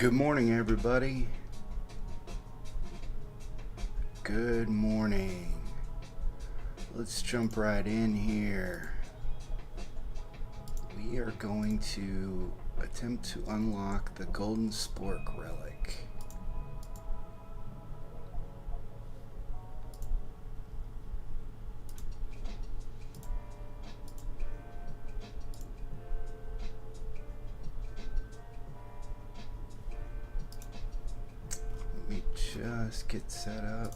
Good morning, everybody. Good morning. Let's jump right in here. We are going to attempt to unlock the golden spork relic. Just get set up.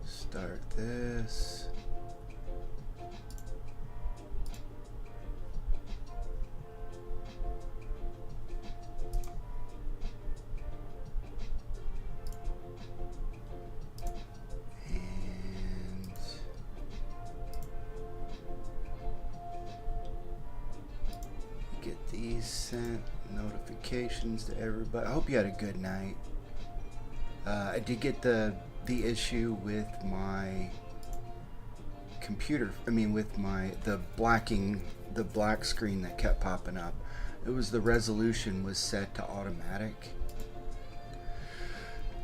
Start this. And get these sent notifications to everybody. I hope you had a good night. I did get the issue with my computer. With the black screen that kept popping up. It was the resolution was set to automatic.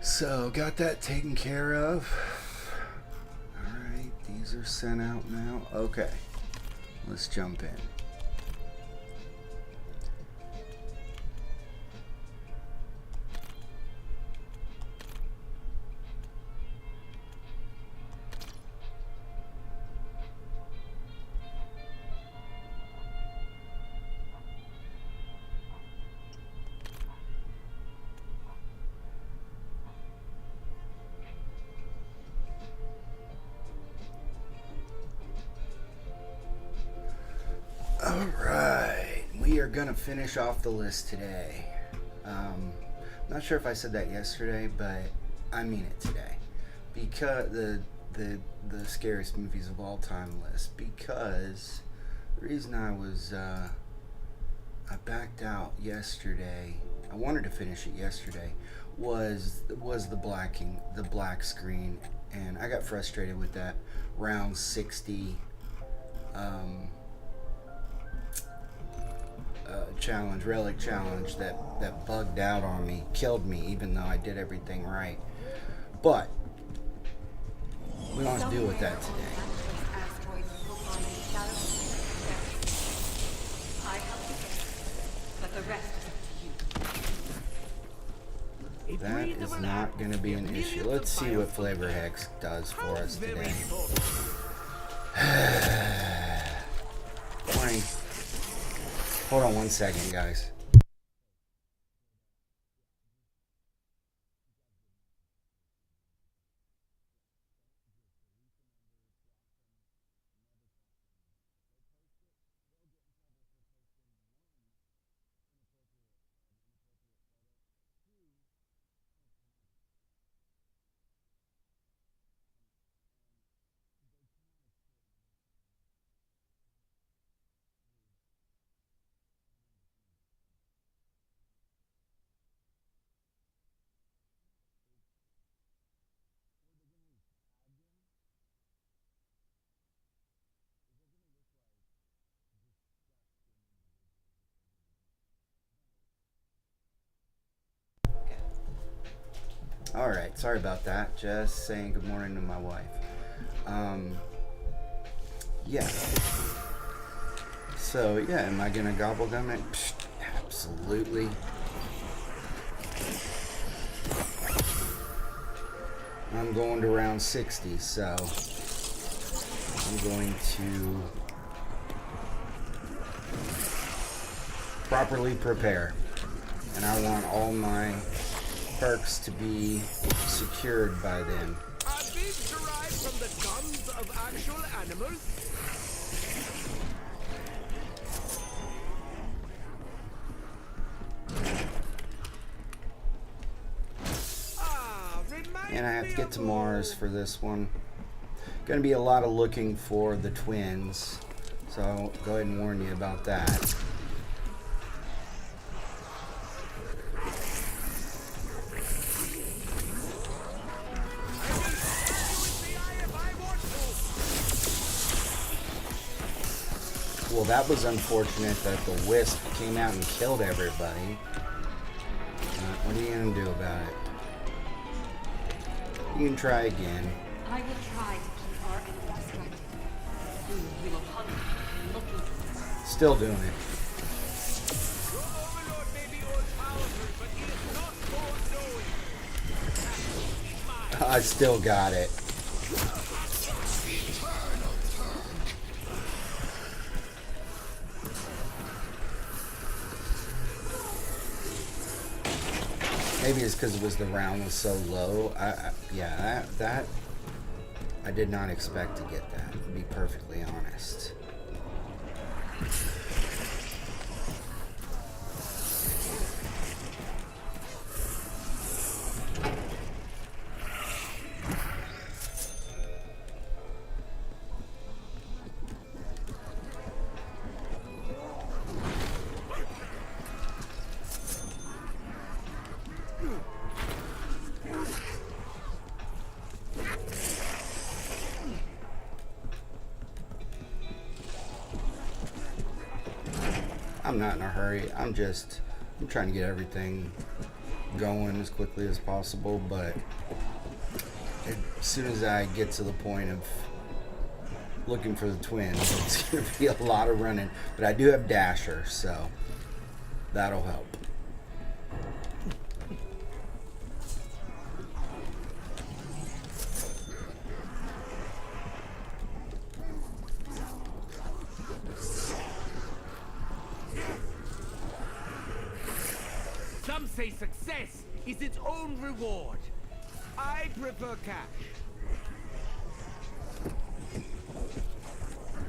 So got that taken care of. All right, these are sent out now. Okay, let's jump in. Alright, we are gonna finish off the list today. Not sure if I said that yesterday, but I mean it today. Because the scariest movies of all time list. Because the reason I backed out yesterday, I wanted to finish it yesterday, was the black screen, and I got frustrated with that round 60 relic challenge that bugged out on me, killed me, even though I did everything right. But we don't have to deal with that today. That is not going to be an issue. Let's see what Flavor Hex does for us today. Morning. Hold on one second, guys. Alright, sorry about that. Just saying good morning to my wife. Yeah. So, yeah, am I gonna gobble gum it? Psst, absolutely. I'm going to round 60, so I'm going to properly prepare. And I want all my perks to be secured by then. Are these derived from the guns of actual animals? And I have to get to Mars for this one. Gonna be a lot of looking for the twins, so I'll go ahead and warn you about that. Well, that was unfortunate that the Wisp came out and killed everybody. gonna do about it? You can try again. I will try to keep our enemy distracted. Soon he will hunt, looking for us. Still doing it. Your overlord may be all-powerful, but he is not all-knowing. I still got it. Maybe it's because it was the round was so low. Yeah, that I did not expect to get that, to be perfectly honest. I'm not in a hurry. I'm trying to get everything going as quickly as possible, but as soon as I get to the point of looking for the twins, it's going to be a lot of running. But I do have Dasher, so that'll help. Some say success is its own reward. I prefer cash.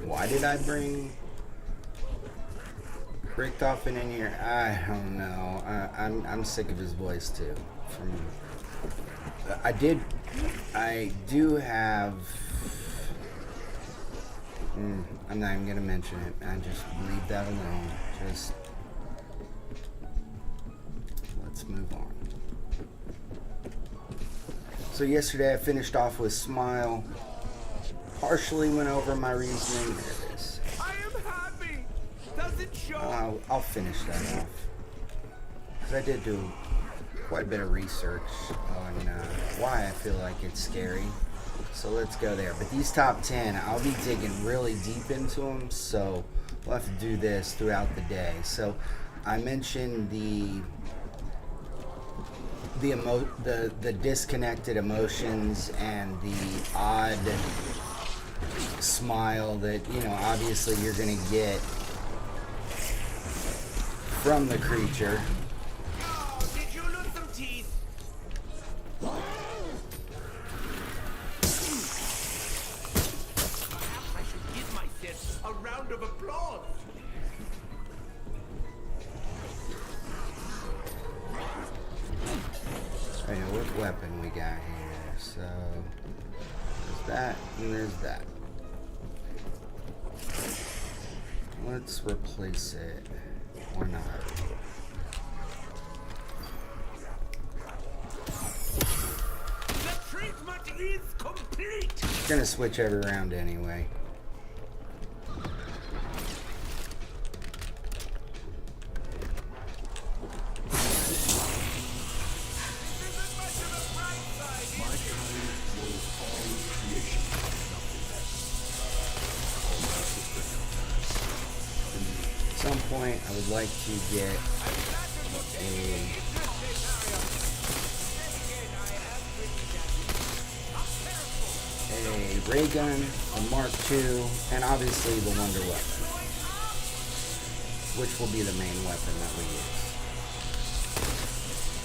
Why did I bring Richtofen in here? I don't know. I'm sick of his voice too. I do have. I'm not even gonna mention it. I just leave that alone. Just let's move on. So yesterday I finished off with Smile. Partially went over my reasoning. There it is. I am happy. Does it show? I'll finish that off. Because I did do quite a bit of research on why I feel like it's scary. So let's go there. But these top 10, I'll be digging really deep into them. So we'll have to do this throughout the day. So I mentioned the disconnected emotions and the odd smile that, you know, obviously you're going to get from the creature. Oh, did you lose some teeth? Perhaps I should give myself a round of applause. I know what weapon we got here. So there's that and there's that. Let's replace it or not. The treatment is complete. Gonna switch every round anyway. At some point, I would like to get a ray gun, a Mark II, and obviously the Wonder Weapon, which will be the main weapon that we use.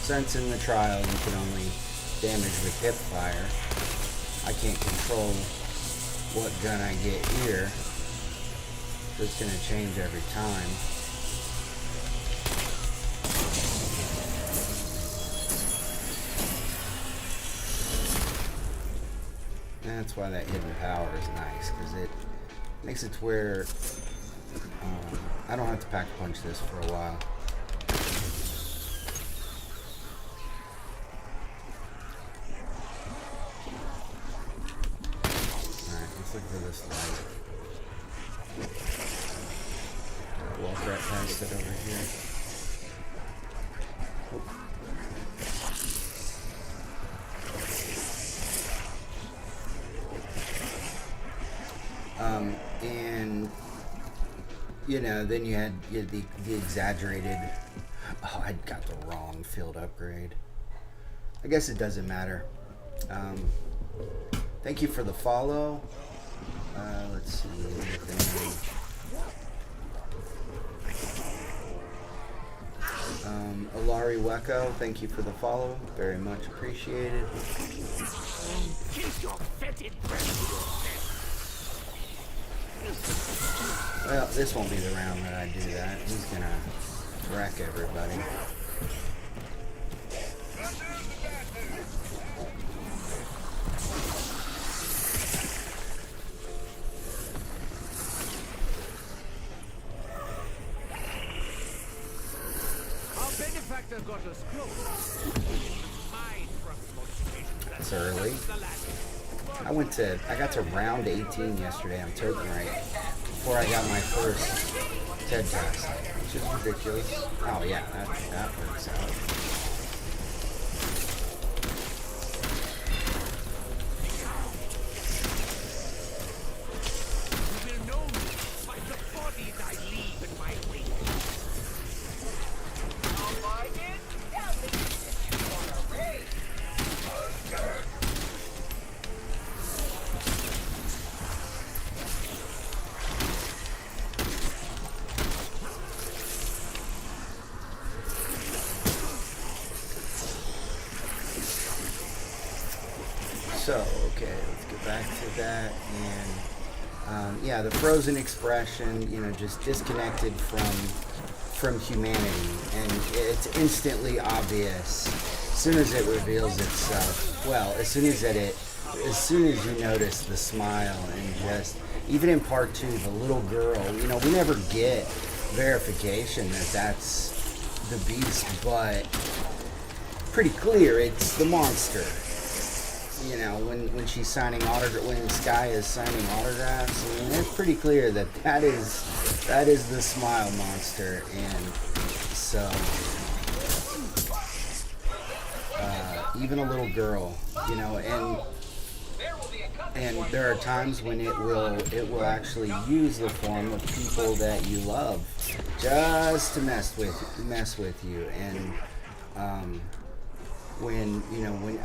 Since in the trial you can only damage with hip fire, I can't control what gun I get here. It's going to change every time. And that's why that hidden power is nice, because it makes it to where I don't have to pack punch this for a while. Alright, let's look for this light. Walk right past it over here. Oop. you know, then you had the exaggerated. Oh, I got the wrong field upgrade. I guess it doesn't matter. Thank you for the follow. Let's see. Alari Weko, thank you for the follow. Very much appreciated. Well, this won't be the round that I do that. He's gonna wreck everybody. It's early. I got to round 18 yesterday on Token Right before I got my first TED test, which is ridiculous. Oh yeah, that works out. So, okay, let's get back to that. And yeah, the frozen expression, you know, just disconnected from humanity, and it's instantly obvious as soon as it reveals itself. Well, as soon as you notice the smile, and just even in part 2, the little girl. You know, we never get verification that that's the beast, but pretty clear it's the monster. You know, when she's signing when Sky is signing autographs, I mean, it's pretty clear that is the smile monster. And so even a little girl, you know, and there are times when it will actually use the form of people that you love just to mess with you. And when you know, when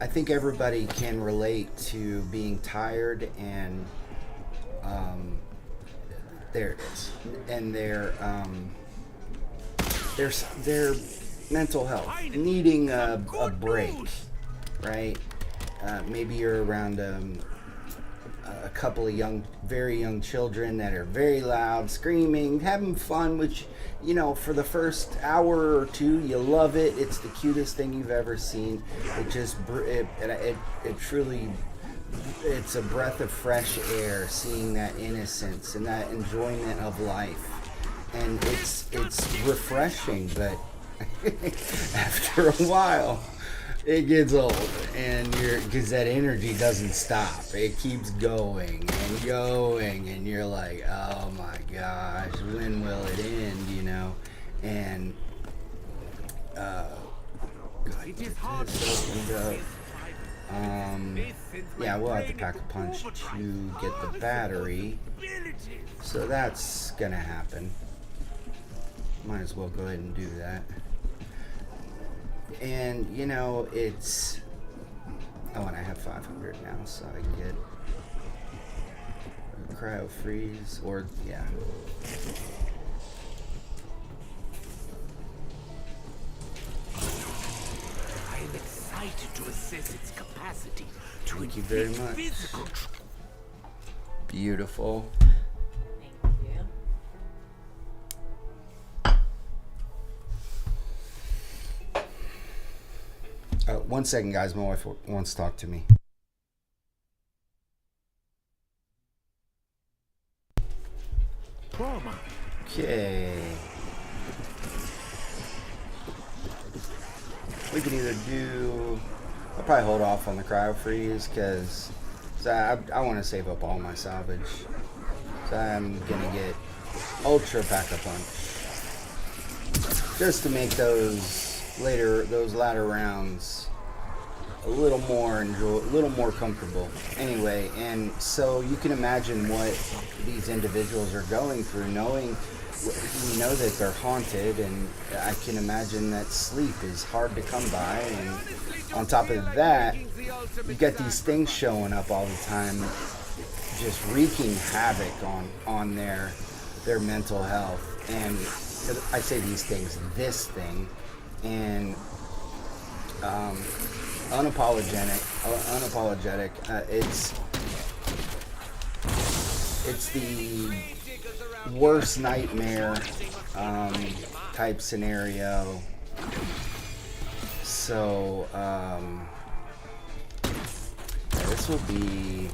I think everybody can relate to being tired and there it is, and their mental health needing a break, right? Maybe you're around a couple of very young children that are very loud, screaming, having fun, which, you know, for the first hour or two, you love it. It's the cutest thing you've ever seen. It truly, it's a breath of fresh air, seeing that innocence and that enjoyment of life. And it's refreshing, but after a while, it gets old, and because that energy doesn't stop. It keeps going and going, and you're like, oh my gosh, when will it end, you know? And It is hard yeah, we'll have to pack a punch to get the battery, so that's gonna happen. Might as well go ahead and do that. And, you know, it's... Oh, and I have 500 now, so I can get a cryo freeze, or, yeah. I am excited to assess its capacity to Thank you very inflict much. physical Beautiful. Thank you. One second, guys. My wife wants to talk to me. trauma. Okay. We can either do... I'll probably hold off on the cryo freeze because I want to save up all my salvage. So I'm going to get Ultra Pack-a-Punch just to make those latter rounds a little more comfortable. Anyway, and so you can imagine what these individuals are going through, knowing you know that they're haunted, and I can imagine that sleep is hard to come by, and on top of that, you got these things showing up all the time, just wreaking havoc on their mental health. And I say these things, this thing, and unapologetic. It's the worst nightmare type scenario. So this will be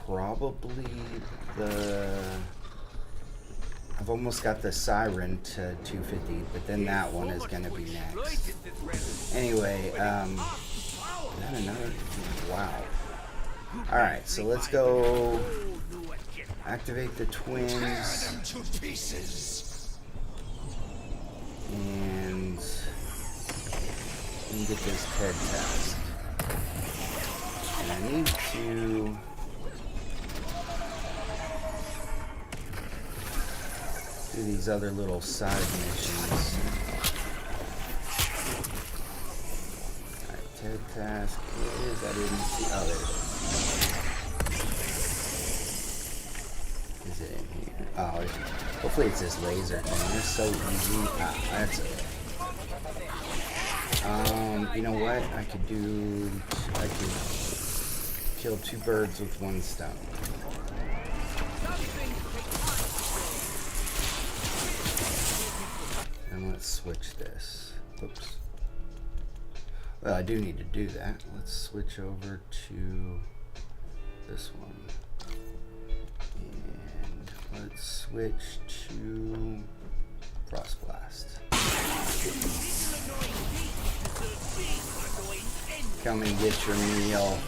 probably I've almost got the Siren to 250, but then that one is going to be next. Anyway, is that another? Wow. Alright, so let's go activate the twins. And get this TED task. And I need to do these other little side missions. Alright, TED task is, I didn't see, oh there it is. Is it in here? Oh, hopefully it's this laser thing. It's so easy. That's it. You know what? I could kill two birds with one stone. And let's switch this. Oops. Well, I do need to do that. Let's switch over to this one. And let's switch to Frost Blast. Come and get your meal.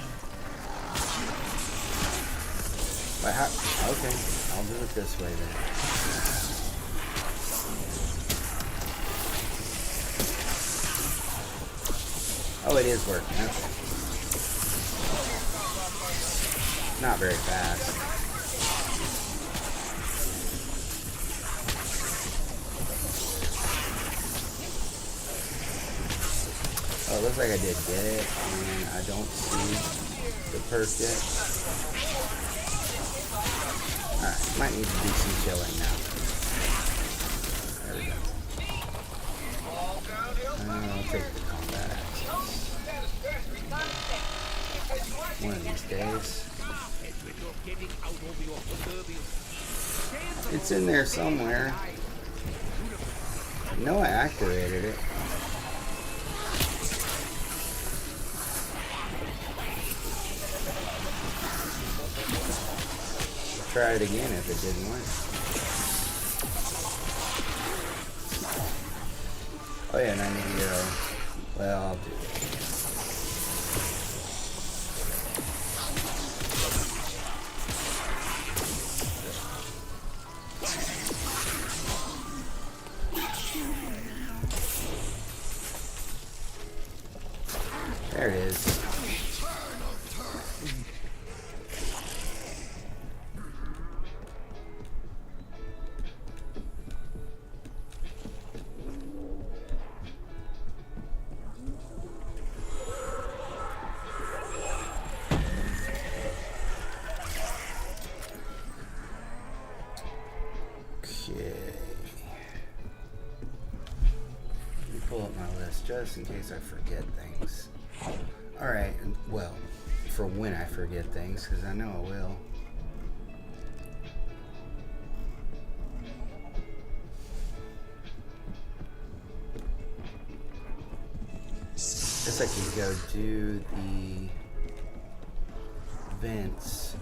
But okay, I'll do it this way then. Oh, it is working. Okay. Not very fast. Oh, it looks like I did get it, and I don't see the perk yet. Alright, might need to do some killing now. There we go. I'll take the combat access. One of these days. It's in there somewhere. I know I activated it. Try it again if it didn't work. Oh yeah, and I need to go. Well, I'll do it. There it is. Just in case I forget things. Alright, well, for when I forget things, because I know I will. Guess I can go do the vents.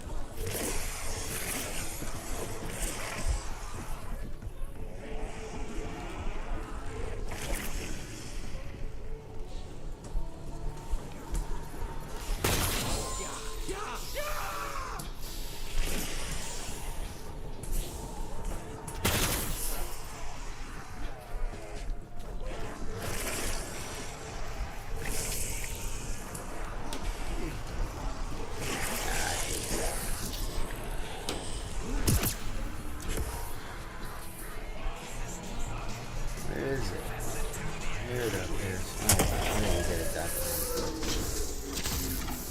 Here it up. There's. Oh, I didn't get it that time.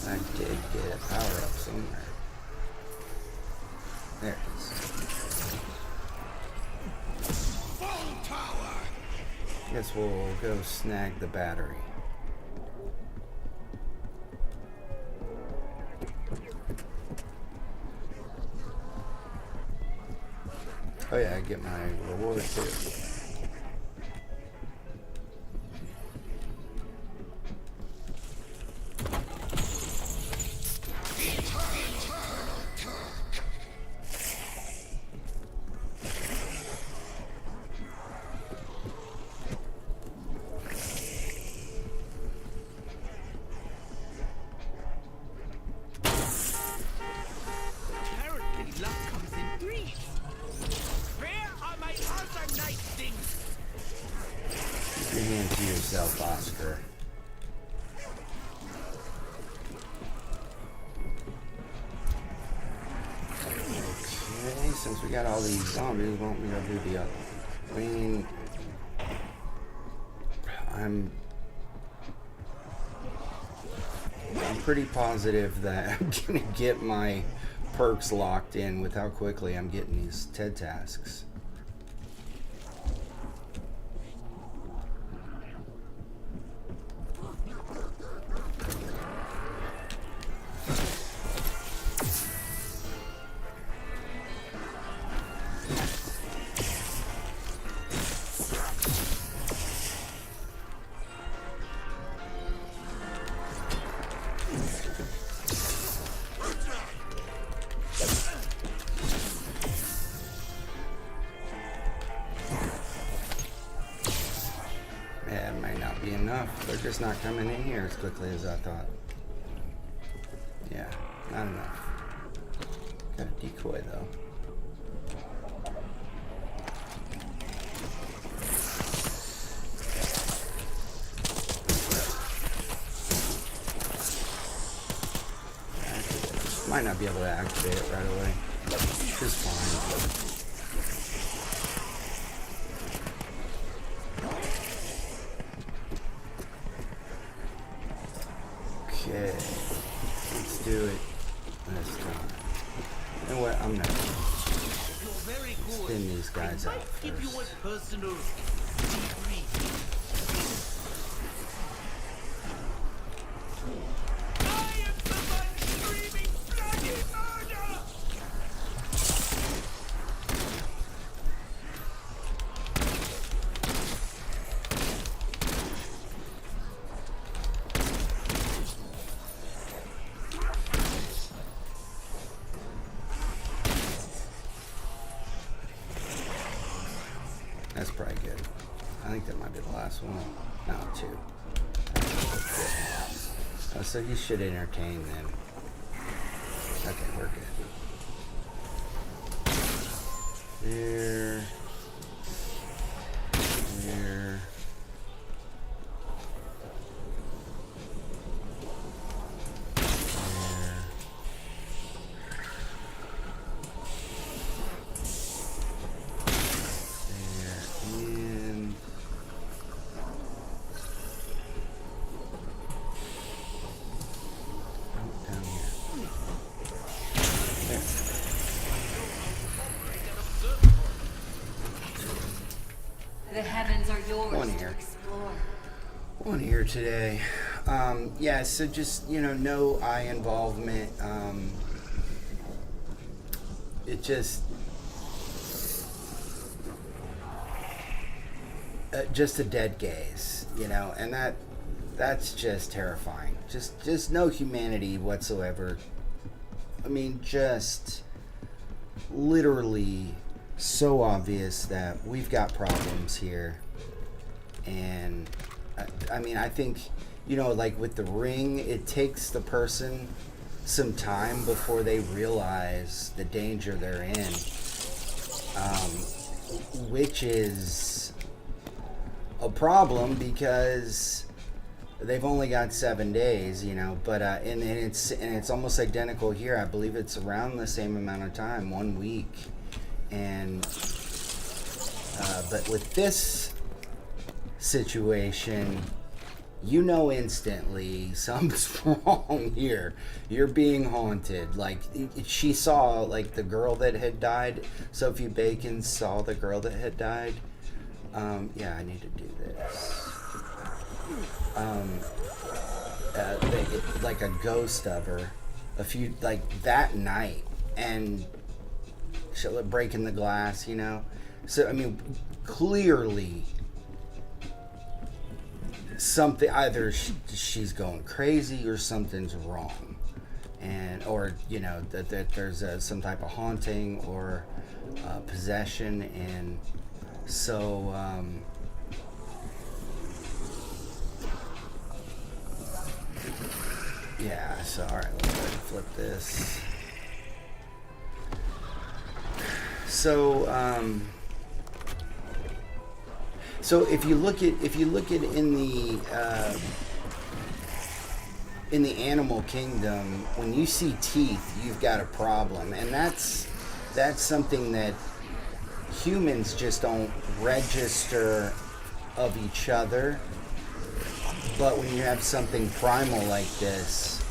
I did get a power up somewhere. There it is. Full power. Guess we'll go snag the battery. Oh yeah, I get my reward too. Apparently luck comes in threes. Where are my other nice things? Keep your hand to yourself, Oscar. Okay, since we got all these zombies, why don't we go do the other? I mean, I'm pretty positive that I'm gonna get my perks locked in with how quickly I'm getting these TED tasks. That might not be enough. They're just not coming in here as quickly as I thought. Yeah, not enough. Got a decoy though. Might not be able to activate it right away. Which is fine. Okay, let's do it this time. You know what? I'm gonna You're very good. spin these guys I out might give you a first. personal debrief. I am the man screaming bloody murder! That's probably good. I think that might be the last one. No, 2. Oh, so he should entertain then. Okay, we're good. Here. Here. The heavens are yours One to here. explore. One here today. Yeah, so just, no eye involvement. It just a dead gaze, and that's just terrifying. Just no humanity whatsoever. I mean, just literally so obvious that we've got problems here. And I mean, I think, like with the ring, it takes the person some time before they realize the danger they're in, which is a problem because they've only got 7 days, but and it's almost identical here. I believe it's around the same amount of time, 1 week. And but with this situation, you know instantly something's wrong here. You're being haunted. Like, she saw, like, the girl that had died. Sophie Bacon saw the girl that had died. Yeah, I need to do this. Like a ghost of her. Like, that night. And she breaking the glass, you know? So, I mean, clearly something, either she's going crazy or something's wrong, and or you know that there's some type of haunting or possession, and so yeah. So all right, let's go ahead and flip this. So so if you look at in the animal kingdom, when you see teeth, you've got a problem, and that's something that humans just don't register of each other. But when you have something primal like this,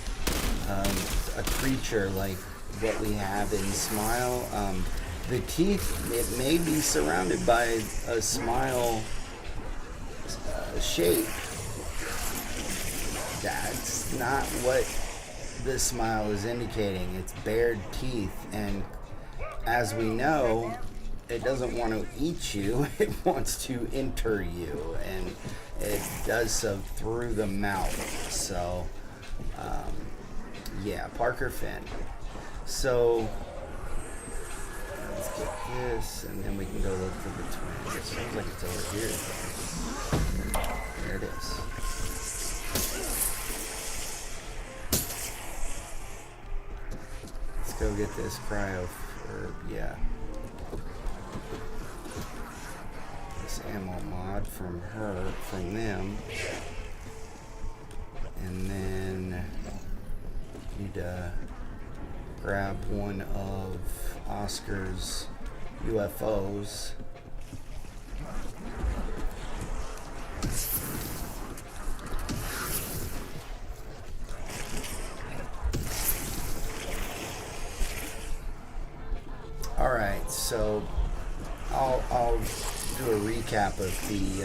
a creature like what we have in Smile, the teeth, it may be surrounded by a smile shape. That's not what this smile is indicating. It's bared teeth, and as we know, it doesn't want to eat you. It wants to enter you, and it does so through the mouth. So yeah, Parker Finn. So let's get this, and then we can go look for the twins. It sounds like it's over here. There it is. Let's go get this cryo, yeah. This ammo mod from them. And then need to grab one of Oscar's UFOs. All right, so I'll do a recap of the.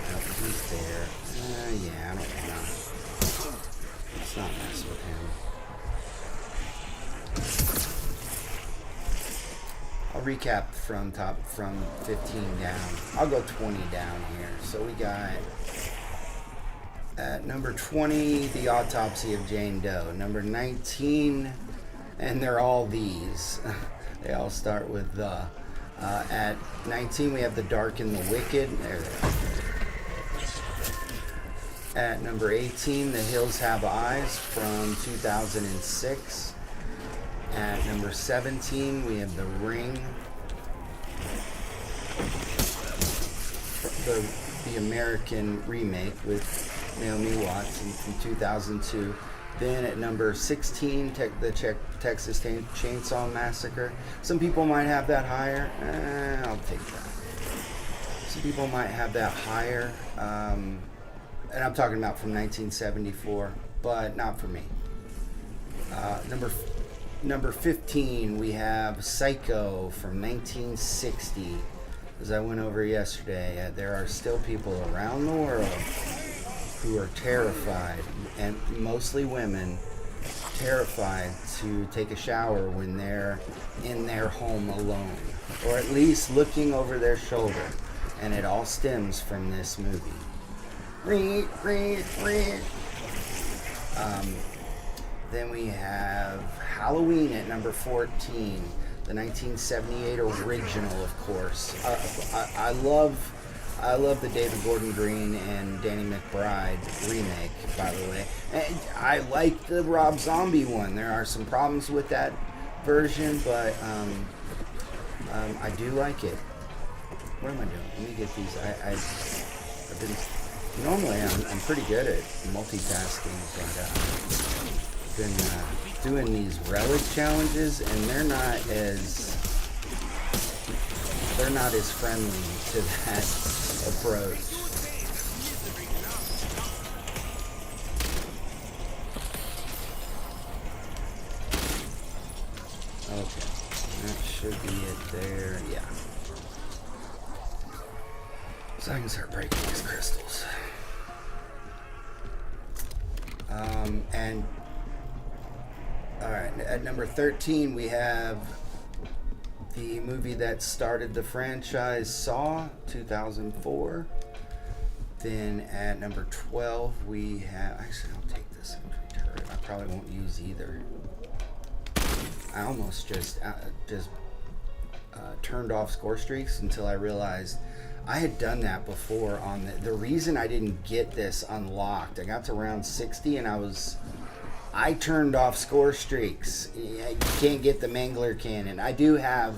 Oh, he's there. Yeah, I don't know. Let's not mess with him. I'll recap from 15 down. I'll go 20 down here. So we got at number 20, The Autopsy of Jane Doe. Number 19, and they're all these. They all start with the. At 19, we have The Dark and the Wicked. There they are. At number 18, The Hills Have Eyes from 2006. At number 17, we have The Ring. The American remake with Naomi Watts from 2002. Then at number 16, the Texas Chainsaw Massacre. Some people might have that higher. I'll take that. Some people might have that higher. And I'm talking about from 1974, but not for me. Number 15, we have Psycho from 1960. As I went over yesterday, there are still people around the world who are terrified, and mostly women, terrified to take a shower when they're in their home alone, or at least looking over their shoulder. And it all stems from this movie. Then we have Halloween at number 14, the 1978 original, of course. I love the David Gordon Green and Danny McBride remake, by the way. And I like the Rob Zombie one. There are some problems with that version, but I do like it. What am I doing? Let me get these. I've been. Normally, I'm pretty good at multitasking, but I've been doing these relic challenges, and they're not as they're not as friendly to that approach. Okay, that should be it there. Yeah. So I can start breaking these crystals. And all right, at number 13 we have the movie that started the franchise, Saw, 2004. Then at number 12 we have, actually I'll take this infantry turret. I probably won't use either. I almost just turned off score streaks until I realized I had done that before on the reason I didn't get this unlocked. I got to round 60 and I turned off score streaks. You can't get the Mangler cannon. I do have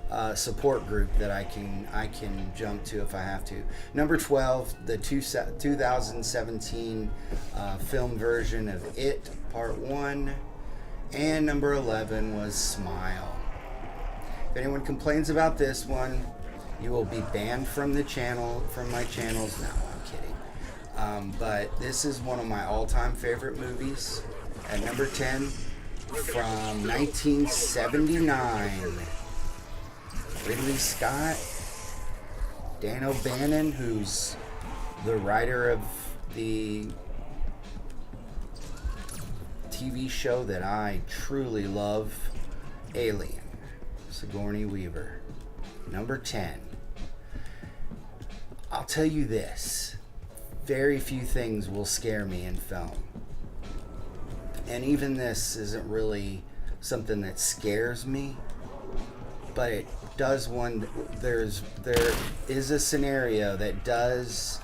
a support group that I can jump to if I have to. Number 12, the 2017 film version of It Part 1. And number 11 was Smile. If anyone complains about this one, you will be banned from the channel, from my channels. No, I'm kidding. But this is one of my all-time favorite movies. At number 10, from 1979, Ridley Scott, Dan O'Bannon, who's the writer of the TV show that I truly love, Alien, Sigourney Weaver. Number 10. I'll tell you this, very few things will scare me in film. And even this isn't really something that scares me, but it does one, there is a scenario that does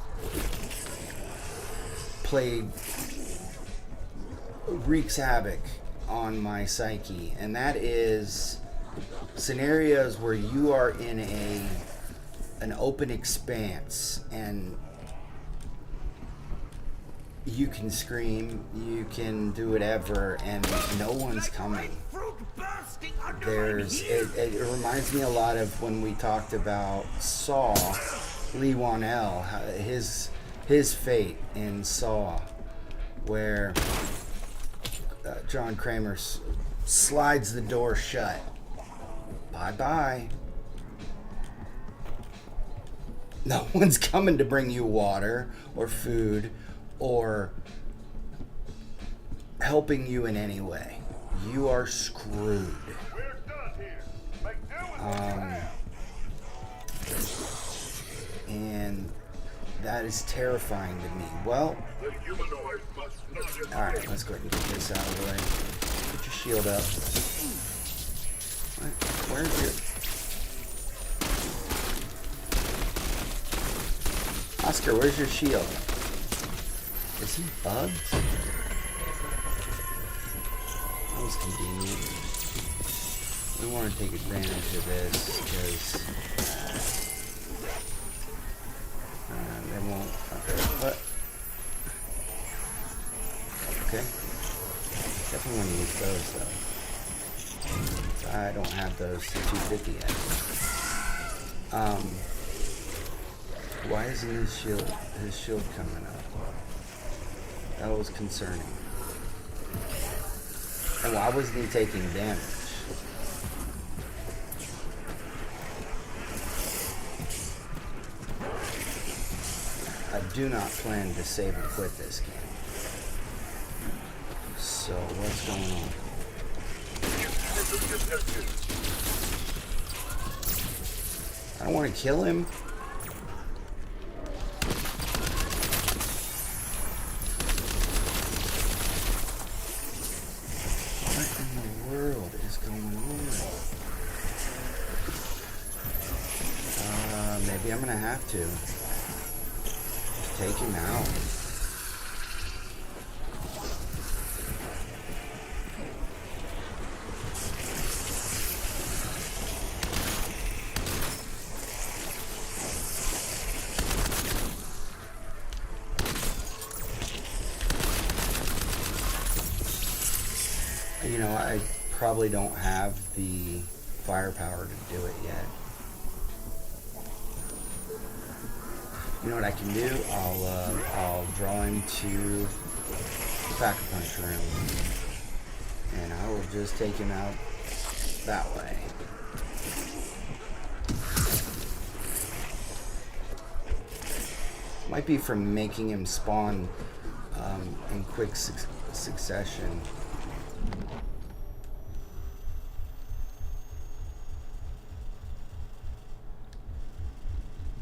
wreaks havoc on my psyche, and that is scenarios where you are in an open expanse and you can scream, you can do whatever, and no one's coming. It reminds me a lot of when we talked about Saw, Lee Wanell, his fate in Saw, where John Kramer slides the door shut. Bye-bye. No one's coming to bring you water or food or helping you in any way. You are screwed. And that is terrifying to me. Well, alright, let's go ahead and get this out of the way. Put your shield up. Where's your... Oscar, where's your shield? Is he bugged? That was convenient. We want to take advantage of this because they won't. Okay, what? Okay. Definitely want to use those though. I don't have those 250 yet. Why isn't his shield coming up? That was concerning. And why wasn't he taking damage? I do not plan to save and quit this game. So what's going on? I don't want to kill him. Maybe I'm gonna have to just take him out. You know, I probably don't have the firepower to do it yet. You know what I can do? I'll draw him to Pack-a-Punch room, and I will just take him out that way. Might be from making him spawn in quick succession.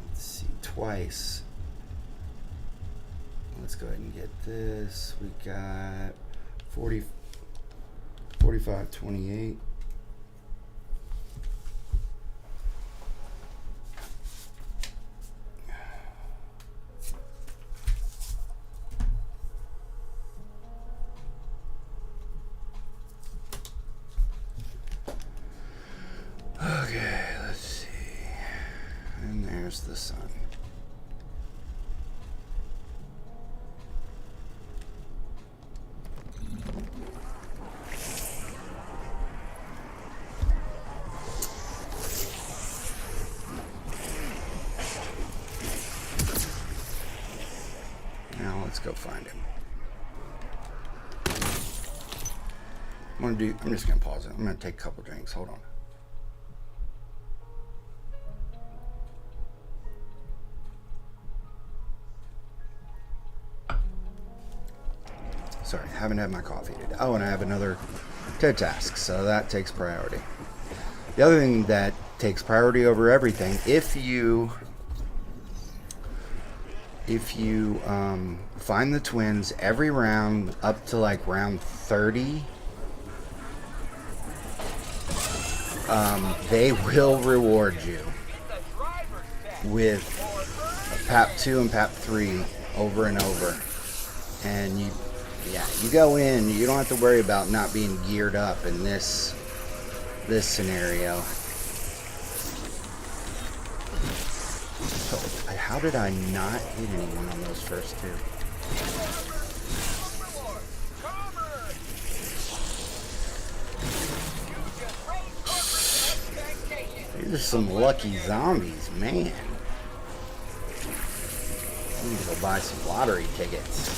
Let's see, twice. Let's go ahead and get this. We got 40, 45, 28. Okay, let's see. And there's the sun. Now let's go find him. I'm just gonna pause it. I'm gonna take a couple drinks. Hold on. Sorry, haven't had my coffee today. Oh, and I have another TED task, so that takes priority. The other thing that takes priority over everything, if you find the twins every round up to like round 30, they will reward you with PAP 2 and PAP 3 over and over. And you go in, you don't have to worry about not being geared up in this scenario. So, how did I not hit anyone on those first two? These are some lucky zombies, man. I need to go buy some lottery tickets.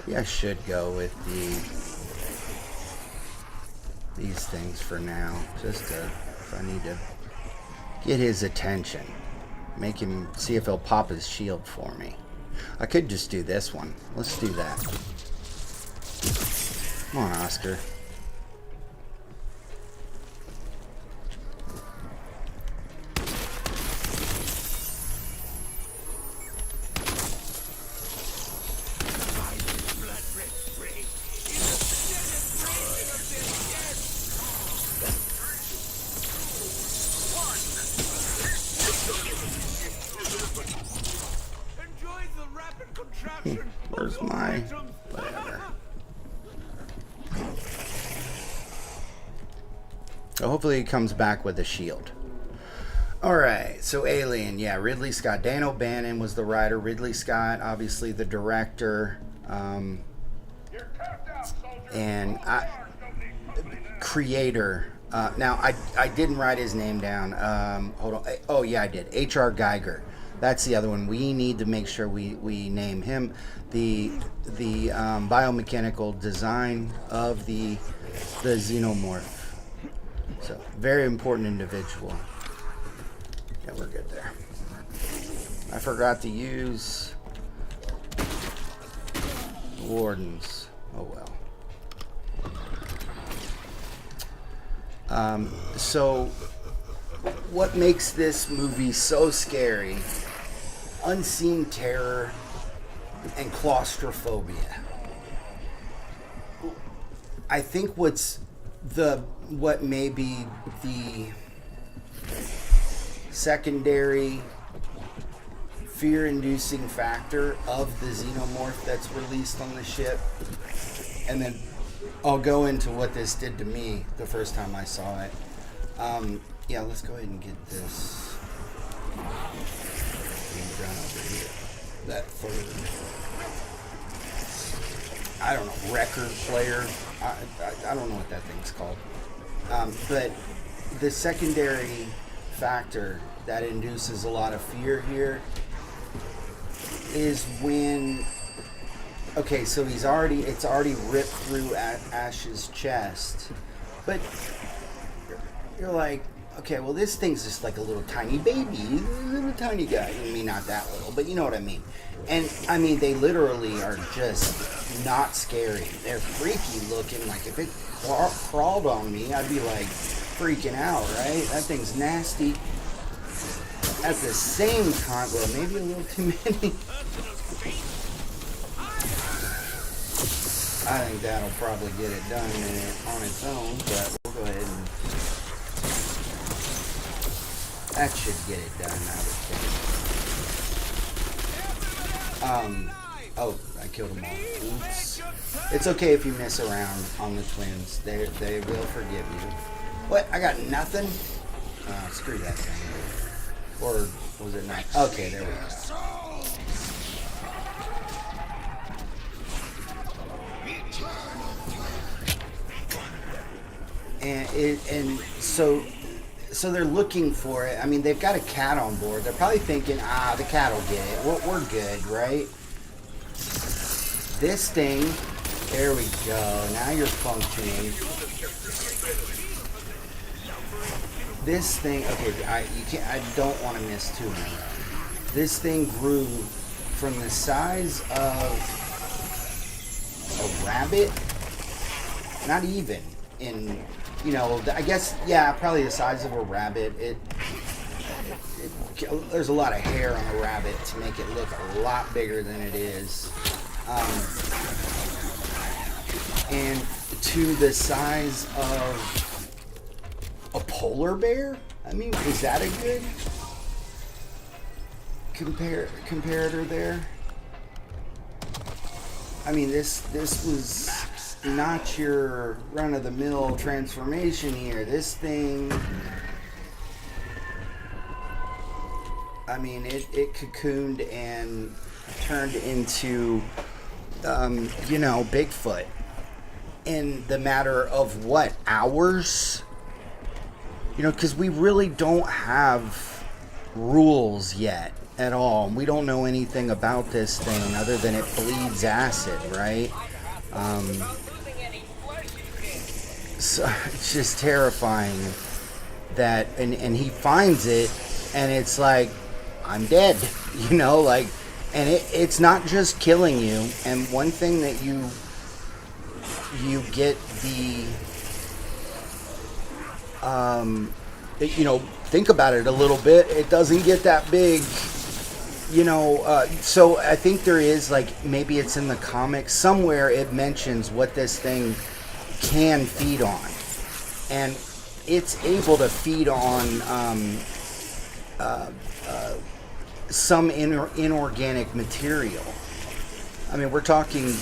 Maybe I should go with these things for now, just to, if I need to get his attention, make him see if he'll pop his shield for me. I could just do this one. Let's do that. Come on, Oscar. Where's my... whatever. So hopefully he comes back with a shield. Alright, so Alien. Yeah, Ridley Scott. Dan O'Bannon was the writer. Ridley Scott, obviously the director. And creator. Now, I didn't write his name down. Hold on. Oh, yeah, I did. H.R. Geiger. That's the other one. We need to make sure we name him. The biomechanical design of the xenomorph. So, very important individual. Yeah, we're good there. I forgot to use wardens. Oh well. So, what makes this movie so scary? Unseen terror and claustrophobia. I think what may be the secondary fear-inducing factor of the xenomorph that's released on the ship, and then I'll go into what this did to me the first time I saw it. Yeah, let's go ahead and get this. that third, I don't know, record player. I don't know what that thing's called. But the secondary factor that induces a lot of fear here is when, okay, so it's already ripped through Ash's chest, but you're like, okay, well, this thing's just like a little tiny baby, a little tiny guy. I mean, not that little, but you know what I mean. And I mean, they literally are just not scary. They're freaky looking. Like if it crawled on me, I'd be like freaking out, right? That thing's nasty. At the same time, well, maybe a little too many. I think that'll probably get it done on its own, but we'll go ahead and... That should get it done, I would think. Oh, I killed them all. Oops. It's okay if you mess around on the twins. They will forgive you. What? I got nothing? Screw that thing. Or was it not? Okay, there we go. And so they're looking for it. I mean, they've got a cat on board. They're probably thinking, the cat will get it. We're good, right? This thing, there we go. Now you're functioning. This thing, okay, I don't want to miss too many. This thing grew from the size of a rabbit, not even in, you know, I guess, yeah, probably the size of a rabbit. There's a lot of hair on a rabbit to make it look a lot bigger than it is. And to the size of a polar bear? I mean, is that a good comparator there? I mean, this was not your run-of-the-mill transformation here. This thing, I mean, it cocooned and turned into, you know, Bigfoot in the matter of what, hours? You know, because we really don't have rules yet at all. We don't know anything about this thing other than it bleeds acid, right? So it's just terrifying that, and he finds it, and it's like, I'm dead, you know, like, and it's not just killing you. And one thing that you get the, you know, think about it a little bit. It doesn't get that big, you know. So I think there is, like, maybe it's in the comics somewhere. It mentions what this thing can feed on, and it's able to feed on some inorganic material. I mean, we're talking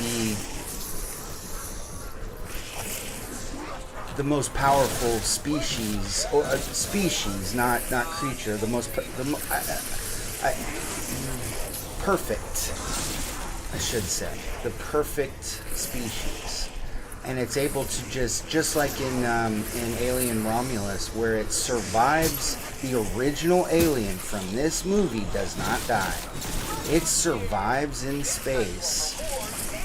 the most powerful species, or species, not creature. Perfect, I should say, the perfect species, and it's able to just like in Alien Romulus, where it survives. The original alien from this movie does not die. It survives in space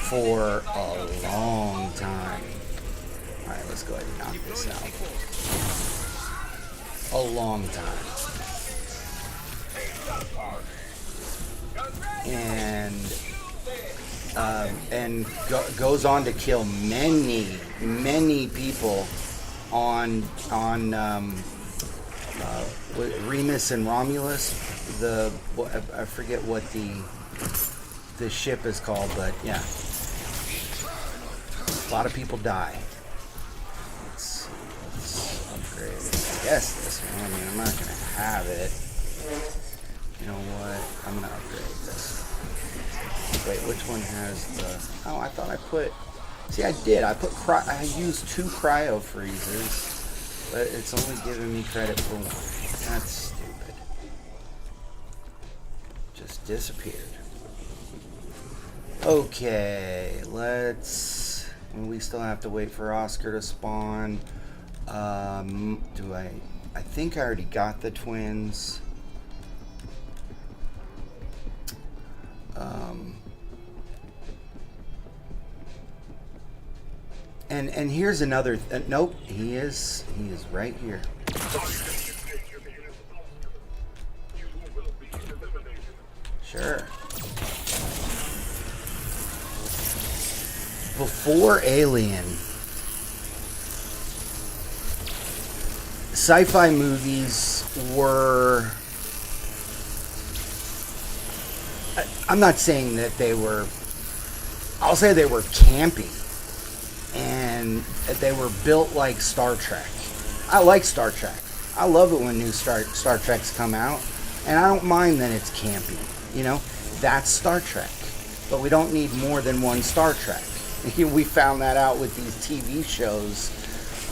for a long time. Alright, let's go ahead and knock this out. A long time. And goes on to kill many people on Remus and Romulus. I forget what the ship is called, but yeah, a lot of people die. Let's upgrade it. I guess this one. I mean, I'm not gonna have it. You know what? I'm gonna upgrade this. Wait, which one has the? Oh, I thought I put. See, I did. I used 2 cryo freezes, but it's only giving me credit for 1. That's stupid. Just disappeared. Okay, let's. We still have to wait for Oscar to spawn. Do I? I think I already got the twins. And here's another. Nope, he is right here. Sure. Before Alien, sci-fi movies were. I'm not saying that they were. I'll say they were campy, and they were built like Star Trek. I like Star Trek. I love it when new Star Treks come out, and I don't mind that it's campy. You know, that's Star Trek. But we don't need more than one Star Trek. We found that out with these TV shows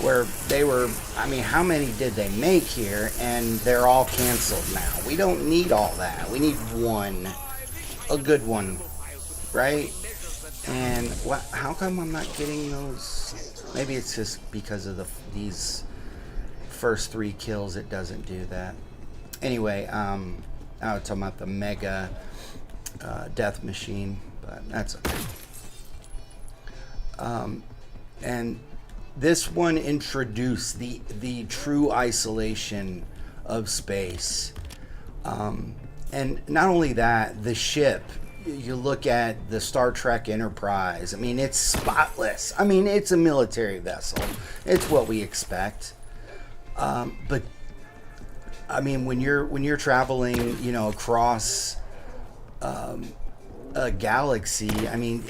where they were, I mean, how many did they make here? And they're all canceled now. We don't need all that. We need one, a good one, right? And how come I'm not getting those? Maybe it's just because of these first 3 kills, it doesn't do that. Anyway, I was talking about the mega death machine, but that's okay. And this one introduced the true isolation of space. And not only that, the ship, you look at the Star Trek Enterprise, I mean, it's spotless. I mean, it's a military vessel. It's what we expect. But I mean, when you're traveling, you know, across a galaxy, I mean,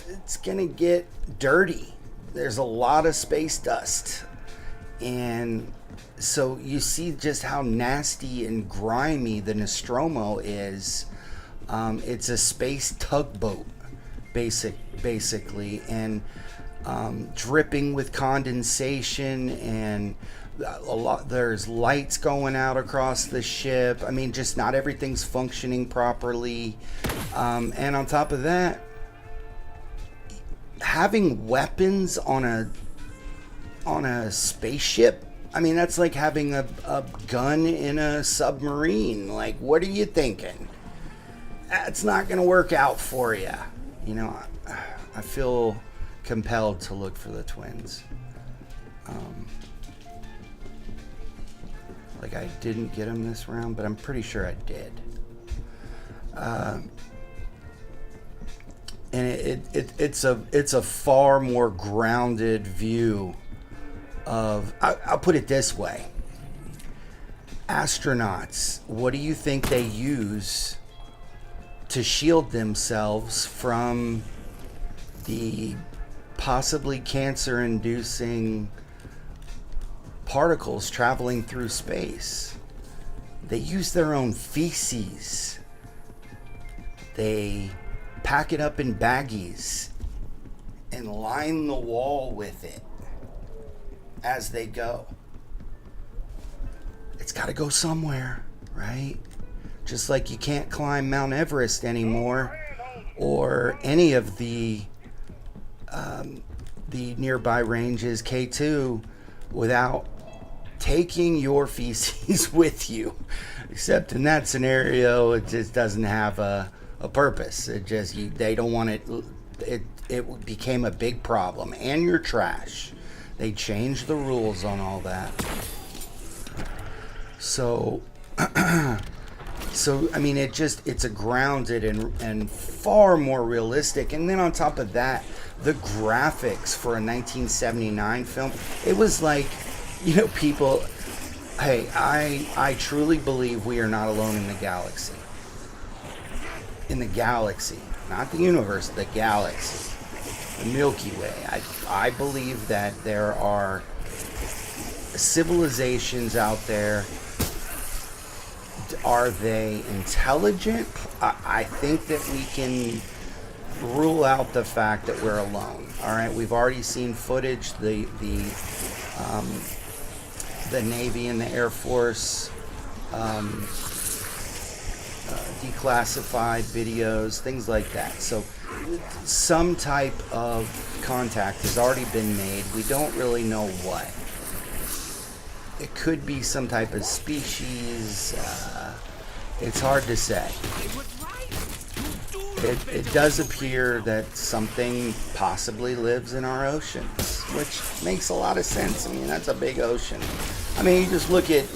it's gonna get dirty. There's a lot of space dust, and so you see just how nasty and grimy the Nostromo is. It's a space tugboat, basically, and dripping with condensation, and there's lights going out across the ship. I mean, just not everything's functioning properly, and on top of that, having weapons on a spaceship, I mean, that's like having a gun in a submarine. Like, what are you thinking? That's not going to work out for you. You know, I feel compelled to look for the twins. Like, I didn't get them this round, but I'm pretty sure I did. And it's a far more grounded view of. I'll put it this way: astronauts, what do you think they use to shield themselves from the possibly cancer-inducing particles traveling through space? They use their own feces. They pack it up in baggies and line the wall with it as they go. It's got to go somewhere, right? Just like you can't climb Mount Everest anymore, or any of the nearby ranges, K2, without taking your feces with you. Except in that scenario, it just doesn't have a purpose. It just, they don't want it became a big problem. And your trash. They changed the rules on all that. So I mean, it's a grounded and far more realistic. And then on top of that, the graphics for a 1979 film, it was like, you know, people, hey, I truly believe we are not alone in the galaxy. In the galaxy, not the universe, the galaxy, the Milky Way. I believe that there are civilizations out there. Are they intelligent? I think that we can rule out the fact that we're alone. All right, we've already seen footage. The Navy and the Air Force declassified videos, things like that. So some type of contact has already been made. We don't really know what. It could be some type of species. It's hard to say. It does appear that something possibly lives in our oceans, which makes a lot of sense. I mean, that's a big ocean. I mean, you just look at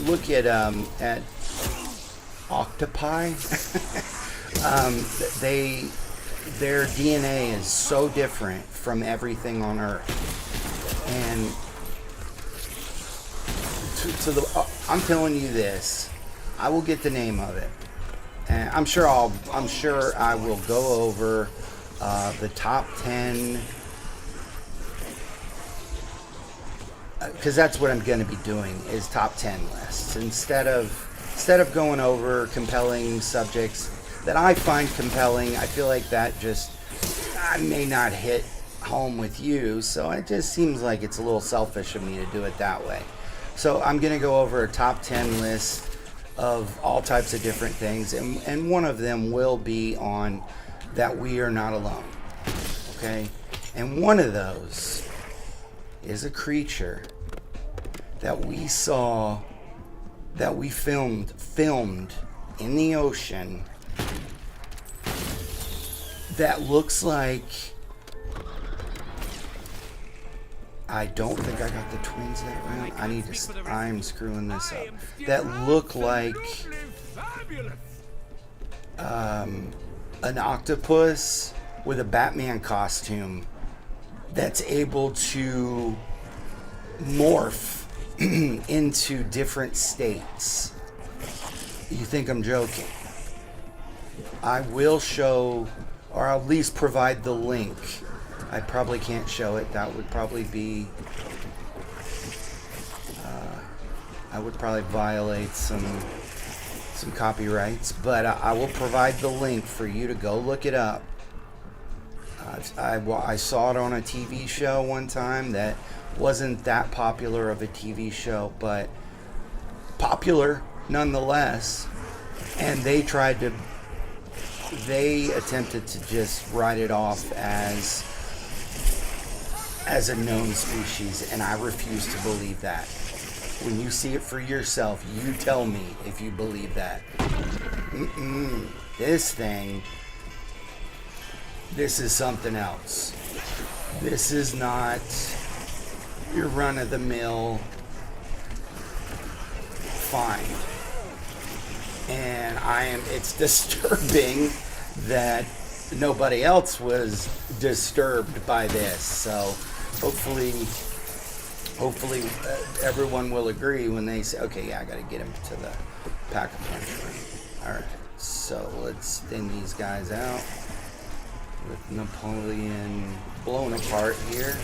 octopi. Their DNA is so different from everything on Earth, and I'm telling you this, I will get the name of it, and I'm sure I will go over the top 10, because that's what I'm going to be doing, is top 10 lists instead of going over compelling subjects that I find compelling. I feel like that just I may not hit home with you, so it just seems like it's a little selfish of me to do it that way. So I'm going to go over a top 10 list of all types of different things, and one of them will be on that we are not alone. Okay? And one of those is a creature that we saw, that we filmed in the ocean, that looks like, I don't think I got the twins that round. I'm screwing this up. That look like an octopus with a Batman costume that's able to morph into different states. You think I'm joking? I will show, or I'll at least provide the link. I probably can't show it. That would probably be, I would probably violate some copyrights, but I will provide the link for you to go look it up. I saw it on a TV show one time that wasn't that popular of a TV show, but popular nonetheless, and they attempted to just write it off as a known species, and I refuse to believe that. When you see it for yourself, you tell me if you believe that. This thing, this is something else. This is not your run-of-the-mill find. And it's disturbing that nobody else was disturbed by this. So hopefully everyone will agree when they say, okay, yeah, I got to get him to the pack-a-punch room. All right, so let's thin these guys out with Napoleon blown apart here.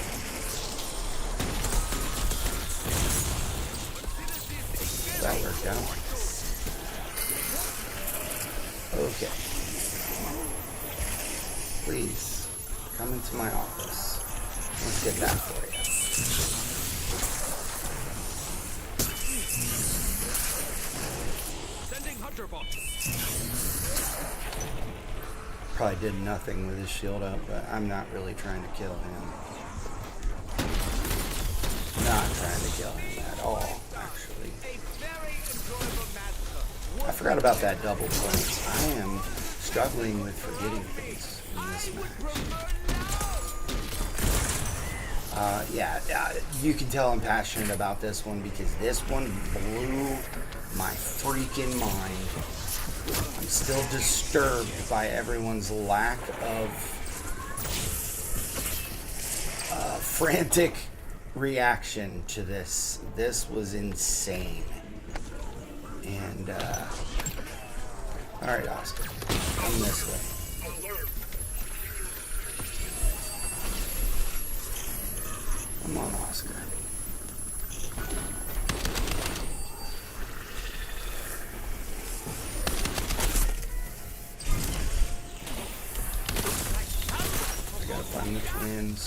That worked out. Okay. Please, come into my office. Let's get that for you. Sending hunter box. Probably did nothing with his shield up, but I'm not really trying to kill him. Not trying to kill him at all, actually. I forgot about that double points. I am struggling with forgetting things in this match. Yeah, you can tell I'm passionate about this one because this one blew my freaking mind. I'm still disturbed by everyone's lack of frantic reaction to this. This was insane. And, alright, Oscar, come this way. Come on, Oscar. I gotta find the twins.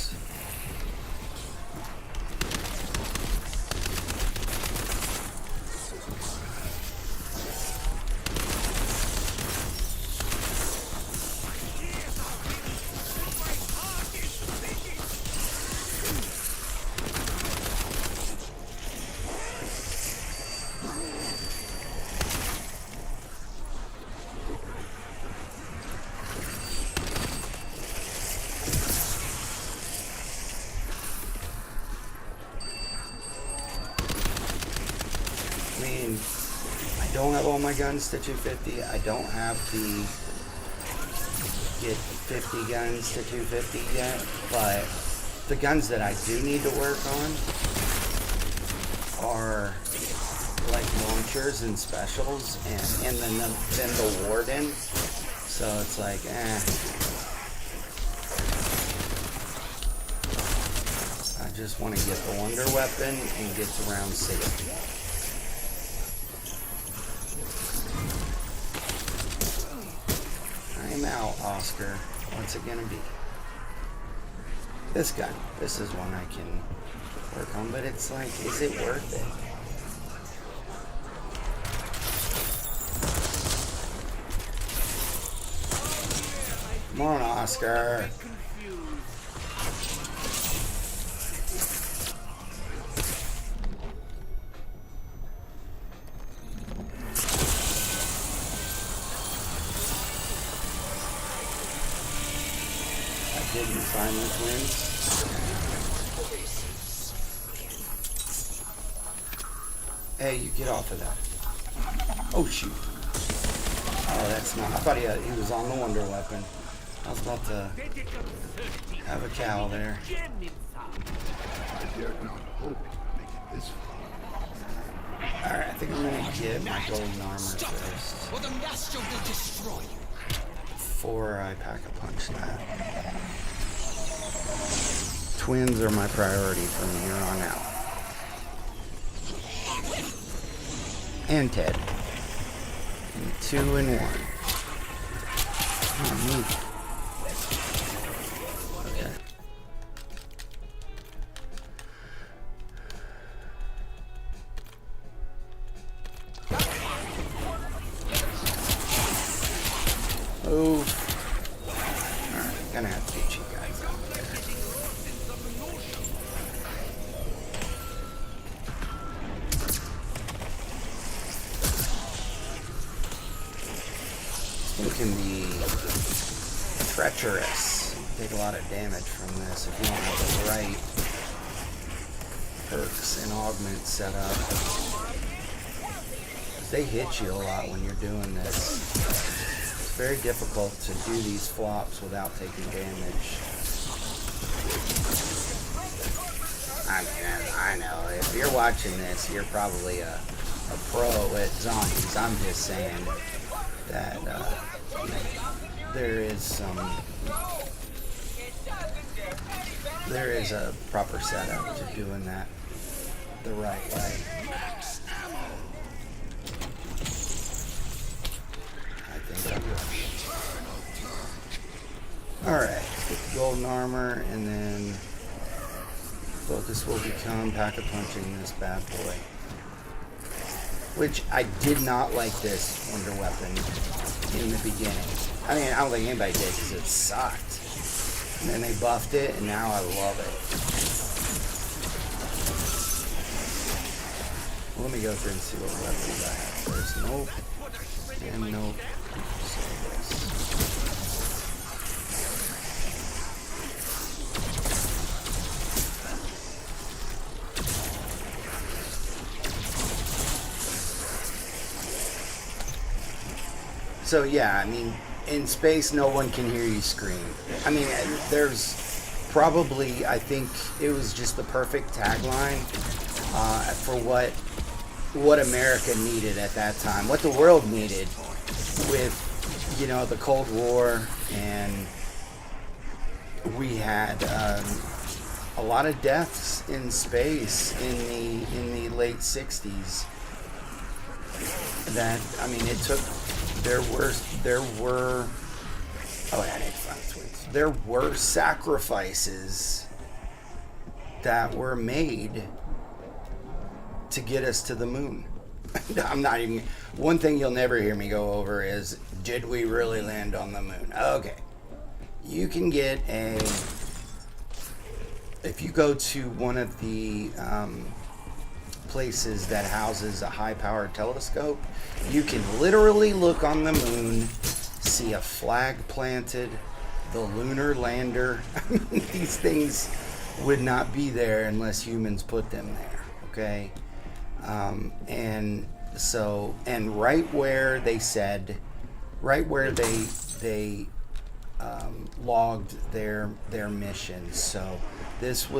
have all my guns to 250. I don't have the get 50 guns to 250 yet, but the guns that I do need to work on are like launchers and specials, and then the warden. So it's like, I just want to get the wonder weapon and get to round 60. I'm out, Oscar. What's it gonna be? This gun. This is one I can work on, but it's like, is it worth it? Come on, Oscar. I didn't find the twins. Hey, you get off of that. Oh, shoot. Oh, that's not. I thought he was on the wonder weapon. I was about to have a cow there. Alright, I think I'm gonna get my golden armor first. Or the master will destroy you. Before I pack a punch that. Twins are my priority from here on out. And Ted. And 2 and 1. Oh, move. Okay. Oh. Alright, gonna have to get you guys out there. It can be treacherous. Take a lot of damage from this if you don't have the right perks and augments set up. They hit you a lot when you're doing this. It's very difficult to do these flops without taking damage. I mean, I know. If you're watching this, you're probably a pro at zombies. I'm just saying that there is a proper setup to doing that the right way. I think I'm good. Alright, get the golden armor, and then focus will become pack-a-punching this bad boy. Which I did not like this wonder weapon in the beginning. I mean, I don't think anybody did because it sucked. And then they buffed it, and now I love it. Well, let me go through and see what weapons I have first. Nope. And nope. So this. So yeah, I mean, in space, no one can hear you scream. I mean, there's probably, I think it was just the perfect tagline for what America needed at that time, what the world needed with, you know, the Cold War, and we had a lot of deaths in space in the late 60s. That, I mean, it took. There were sacrifices that were made to get us to the moon. I'm not even. One thing you'll never hear me go over is, did we really land on the moon? Okay, you can get if you go to one of the places that houses a high-powered telescope, you can literally look on the moon, see a flag planted, the lunar lander. I mean, these things would not be there unless humans put them there, okay? And So, and right where they said, right where they logged their mission. So this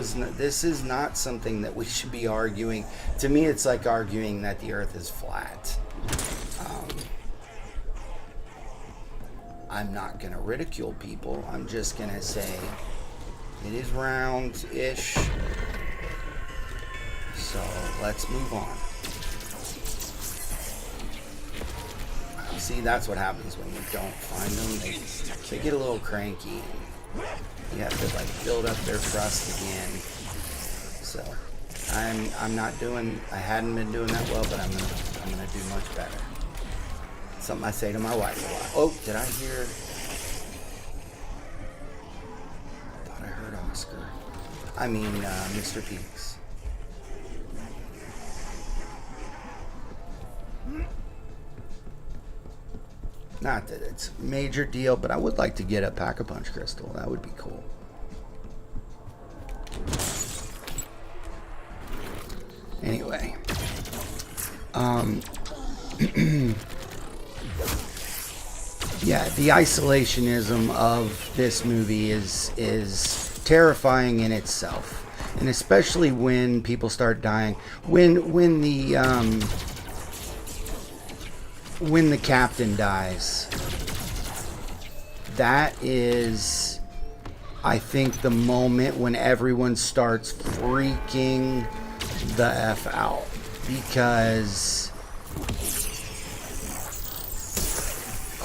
is not something that we should be arguing. To me, it's like arguing that the Earth is flat. I'm not gonna ridicule people. I'm just gonna say it is round-ish. So let's move on. See, that's what happens when you don't find them. They get a little cranky. And you have to like build up their trust again. So I'm not doing. I hadn't been doing that well, but I'm gonna do much better. Something I say to my wife a lot. Oh, did I hear? I thought I heard Oscar. I mean, Mr. Peaks. Not that it's a major deal, but I would like to get a Pack-a-Punch crystal. That would be cool. Anyway. Yeah, the isolationism of this movie is terrifying in itself. And especially when people start dying. When the captain dies, that is, I think, the moment when everyone starts freaking the F out. Because,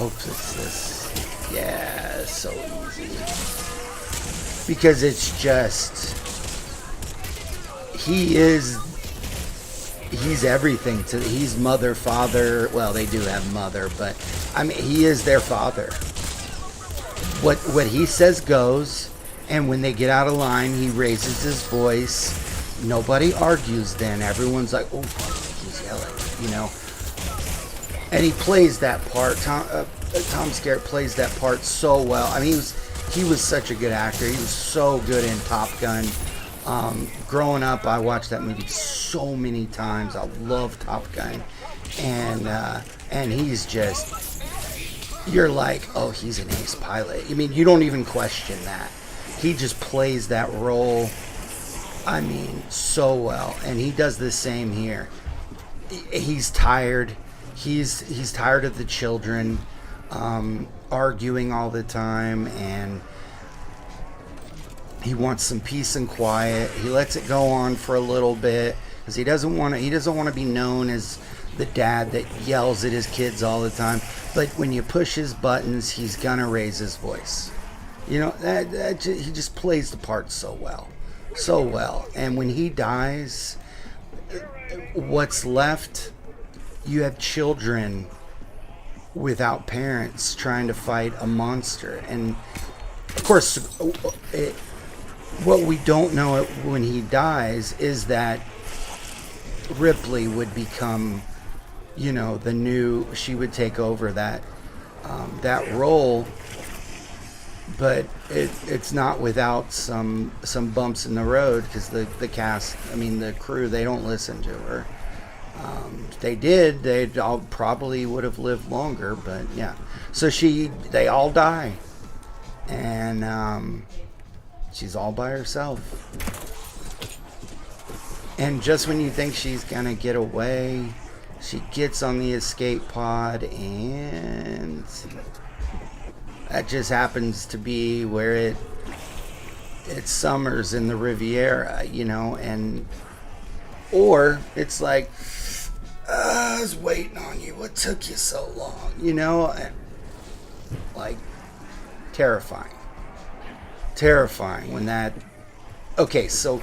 oops, it's this, yeah, it's so easy. Because it's just, he's everything to, he's mother, father. Well, they do have mother, but I mean, he is their father. What he says goes, and when they get out of line, he raises his voice. Nobody argues then. Everyone's like, oh, he's yelling, you know. And he plays that part. Tom Skerritt plays that part so well. I mean, he was such a good actor. He was so good in Top Gun. Growing up, I watched that movie so many times. I love Top Gun, and he's just, you're like, oh, he's an ace pilot. I mean, you don't even question that. He just plays that role, I mean, so well, and he does the same here. He's tired. He's tired of the children arguing all the time, and he wants some peace and quiet. He lets it go on for a little bit because he doesn't want to be known as the dad that yells at his kids all the time. But when you push his buttons, he's gonna raise his voice. You know, he just plays the part so well, so well. And when he dies, what's left? You have children without parents trying to fight a monster, and of course, what we don't know when he dies is that Ripley would become, you know, she would take over that role, but it's not without some bumps in the road, because the cast, I mean the crew, they don't listen to her. They did, they all probably would have lived longer, but yeah. So they all die, and she's all by herself. And just when you think she's gonna get away, she gets on the escape pod, and that just happens to be where it summers in the Riviera, you know, or it's like, I was waiting on you. What took you so long? You know, like, terrifying when that. Okay, so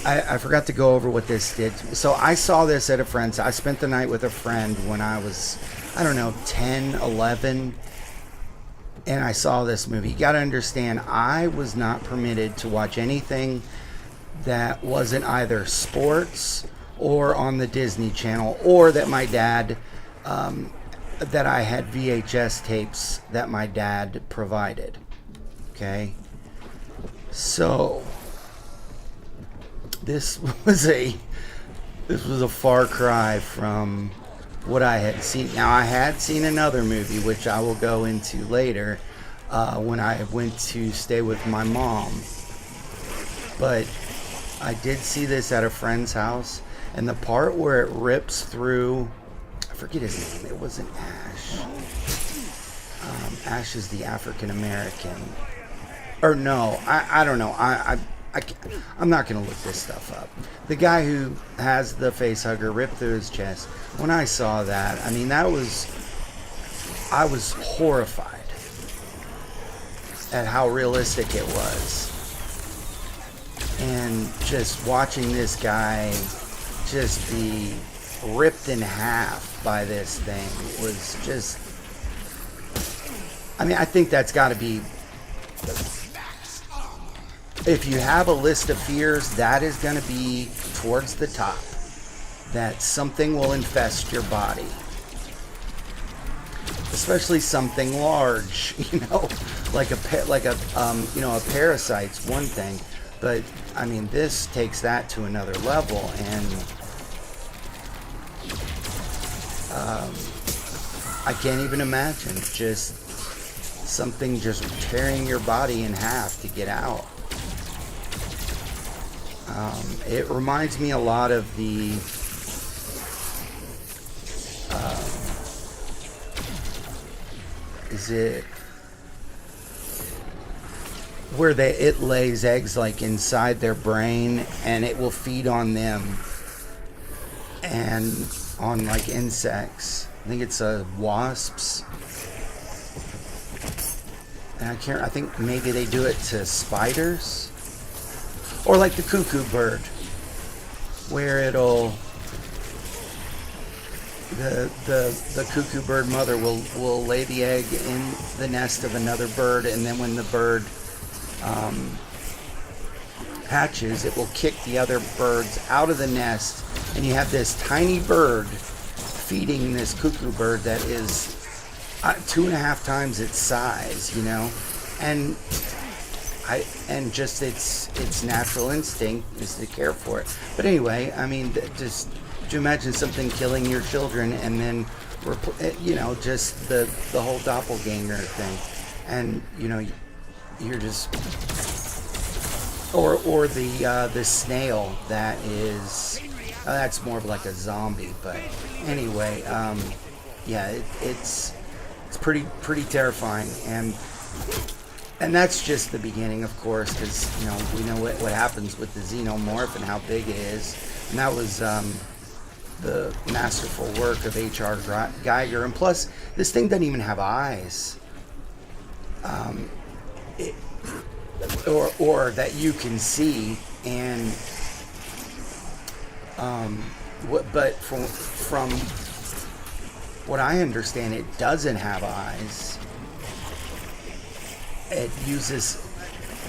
I forgot to go over what this did. So I saw this at a friend's. I spent the night with a friend when I was, I don't know, 10, 11, and I saw this movie. You got to understand, I was not permitted to watch anything that wasn't either sports or on the Disney Channel, or that my dad, that I had VHS tapes that my dad provided. Okay, so this was a far cry from what I had seen. Now, I had seen another movie, which I will go into later, when I went to stay with my mom. But I did see this at a friend's house, and the part where it rips through, I forget his name, it wasn't Ash. Ash is the African American. Or no, I don't know. I'm not going to look this stuff up. The guy who has the face hugger ripped through his chest. When I saw that, I mean, I was horrified at how realistic it was. And just watching this guy just be ripped in half by this thing was just, I mean, I think that's got to be, if you have a list of fears, that is going to be towards the top. That something will infest your body. Especially something large, you know, like a parasite's one thing, but I mean, this takes that to another level, and I can't even imagine just something just tearing your body in half to get out. It reminds me a lot of the is it where it lays eggs like inside their brain, and it will feed on them and on like insects. I think it's wasps. And I think maybe they do it to spiders. Or like the cuckoo bird, where it'll the cuckoo bird mother will lay the egg in the nest of another bird, and then when the bird hatches, it will kick the other birds out of the nest, and you have this tiny bird feeding this cuckoo bird that is 2.5 times its size, you know, and just its natural instinct is to care for it. But anyway, I mean, just do you imagine something killing your children, and then you know, just the whole doppelganger thing, and you know, you're just or the snail that is that's more of like a zombie. But anyway, yeah, it's pretty terrifying, and that's just the beginning, of course, because you know, we know what happens with the xenomorph and how big it is, and that was the masterful work of H.R. Geiger. And plus, this thing doesn't even have eyes, or that you can see, and but from what I understand, it doesn't have eyes. It uses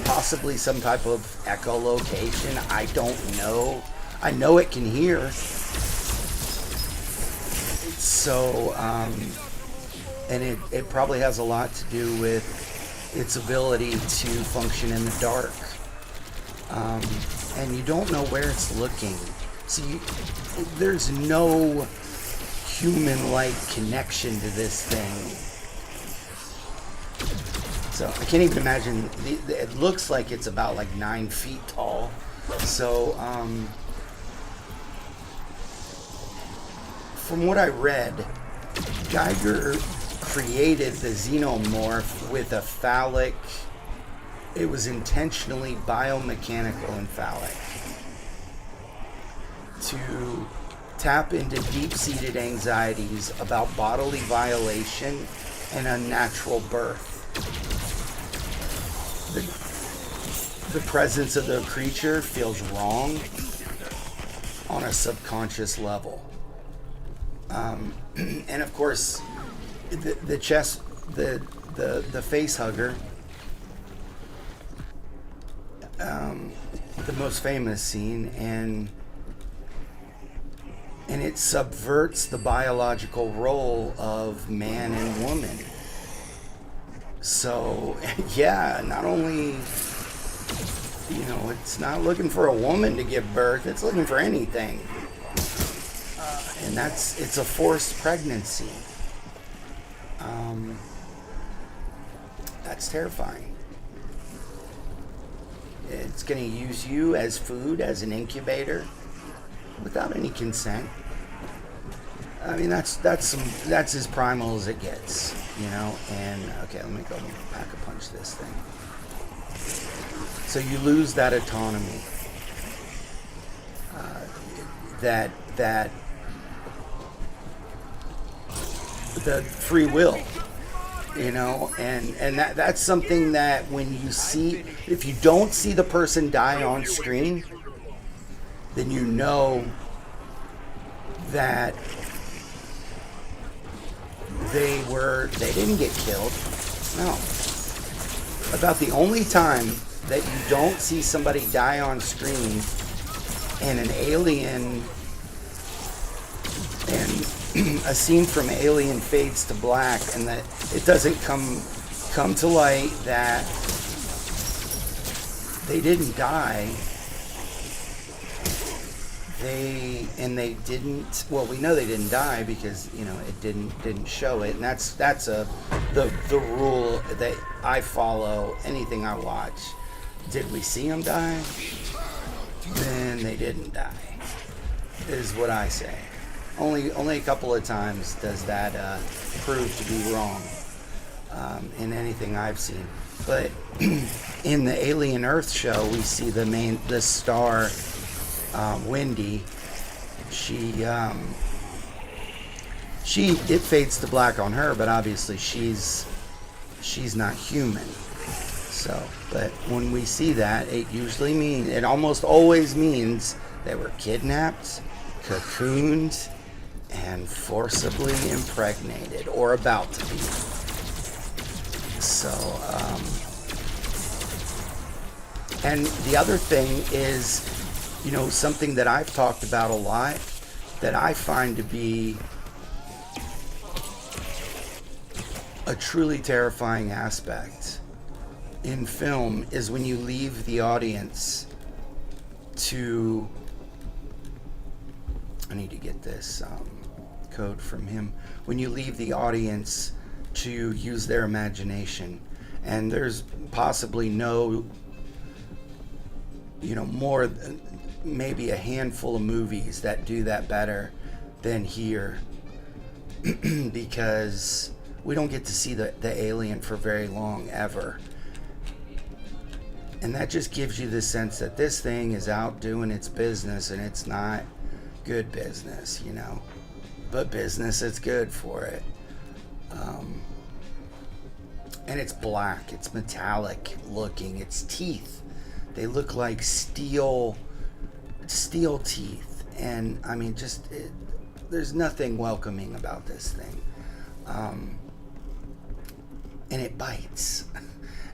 possibly some type of echolocation. I don't know. I know it can hear. So, and it probably has a lot to do with its ability to function in the dark. And you don't know where it's looking. So there's no human-like connection to this thing. So I can't even imagine. It looks like it's about like 9 feet tall. So from what I read, Geiger created the xenomorph with a phallic. It was intentionally biomechanical and phallic to tap into deep-seated anxieties about bodily violation and unnatural birth. The presence of the creature feels wrong on a subconscious level. And of course, the face hugger, the most famous scene, and it subverts the biological role of man and woman. So, yeah, not only, you know, it's not looking for a woman to give birth, it's looking for anything. And it's a forced pregnancy. That's terrifying. It's going to use you as food, as an incubator, without any consent. I mean, that's as primal as it gets, you know. And okay, let me go pack-a-punch this thing. So you lose that autonomy, that the free will, you know, and that's something that when you see, if you don't see the person die on screen, then you know that they didn't get killed. No. About the only time that you don't see somebody die on screen and an alien and a scene from Alien fades to black and that it doesn't come to light that they didn't die. They didn't. Well, we know they didn't die because, you know, it didn't show it, and that's the rule that I follow. Anything I watch, did we see them die? Then they didn't die, is what I say. Only a couple of times does that prove to be wrong in anything I've seen. But in the Alien Earth show, we see the star. Wendy, it fades to black on her, but obviously she's not human. So, but when we see that, it almost always means they were kidnapped, cocooned, and forcibly impregnated, or about to be. So, and the other thing is, you know, something that I've talked about a lot that I find to be a truly terrifying aspect in film is when you leave the audience to... I need to get this code from him. When you leave the audience to use their imagination. And there's possibly no, you know, more... maybe a handful of movies that do that better than here because we don't get to see the alien for very long ever, and that just gives you the sense that this thing is out doing its business, and it's not good business, you know, but business it's good for it. And it's black, it's metallic looking, its teeth, they look like steel teeth, and I mean, there's nothing welcoming about this thing, and it bites,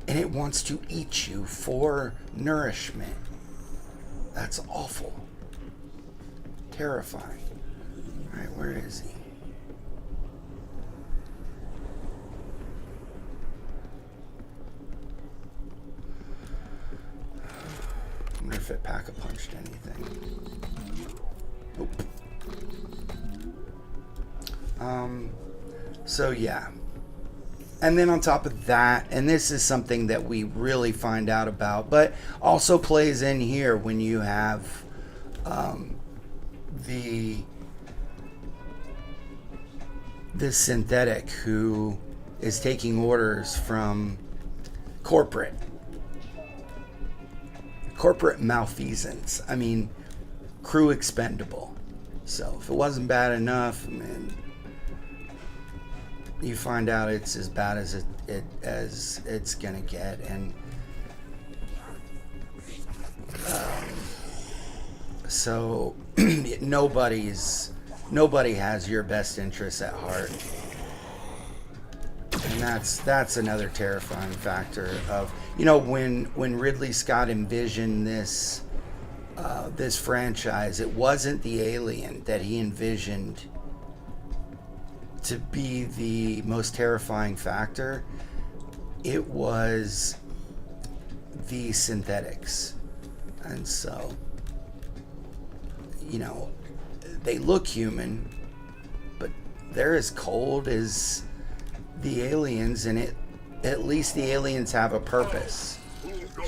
and it wants to eat you for nourishment. That's awful, terrifying. All right, where is he? I wonder if it pack-a-punched anything. Nope. So yeah. And then on top of that, and this is something that we really find out about, but also plays in here when you have this synthetic who is taking orders from corporate malfeasance. I mean, crew expendable. So if it wasn't bad enough, man, you find out it's as bad as it's gonna get, and so nobody has your best interests at heart, and that's another terrifying factor of, you know, when Ridley Scott envisioned this franchise, it wasn't the alien that he envisioned to be the most terrifying factor. It was the synthetics. And so, you know, they look human, they're as cold as the aliens, and at least the aliens have a purpose.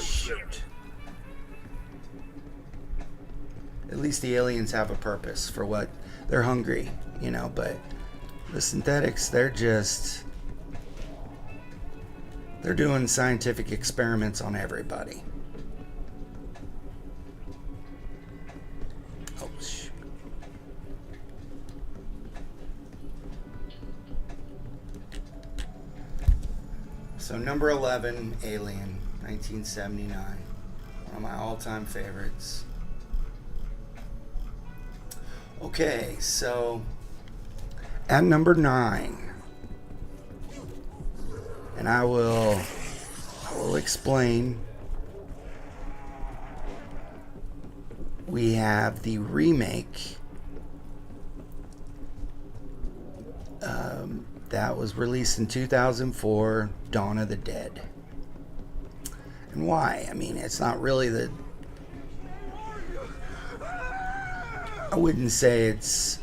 Shoot. At least the aliens have a purpose for what they're hungry, you know, but the synthetics, they're doing scientific experiments on everybody. Oh, shoot. So number 11, Alien, 1979. One of my all-time favorites. Okay, so at number 9, and I will explain. We have the remake that was released in 2004, Dawn of the Dead. And why? I mean, it's not really I wouldn't say it's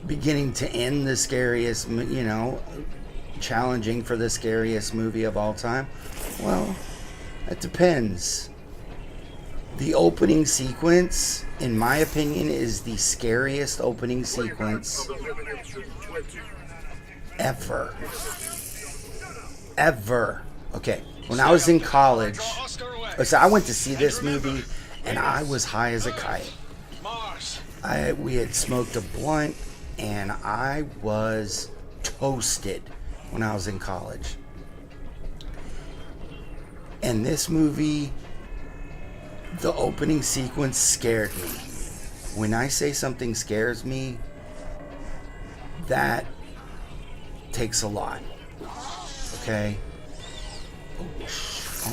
beginning to end the scariest, you know, challenging for the scariest movie of all time. Well, it depends. The opening sequence, in my opinion, is the scariest opening sequence ever. Ever. Okay, when I was in college, so I went to see this movie, and I was high as a kite. We had smoked a blunt, and I was toasted when I was in college. And this movie, the opening sequence scared me. When I say something scares me, that takes a lot. Okay?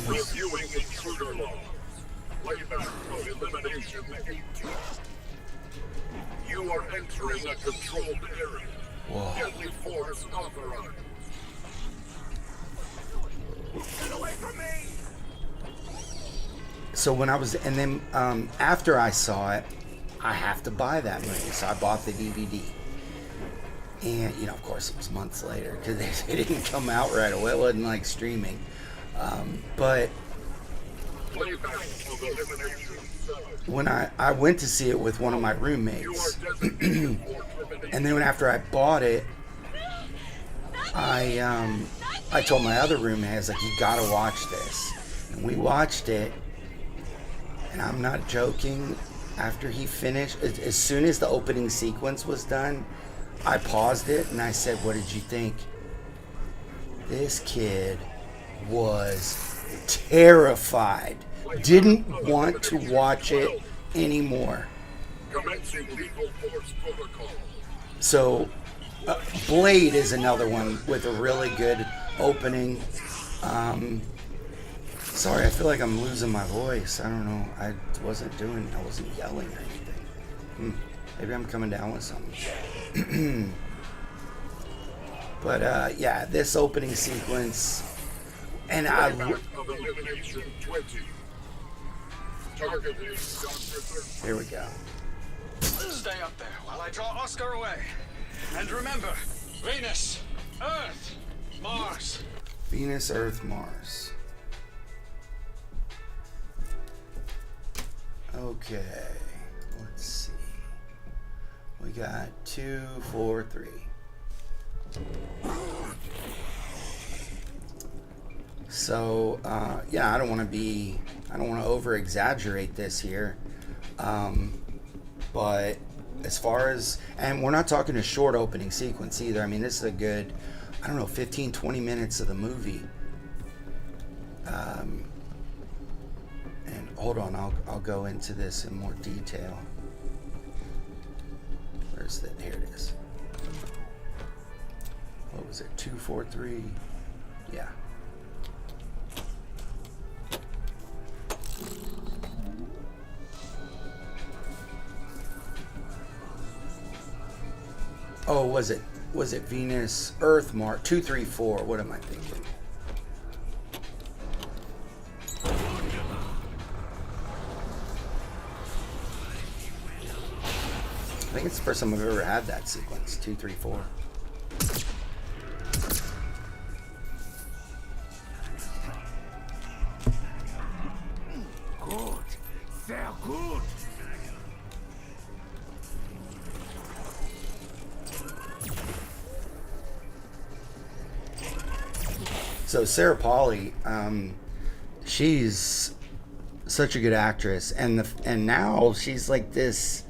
Reviewing intruder log. Playback of elimination 18. You are entering a controlled area. Whoa. Deadly force authorized. Get away from me! So when I was, and then after I saw it, I have to buy that movie. So I bought the DVD. And, you know, of course, it was months later because it didn't come out right away. It wasn't like streaming. But when I went to see it with one of my roommates, and then after I bought it, I told my other roommate, I was like, you gotta watch this. And we watched it, and I'm not joking, after he finished, as soon as the opening sequence was done, I paused it and I said, what did you think? This kid was terrified. Didn't want to watch it anymore. So, Blade is another one with a really good opening. Sorry, I feel like I'm losing my voice. I don't know. I wasn't yelling or anything. Maybe I'm coming down with something. But yeah, this opening sequence, and here we go. Stay up there while I draw Oscar away. And remember, Venus, Earth, Mars. Venus, Earth, Mars. Okay, let's see. We got 2, 4, 3. So, yeah, I don't want to over exaggerate this here. But as far as, and we're not talking a short opening sequence either. I mean, this is a good, 15, 20 minutes of the movie. And hold on, I'll go into this in more detail. Where's that? Here it is. What was it? 2, 4, 3? Yeah. Oh, was it Venus, Earth, Mars? 2, 3, 4. What am I thinking? I think it's the first time I've ever had that sequence. 2, 3, 4. So Sarah Polley, she's such a good actress, and now she's like this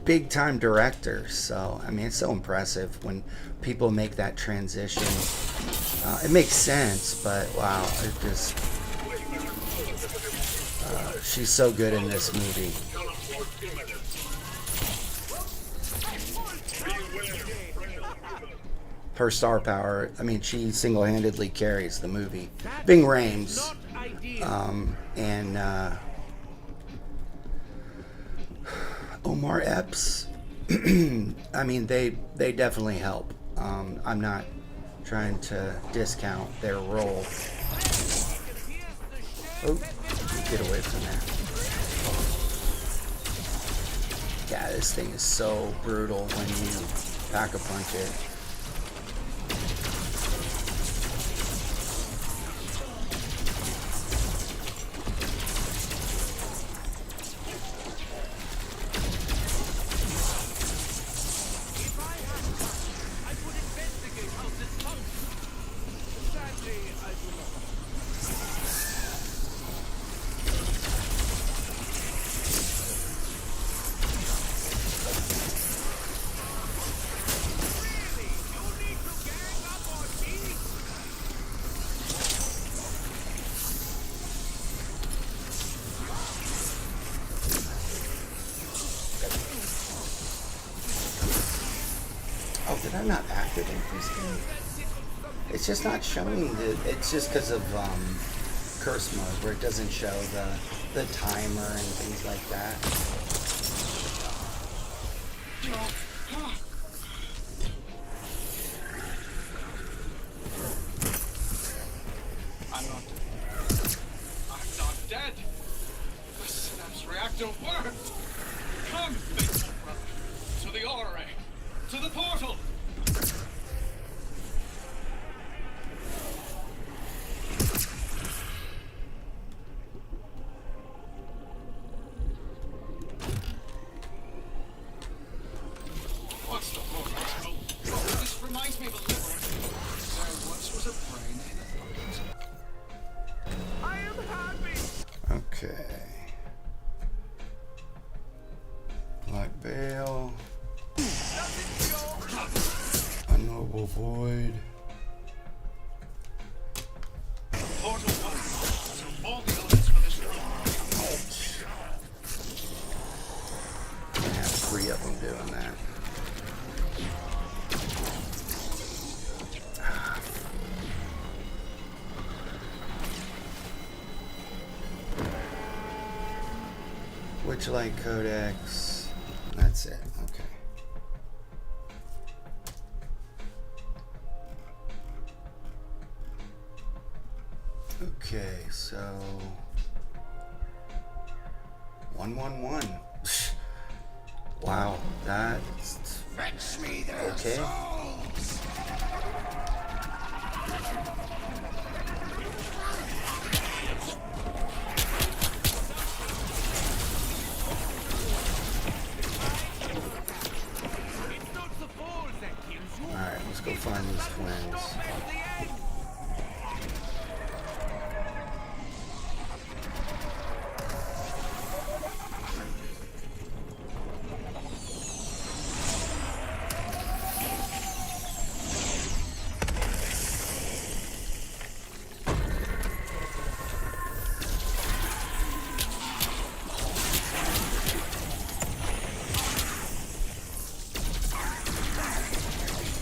big time director. So I mean, it's so impressive when people make that transition. It makes sense, but wow, it just she's so good in this movie. Her star power, I mean, she single-handedly carries the movie. Bing Rames and Omar Epps, I mean, they definitely help. I'm not trying to discount their role. Oh, get away from that. Yeah, this thing is so brutal when you pack a punch it. Oh, did I not activate this thing? It's just not showing the. It's just because of curse mode where it doesn't show the timer and things like that. I'm not dead. The synapse reactor worked. Come, faithful brother, to the orrery, to the portal. What's the portal? This reminds me of a liver. There once was a brain in a thought. I am happy. Okay. Black Veil. Unknowable Void. Portal one. So all the elements for this room. I have 3 of them doing that. Witchlight Codex. That's it. Okay. Okay, so 111. Wow, that's Fetch me their okay. souls. It's not the balls that kills you. All right, let's go find these twins. At the end.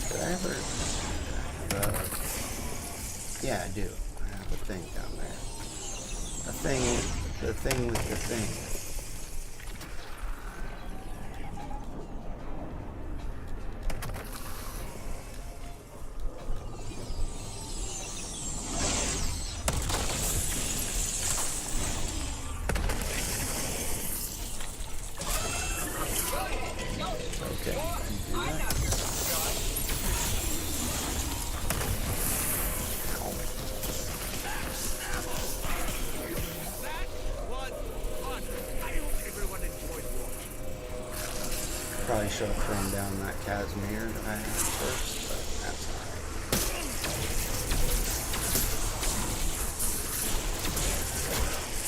Did I ever? Yeah, I do. I have a thing down there. The thing with the thing. Okay, you do that. Ow. That was fun. I hope everyone enjoyed watching. Probably should have thrown down that Casimir that I had first, but that's alright.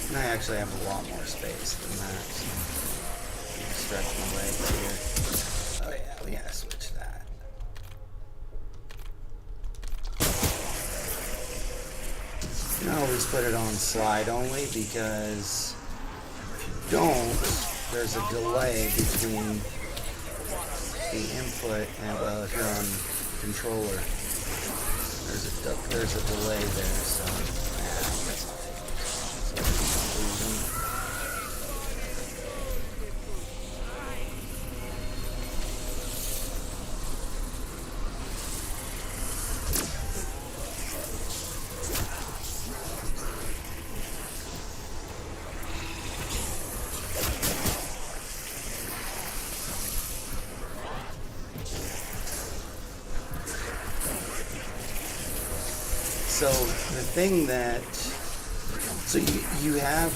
And I actually have a lot more space than that. So stretch my legs here. Oh yeah, we gotta switch that. You always put it on slide only because if you don't, there's a delay between the input and, well, if you're on controller, there's a delay there, so that's not So the thing that, so you have,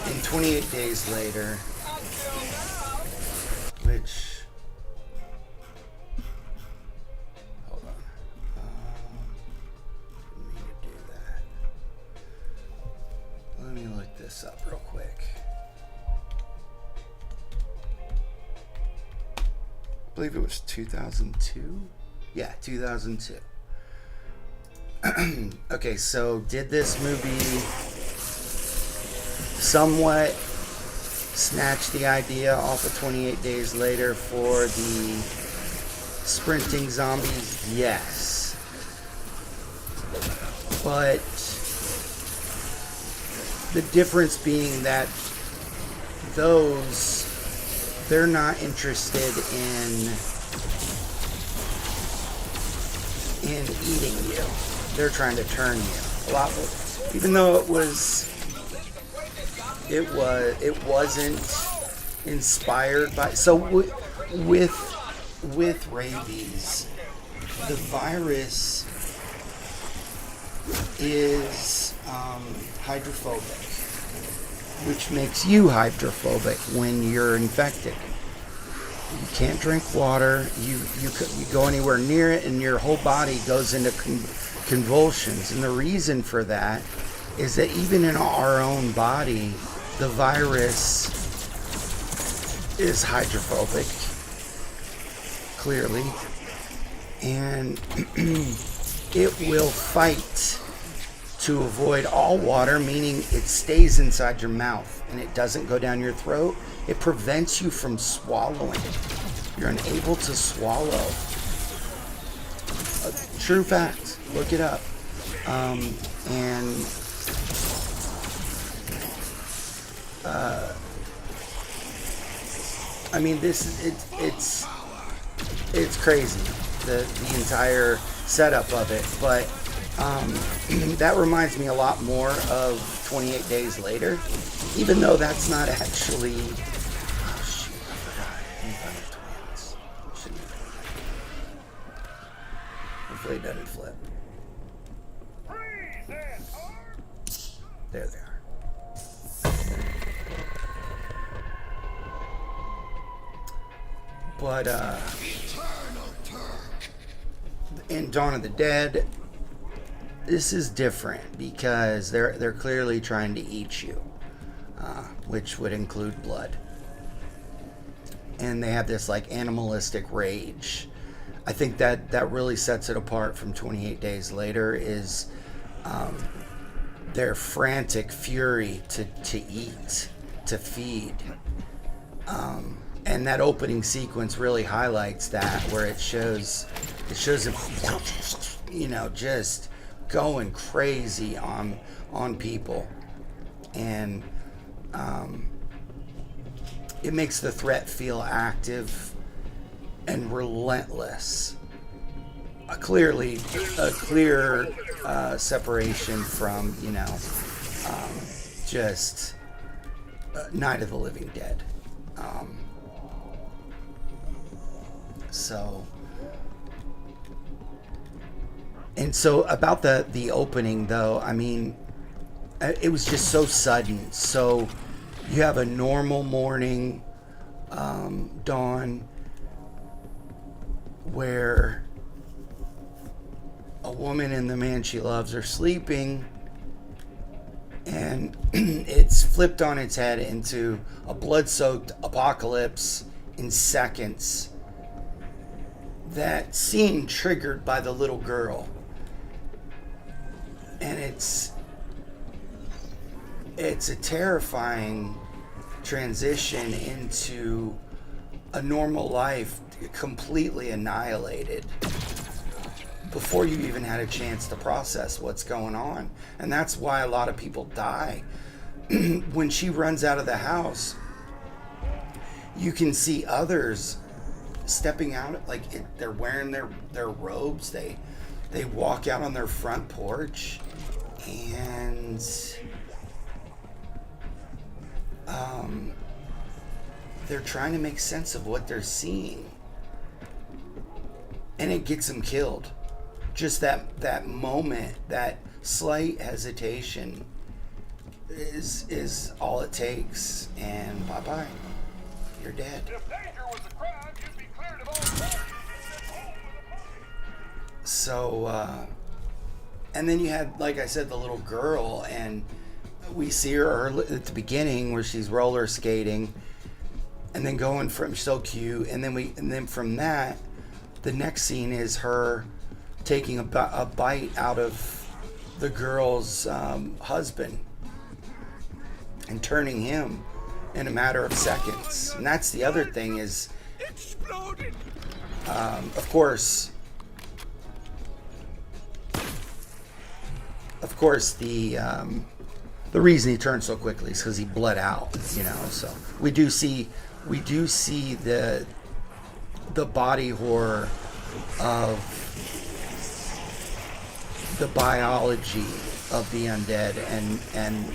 in 28 days later, which, hold on, didn't mean to do that. Let me look this up real quick. I believe it was 2002. Yeah, 2002. Okay, so did this movie somewhat snatch the idea off of 28 Days Later for the sprinting zombies? Yes. But the difference being that those, they're not interested in eating you. They're trying to turn you. A lot, even though it wasn't inspired by. So with rabies, the virus is hydrophobic, which makes you hydrophobic when you're infected. You can't drink water. You go anywhere near it, and your whole body goes into convulsions. And the reason for that is that even in our own body, the virus is hydrophobic, clearly, and it will fight to avoid all water, meaning it stays inside your mouth and it doesn't go down your throat. It prevents you from swallowing. You're unable to swallow. True fact. Look it up. I mean, it's crazy, the entire setup of it, but that reminds me a lot more of 28 Days Later, even though that's not actually. Oh shoot, I forgot. Untitled Twins. Shouldn't have done that. Hopefully it doesn't flip. There they are. But in Dawn of the Dead, this is different because they're clearly trying to eat you, which would include blood, and they have this like animalistic rage. I think that really sets it apart from 28 Days Later is their frantic fury to eat, to feed. And that opening sequence really highlights that, where it shows him, you know, just going crazy on people, and it makes the threat feel active and relentless. A clear separation from, you know, just Night of the Living Dead. So about the opening, though, I mean, it was just so sudden. So you have a normal morning, dawn, where a woman and the man she loves are sleeping, and it's flipped on its head into a blood-soaked apocalypse in seconds. That scene triggered by the little girl, and it's a terrifying transition into a normal life completely annihilated before you even had a chance to process what's going on. And that's why a lot of people die. When she runs out of the house, you can see others stepping out, like they're wearing their robes. They walk out on their front porch, and they're trying to make sense of what they're seeing, and it gets them killed. Just that moment, that slight hesitation is all it takes, and bye-bye, you're dead. If danger was a crime, you'd be cleared of all charges. So, and then you had, like I said, the little girl, and we see her at the beginning where she's roller skating, and then going from so cute, and then from that, the next scene is her taking a bite out of the girl's husband and turning him in a matter of seconds. And that's the other thing is, Exploded! of course, the reason he turned so quickly is because he bled out, So we do see the body horror of the biology of the undead and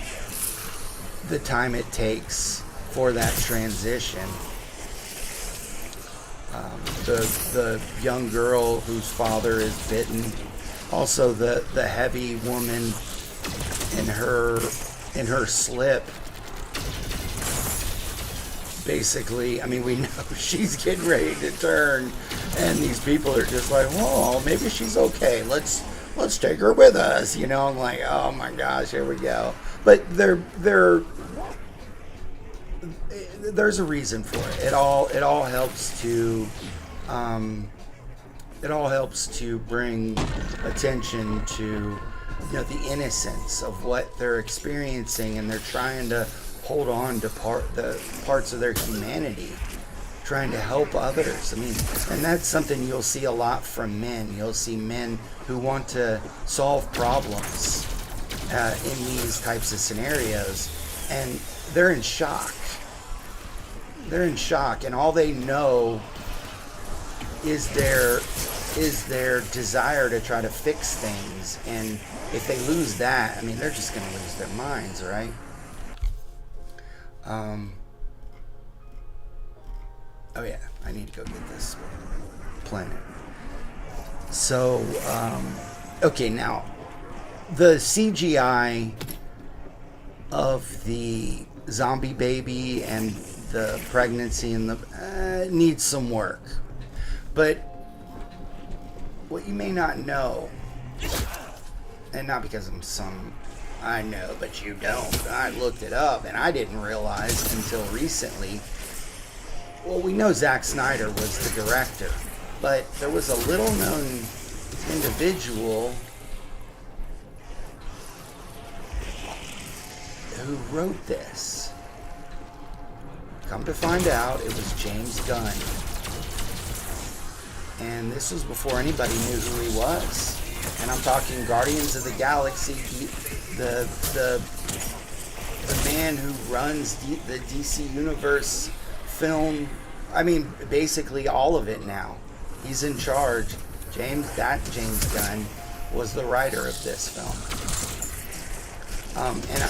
the time it takes for that transition. The young girl whose father is bitten, also the heavy woman in her slip. Basically, I mean, we know she's getting ready to turn, and these people are just like, "Whoa, maybe she's okay. Let's take her with us." I'm like, "Oh my gosh, here we go." But there's a reason for it. It all helps to bring attention to the innocence of what they're experiencing, and they're trying to hold on to the parts of their humanity, trying to help others. I mean, and that's something you'll see a lot from men. You'll see men who want to solve problems in these types of scenarios, and they're in shock. They're in shock, and all they know is their desire to try to fix things. And if they lose that, I mean, they're just going to lose their minds, right? Oh yeah, I need to go get this planet. So, okay, now the CGI of the zombie baby and the pregnancy and the needs some work. But what you may not know, and not because I know, but you don't. I looked it up, and I didn't realize until recently. Well, we know Zack Snyder was the director, but there was a little-known individual who wrote this. Come to find out, it was James Gunn. And this was before anybody knew who he was. And I'm talking Guardians of the Galaxy, the man who runs the DC Universe film. I mean, basically all of it now. He's in charge. James Gunn was the writer of this film. And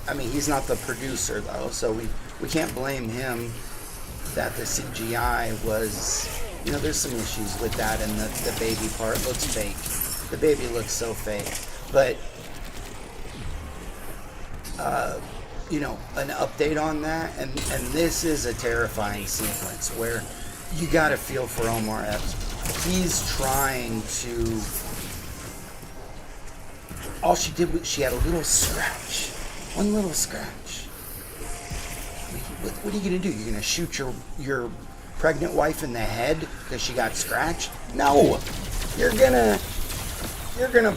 I mean, he's not the producer though, so we can't blame him that the CGI was, there's some issues with that, and the baby part looks fake. The baby looks so fake. But, an update on that, and this is a terrifying sequence where you gotta feel for Omar Epps. He's trying to all she did was she had a little scratch. One little scratch. I mean, what are you going to do? You're going to shoot your pregnant wife in the head because she got scratched? No. You're gonna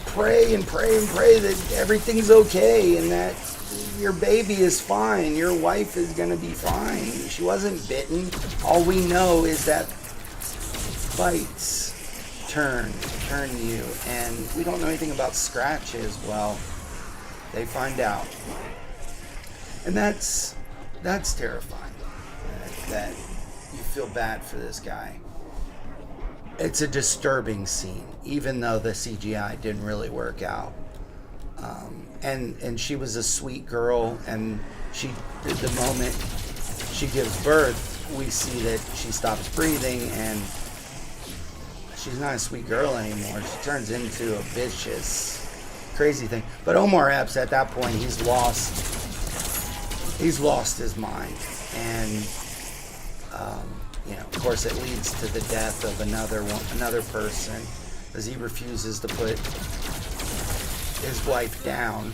pray and pray and pray that everything's okay and that your baby is fine. Your wife is gonna be fine. She wasn't bitten. All we know is that bites turn you, and we don't know anything about scratches. Well, they find out, and that's terrifying. That you feel bad for this guy. It's a disturbing scene, even though the CGI didn't really work out. And she was a sweet girl, and the moment she gives birth, we see that she stops breathing, and she's not a sweet girl anymore. She turns into a vicious, crazy thing. But Omar Epps, at that point, he's lost his mind, and of course, it leads to the death of another person, as he refuses to put his wife down.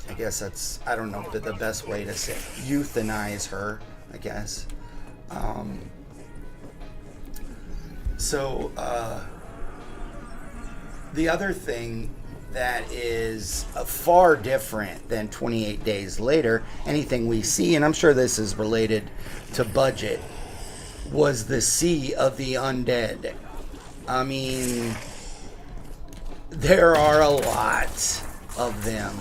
I guess I don't know the best way to say it. Euthanize her, I guess. The other thing that is far different than 28 Days Later, anything we see, and I'm sure this is related to budget, was the sea of the undead. I mean, there are a lot of them.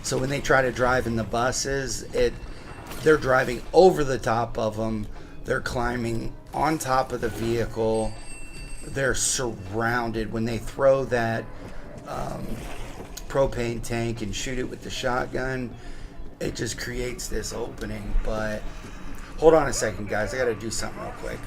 So when they try to drive in the buses, they're driving over the top of them. They're climbing on top of the vehicle. They're surrounded. When they throw that propane tank and shoot it with the shotgun, it just creates this opening. But hold on a second, guys. I got to do something real quick.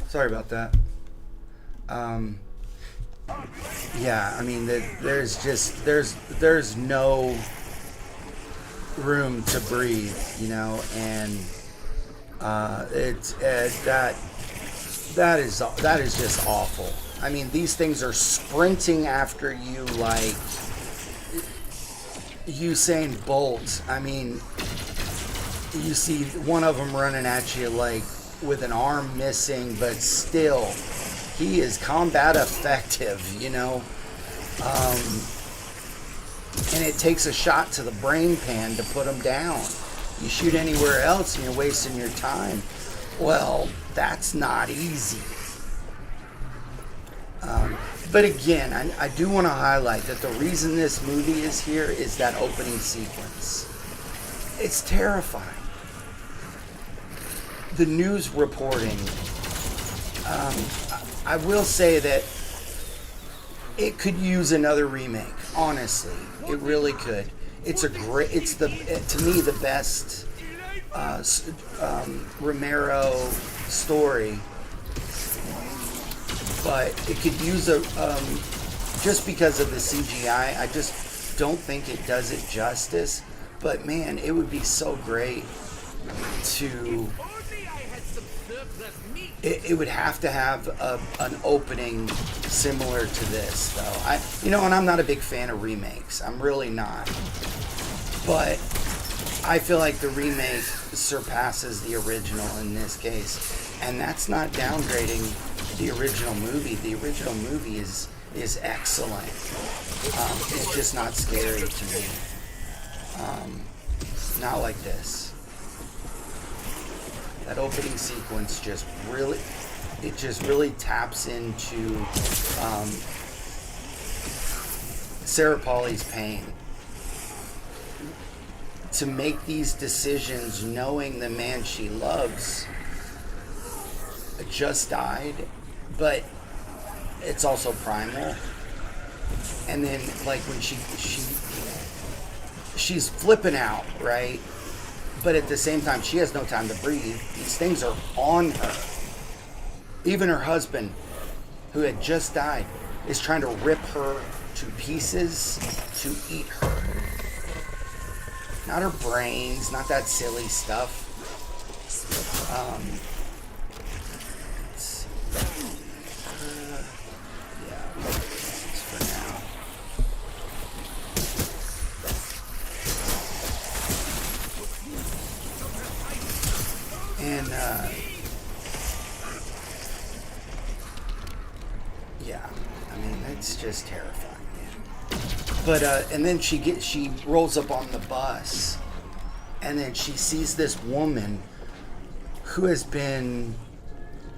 Sorry about that. Yeah, I mean, there's no room to breathe, and that is just awful. I mean, these things are sprinting after you like Usain Bolt. I mean, you see one of them running at you like with an arm missing, but still, he is combat effective, and it takes a shot to the brain pan to put him down. You shoot anywhere else and you're wasting your time. Well, that's not easy. But again, I do want to highlight that the reason this movie is here is that opening sequence. It's terrifying. The news reporting, I will say that it could use another remake. Honestly, it really could. To me the best Romero story, but it could use just because of the CGI. I just don't think it does it justice. But man, it would be so great to. It would have to have an opening similar to this, though. And I'm not a big fan of remakes. I'm really not. But I feel like the remake surpasses the original in this case, and that's not downgrading the original movie. The original movie is excellent. It's just not scary to me. Not like this. That opening sequence just really taps into Sarah Pauli's pain. To make these decisions knowing the man she loves just died, but it's also primal. And then, like, when she's flipping out, right? But at the same time, she has no time to breathe. These things are on her. Even her husband, who had just died, is trying to rip her to pieces to eat her. Not her brains, not that silly stuff. Yeah, that's for now. And, yeah, I mean, it's just terrifying, man. But, and then she rolls up on the bus, and then she sees this woman who has been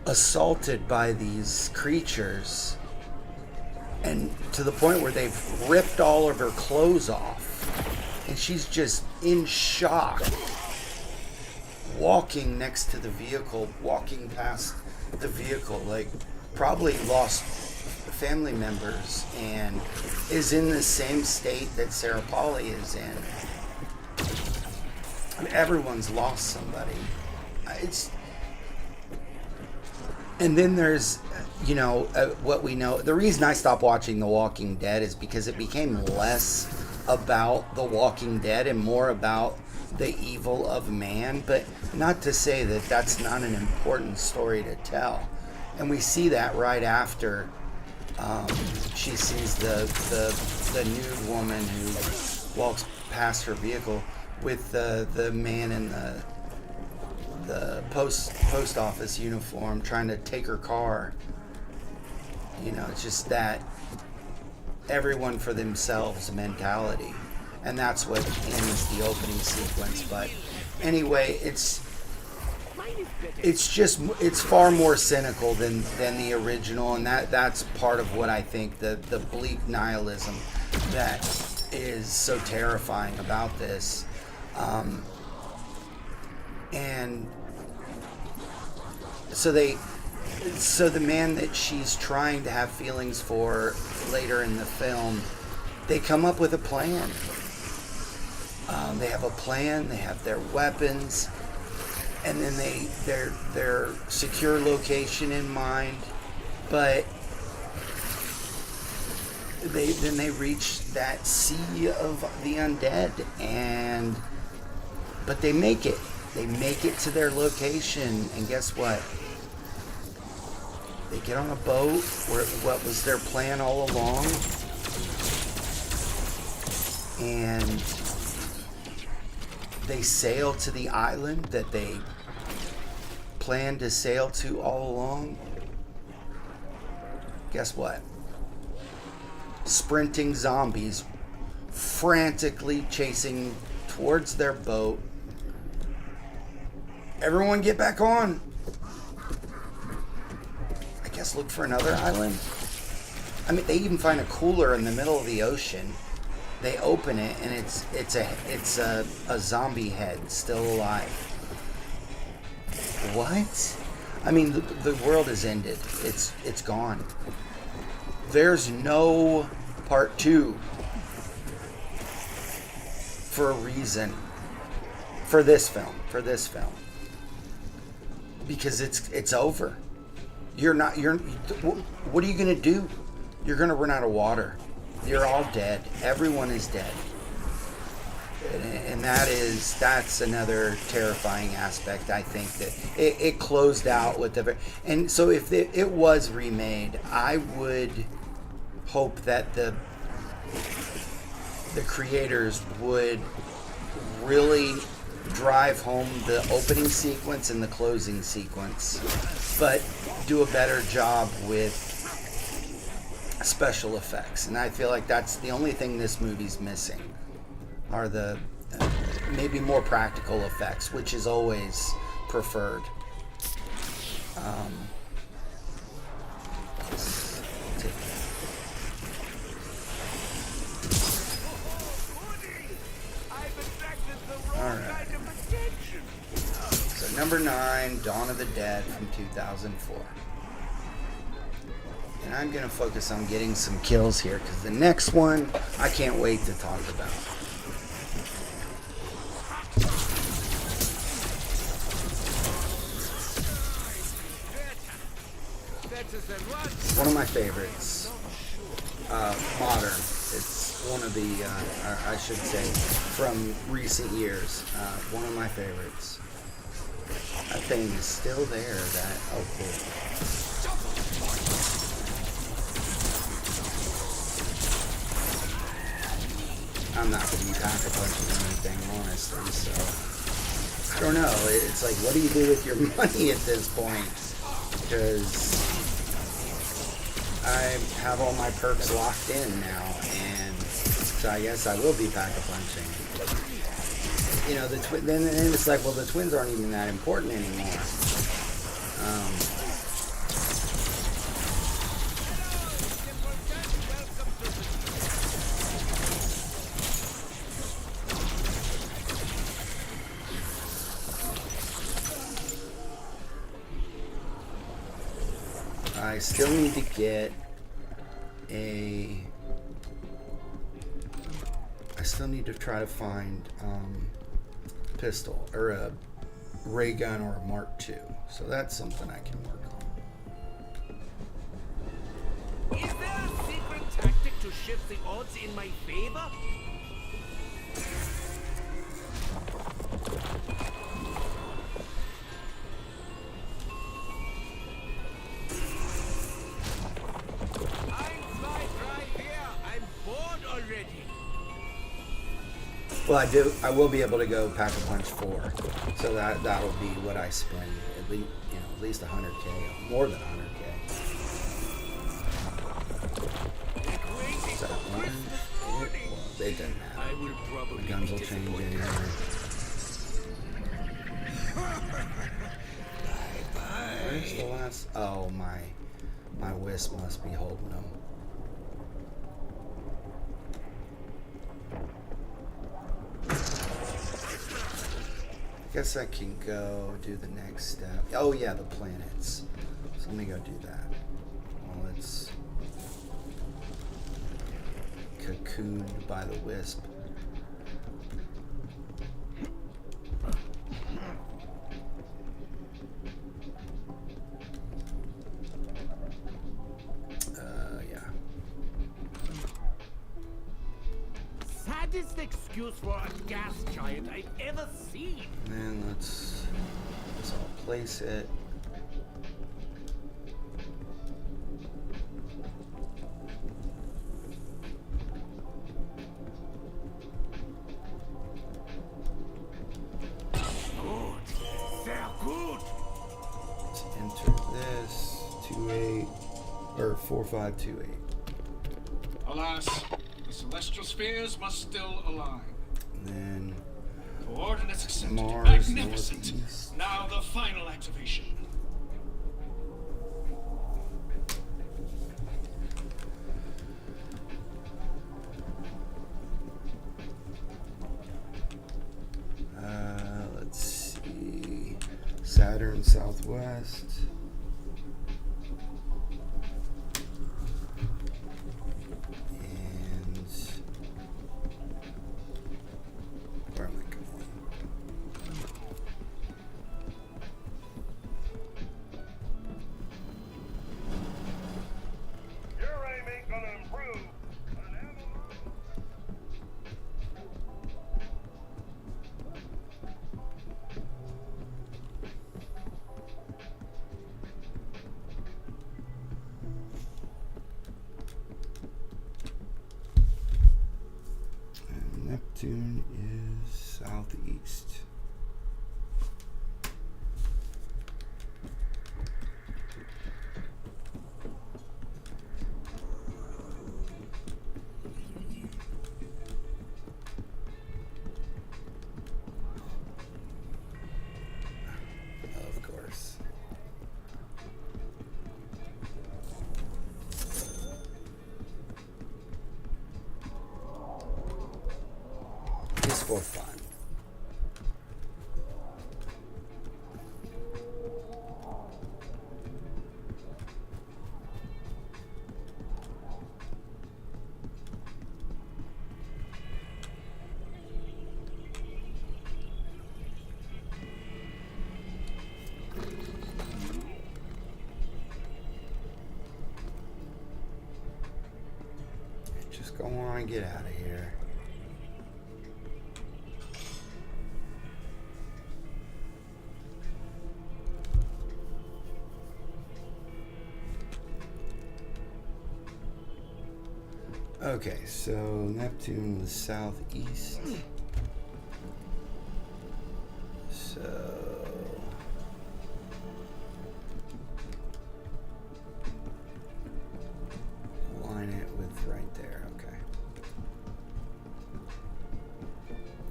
assaulted by these creatures, and to the point where they've ripped all of her clothes off, and she's just in shock, walking next to the vehicle, walking past the vehicle, like probably lost family members, and is in the same state that Sarah Polley is in. I mean, everyone's lost somebody. And then there's, you know, what we know. The reason I stopped watching The Walking Dead is because it became less about The Walking Dead and more about the evil of man. But not to say that that's not an important story to tell. And we see that right after she sees the nude woman who walks past her vehicle with the man in the post office uniform trying to take her car. You know, it's just that everyone for themselves mentality, and that's what ends the opening sequence. But anyway, it's far more cynical than the original, and that's part of what I think the bleak nihilism that is so terrifying about this. And so the man that she's trying to have feelings for later in the film, they come up with a plan. They have a plan, they have their weapons, and then their secure location in mind, but they reach that sea of the undead, but they make it. They make it to their location, and guess what? They get on a boat, where what was their plan all along, and they sail to the island that they planned to sail to all along. Guess what? Sprinting zombies frantically chasing towards their boat. Everyone get back on. I guess look for another island. I mean, they even find a cooler in the middle of the ocean. They open it, and it's a zombie head still alive. What? I mean, the world has ended. It's gone. There's no part 2 for a reason. For this film. Because it's over. What are you gonna do? You're gonna run out of water. You're all dead. Everyone is dead. And that's another terrifying aspect. I think that it closed out with and so if it was remade, I would hope that the creators would really drive home the opening sequence and the closing sequence, but do a better job with special effects. And I feel like that's the only thing this movie's missing, are the maybe more practical effects, which is always preferred. Alright. So number 9, Dawn of the Dead from 2004. And I'm going to focus on getting some kills here, because the next one I can't wait to talk about. One of my favorites. Modern. It's one of the, I should say, from recent years. One of my favorites. That thing is still there. Oh, cool. I'm not going to be pack-a-punching or anything, honestly, so... I don't know. It's like, what do you do with your money at this point? Because I have all my perks locked in now, and so I guess I will be pack-a-punching. You know, then it's like, well, the twins aren't even that important anymore. I still need to get I still need to try to find pistol or a ray gun or a Mark II. So that's something I can work on. Is there a secret tactic to shift the odds in my favor? Well, I will be able to go Pack-a-Punch 4, so that'll be what I spend at least 100K, more than 100K. Is that one? It doesn't matter. The guns will change anyway. Where's the last? Oh, my Wisp must be holding them. I guess I can go do the next step. Oh yeah, the planets. So let me go do that. Well, it's cocooned by the Wisp. Yeah. Saddest excuse for a gas giant I've ever seen. And let's all place it. Good. Sehr good. Let's enter this 28 or 4528. Alas, the celestial spheres must still align. And then Coordinates accepted. Mars, Magnificent. northeast. Now the final activation. Let's see. Saturn southwest. And where am I going? Your aim ain't gonna improve. And Neptune is southeast. Of course. Just for fun. Go on, get out of here. Okay, so Neptune was southeast. So line it with right there, okay.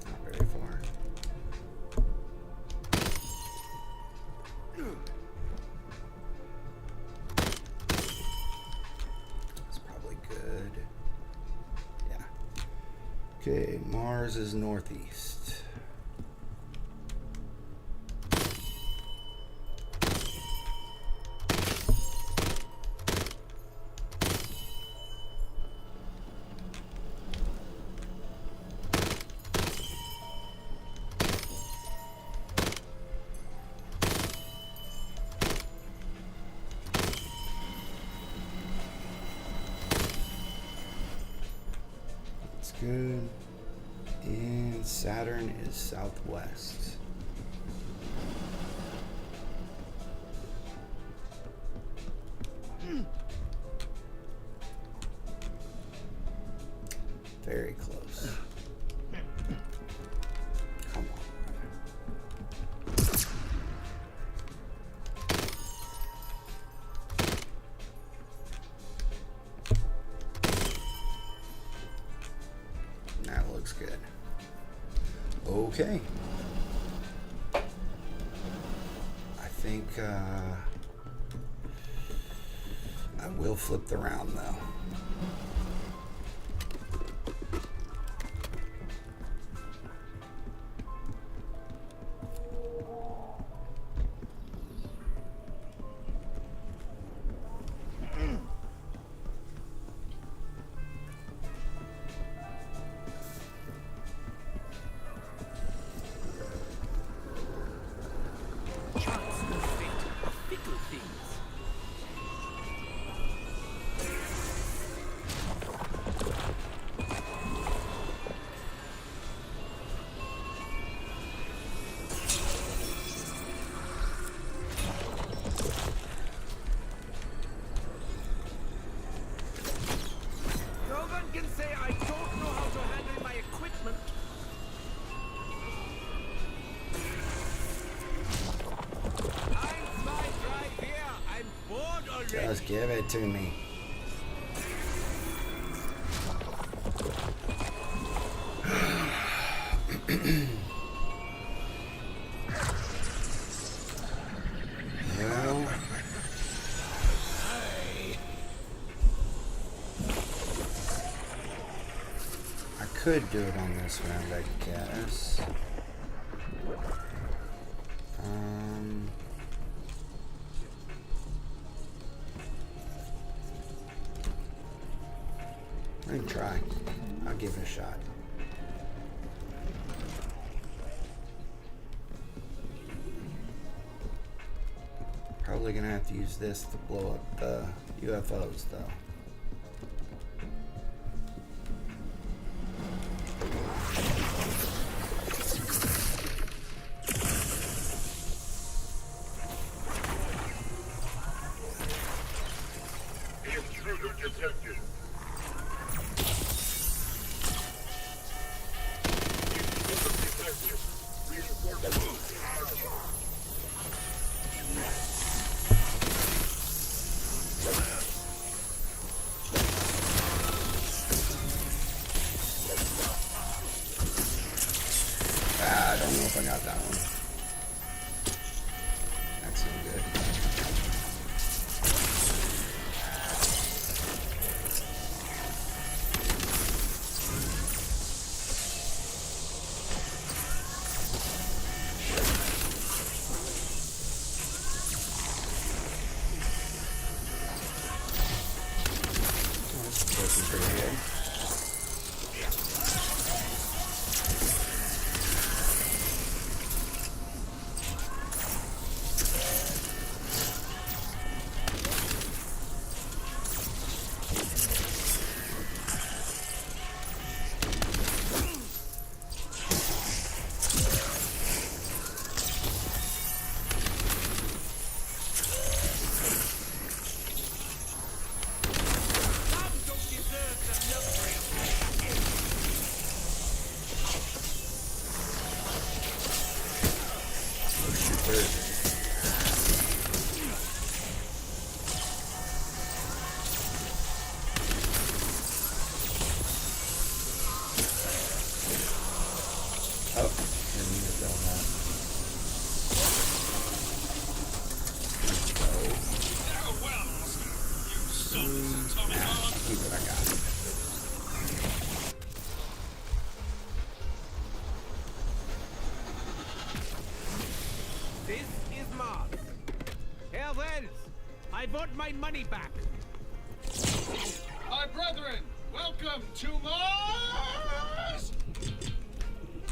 Not very far. That's probably good. Yeah. Okay, Mars is northeast. Good. And Saturn is southwest. Very close. Come on. That looks good. Okay. I think I will flip the round though. Chance and fate are fickle things. No one can say I don't know how to handle my equipment. I'm my drive here. I'm bored already. Just give it to me. Well, I could do it on this round, I guess. I can try. I'll give it a shot. Probably gonna have to use this to blow up the UFOs though. Intruder detected. Intruder detected. Reinforcements. I don't know if I got that one. That's no good. That's looking pretty good. I want my money back. My brethren, welcome to Mars!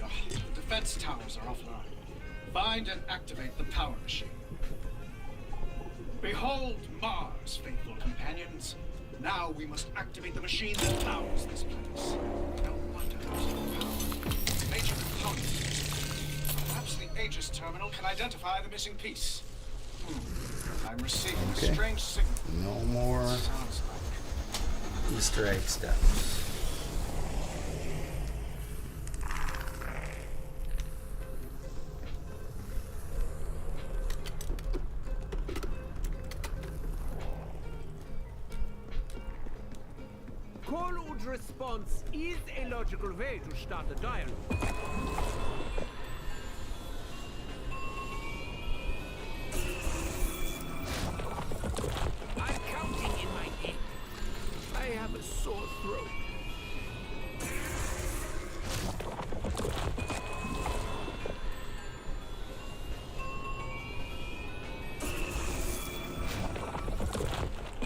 Ah, the defense towers are offline. Find and activate the power machine. Behold Mars, faithful companions. Now we must activate the machine that powers this place. No wonder there's no power. Major component. Perhaps the Aegis terminal can identify the missing piece. I'm receiving a strange signal. No more Sounds like Easter egg stuff. Call and response is a logical way to start a dialogue. I'm counting in my head. I have a sore throat.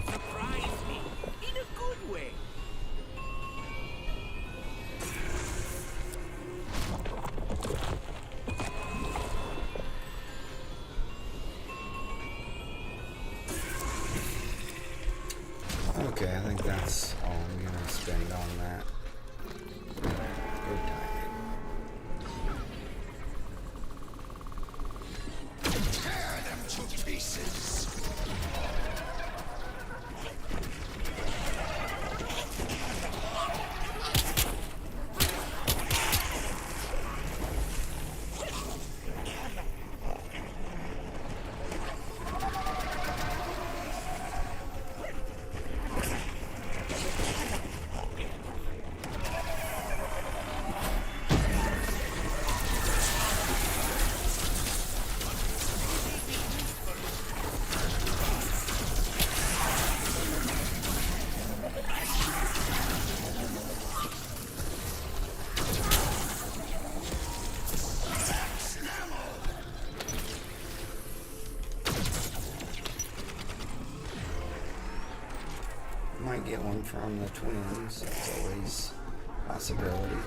Surprise me in a good way. Okay, I think that's all I'm gonna spend on that. Good timing. Tear them to pieces. Might get one from the twins. That's always a possibility.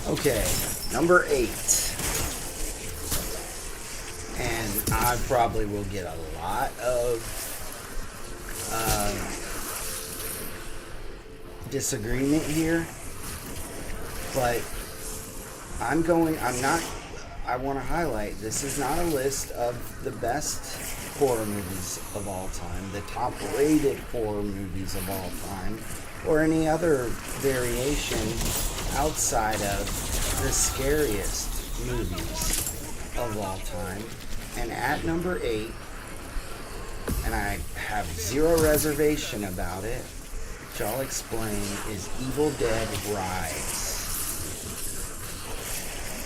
Okay, number 8. And I probably will get a lot of disagreement here, but I want to highlight, this is not a list of the best horror movies of all time, the top rated horror movies of all time, or any other variation outside of the scariest movies of all time. And at number 8, and I have zero reservation about it, which I'll explain, is Evil Dead Rise.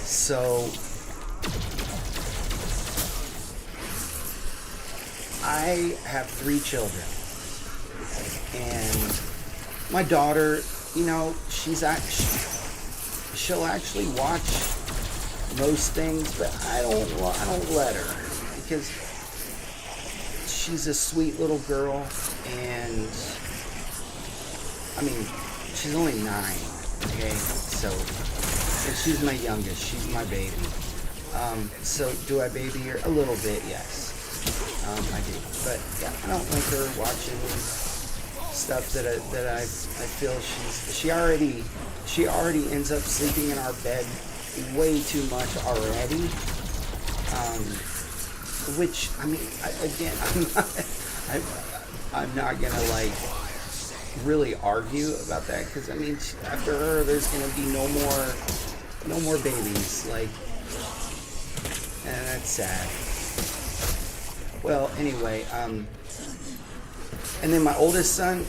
So I have 3 children, and my daughter, you know, she'll actually watch most things, but I don't let her, because she's a sweet little girl, and I mean, she's only 9, okay, so, and she's my youngest, she's my baby, so do I baby her? A little bit, yes, I do, but yeah, I don't like her watching stuff that I feel she already ends up sleeping in our bed way too much already, which, I mean, I'm not gonna like really argue about that, because I mean, after her there's gonna be no more babies, like, and that's sad. Well, anyway, and then my oldest son,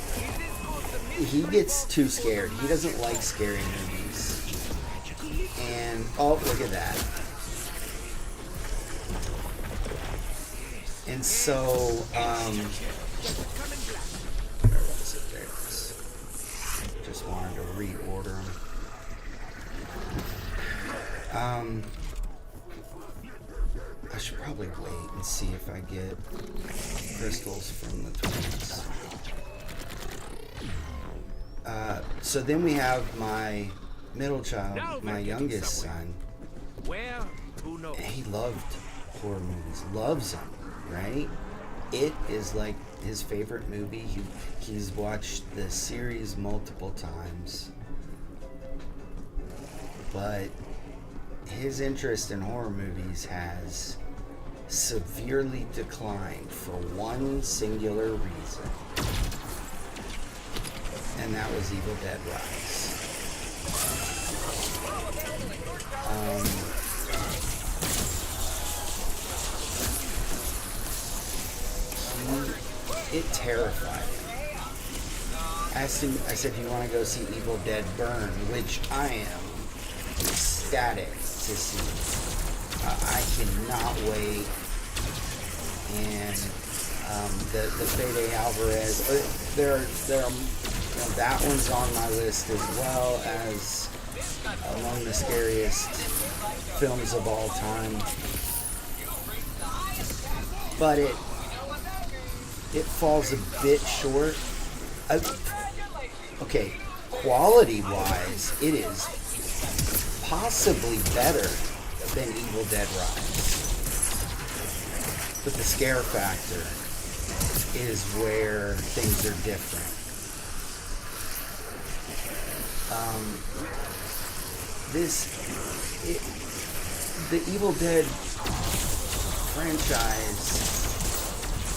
he gets too scared. He doesn't like scary movies. Oh, look at that. And so, where was it? There it is. Just wanted to reorder them. I should probably wait and see if I get crystals from the twins. So then we have my middle child, my youngest son. Where? Who knows? He loved horror movies, loves them, right? It is like his favorite movie. He's watched the series multiple times, but his interest in horror movies has severely declined for one singular reason, and that was Evil Dead Rise. It terrified him. I said, "Do you want to go see Evil Dead Burn?" Which I am ecstatic to see. I cannot wait. And the Fede Alvarez, that one's on my list as well as among the scariest films of all time. But it falls a bit short. Okay, quality-wise, it is possibly better than Evil Dead Rise. But the scare factor is where things are different. The Evil Dead franchise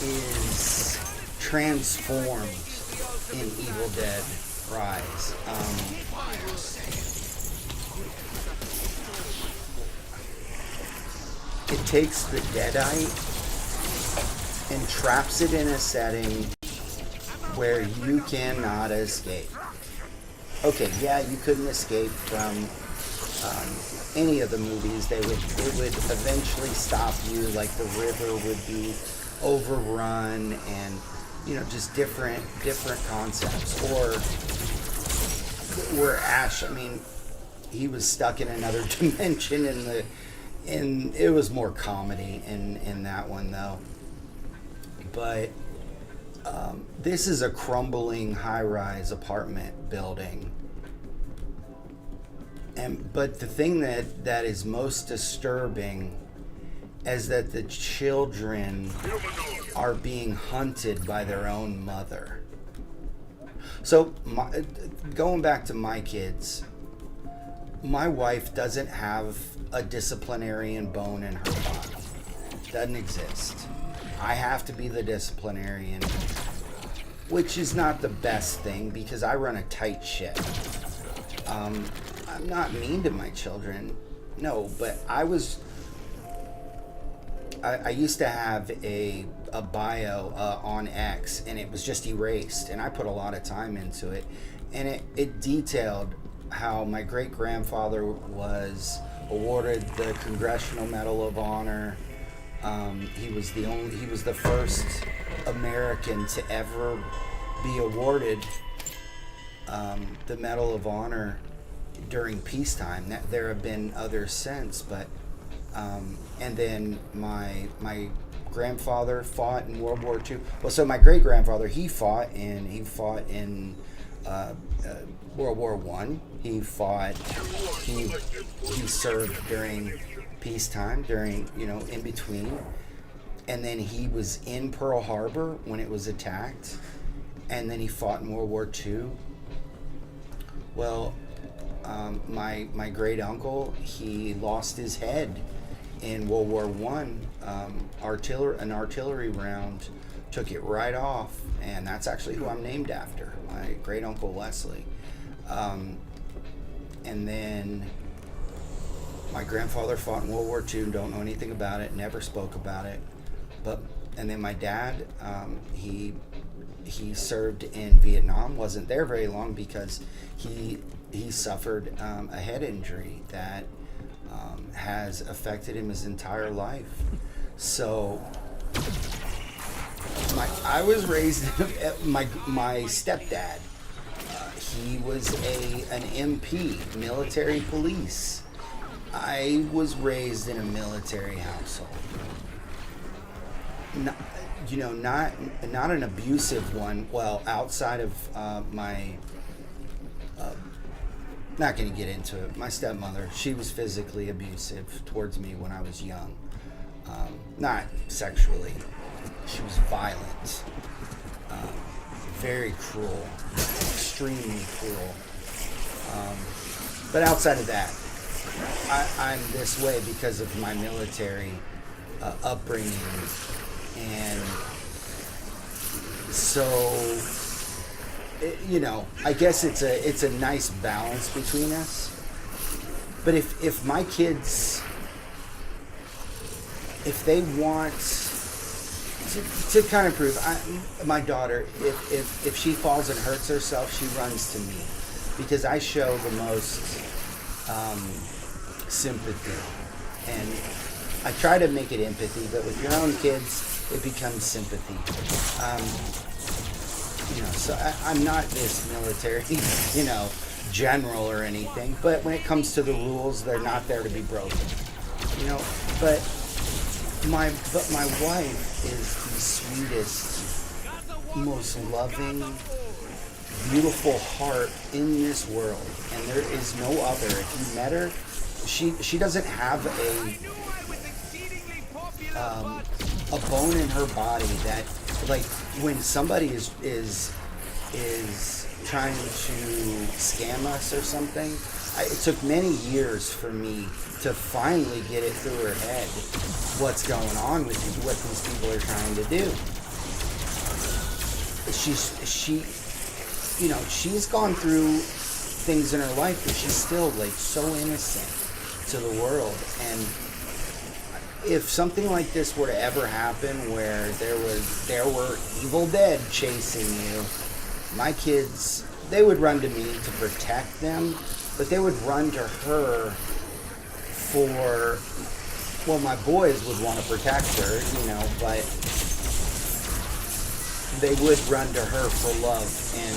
is transformed in Evil Dead Rise. It takes the Deadite and traps it in a setting where you cannot escape. Okay, yeah, you couldn't escape from any of the movies. It would eventually stop you, like the river would be overrun, and just different concepts. Or where Ash, he was stuck in another dimension and it was more comedy in that one though. But this is a crumbling high-rise apartment building. But the thing that is most disturbing is that the children are being hunted by their own mother. So, going back to my kids, my wife doesn't have a disciplinarian bone in her body. Doesn't exist. I have to be the disciplinarian, which is not the best thing because I run a tight ship. I'm not mean to my children, no, but I used to have a bio on X, and it was just erased, and I put a lot of time into it, and it detailed how my great-grandfather was awarded the Congressional Medal of Honor. He was the first American to ever be awarded the Medal of Honor during peacetime. There have been others since, but and then my grandfather fought in World War II. Well, so my great grandfather he fought in World War I. He served during peacetime, in between, and then he was in Pearl Harbor when it was attacked, and then he fought in World War II. Well, my great uncle, he lost his head in World War One. An artillery round took it right off, and that's actually who I'm named after, my great uncle Leslie. And then my grandfather fought in World War II, don't know anything about it, never spoke about it. And then my dad, he served in Vietnam, wasn't there very long because he suffered a head injury that has affected him his entire life. So I was raised, my stepdad, he was an MP, military police. I was raised in a military household. Not an abusive one. Well, outside of my, not going to get into it. My stepmother, she was physically abusive towards me when I was young. Not sexually. She was violent, very cruel, extremely cruel. But outside of that, I'm this way because of my military upbringing, and so I guess it's a nice balance between us. But if my kids, if they want to kind of prove, my daughter, if she falls and hurts herself, she runs to me because I show the most sympathy, and I try to make it empathy, but with your own kids it becomes sympathy. So I'm not this military general or anything, but when it comes to the rules, they're not there to be broken. But my wife is the sweetest, most loving, beautiful heart in this world, and there is no other. If you met her, she doesn't have a bone in her body that, like, when somebody is trying to scam us or something. It took many years for me to finally get it through her head what's going on with what these people are trying to do. She's gone through things in her life, but she's still like so innocent to the world. And if something like this were to ever happen, where there were evil dead chasing you, my kids, they would run to me to protect them, but they would run to her for, well, my boys would want to protect her, but they would run to her for love and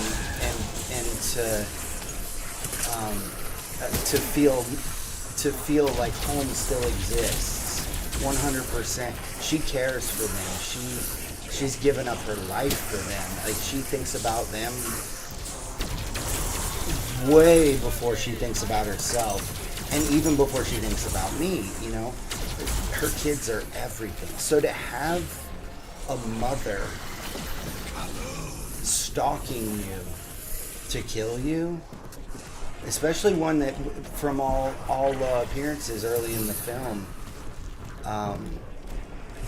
to feel like home still exists. 100%. She cares for them. She's given up her life for them. Like, she thinks about them way before she thinks about herself, and even before she thinks about me. Her kids are everything. So to have a mother stalking you to kill you, especially one that, from all appearances early in the film,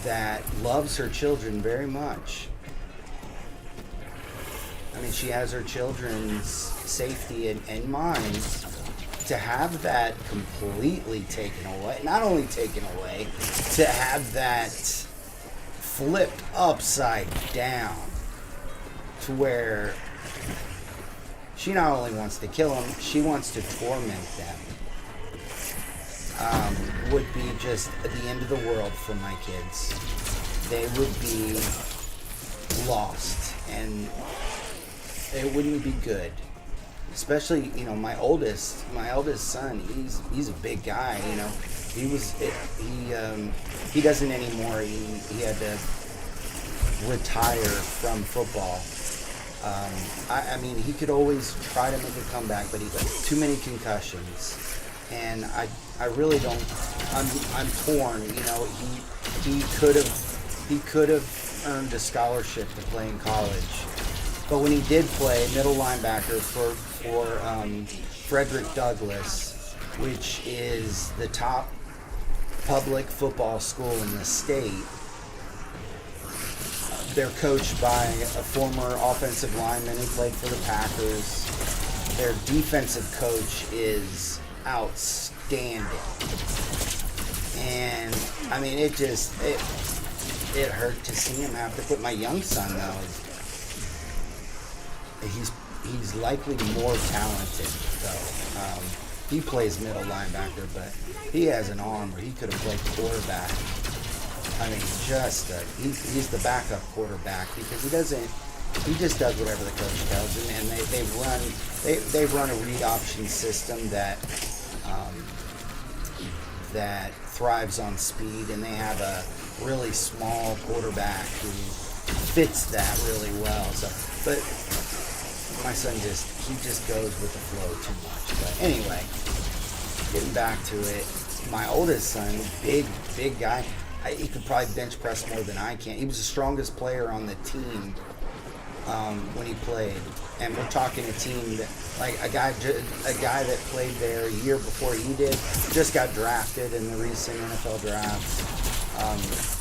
that loves her children very much. I mean, she has her children's safety in mind. To have that completely taken away, not only taken away, to have that flipped upside down to where she not only wants to kill them, she wants to torment them, would be just the end of the world for my kids. They would be lost, and it wouldn't be good. Especially, my oldest son, he's a big guy, he doesn't anymore. He had to retire from football. I mean, he could always try to make a comeback, but he got too many concussions. And I really don't, I'm torn, he could have earned a scholarship to play in college. But when he did play middle linebacker for Frederick Douglass, which is the top public football school in the state, they're coached by a former offensive lineman who played for the Packers. Their defensive coach is outstanding. And, I mean, it hurt to see him have to quit. My young son, though, he's likely more talented, though. he plays middle linebacker, but he has an arm where he could have played quarterback. I mean, he's the backup quarterback because he just does whatever the coach tells him, and they run a read option system that that thrives on speed, and they have a really small quarterback who fits that really well. So, but my son just goes with the flow too much. But anyway, getting back to it, my oldest son, big guy, he could probably bench press more than I can. He was the strongest player on the team when he played, and we're talking a team that, like a guy that played there a year before he did, just got drafted in the recent NFL draft,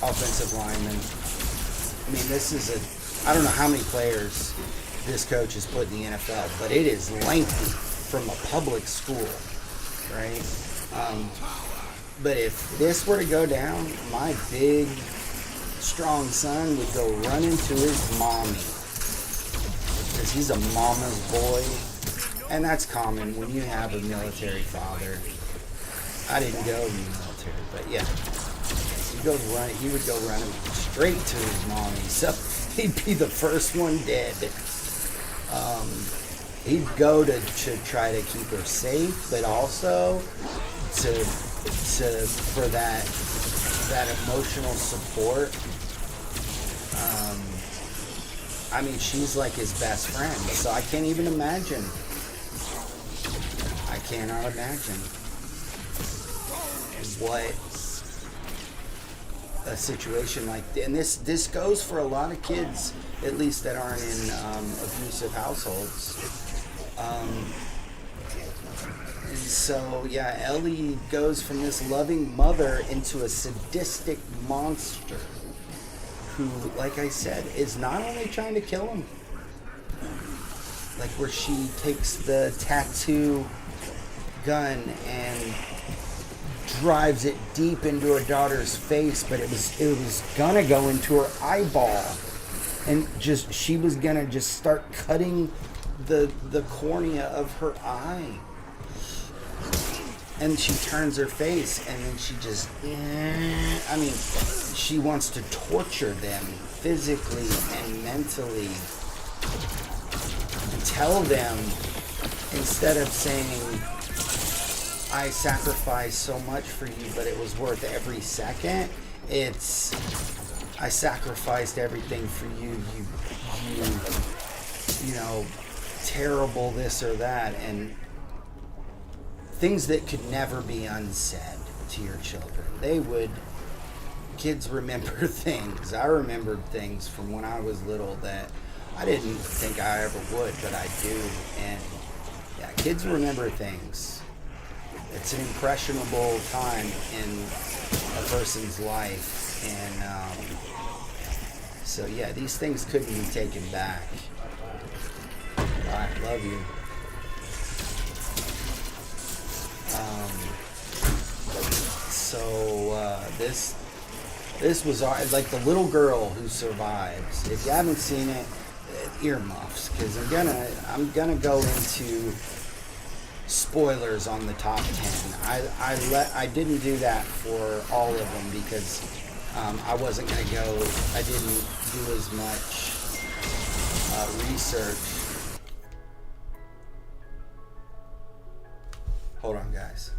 offensive lineman. I mean, this is I don't know how many players this coach has put in the NFL, but it is lengthy from a public school, right? But if this were to go down, my big, strong son would go run into his mommy. Because he's a mama's boy. And that's common when you have a military father. I didn't go in the military, but yeah. He would go running straight to his mommy. So he'd be the first one dead. He'd go to try to keep her safe, but also for that emotional support. I mean, she's like his best friend, so I can't even imagine. I cannot imagine what a situation like this. And this goes for a lot of kids, at least that aren't in abusive households. And so, yeah, Ellie goes from this loving mother into a sadistic monster who, like I said, is not only trying to kill him, like where she takes the tattoo gun and drives it deep into her daughter's face, but it was gonna go into her eyeball, and she was gonna just start cutting the cornea of her eye. And she turns her face, and then she just, I mean, she wants to torture them physically and mentally. Tell them, instead of saying, I sacrificed so much for you, but it was worth every second, it's, I sacrificed everything for you, you know, terrible this or that, and things that could never be unsaid to your children. Kids remember things. I remembered things from when I was little that I didn't think I ever would, but I do. And yeah, kids remember things. It's an impressionable time in a person's life. And so yeah, these things couldn't be taken back. All right, love you. This was like the little girl who survives. If you haven't seen it, earmuffs, because I'm gonna go into spoilers on the top 10. I didn't do that for all of them because I wasn't gonna go. I didn't do as much research. Hold on, guys.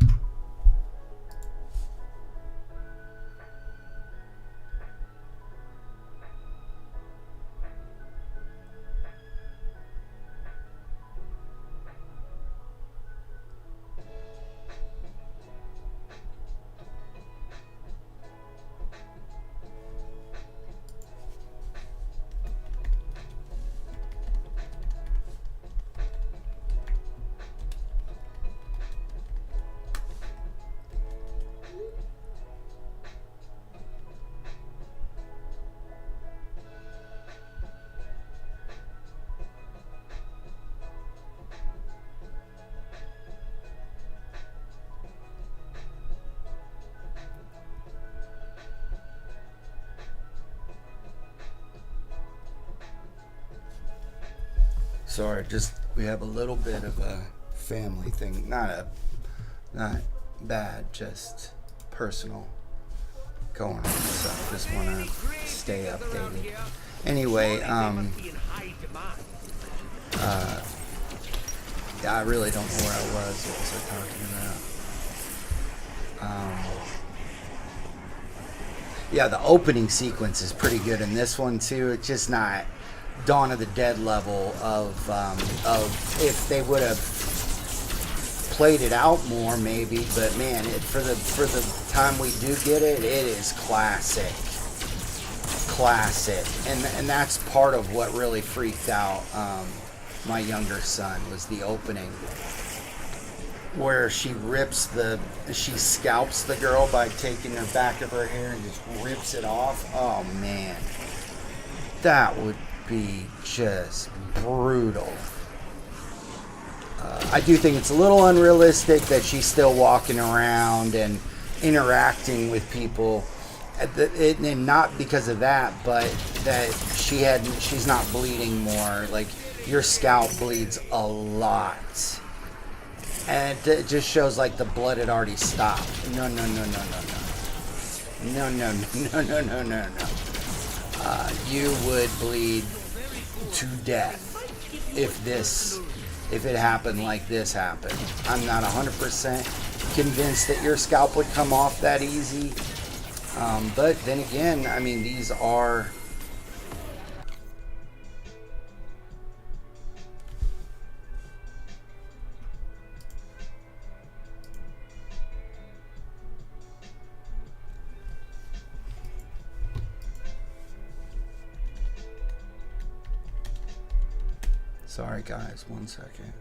Sorry, we have a little bit of a family thing. Not a Not bad, just personal going on. So just want to stay updated. Anyway, yeah, I really don't know where I was. What was I talking about? Yeah, the opening sequence is pretty good in this one too. It's just not Dawn of the Dead level of if they would have played it out more, maybe. But man, for the time we do get it, it is classic, and that's part of what really freaked out my younger son, was the opening where she scalps the girl by taking the back of her hair and just rips it off. Oh man, that would be just brutal. I do think it's a little unrealistic that she's still walking around and interacting with people, and not because of that, but that she's not bleeding more. Like, your scalp bleeds a lot. And it just shows like the blood had already stopped. No. You would bleed to death if it happened like this happened. I'm not 100% convinced that your scalp would come off that easy. But then again, I mean, these are... Sorry guys, 1 second.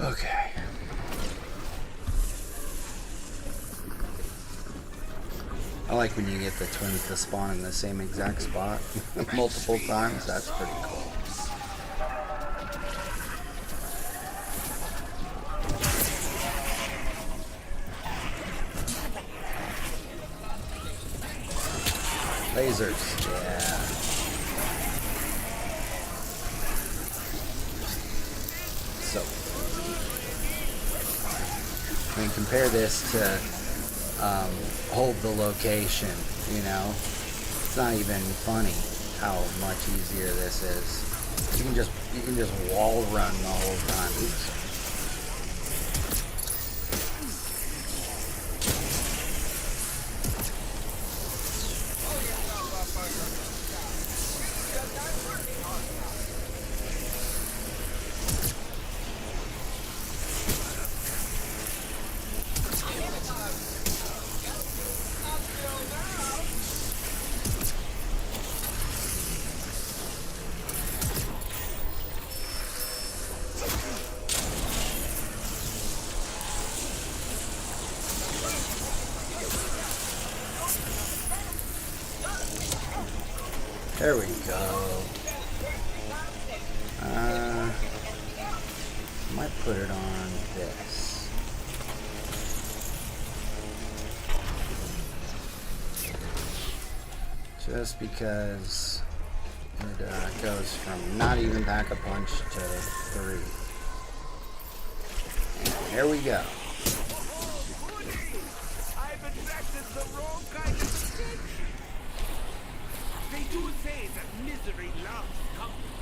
Okay. I like when you get the twins to spawn in the same exact spot multiple times. That's pretty cool. Lasers, yeah. So, I mean, compare this to hold the location, you know? It's not even funny how much easier this is. You can just wall run the whole time. Oops. There we go. Might put it on this. Just because it goes from not even pack a punch to 3. And there we go. I've attracted the wrong kind of attention. They do say that misery loves company.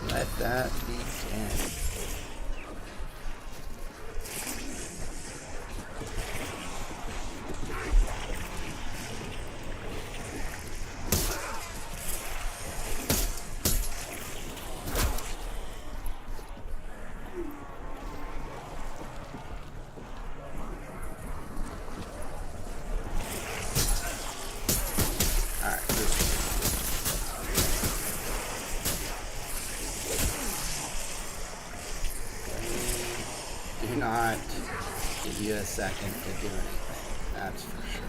Let that begin. Do not give you a second to do anything, that's for sure.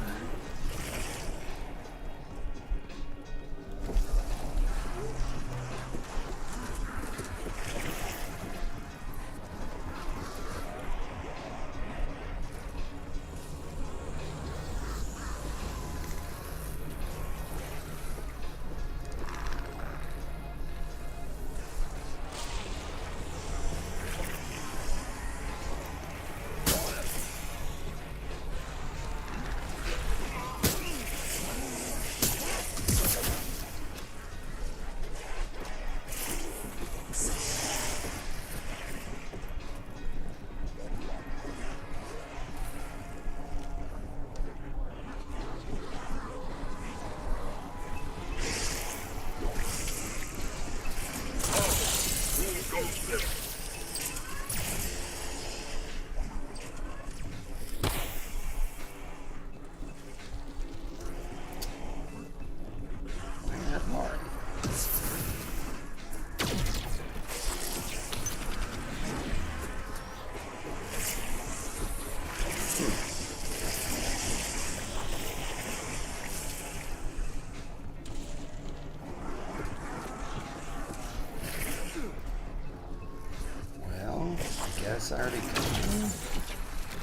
Guess I already got it.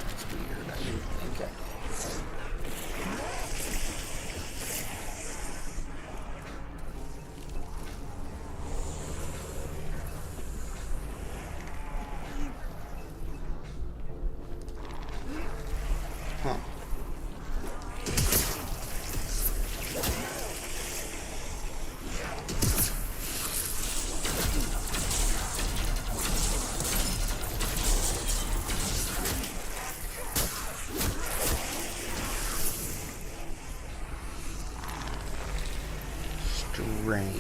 That's weird. I didn't think I did. Huh. Strange.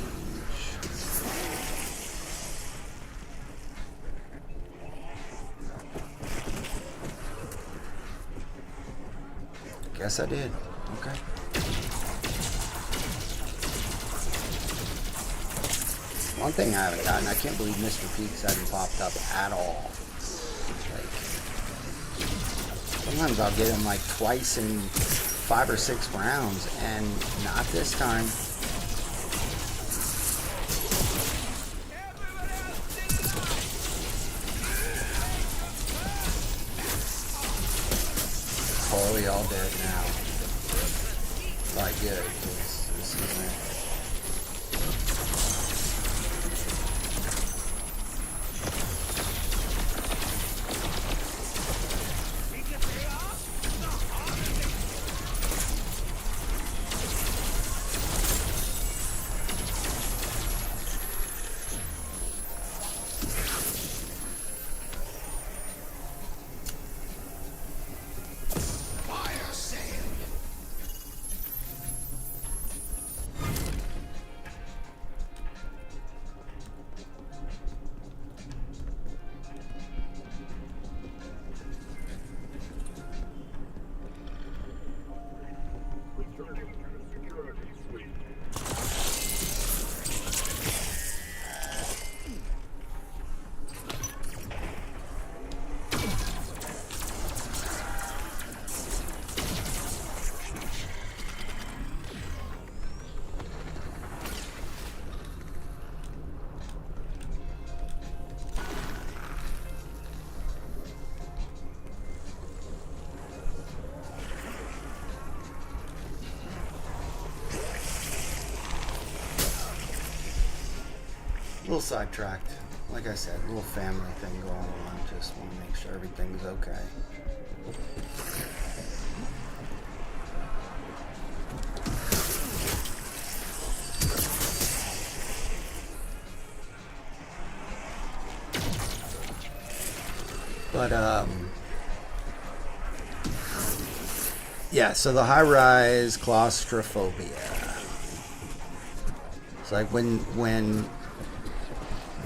Guess I did. Okay. One thing I haven't gotten, I can't believe Mr. Peaks hasn't popped up at all. Like, sometimes I'll get him like twice in 5 or 6 rounds, and not this time. Totally all dead now. Like good, because this isn't. little sidetracked. Like I said, a little family thing going on. Just want to make sure everything's okay. But yeah, so the high-rise claustrophobia. It's like when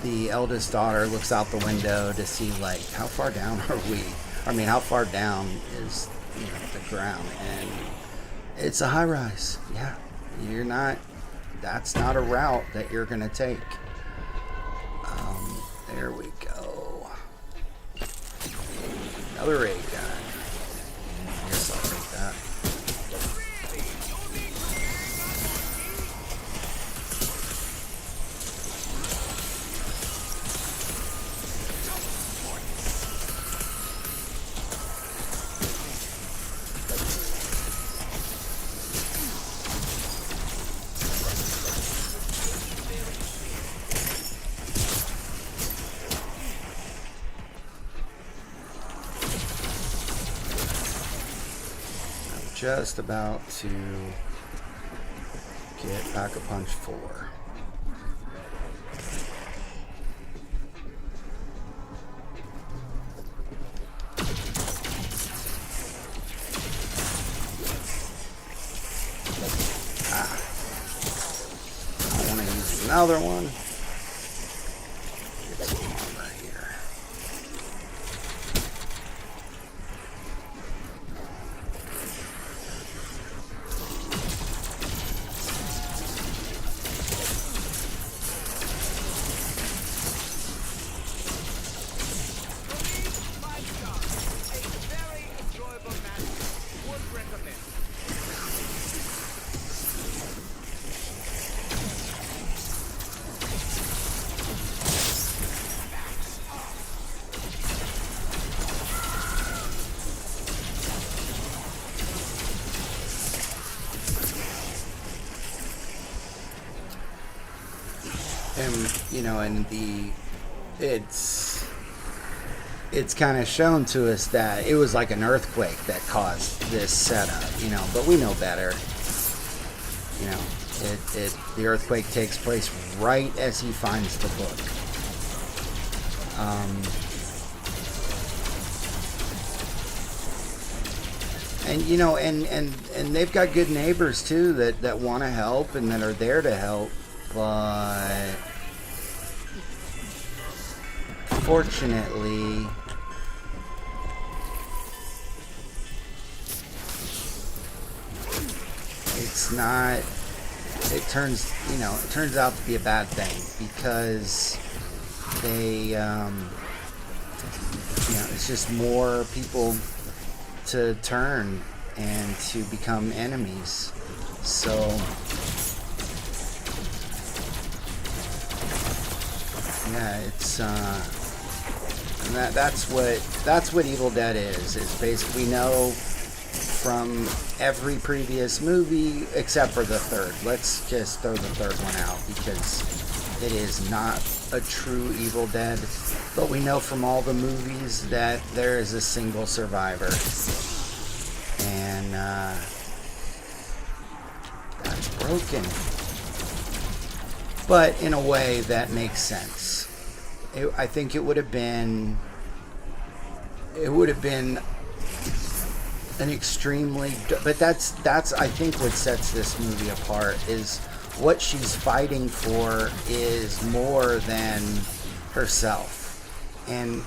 the eldest daughter looks out the window to see, like, how far down are we? I mean, how far down is, you know, the ground? And it's a high-rise. Yeah, you're not. That's not a route that you're gonna take. There we go. Another ray gun. I guess I'll take that. Just about to get Pack-a-Punch 4. I want to use another one. Get some more right here. And, you know, and it's kind of shown to us that it was like an earthquake that caused this setup, you know, but we know better. You know, the earthquake takes place right as he finds the book. And, you know, and they've got good neighbors too that want to help and that are there to help. But fortunately, it's not. It turns out to be a bad thing because they, it's just more people to turn and to become enemies. So. Yeah, it's and that's what Evil Dead is. It's basically, we know from every previous movie except for the third. Let's just throw the third one out because it is not a true Evil Dead. But we know from all the movies that there is a single survivor, and that's broken. But in a way that makes sense. I think it would have been an extremely, but that's I think what sets this movie apart is what she's fighting for is more than herself, and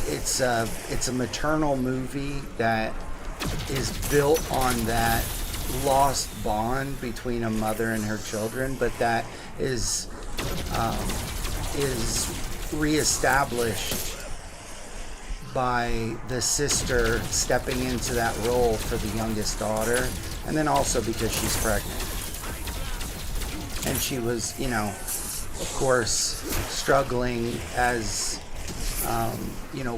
it's a maternal movie that is built on that lost bond between a mother and her children, but that is reestablished by the sister stepping into that role for the youngest daughter, and then also because she's pregnant. And she was, you know, of course, struggling as,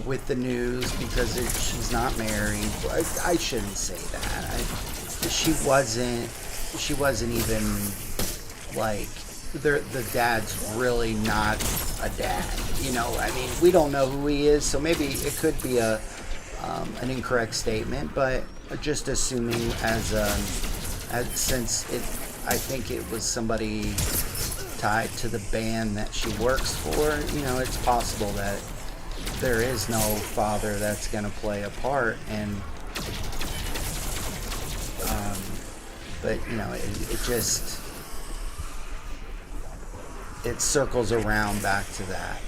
with the news because she's not married. I shouldn't say that. She wasn't even, like, the dad's really not a dad. You know, I mean, we don't know who he is, so maybe it could be an incorrect statement, but just assuming as since I think it was somebody tied to the band that she works for, you know, it's possible that there is no father that's going to play a part, and but you know, it just, it circles around back to that.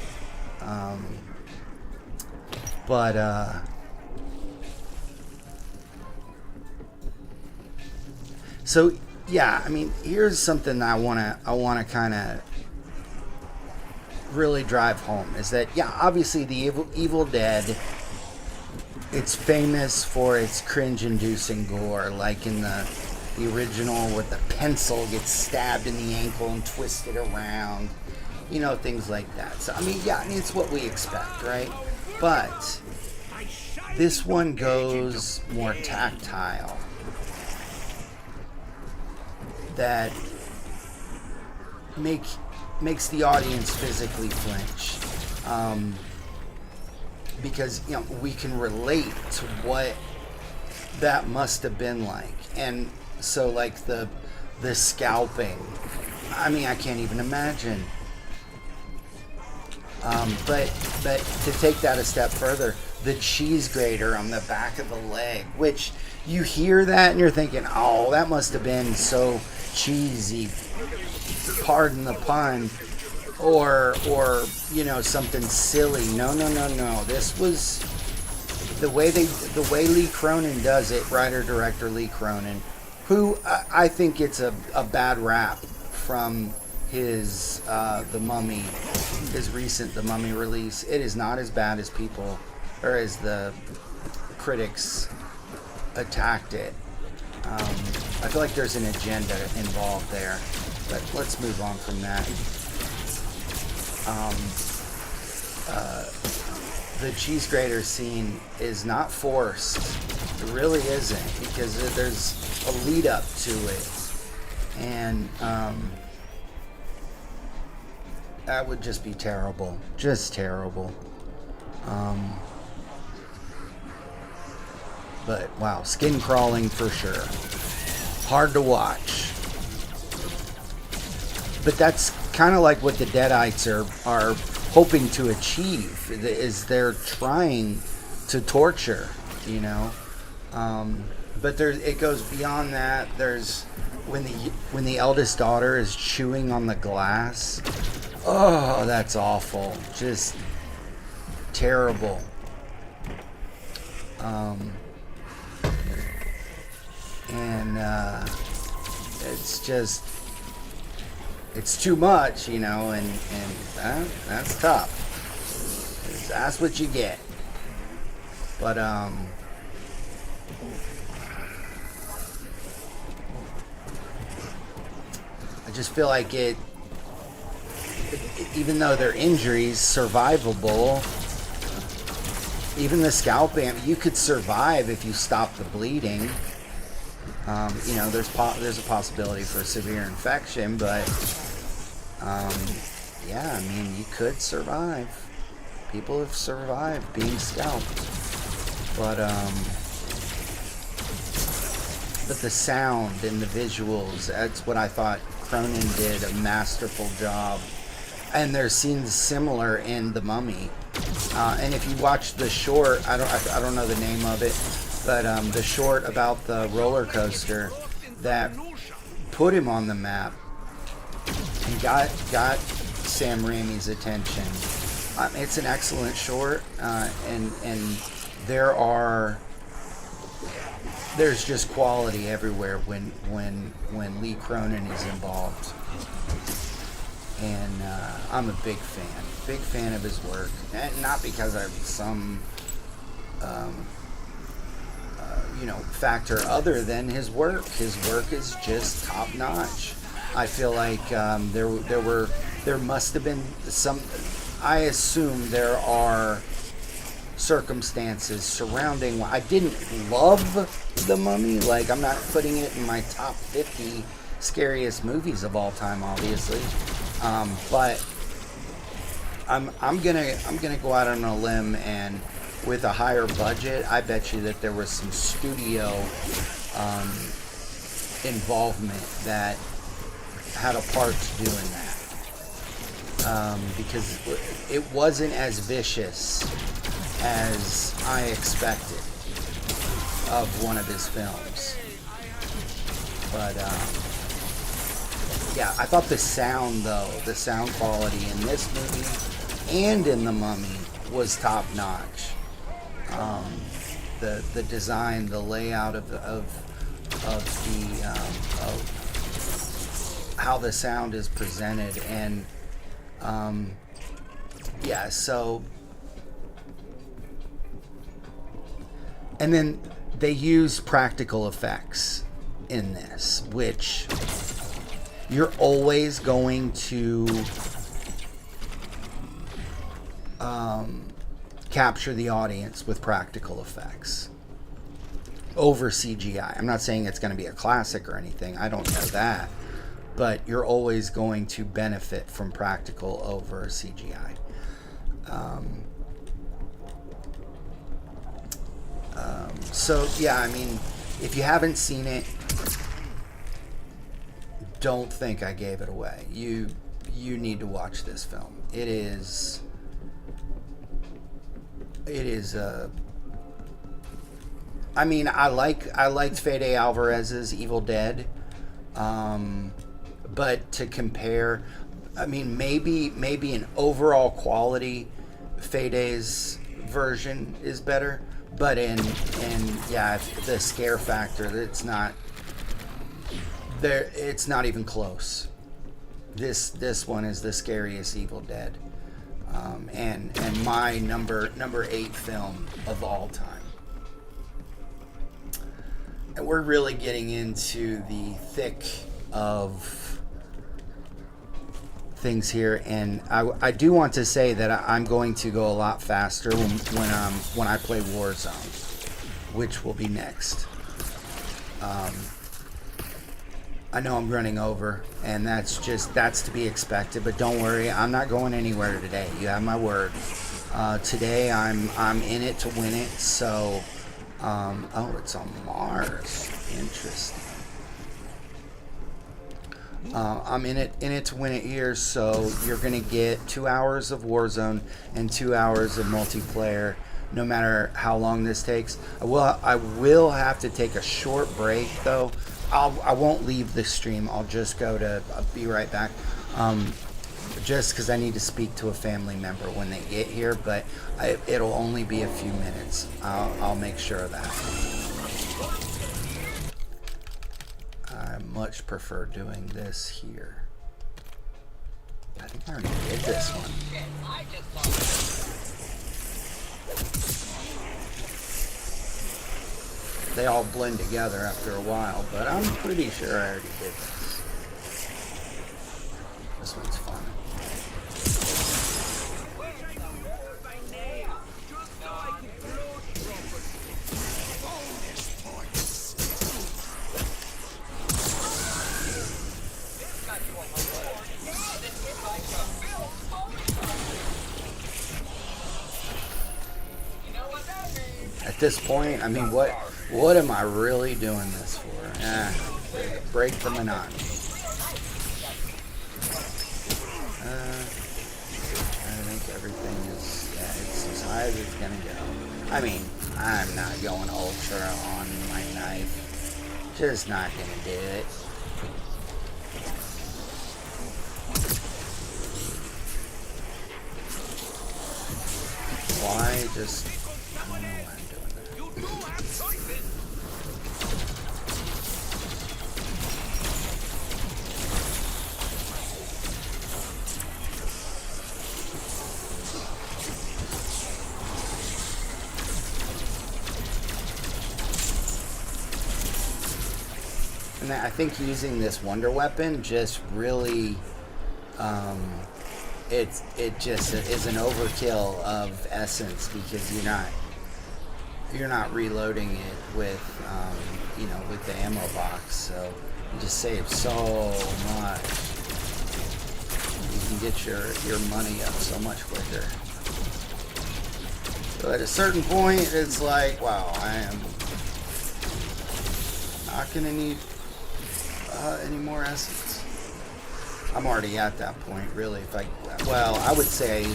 So yeah, I mean, here's something I wanna kind of really drive home, is that, yeah, obviously the Evil Dead, it's famous for its cringe-inducing gore, like in the original where the pencil gets stabbed in the ankle and twisted around, you know, things like that. So I mean, yeah, I mean, it's what we expect, right? But this one goes more tactile, that makes the audience physically flinch, because, you know, we can relate to what that must have been like. And so, like, the scalping, I mean, I can't even imagine. But to take that a step further, the cheese grater on the back of the leg, which you hear that and you're thinking, oh, that must have been so cheesy, pardon the pun, or you know, something silly. No. This was the way Lee Cronin does it. Writer director Lee Cronin, who I think gets a bad rap from his The Mummy, his recent The Mummy release. It is not as bad as people, or as the critics attacked it. I feel like there's an agenda involved there, but let's move on from that. The cheese grater scene is not forced. It really isn't, because there's a lead up to it, and that would just be terrible, just terrible. But wow, skin crawling for sure. Hard to watch. But that's kind of like what the Deadites are hoping to achieve, is they're trying to torture, you know. But it goes beyond that. There's when the eldest daughter is chewing on the glass. Oh, that's awful. Just terrible. And it's too much, you know, and that's tough. That's what you get. But I just feel like it, even though they're injuries, survivable. Even the scalping, you could survive if you stop the bleeding. You know, there's a possibility for severe infection, but yeah, I mean, you could survive. People have survived being scalped, but the sound and the visuals, that's what I thought Cronin did a masterful job. And there's scenes similar in The Mummy. And if you watch the short, I don't know the name of it, but the short about the roller coaster that put him on the map and got Sam Raimi's attention. It's an excellent short, and there's just quality everywhere when Lee Cronin is involved. And I'm a big fan of his work, and not because I'm some factor other than his work. His work is just top notch. I feel like there must have been some. I assume there are circumstances surrounding. I didn't love The Mummy. Like, I'm not putting it in my top 50 scariest movies of all time, obviously. But I'm gonna go out on a limb, and with a higher budget, I bet you that there was some studio involvement that had a part to do in that. Because it wasn't as vicious as I expected of one of his films. But yeah, I thought the sound, though, the sound quality in this movie and in The Mummy was top notch. The design, the layout of how the sound is presented, and yeah, so, and then they use practical effects in this, which you're always going to capture the audience with practical effects over CGI. I'm not saying it's going to be a classic or anything. I don't know that. But you're always going to benefit from practical over CGI. So, yeah, I mean, if you haven't seen it, don't think I gave it away. You need to watch this film. It is I mean, I liked Fede Alvarez's Evil Dead. But to compare, I mean, maybe in overall quality, Fede's version is better. But in yeah, the scare factor, it's not there. It's not even close. This one is the scariest Evil Dead, and my number 8 film of all time. And we're really getting into the thick of things here, and I do want to say that I'm going to go a lot faster when I play Warzone, which will be next. I know I'm running over, and that's to be expected, but don't worry, I'm not going anywhere today. You have my word. Today I'm in it to win it. So oh, it's on Mars. Interesting. I'm in it to win it here, so you're gonna get 2 hours of Warzone and 2 hours of multiplayer, no matter how long this takes. I will have to take a short break though. I won't leave the stream. I'll just go to. I'll be right back. Just because I need to speak to a family member when they get here, but it'll only be a few minutes. I'll make sure of that. I much prefer doing this here. I think I already did this one. They all blend together after a while, but I'm pretty sure I already did this. This one's fun. At this point, I mean, what am I really doing this for? Break the monotony. I think everything is, it's as high as it's gonna go. I mean, I'm not going ultra on my knife. Just not gonna do it. Why? Just, I don't know why I'm doing that. And I think using this wonder weapon just really, it just is an overkill of essence, because you're not reloading it with, with the ammo box. So You just save so much. You can get your money up so much quicker. So at a certain point, it's like, wow, I am not gonna need any more essence. I'm already at that point, really. I would say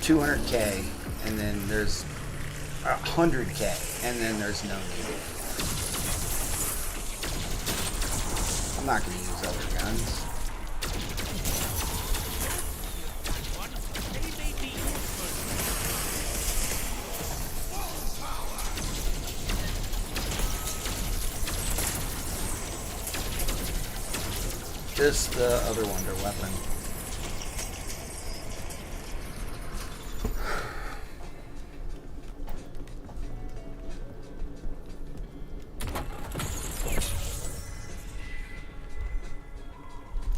200k, and then there's 100k, and then there's no need. I'm not going to use other guns. Just the other wonder weapon.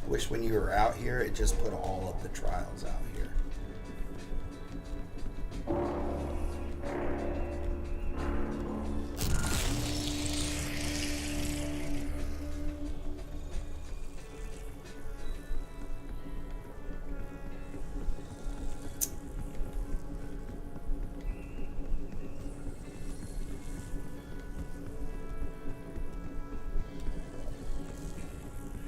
Wish when you were out here, it just put all of the trials out here.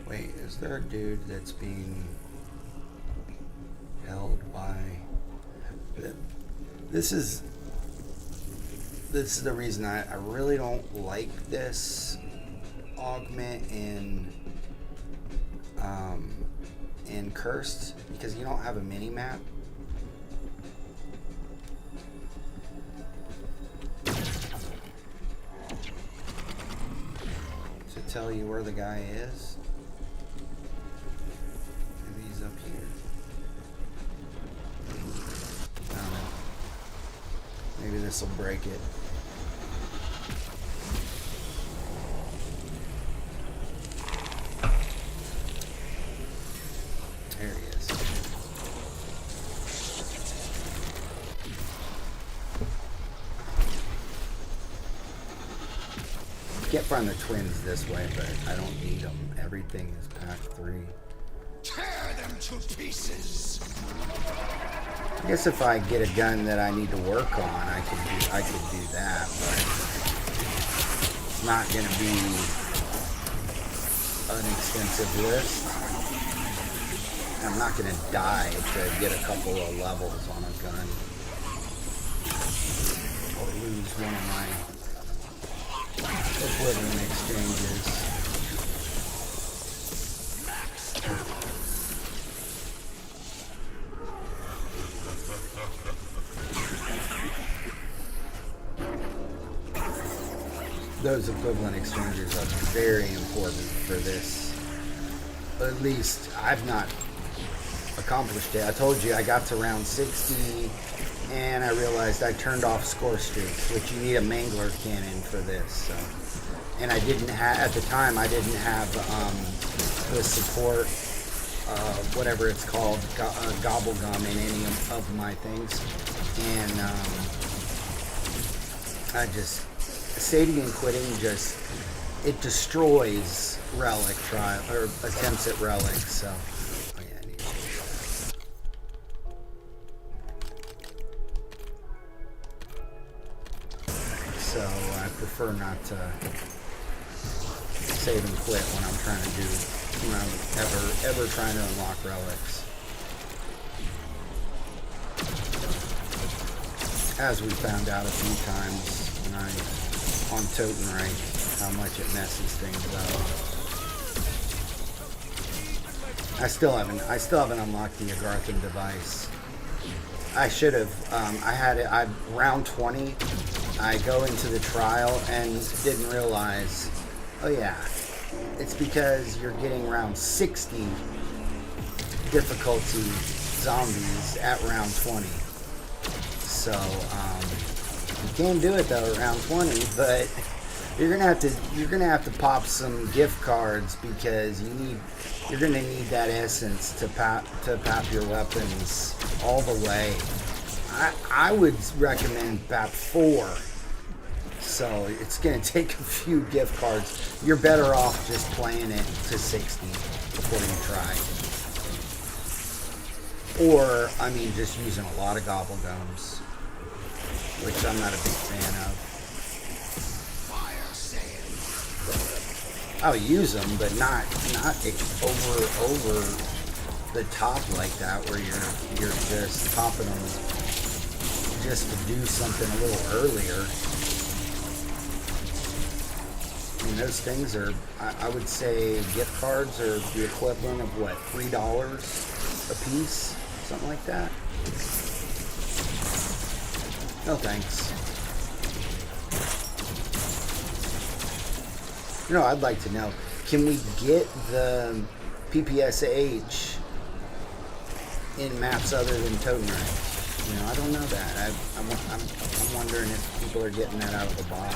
Wait, is there a dude that's being held by... This is the reason I really don't like this augment in Cursed, because you don't have a mini map. To tell you where the guy is. Maybe he's up here. I don't know. Maybe this will break it. There he is. Can't find the twins this way, but I don't need them. Everything is pack 3. Tear them to pieces. I guess if I get a gun that I need to work on, I could do that, but it's not going to be an extensive list. I'm not going to die to get a couple of levels on a gun or lose one of my equivalent exchanges. Those equivalent exchanges are very important for this. At least I've not accomplished it. I told you I got to round 60 and I realized I turned off score streaks, which you need a mangler cannon for this. So, and I didn't have, at the time, I didn't have the support, whatever it's called, gobble gum in any of my things. And I just, saving and quitting just, it destroys relic trial, or attempts at relics, so. Oh yeah, I need to do that. So I prefer not to save and quit when I'm trying to do, when I'm ever trying to unlock relics. As we found out a few times when I on Totenreich, how much it messes things up. I still haven't unlocked the Agarthan device. I should have. I had it. Round 20. I go into the trial and didn't realize. Oh yeah, it's because you're getting round 60 difficulty zombies at round 20. So you can do it though around 20, but you're gonna have to pop some gift cards because you're gonna need that essence to pop your weapons all the way. I would recommend PAP 4 So it's going to take a few gift cards. You're better off just playing it to 60 before you try. Or, I mean, just using a lot of gobble gums, which I'm not a big fan of. I'll use them, but not over the top like that, where you're just popping them just to do something a little earlier. I mean, those things are, I would say, gift cards are the equivalent of what, $3 a piece, something like that. No thanks. You know, I'd like to know, can we get the PPSH in maps other than Totenreich? You know, I don't know that. I'm wondering if people are getting that out of the box.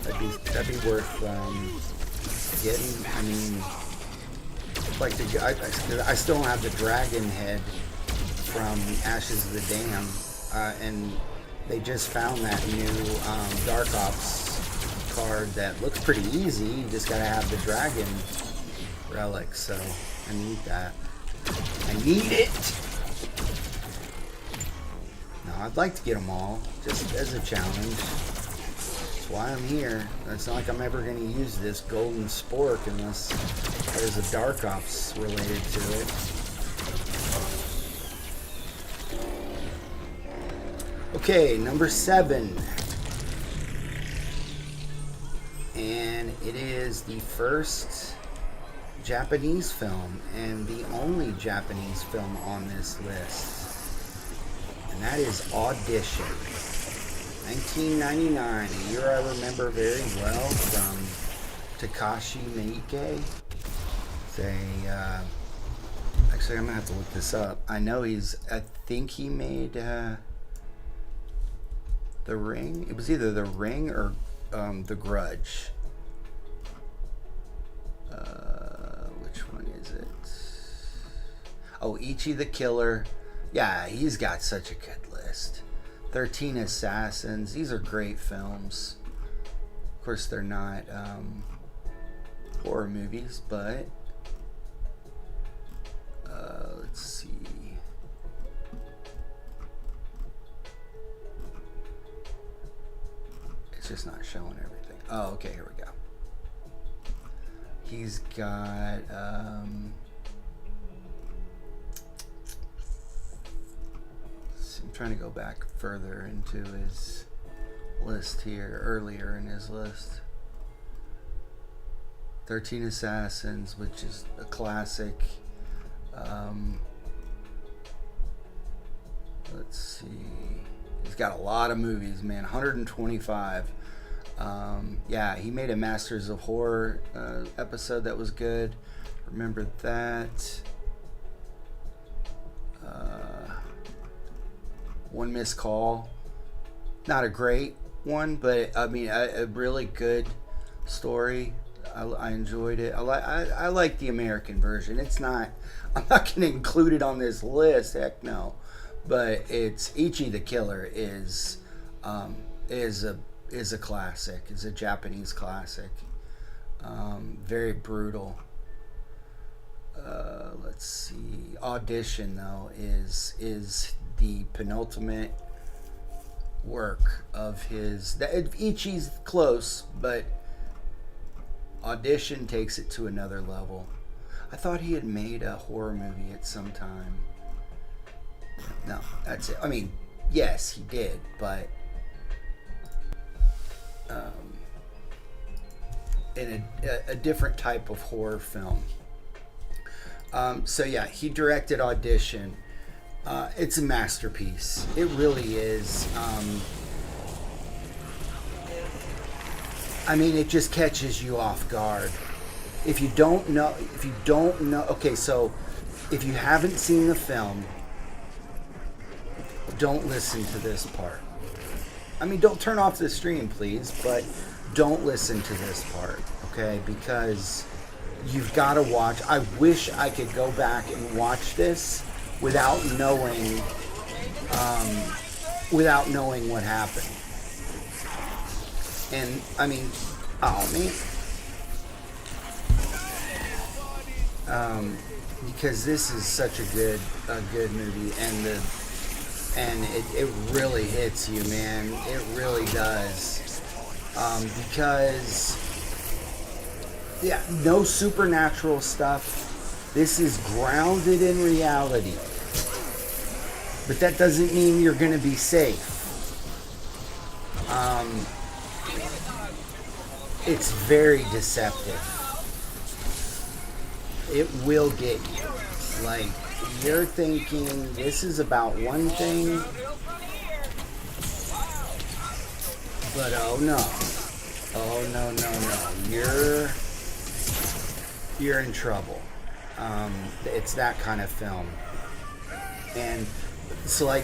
That'd be worth getting. I mean, like I still don't have the dragon head from Ashes of the Dam, and they just found that new Dark Ops card that looks pretty easy. You just gotta have the dragon relic, so I need that. I need it! No, I'd like to get them all, just as a challenge. That's why I'm here. It's not like I'm ever gonna use this golden spork unless there's a Dark Ops related to it. Okay, number 7. And it is the first Japanese film and the only Japanese film on this list. And that is Audition. 1999, a year I remember very well, from Takashi Miike. Actually, I'm going to have to look this up. I know I think he made The Ring. It was either The Ring or The Grudge. Which one is it? Oh, Ichi the Killer. Yeah, he's got such a good list. 13 Assassins. These are great films. Of course, they're not horror movies, but let's see. It's just not showing everything. Oh, okay, here we go. He's got I'm trying to go back further into his list here, earlier in his list. 13 Assassins, which is a classic. Let's see. He's got a lot of movies, man. 125. Yeah, he made a Masters of Horror episode that was good. Remember that. One Missed Call. Not a great one, but I mean a really good story. I enjoyed it. I like the American version. It's not. I'm not going to include it on this list. Heck no. But it's Ichi the Killer is a classic. It's a Japanese classic. Very brutal. Let's see. Audition though is the penultimate work of his. Ichi's close, but Audition takes it to another level. I thought he had made a horror movie at some time. No, that's it. I mean, yes, he did, but in a different type of horror film. So yeah, he directed Audition. It's a masterpiece. It really is. I mean, it just catches you off guard. If you don't know, okay, so if you haven't seen the film, don't listen to this part. I mean, don't turn off the stream, please, but don't listen to this part, okay? Because you've got to watch. I wish I could go back and watch this without knowing what happened. And I mean, oh man, because this is such a good movie, and it really hits you, man. It really does. Because yeah, no supernatural stuff. This is grounded in reality. But that doesn't mean you're going to be safe. It's very deceptive. It will get you. Like, you're thinking this is about one thing, but oh no. Oh no. You're in trouble. It's that kind of film. And so, like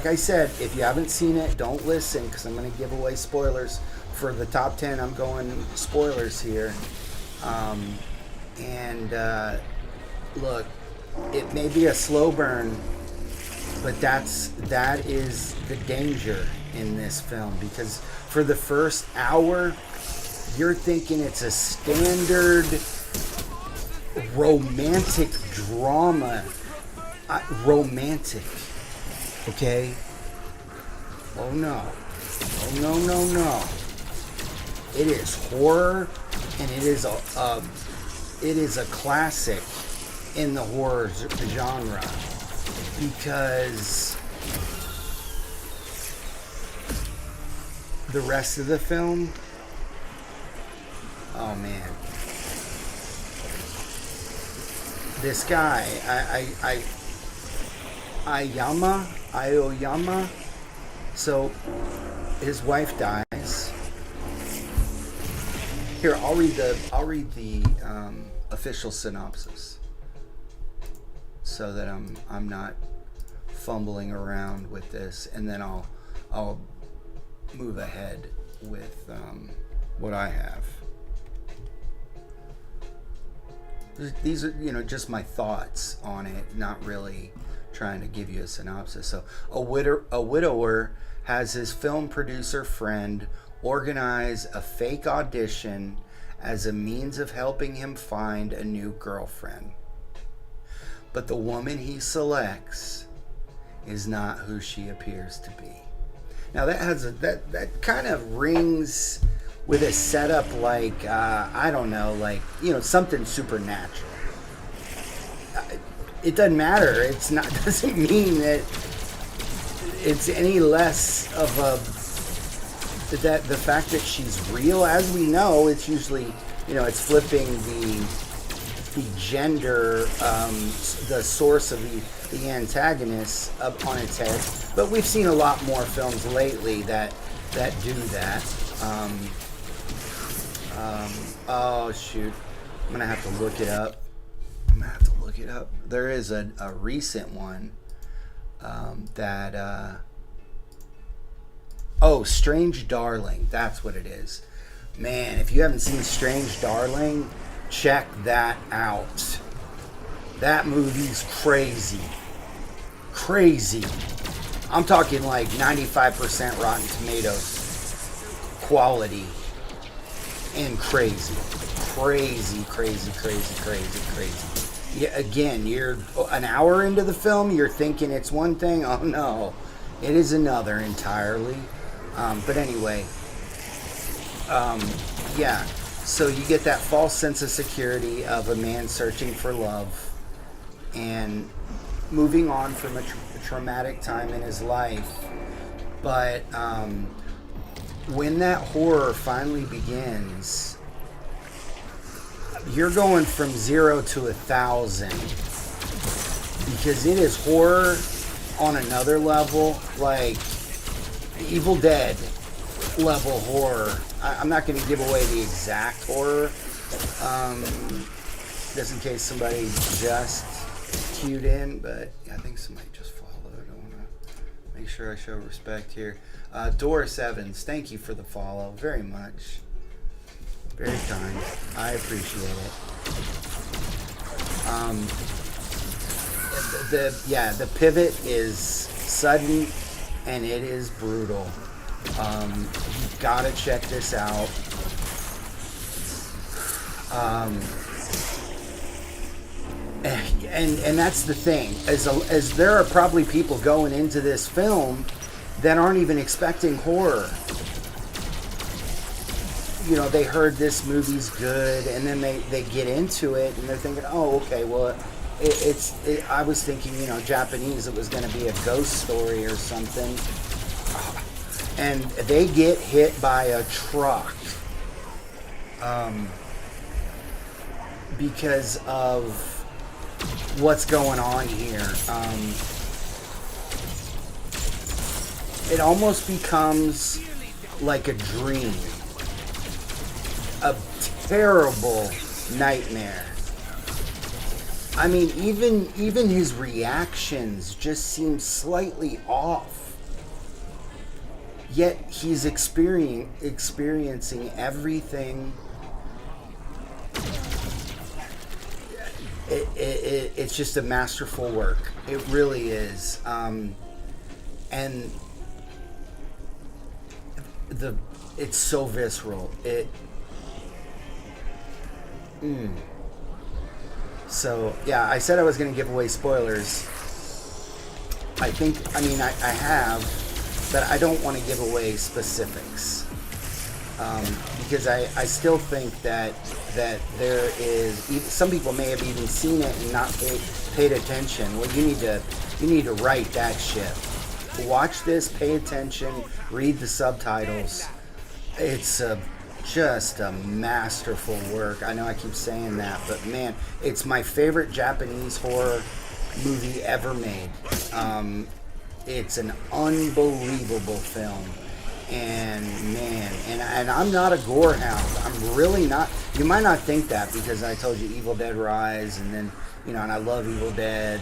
I said, if you haven't seen it, don't listen, because I'm going to give away spoilers for the top 10. I'm going spoilers here. Look, it may be a slow burn, but that is the danger in this film, because for the first hour, you're thinking it's a standard romantic drama. Romantic. Okay? Oh no. It is horror, and it is a classic in the horror genre, because the rest of the film, oh man, this guy, Aoyama, so his wife dies. Here, I'll read the official synopsis, so that I'm not fumbling around with this, and then I'll move ahead with what I have. These are, just my thoughts on it, not really trying to give you a synopsis. So, a widower has his film producer friend organize a fake audition as a means of helping him find a new girlfriend. But the woman he selects is not who she appears to be. Now that kind of rings with a setup like I don't know, like something supernatural. It doesn't matter. It's not. Doesn't mean that it's any less of that the fact that she's real. As we know, it's usually it's flipping the gender, the source of the antagonist up on its head. But we've seen a lot more films lately that do that. Oh shoot, I'm gonna have to look it up. There is a recent one Strange Darling. That's what it is. Man, if you haven't seen Strange Darling, check that out. That movie's crazy. I'm talking like 95% Rotten Tomatoes quality, and crazy. Yeah, again, you're an hour into the film, you're thinking it's one thing. Oh no, it is another entirely. But anyway, yeah. So you get that false sense of security of a man searching for love and moving on from a traumatic time in his life. But when that horror finally begins, you're going from 0 to 1,000, because it is horror on another level, like Evil Dead level horror. I'm not going to give away the exact horror, just in case somebody just queued in, but I think somebody just followed. I want to make sure I show respect here. Doris Evans, thank you for the follow very much. Very kind. I appreciate it. The pivot is sudden, and it is brutal. You've got to check this out. And that's the thing, as there are probably people going into this film that aren't even expecting horror. You know, they heard this movie's good, and then they get into it, and they're thinking, oh, okay, well, I was thinking, you know, Japanese, it was going to be a ghost story or something. And they get hit by a truck because of what's going on here. It almost becomes like a dream, a terrible nightmare. I mean, even his reactions just seem slightly off. Yet he's experiencing everything. It's just a masterful work. It really is. And it's so visceral. So yeah, I said I was going to give away spoilers. I have, but I don't want to give away specifics. Because I still think that there is, some people may have even seen it and not paid attention. Well, you need to write that shit. Watch this, pay attention, read the subtitles. It's just a masterful work. I know I keep saying that, but man, it's my favorite Japanese horror movie ever made. It's an unbelievable film. And man, and I'm not a gore hound. I'm really not. You might not think that because I told you Evil Dead Rise, and then, you know, and I love Evil Dead,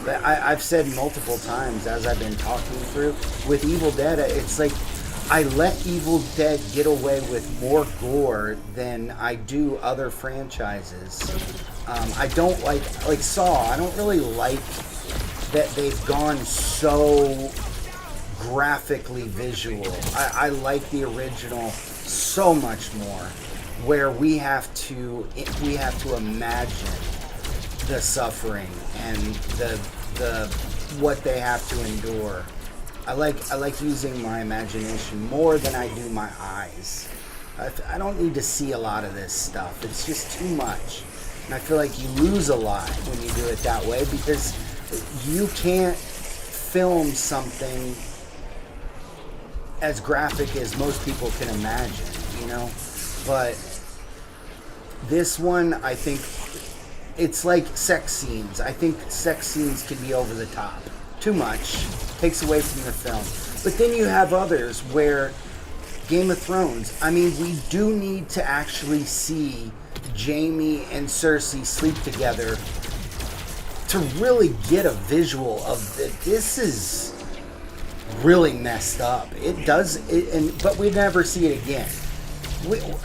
but I've said multiple times as I've been talking through with Evil Dead, it's like I let Evil Dead get away with more gore than I do other franchises. I don't like Saw. I don't really like that they've gone so graphically visual. I like the original so much more, where we have to imagine the suffering and the what they have to endure. I like using my imagination more than I do my eyes. I don't need to see a lot of this stuff. It's just too much, and I feel like you lose a lot when you do it that way, because you can't film something as graphic as most people can imagine, you know? But this one, I think, it's like sex scenes. I think sex scenes can be over the top. Too much. Takes away from the film. But then you have others where Game of Thrones, I mean, we do need to actually see Jaime and Cersei sleep together to really get a visual of this is really messed up. It does, but we never see it again.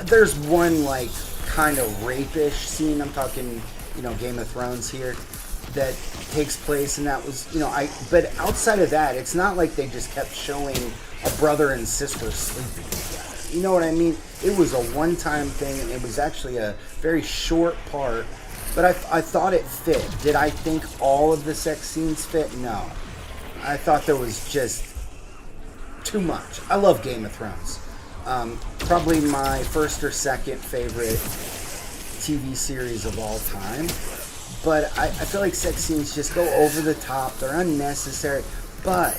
There's one like kind of rapish scene. I'm talking, you know, Game of Thrones here, that takes place, and that was, you know, but outside of that, it's not like they just kept showing a brother and sister sleeping together. You know what I mean? It was a one-time thing, and it was actually a very short part, but I thought it fit. Did I think all of the sex scenes fit? No. I thought there was just too much. I love Game of Thrones. Probably my first or second favorite TV series of all time. But I feel like sex scenes just go over the top. They're unnecessary. But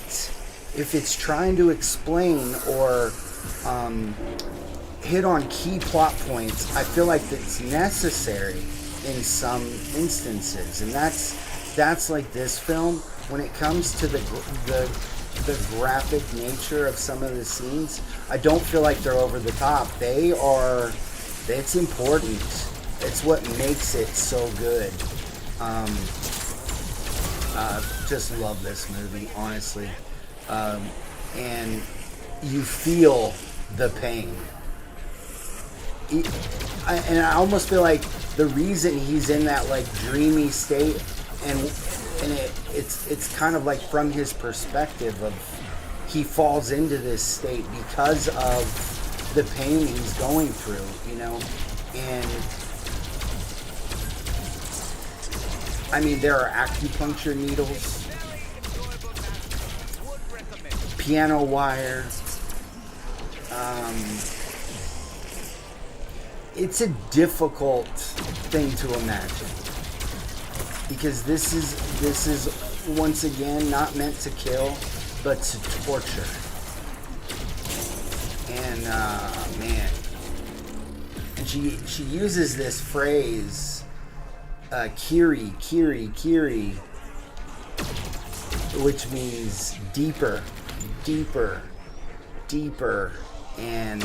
if it's trying to explain or hit on key plot points, I feel like it's necessary in some instances. And that's like this film. When it comes to the graphic nature of some of the scenes, I don't feel like they're over the top. It's important. It's what makes it so good. Just love this movie, honestly. And you feel the pain. And I almost feel like the reason he's in that like dreamy state, and it's kind of like from his perspective of he falls into this state because of the pain he's going through, you know. And I mean, there are acupuncture needles, piano wire. It's a difficult thing to imagine, because this is once again not meant to kill, but to torture. And man, and she uses this phrase, Kiri, Kiri, Kiri, which means deeper, deeper, deeper, and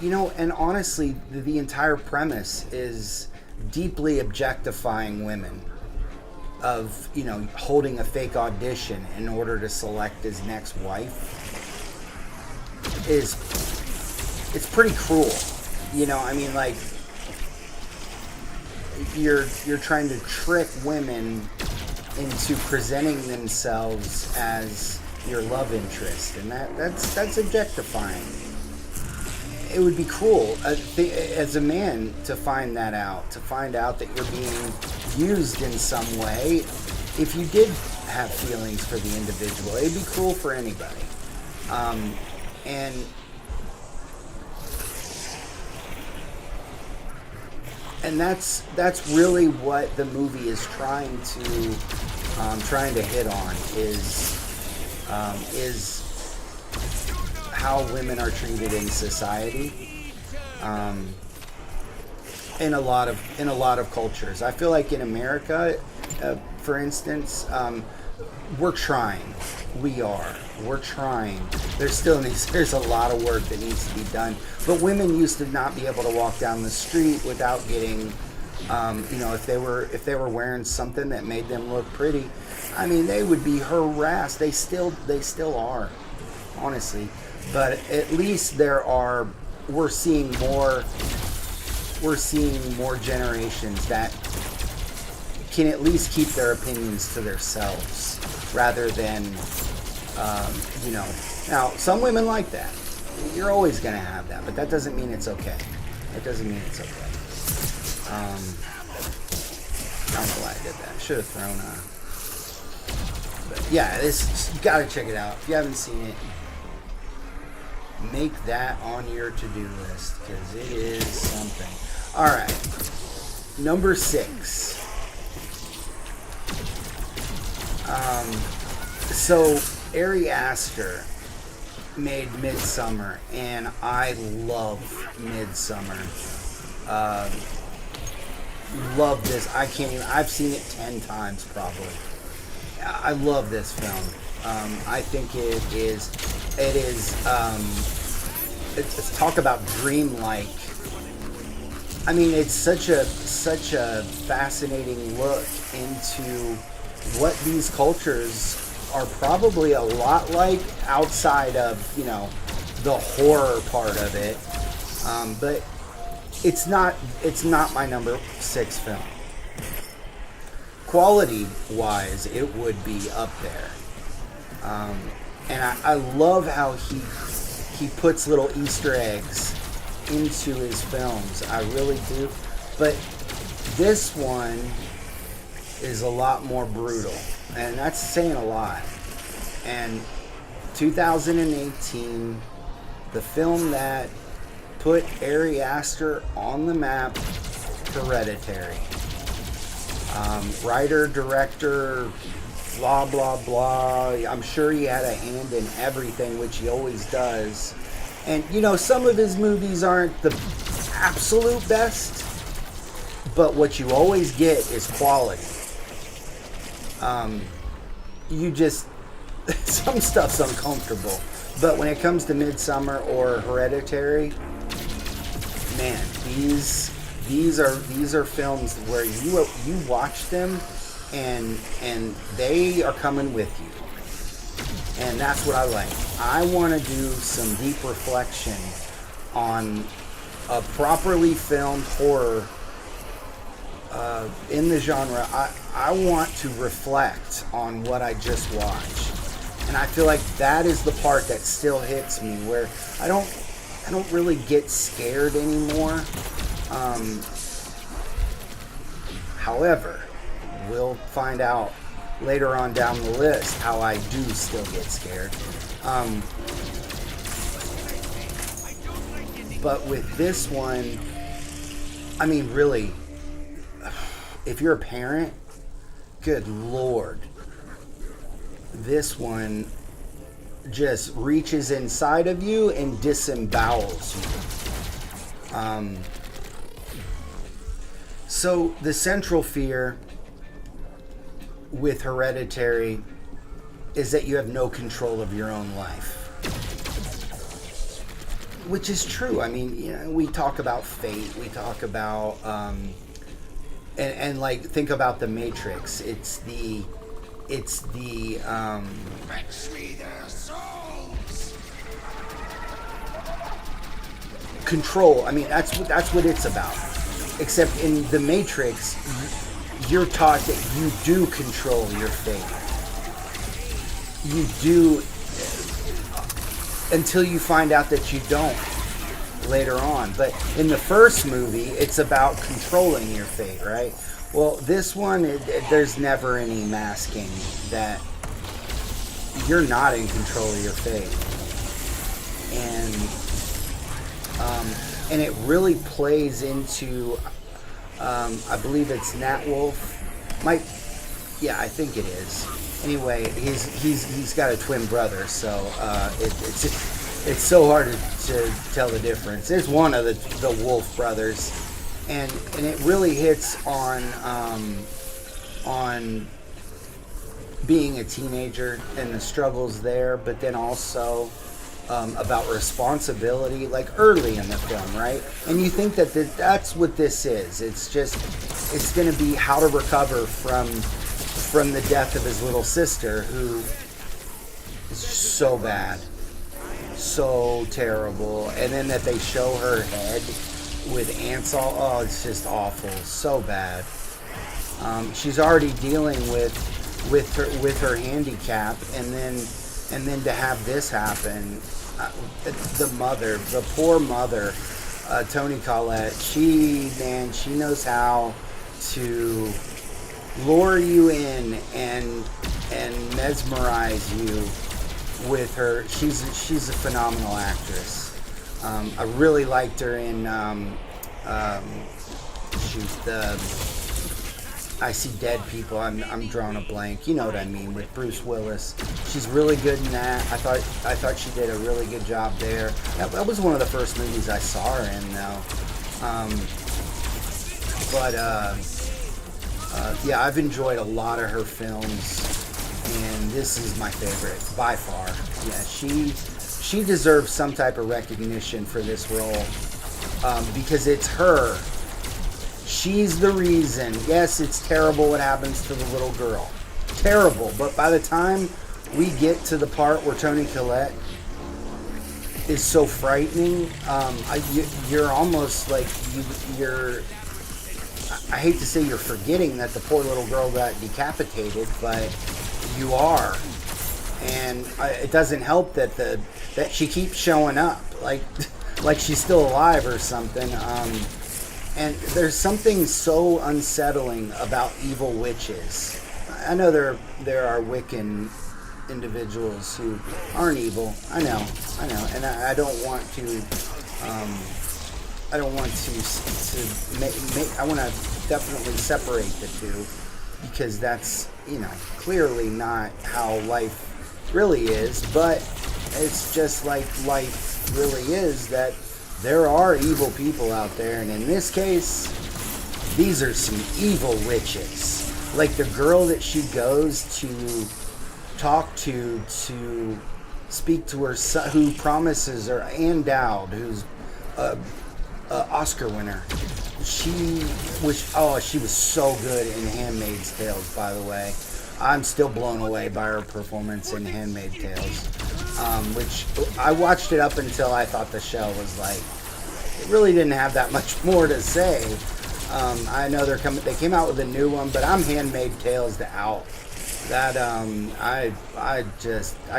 you know, and honestly, the entire premise is deeply objectifying women, of, you know, holding a fake audition in order to select his next wife. It's pretty cruel, you know. I mean, like, you're trying to trick women into presenting themselves as your love interest, and that's objectifying. It would be cruel as a man to find that out, to find out that you're being used in some way. If you did have feelings for the individual, it'd be cruel for anybody. And that's really what the movie is trying to hit on, is how women are treated in society, in a lot of cultures. I feel like in America, for instance, we're trying. We're trying. There's a lot of work that needs to be done. But women used to not be able to walk down the street without getting, you know, if they were wearing something that made them look pretty, I mean, they would be harassed. They still are, honestly. But at least we're seeing more generations that can at least keep their opinions to themselves, rather than, you know. Now, some women like that. You're always going to have that, but that doesn't mean it's okay. That doesn't mean it's okay. I don't know why I did that. I should have thrown a... But yeah, you got to check it out. If you haven't seen it, make that on your to-do list, because it is something. All right, number 6. So Ari Aster made Midsummer, and I love Midsummer. Love this. I've seen it 10 times probably. I love this film. I think it's talk about dreamlike. I mean, it's such a fascinating look into what these cultures are probably a lot like, outside of, you know, the horror part of it. But it's not my number 6 film. Quality wise, it would be up there. And I love how he puts little Easter eggs into his films. I really do. But this one is a lot more brutal, and that's saying a lot. And 2018, the film that put Ari Aster on the map, Hereditary. Writer, director, blah, blah, blah. I'm sure he had a hand in everything, which he always does. And, you know, some of his movies aren't the absolute best, but what you always get is quality. Some stuff's uncomfortable. But when it comes to Midsummer or Hereditary, man, these are films where you watch them and they are coming with you. And that's what I like. I want to do some deep reflection on a properly filmed horror in the genre, I want to reflect on what I just watched. And I feel like that is the part that still hits me, where I don't really get scared anymore. However, we'll find out later on down the list how I do still get scared. But with this one, I mean, really, if you're a parent, good Lord, this one just reaches inside of you and disembowels you. So the central fear with Hereditary is that you have no control of your own life. Which is true. I mean, you know, we talk about fate. We talk about, and like, think about the Matrix. It's the Fetch me their souls. control. I mean, that's what it's about. Except in the Matrix, you're taught that you do control your fate. You do, until you find out that you don't later on. But in the first movie, it's about controlling your fate, right? Well, this one, there's never any masking that you're not in control of your fate. And it really plays into, I believe it's Nat Wolff. Yeah, I think it is. Anyway, he's got a twin brother, so it's so hard to tell the difference. There's one of the Wolff brothers, and it really hits on being a teenager and the struggles there, but then also about responsibility, like early in the film, right? And you think that that's what this is. It's going to be how to recover from the death of his little sister, who is so bad, so terrible. And then that they show her head with ants all, oh, it's just awful, so bad. She's already dealing with her handicap, and then to have this happen, the poor mother, Toni Collette, she knows how to lure you in and mesmerize you with her. She's a phenomenal actress. I really liked her in I See Dead People. I'm drawing a blank. You know what I mean, with Bruce Willis. She's really good in that. I thought she did a really good job there. That was one of the first movies I saw her in, though. Yeah, I've enjoyed a lot of her films, and this is my favorite by far. Yeah, she deserves some type of recognition for this role, because it's her. She's the reason. Yes, it's terrible what happens to the little girl. Terrible. But by the time we get to the part where Toni Collette is so frightening, you're almost like you're. I hate to say you're forgetting that the poor little girl got decapitated, but you are. And it doesn't help that she keeps showing up, like she's still alive or something. And there's something so unsettling about evil witches. I know there are Wiccan individuals who aren't evil. I know, and I don't want to. I want to definitely separate the two, because that's, clearly not how life really is. But it's just like life really is, that there are evil people out there, and in this case, these are some evil witches. Like the girl that she goes to talk to speak to her son, who promises her, Ann Dowd, who's a Oscar winner. She was so good in Handmaid's Tales, by the way. I'm still blown away by her performance in Handmaid's Tales, which I watched it up until I thought the show was like it really didn't have that much more to say. I know they came out with a new one, but I'm Handmaid's Tales to out. That I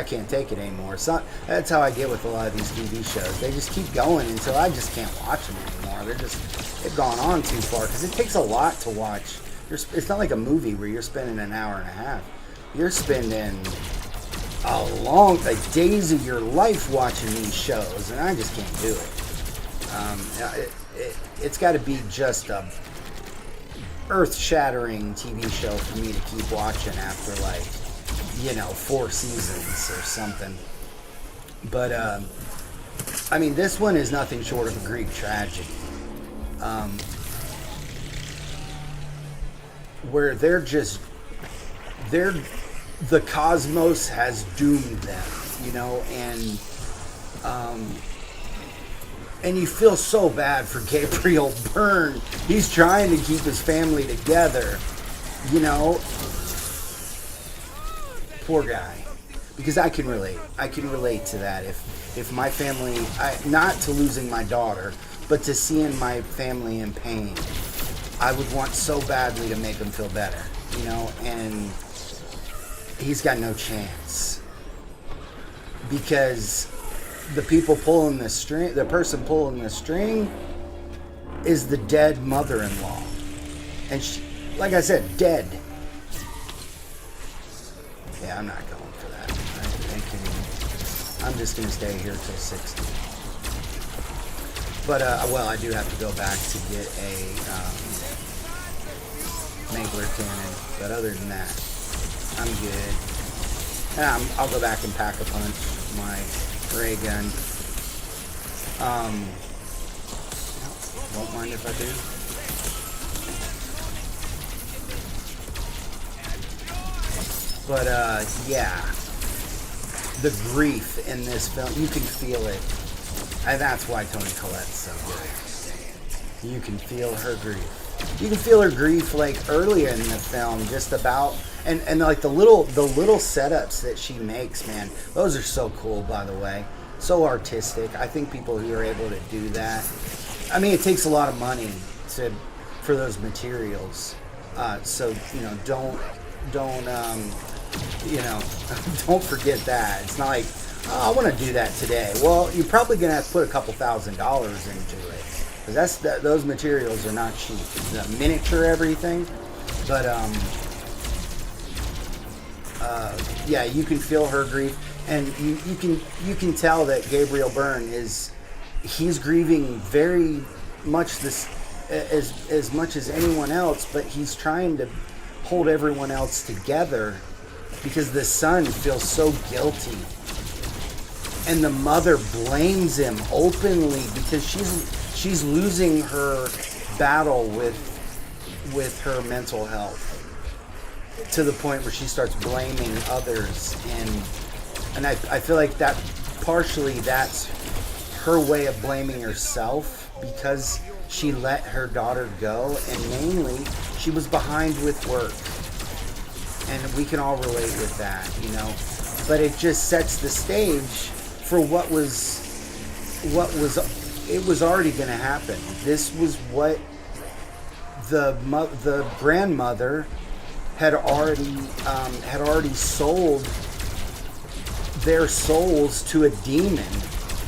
can't take it anymore. So that's how I get with a lot of these TV shows. They just keep going until I just can't watch them anymore. They've gone on too far because it takes a lot to watch. It's not like a movie where you're spending an hour and a half. You're spending days of your life watching these shows, and I just can't do it. It's got to be just a earth-shattering TV show for me to keep watching after 4 seasons or something. But I mean, this one is nothing short of a Greek tragedy, where the cosmos has doomed them, and you feel so bad for Gabriel Byrne. He's trying to keep his family together, Poor guy. Because I can relate. I can relate to that. If my family, not to losing my daughter, but to seeing my family in pain, I would want so badly to make them feel better, and he's got no chance. Because the person pulling the string is the dead mother-in-law. And she, like I said, dead. Yeah, I'm not going for that. I'm just going to stay here till 60. But, I do have to go back to get a Mangler cannon. But other than that, I'm good. I'll go back and pack a punch my ray gun. Won't mind if I do. But yeah, the grief in this film, you can feel it, and that's why Toni Collette's so good. You can feel her grief. You can feel her grief earlier in the film, just about. And the little setups that she makes, man, those are so cool, by the way. So artistic. I think people who are able to do that. I mean, it takes a lot of money for those materials. So don't don't forget that. It's not like, I want to do that today. Well, you're probably gonna have to put a couple $1,000s into it, because those materials are not cheap. The miniature everything, but yeah, you can feel her grief, and you can tell that Gabriel Byrne he's grieving very much as much as anyone else, but he's trying to hold everyone else together because the son feels so guilty, and the mother blames him openly because she's losing her battle with her mental health, to the point where she starts blaming others, and I feel like that partially that's her way of blaming herself, because she let her daughter go, and mainly she was behind with work, and we can all relate with that, but it just sets the stage for what was already going to happen. This was what the grandmother had already sold their souls to a demon,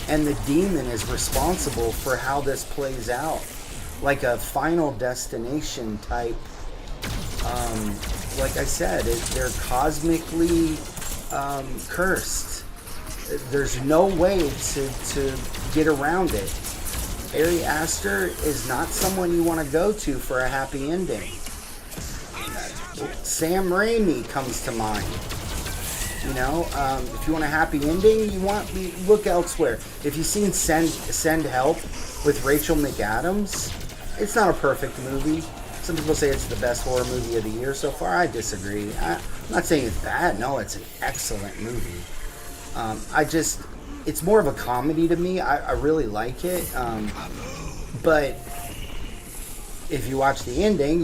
and the demon is responsible for how this plays out, like a Final Destination type. Like I said, they're cosmically cursed. There's no way to get around it. Ari Aster is not someone you want to go to for a happy ending. Sam Raimi comes to mind. If you want a happy ending, look elsewhere. If you've seen Send Help with Rachel McAdams, it's not a perfect movie. Some people say it's the best horror movie of the year so far. I disagree. I'm not saying it's bad. No, it's an excellent movie. It's more of a comedy to me. I really like it. But if you watch the ending,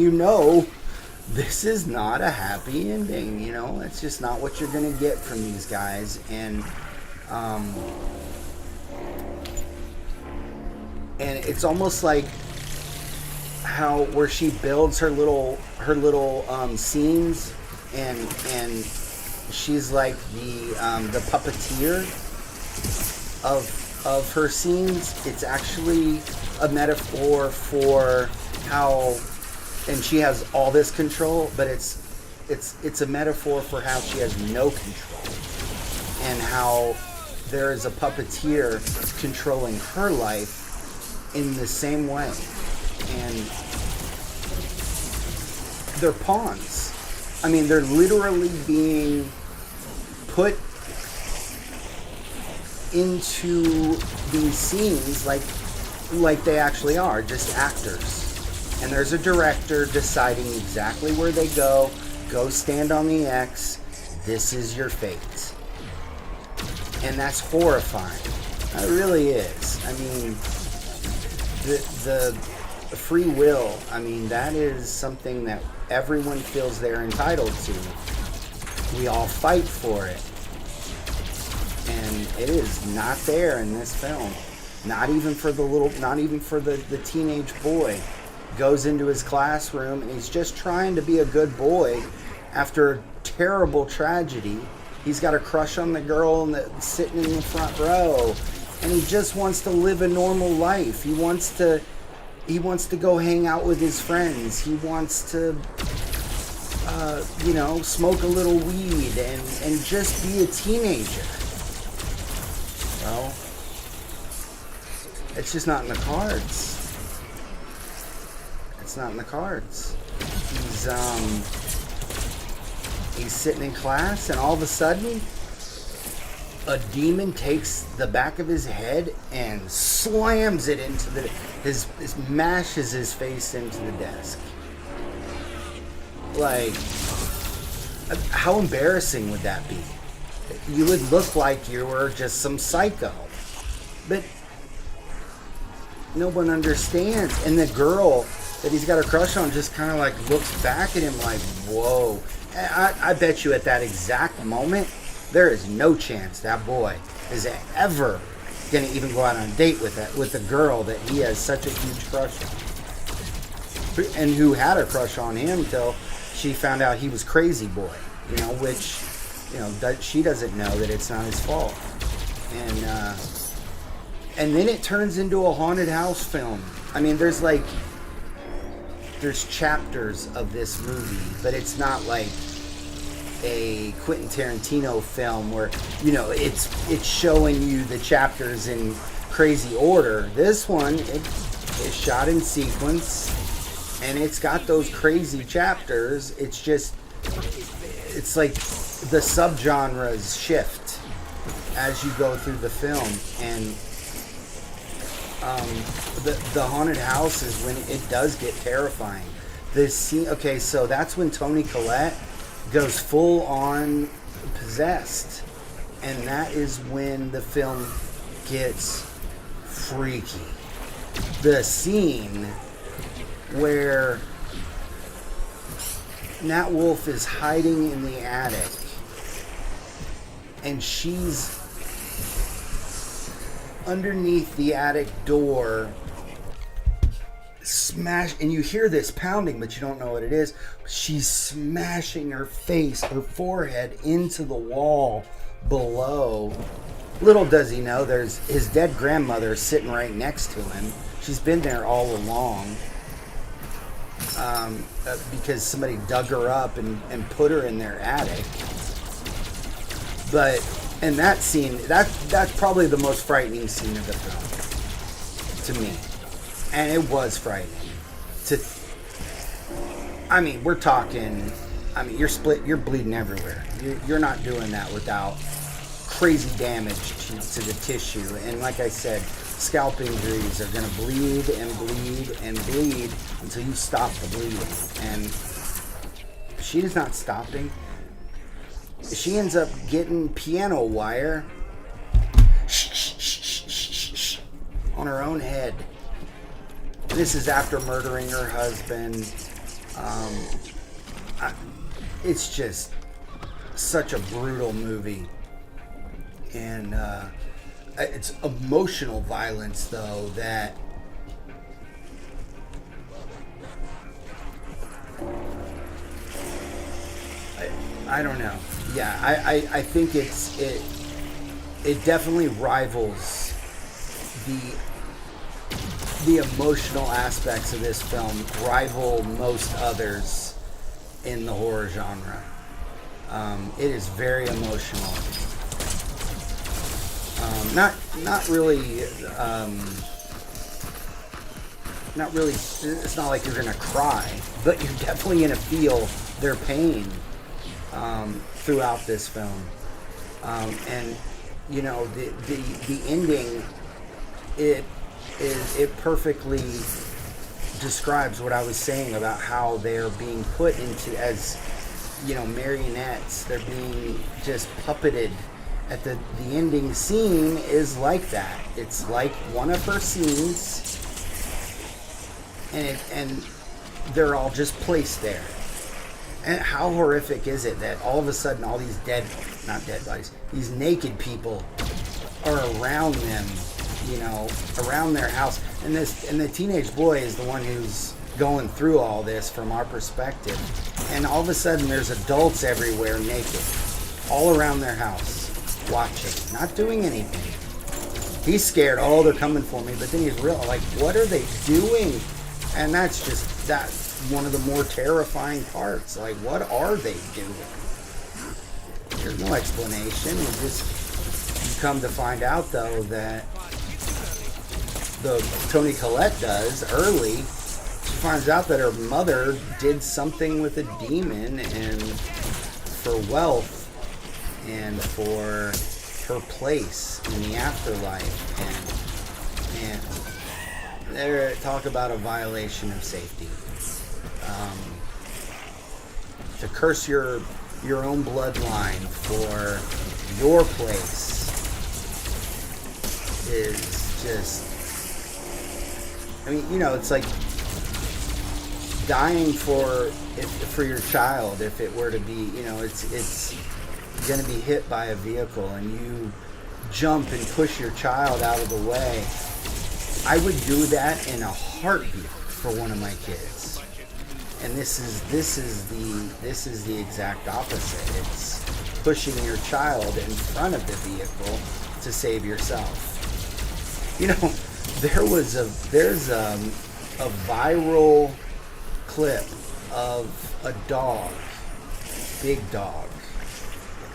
this is not a happy ending. It's just not what you're going to get from these guys. And and it's almost like how where she builds her little scenes, and she's like the puppeteer of her scenes. It's actually a metaphor for how, and she has all this control, but it's a metaphor for how she has no control, and how there is a puppeteer controlling her life in the same way. And they're pawns. I mean, they're literally being put into these scenes like they actually are, just actors. And there's a director deciding exactly where they go. Go stand on the X. This is your fate. And that's horrifying. It really is. I mean, the free will, I mean, that is something that everyone feels they're entitled to. We all fight for it. And it is not there in this film. Not even for the teenage boy. Goes into his classroom and he's just trying to be a good boy after a terrible tragedy. He's got a crush on the girl that's sitting in the front row, and he just wants to live a normal life. He wants to go hang out with his friends. He wants to smoke a little weed and just be a teenager. Well, it's just not in the cards. It's not in the cards. He's sitting in class, and all of a sudden, a demon takes the back of his head and slams it into mashes his face into the desk. Like, how embarrassing would that be? You would look like you were just some psycho. But no one understands. And the girl that he's got a crush on just kind of like looks back at him like, whoa. I bet you at that exact moment, there is no chance that boy is ever going to even go out on a date with the girl that he has such a huge crush on. And who had a crush on him till she found out he was crazy boy, which, she doesn't know that it's not his fault. And then it turns into a haunted house film. I mean, there's chapters of this movie, but it's not like a Quentin Tarantino film where, it's showing you the chapters in crazy order. This one, it's shot in sequence, and it's got those crazy chapters. It's like the subgenres shift as you go through the film, and the haunted house is when it does get terrifying. This scene, okay, so that's when Toni Collette goes full on possessed, and that is when the film gets freaky. The scene where Nat Wolff is hiding in the attic, and she's underneath the attic door, and you hear this pounding, but you don't know what it is. She's smashing her forehead into the wall below. Little does he know, there's his dead grandmother sitting right next to him. She's been there all along, because somebody dug her up and put her in their attic. But and that scene, that's probably the most frightening scene of the film to me, and it was frightening. We're talking. You're split. You're bleeding everywhere. You're not doing that without crazy damage to the tissue. And like I said, scalp injuries are going to bleed and bleed and bleed until you stop the bleeding. And she is not stopping. She ends up getting piano wire on her own head. This is after murdering her husband. It's just such a brutal movie. And it's emotional violence, though, that I don't know. Yeah, I think it definitely rivals the emotional aspects of this film rival most others in the horror genre. It is very emotional. Not really. It's not like you're gonna cry, but you're definitely gonna feel their pain throughout this film. And you know, the ending, it perfectly describes what I was saying about how they're being put into, as you know, marionettes. They're being just puppeted. At the ending scene is like that. It's like one of her scenes, and they're all just placed there. And how horrific is it that all of a sudden all these not dead bodies, these naked people are around them, you know, around their house. And the teenage boy is the one who's going through all this from our perspective. And all of a sudden there's adults everywhere naked, all around their house, watching, not doing anything. He's scared, oh, they're coming for me, but then he's real, like, what are they doing? And that's one of the more terrifying parts. Like, what are they doing? There's no explanation. You come to find out, though, that Toni Collette does early. She finds out that her mother did something with a demon, and for wealth and for her place in the afterlife, and there, talk about a violation of safety. To curse your own bloodline for your place is just, I mean, you know, it's like dying for your child. If it were to be, you know, it's going to be hit by a vehicle and you jump and push your child out of the way. I would do that in a heartbeat for one of my kids. And this is the exact opposite. It's pushing your child in front of the vehicle to save yourself. You know, there's a viral clip of a dog, big dog,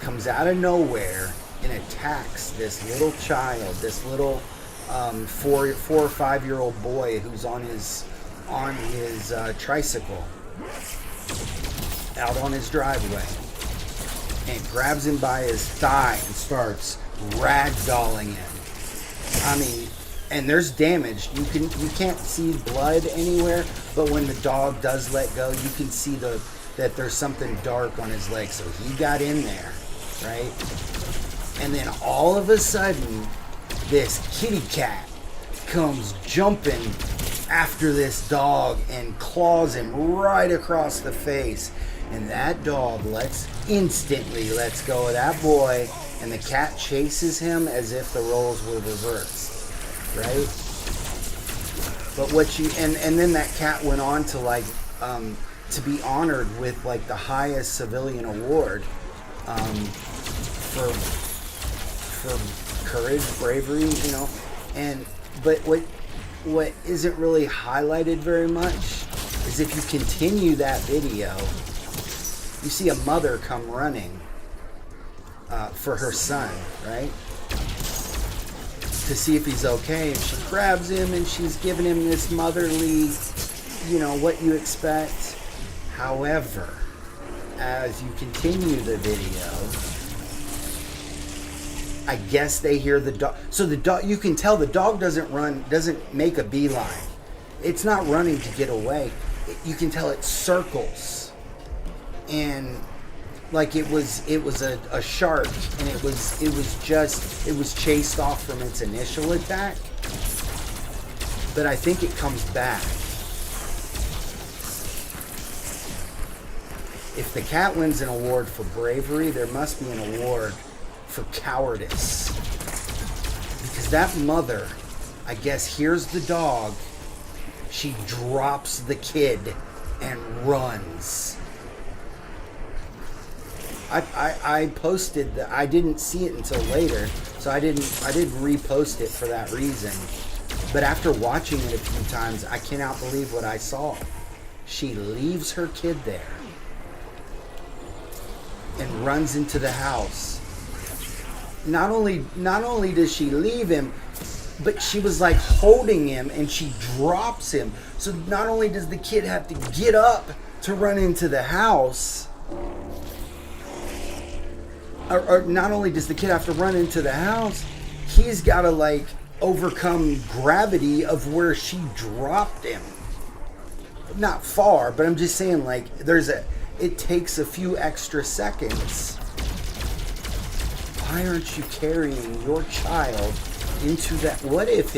comes out of nowhere and attacks this little child, this little 4 or 5 year old boy who's on his tricycle out on his driveway, and grabs him by his thigh and starts ragdolling him. I mean, and there's damage. You can't see blood anywhere, but when the dog does let go, you can see that there's something dark on his leg. So he got in there, right? And then all of a sudden, this kitty cat comes jumping after this dog and claws him right across the face. And that dog instantly lets go of that boy, and the cat chases him as if the roles were reversed, right? But and then that cat went on to to be honored with like the highest civilian award for courage, bravery, you know. But what isn't really highlighted very much is if you continue that video, you see a mother come running for her son, right? To see if he's okay. And she grabs him and she's giving him this motherly, you know, what you expect. However, as you continue the video, I guess they hear the dog. So the dog, you can tell the dog doesn't make a beeline. It's not running to get away. You can tell it circles. And like it was a shark, and it was chased off from its initial attack. But I think it comes back. If the cat wins an award for bravery, there must be an award for cowardice. Because that mother, I guess, hears the dog, she drops the kid and runs. I posted that. I didn't see it until later, so I didn't repost it for that reason. But after watching it a few times, I cannot believe what I saw. She leaves her kid there and runs into the house. Not only does she leave him, but she was like holding him and she drops him. So not only does the kid have to get up to run into the house, or not only does the kid have to run into the house, he's got to like overcome gravity of where she dropped him. Not far, but I'm just saying, like, it takes a few extra seconds. Why aren't you carrying your child into that? What if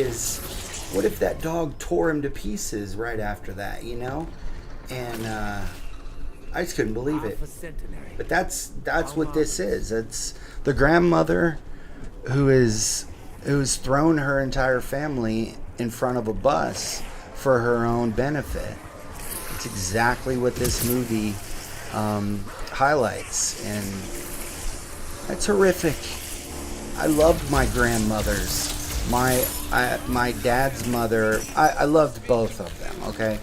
that dog tore him to pieces right after that, you know? And I just couldn't believe it. But that's what this is. It's the grandmother who's thrown her entire family in front of a bus for her own benefit. It's exactly what this movie highlights, and that's horrific. I loved my grandmothers. My dad's mother, I loved both of them, okay?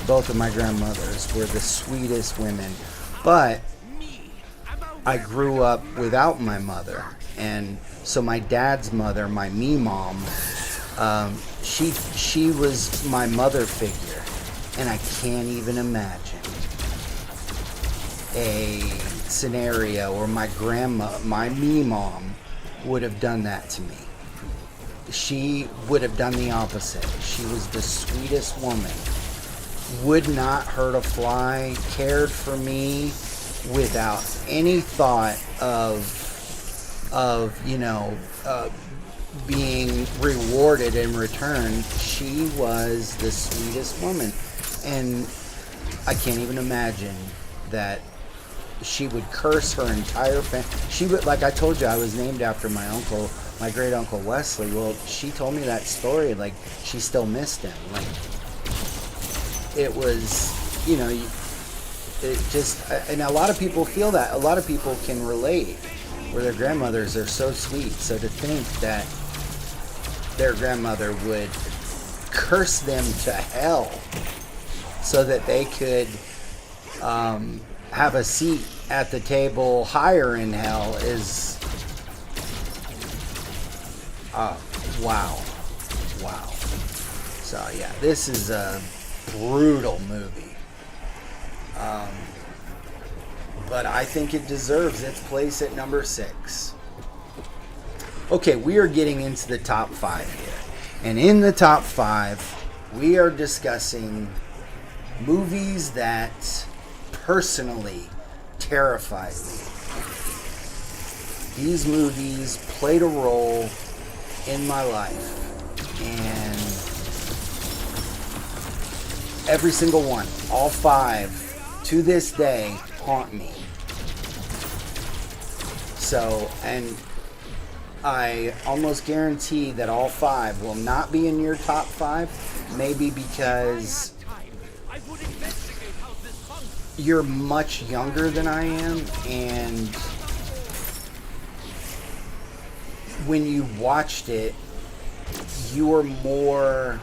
Both of my grandmothers were the sweetest women. But I grew up without my mother. And so my dad's mother, my me mom, she was my mother figure. And I can't even imagine a scenario where my grandma, my me mom, would have done that to me. She would have done the opposite. She was the sweetest woman. Would not hurt a fly, cared for me without any thought of being rewarded in return. She was the sweetest woman. And I can't even imagine that she would curse her entire family. She would, like I told you, I was named after my uncle, my great uncle Wesley. Well, she told me that story, like she still missed him. Like it was, it just, and a lot of people feel that. A lot of people can relate where their grandmothers are so sweet. So to think that their grandmother would curse them to hell so that they could have a seat at the table higher in hell is wow. So yeah, this is a brutal movie, but I think it deserves its place at number 6. Okay, we are getting into the top 5 here, and in the top 5 we are discussing movies that personally terrified me. These movies played a role in my life, and every single one, all 5, to this day, haunt me. So, and I almost guarantee that all 5 will not be in your top 5, maybe because you're much younger than I am, and when you watched it, you were more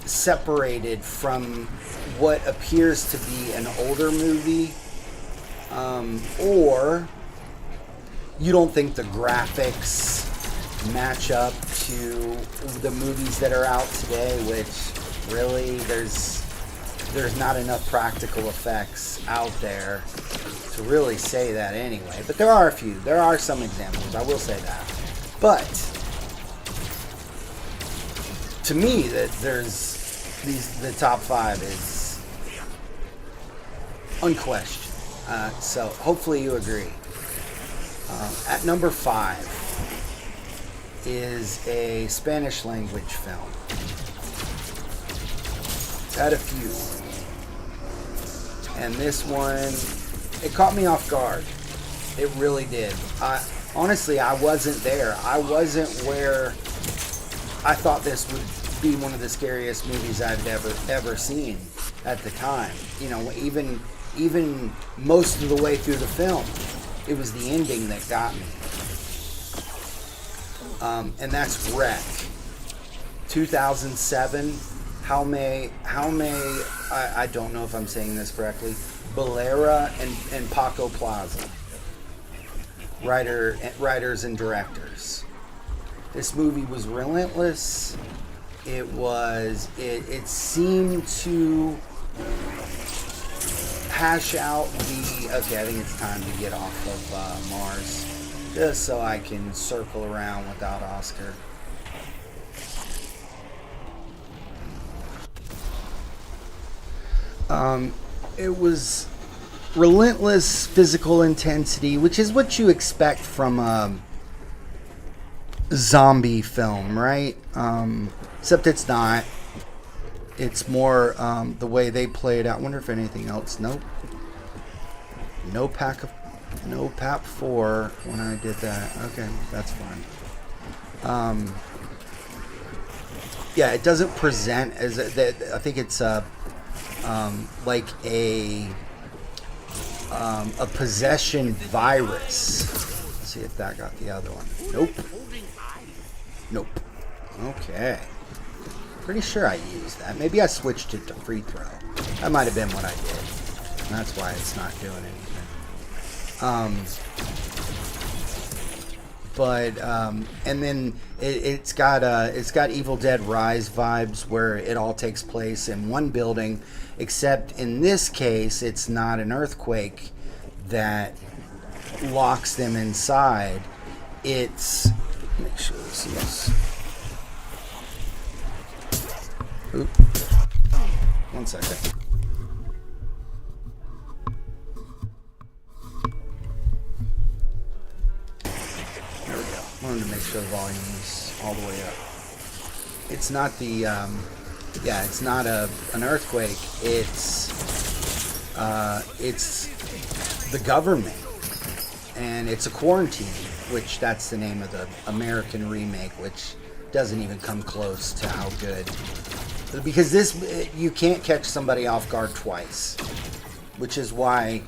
separated from what appears to be an older movie, or you don't think the graphics match up to the movies that are out today, which really there's not enough practical effects out there to really say that anyway. But there are a few. There are some examples, I will say that. But to me, that the top 5 is unquestioned. So hopefully you agree. At number 5 is a Spanish language film. Had a few. And this one, it caught me off guard. It really did. Honestly, I wasn't there. I wasn't where I thought this would be one of the scariest movies I'd ever seen at the time. Even even most of the way through the film. It was the ending that got me. And that's Wreck. 2007. Jaume, I don't know if I'm saying this correctly, Balera and Paco Plaza. Writers and directors. This movie was relentless. It seemed to hash out okay, I think it's time to get off of Mars, just so I can circle around without Oscar. It was relentless physical intensity, which is what you expect from a zombie film, right? Except it's not. It's more the way they play it out. I wonder if anything else. Nope. No PAP 4 when I did that. Okay, that's fine. Yeah, it doesn't present as I think it's like a possession virus. Let's see if that got the other one. Nope. Nope. Okay. Pretty sure I used that. Maybe I switched it to free throw. That might have been what I did. That's why it's not doing anything. And then it's got Evil Dead Rise vibes where it all takes place in one building, except in this case it's not an earthquake that locks them inside. It's, make sure this is, oop, 1 second. There we go. Wanted to make sure the volume is all the way up. It's not the it's not an earthquake. It's the government, and it's a quarantine, which that's the name of the American remake, which doesn't even come close to how good. Because this, you can't catch somebody off guard twice, which is why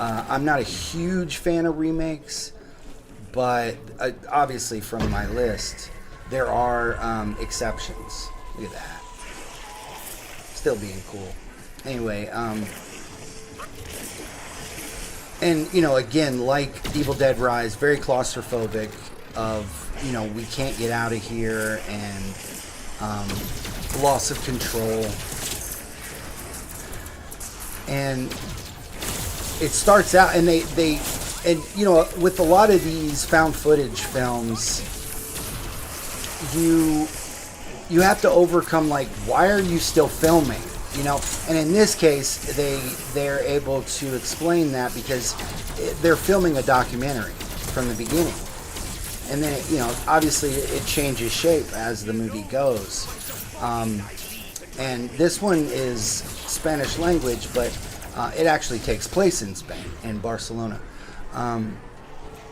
I'm not a huge fan of remakes, but obviously from my list, there are exceptions. Look at that. Still being cool. Anyway, and, you know, again, like Evil Dead Rise, very claustrophobic of, you know, we can't get out of here, and loss of control. And it starts out, and they and, you know, with a lot of these found footage films, you have to overcome, like, why are you still filming? You know, and in this case, they're able to explain that because they're filming a documentary from the beginning, and then you know, obviously it changes shape as the movie goes. And this one is Spanish language, but it actually takes place in Spain, in Barcelona.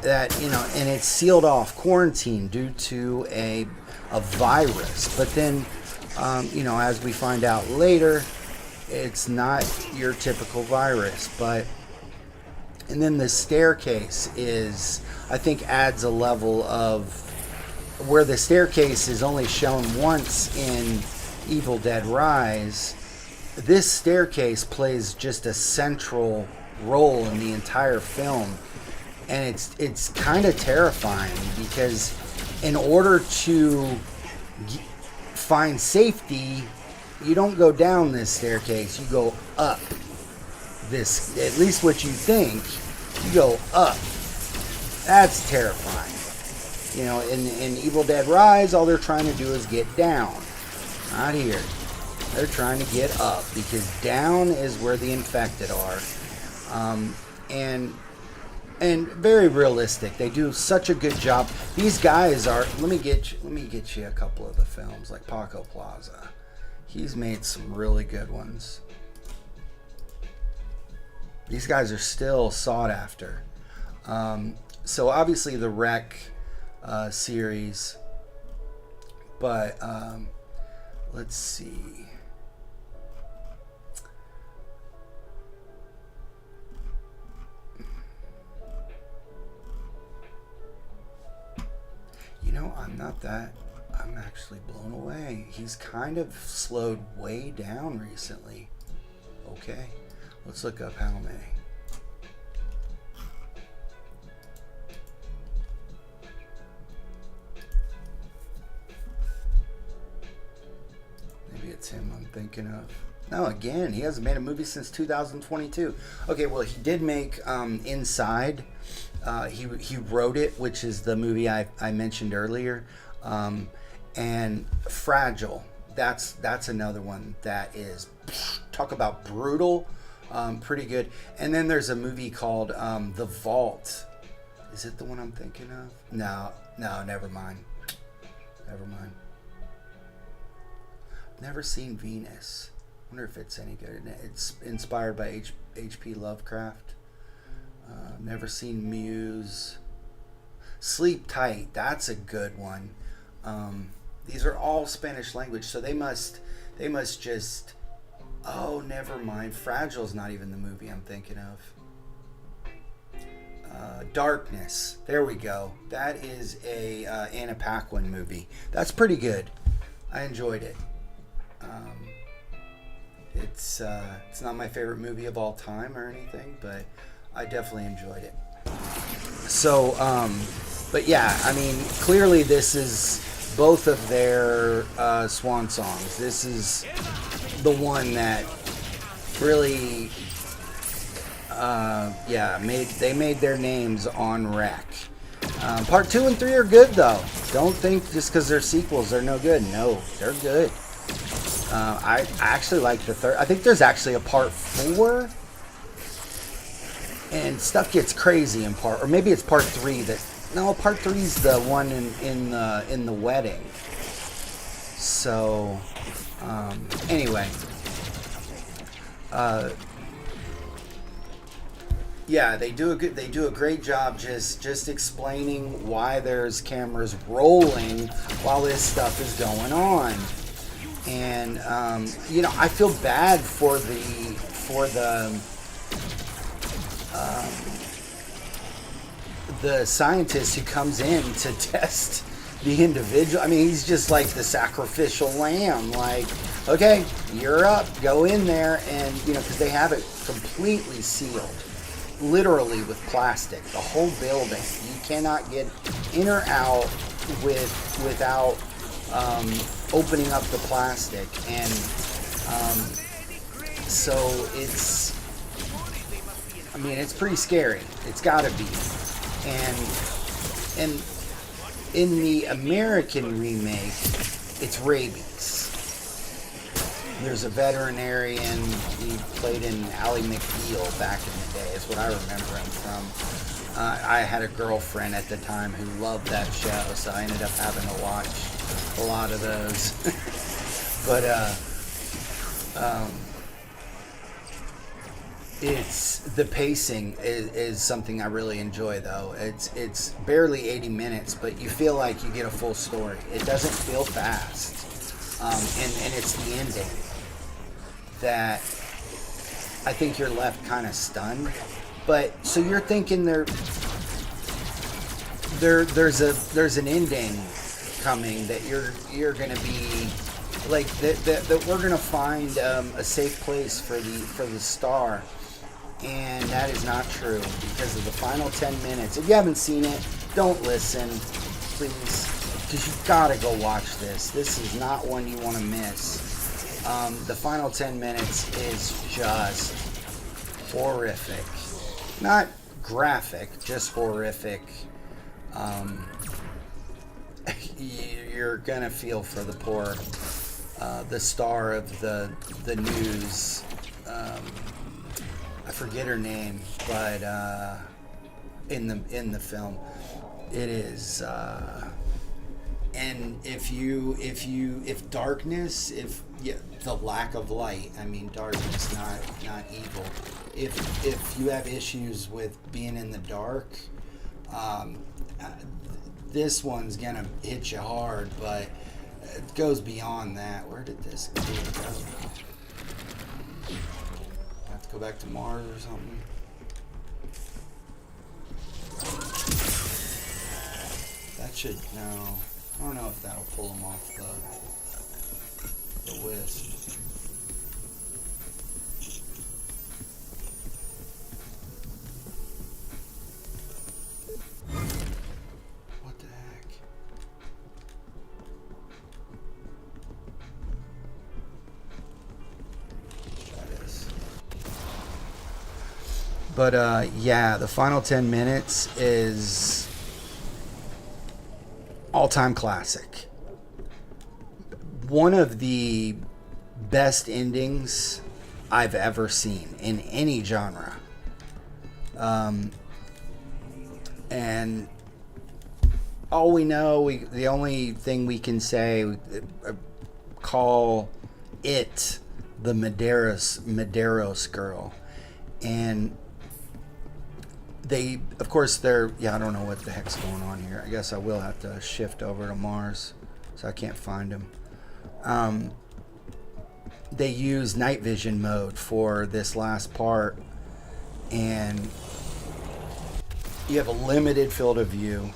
That, you know, and it's sealed off, quarantine due to a virus, but then. You know, as we find out later, it's not your typical virus, and then the staircase is, I think, adds a level of, where the staircase is only shown once in Evil Dead Rise, this staircase plays just a central role in the entire film, and it's kind of terrifying, because in order to find safety, you don't go down this staircase, you go up this, at least what you think, you go up. That's terrifying. You know, in Evil Dead Rise, all they're trying to do is get down. Not here. They're trying to get up, because down is where the infected are. And very realistic. They do such a good job. These guys are. Let me get you a couple of the films, like Paco Plaza. He's made some really good ones. These guys are still sought after. So obviously the Wreck series, but let's see. Not that. I'm actually blown away. He's kind of slowed way down recently. Okay, let's look up how many. Maybe it's him I'm thinking of. No, again, he hasn't made a movie since 2022. Okay, well, he did make Inside. He wrote it, which is the movie I mentioned earlier. And Fragile. That's another one that is, talk about brutal, pretty good. And then there's a movie called The Vault. Is it the one I'm thinking of? No, never mind. Never mind. Never seen Venus. Wonder if it's any good. It's inspired by H.P. Lovecraft. Never seen Muse. Sleep Tight. That's a good one. These are all Spanish language, so they must just. Oh, never mind. Fragile's not even the movie I'm thinking of. Darkness. There we go. That is a Anna Paquin movie. That's pretty good. I enjoyed it. It's not my favorite movie of all time or anything, but I definitely enjoyed it. So, but yeah, I mean, clearly this is both of their swan songs. This is the one that really, they made their names on Wreck. Part 2 and 3 are good though. Don't think just because they're sequels they're no good. No, they're good. I actually like the third. I think there's actually a part 4, and stuff gets crazy in part, or maybe it's part 3 that. No, part 3 is the one in the wedding. So, anyway, yeah, they do a great job just explaining why there's cameras rolling while this stuff is going on, and I feel bad for the scientist who comes in to test the individual. I mean, he's just like the sacrificial lamb. Like, okay, you're up, go in there, and because they have it completely sealed, literally with plastic, the whole building. You cannot get in or out without opening up the plastic, and so it's pretty scary. It's got to be. And in the American remake, it's rabies. There's a veterinarian. He played in Ally McBeal back in the day. Is what I remember him from. I had a girlfriend at the time who loved that show, so I ended up having to watch a lot of those. But it's the pacing is something I really enjoy though. It's barely 80 minutes, but you feel like you get a full story. It doesn't feel fast, and it's the ending that I think you're left kind of stunned. But so you're thinking there's an ending coming, that you're gonna be like that we're gonna find a safe place for the star. And that is not true, because of the final 10 minutes. If you haven't seen it, don't listen, please, because you've got to go watch this. This is not one you want to miss. The final 10 minutes is just horrific. Not graphic, just horrific. You're going to feel for the poor, the star of the news. I forget her name, but in the film, it is. And if darkness, the lack of light. I mean, darkness, not evil. If you have issues with being in the dark, this one's gonna hit you hard, but it goes beyond that. Where did this go? Go back to Mars or something. That should, no. I don't know if that'll pull him off the wisp. What the heck? That is. But yeah, the final 10 minutes is all-time classic. One of the best endings I've ever seen in any genre. And all we know, the only thing we can say, call it the Medeiros girl. And they, of course, I don't know what the heck's going on here. I guess I will have to shift over to Mars, so I can't find him. They use night vision mode for this last part, and you have a limited field of view.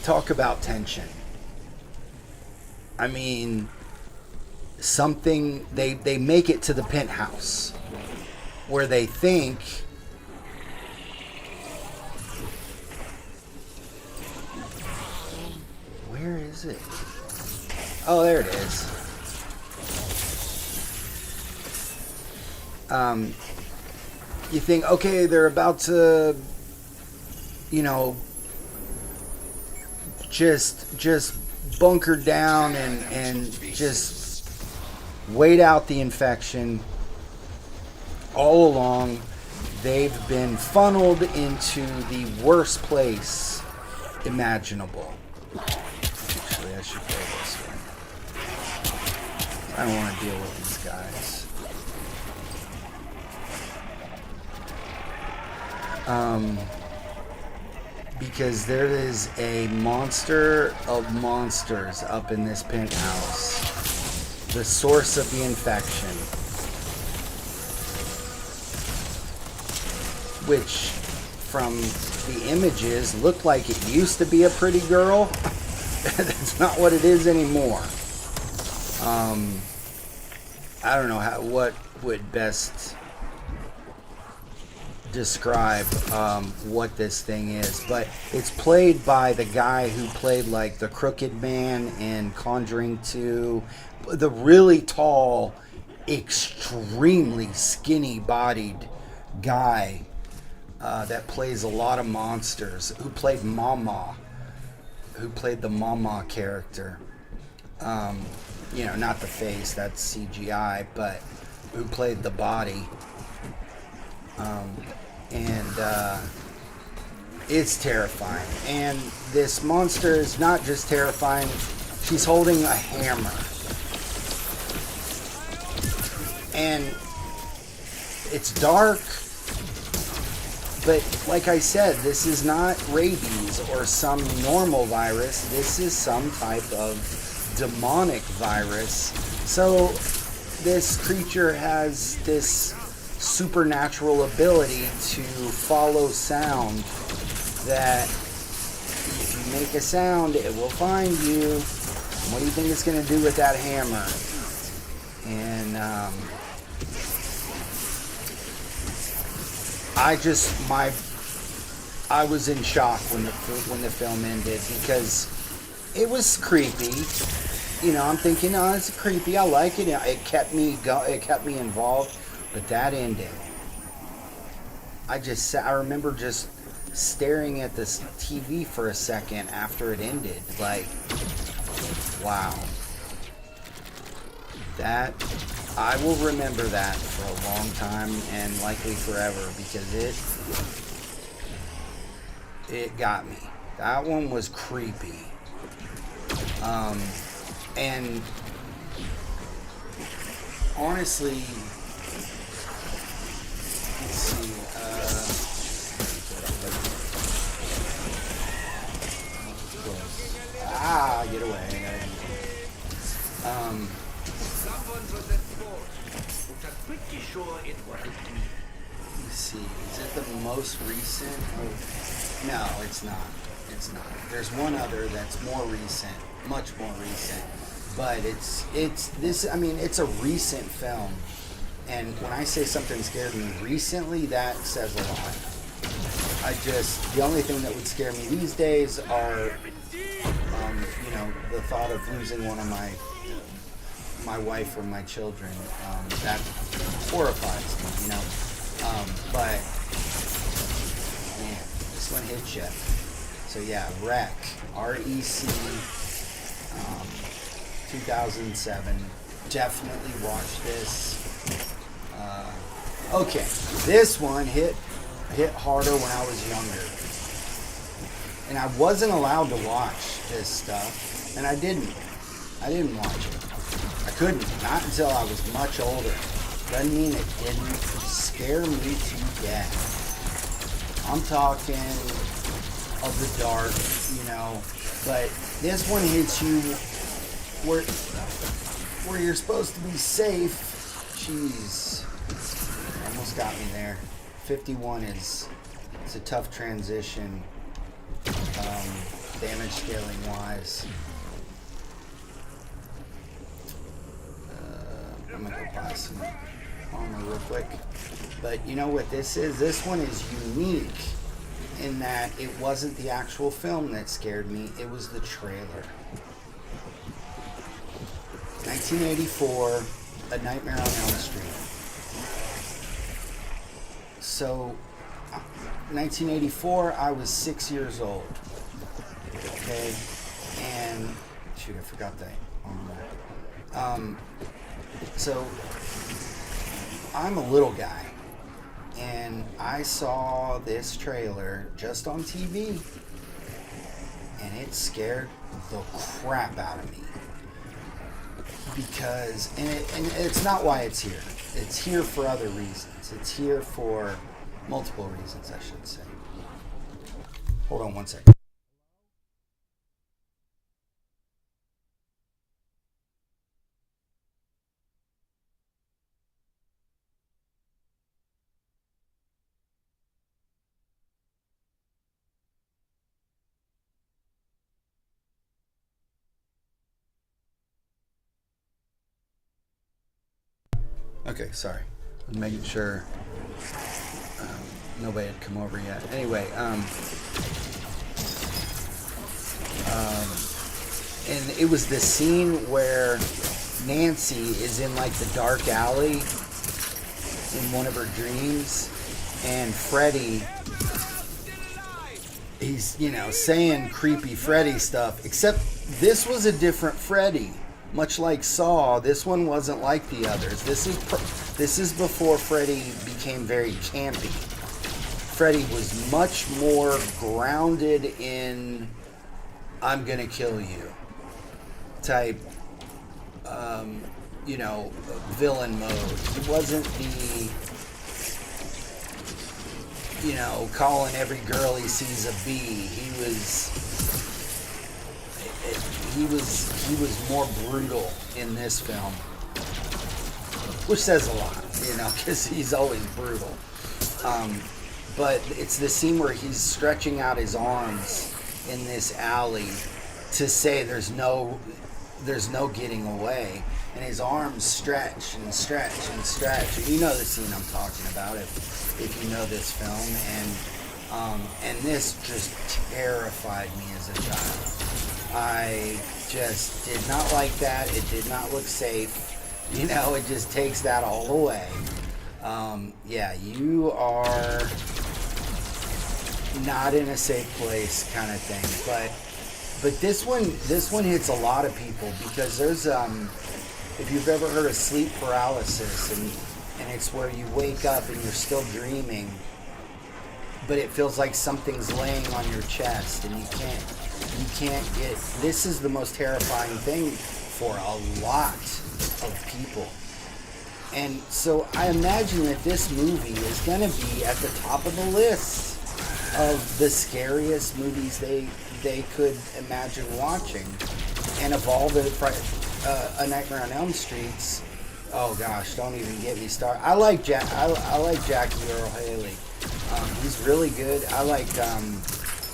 Talk about tension. I mean, they make it to the penthouse where they think where is it? Oh, there it is. You think, okay, they're about to, just bunker down and just wait out the infection. All along, they've been funneled into the worst place imaginable. Actually, I should go this way. I don't want to deal with these guys. Because there is a monster of monsters up in this penthouse. The source of the infection. Which, from the images, looked like it used to be a pretty girl. That's not what it is anymore. I don't know what would best describe what this thing is, but it's played by the guy who played like the Crooked Man in Conjuring 2, the really tall, extremely skinny-bodied guy that plays a lot of monsters, who played Mama, who played the Mama character. Not the face, that's CGI, but who played the body. It's terrifying. And this monster is not just terrifying, she's holding a hammer. And it's dark, but like I said, this is not rabies or some normal virus. This is some type of demonic virus. So this creature has this supernatural ability to follow sound, that if you make a sound, it will find you. What do you think it's going to do with that hammer? And I was in shock when the film ended, because it was creepy. I'm thinking, oh, it's creepy. I like it. It kept me involved. But that ended. I remember just staring at this TV for a second after it ended. Like, wow. That, I will remember that for a long time and likely forever, because it got me. That one was creepy. And honestly, let's see, get away. Someone was at fault, but I'm pretty sure it wasn't me. Let's see, is it the most recent? No, it's not. It's not. There's one other that's more recent, much more recent, but it's this. I mean, it's a recent film, and when I say something scared me recently, that says a lot. The only thing that would scare me these days are, the thought of losing one of my wife or my children. That horrifies me, but man, this one hits you. So yeah, Rec, R-E-C, 2007. Definitely watch this. Okay, this one hit harder when I was younger, and I wasn't allowed to watch this stuff, and I didn't watch it. I couldn't, not until I was much older. Doesn't mean it didn't scare me to death. I'm talking of the dark, but this one hits you where you're supposed to be safe. Jeez, almost got me there. 51 it's a tough transition, damage scaling wise. I'm gonna go buy some armor real quick. But you know what this is? This one is unique in that it wasn't the actual film that scared me, it was the trailer. 1984, A Nightmare on Elm Street. So, 1984, I was 6 years old. Okay? And, shoot, I forgot that armor. So, I'm a little guy. And I saw this trailer just on TV. And it scared the crap out of me. Because, and it's not why it's here. It's here for other reasons. It's here for multiple reasons, I should say. Hold on one second. Okay, sorry. I'm making sure nobody had come over yet. Anyway, and it was the scene where Nancy is in like the dark alley in one of her dreams, and Freddy, he's, saying creepy Freddy stuff, except this was a different Freddy. Much like Saw, this one wasn't like the others. This is before Freddy became very campy. Freddy was much more grounded in I'm gonna kill you type, villain mode. He wasn't the, calling every girl he sees a bee. He was more brutal in this film, which says a lot, because he's always brutal. But it's the scene where he's stretching out his arms in this alley to say there's no getting away, and his arms stretch and stretch and stretch. And you know the scene I'm talking about if you know this film, and this just terrified me as a child. I just did not like that. It did not look safe. It just takes that all away. You are not in a safe place kind of thing. But this one hits a lot of people because there's if you've ever heard of sleep paralysis, and it's where you wake up and you're still dreaming, but it feels like something's laying on your chest and you can't get. This is the most terrifying thing for a lot of people. And so I imagine that this movie is going to be at the top of the list of the scariest movies they could imagine watching. And of all the A Nightmare on Elm Streets, oh gosh, don't even get me started. I like Jackie Earle Haley. He's really good. I like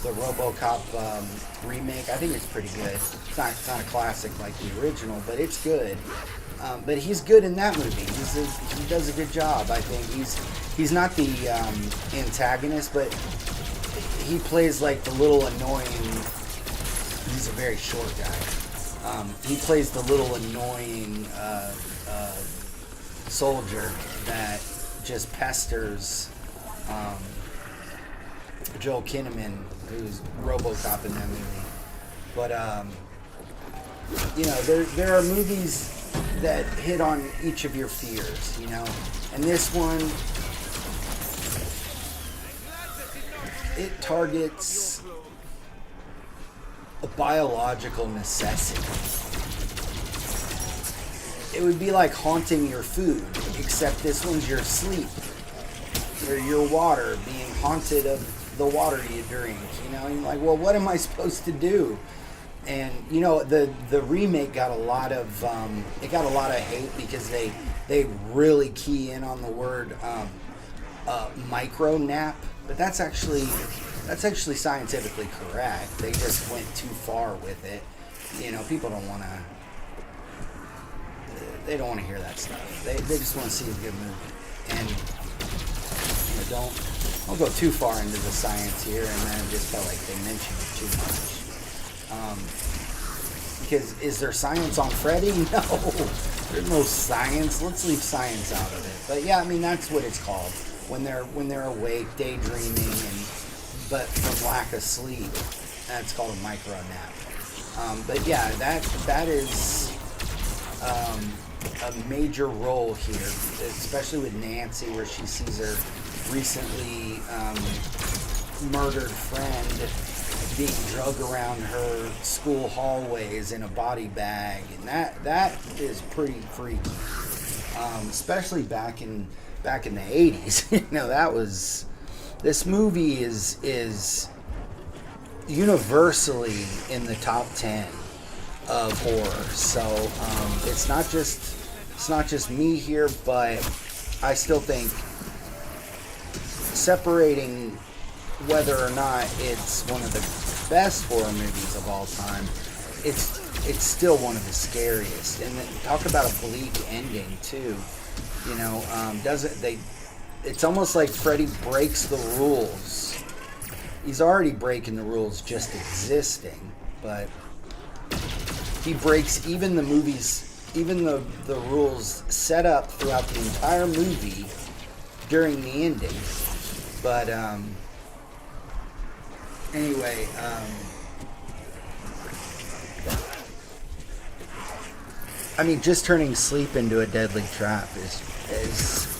RoboCop remake. I think it's pretty good. It's not a classic like the original, but it's good. But he's good in that movie. He does a good job. I think he's not the antagonist, but he plays like the little annoying. He's a very short guy. He plays the little annoying soldier that just pesters Joel Kinnaman, who's RoboCop in that movie. But you know, there are movies that hit on each of your fears, you know, and this one, it targets a biological necessity. It would be like haunting your food, except this one's your sleep, or your water, being haunted of the water you drink, you know, and you're like, well, what am I supposed to do? And you know, the remake got a lot of hate because they really key in on the word micro nap, but that's actually scientifically correct. They just went too far with it. You know, people don't want to. They don't want to hear that stuff. They just want to see a good movie, and you know, don't go too far into the science here. And then I just felt like they mentioned it too much. Because is there science on Freddy? No, there's no science. Let's leave science out of it. But yeah, I mean, that's what it's called when they're awake, daydreaming, but from lack of sleep. That's called a micro nap. But yeah, that is a major role here, especially with Nancy, where she sees her recently murdered friend being drugged around her school hallways in a body bag, and that is pretty freaky. Especially back in the 80s. You know, this movie is universally in the top 10 of horror. So it's not just me here, but I still think separating whether or not it's one of the best horror movies of all time, it's still one of the scariest. And then talk about a bleak ending too. You know, it's almost like Freddy breaks the rules. He's already breaking the rules just existing, but he breaks even the rules set up throughout the entire movie during the ending. But anyway, I mean, just turning sleep into a deadly trap is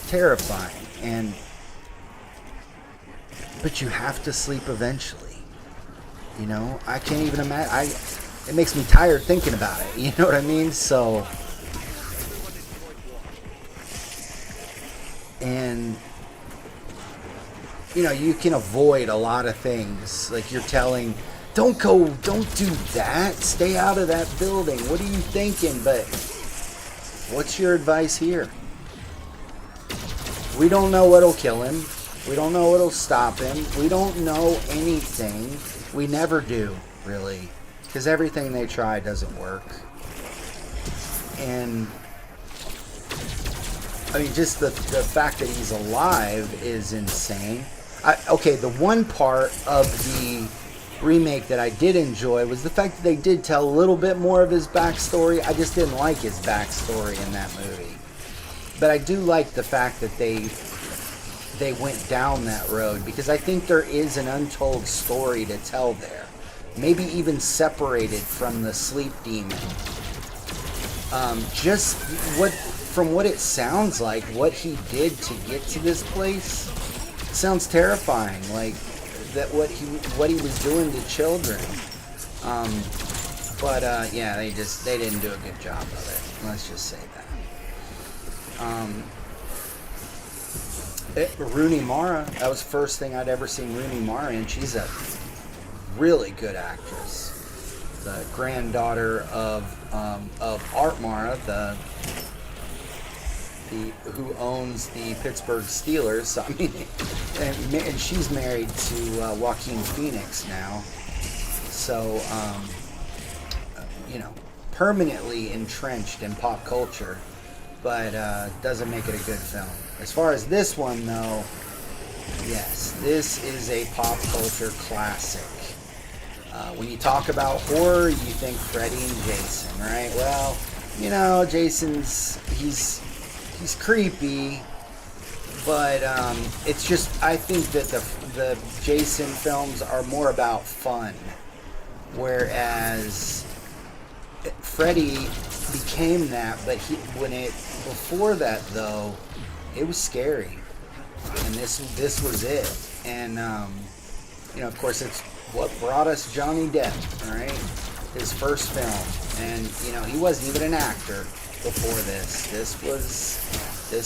terrifying, but you have to sleep eventually. You know, I can't even imagine. It makes me tired thinking about it. You know what I mean? So, and you know, you can avoid a lot of things. Like you're telling, don't do that. Stay out of that building. What are you thinking? But what's your advice here? We don't know what'll kill him. We don't know what'll stop him. We don't know anything. We never do, really. Because everything they try doesn't work. And I mean, just the fact that he's alive is insane. Okay, the one part of the remake that I did enjoy was the fact that they did tell a little bit more of his backstory. I just didn't like his backstory in that movie. But I do like the fact that they went down that road, because I think there is an untold story to tell there. Maybe even separated from the sleep demon. Just from what it sounds like, what he did to get to this place sounds terrifying. Like that, what he was doing to children. Yeah, they didn't do a good job of it. Let's just say that. Rooney Mara, that was the first thing I'd ever seen Rooney Mara in. She's a really good actress. The granddaughter of Art Mara, who owns the Pittsburgh Steelers. So, I mean, and she's married to Joaquin Phoenix now. So, you know, permanently entrenched in pop culture, but doesn't make it a good film. As far as this one, though, yes, this is a pop culture classic. When you talk about horror, you think Freddy and Jason, right? Well, you know, Jason's, he's creepy, but it's just, I think that the Jason films are more about fun, whereas Freddy became that, but before that though, it was scary, and this was it. And you know, of course, it's what brought us Johnny Depp, right? His first film, and you know, he wasn't even an actor before this. This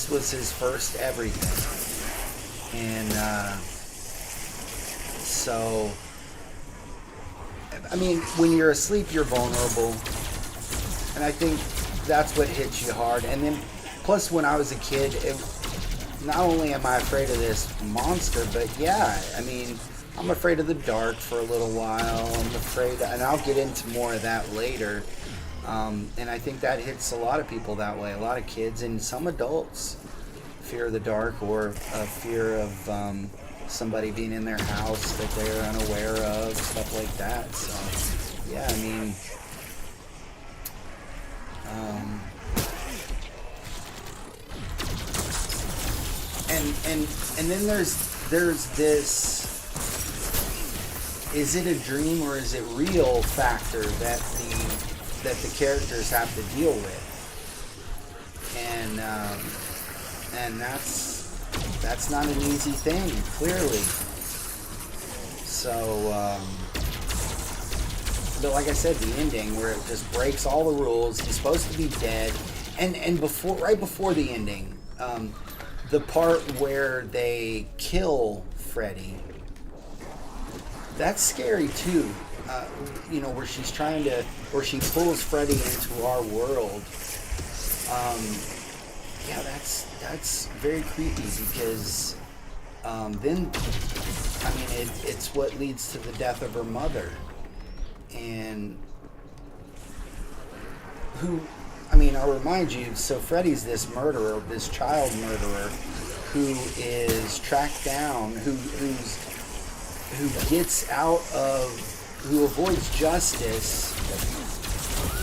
was his first everything, and so I mean, when you're asleep, you're vulnerable, and I think that's what hits you hard. And then, plus, when I was a kid, not only am I afraid of this monster, but yeah, I mean, I'm afraid of the dark for a little while. I'm afraid, and I'll get into more of that later. And I think that hits a lot of people that way. A lot of kids and some adults, fear of the dark, or a fear of somebody being in their house that they're unaware of, stuff like that. So, yeah, I mean, and then there's this, is it a dream or is it real factor that the characters have to deal with, and that's not an easy thing, clearly. So, but like I said, the ending where it just breaks all the rules. He's supposed to be dead, and right before the ending, the part where they kill Freddy, that's scary too. You know, where she pulls Freddy into our world. Yeah, that's very creepy, because then, I mean, it's what leads to the death of her mother, and who, I mean, I'll remind you, so Freddy's this murderer, this child murderer, who is tracked down, who gets out of, who avoids justice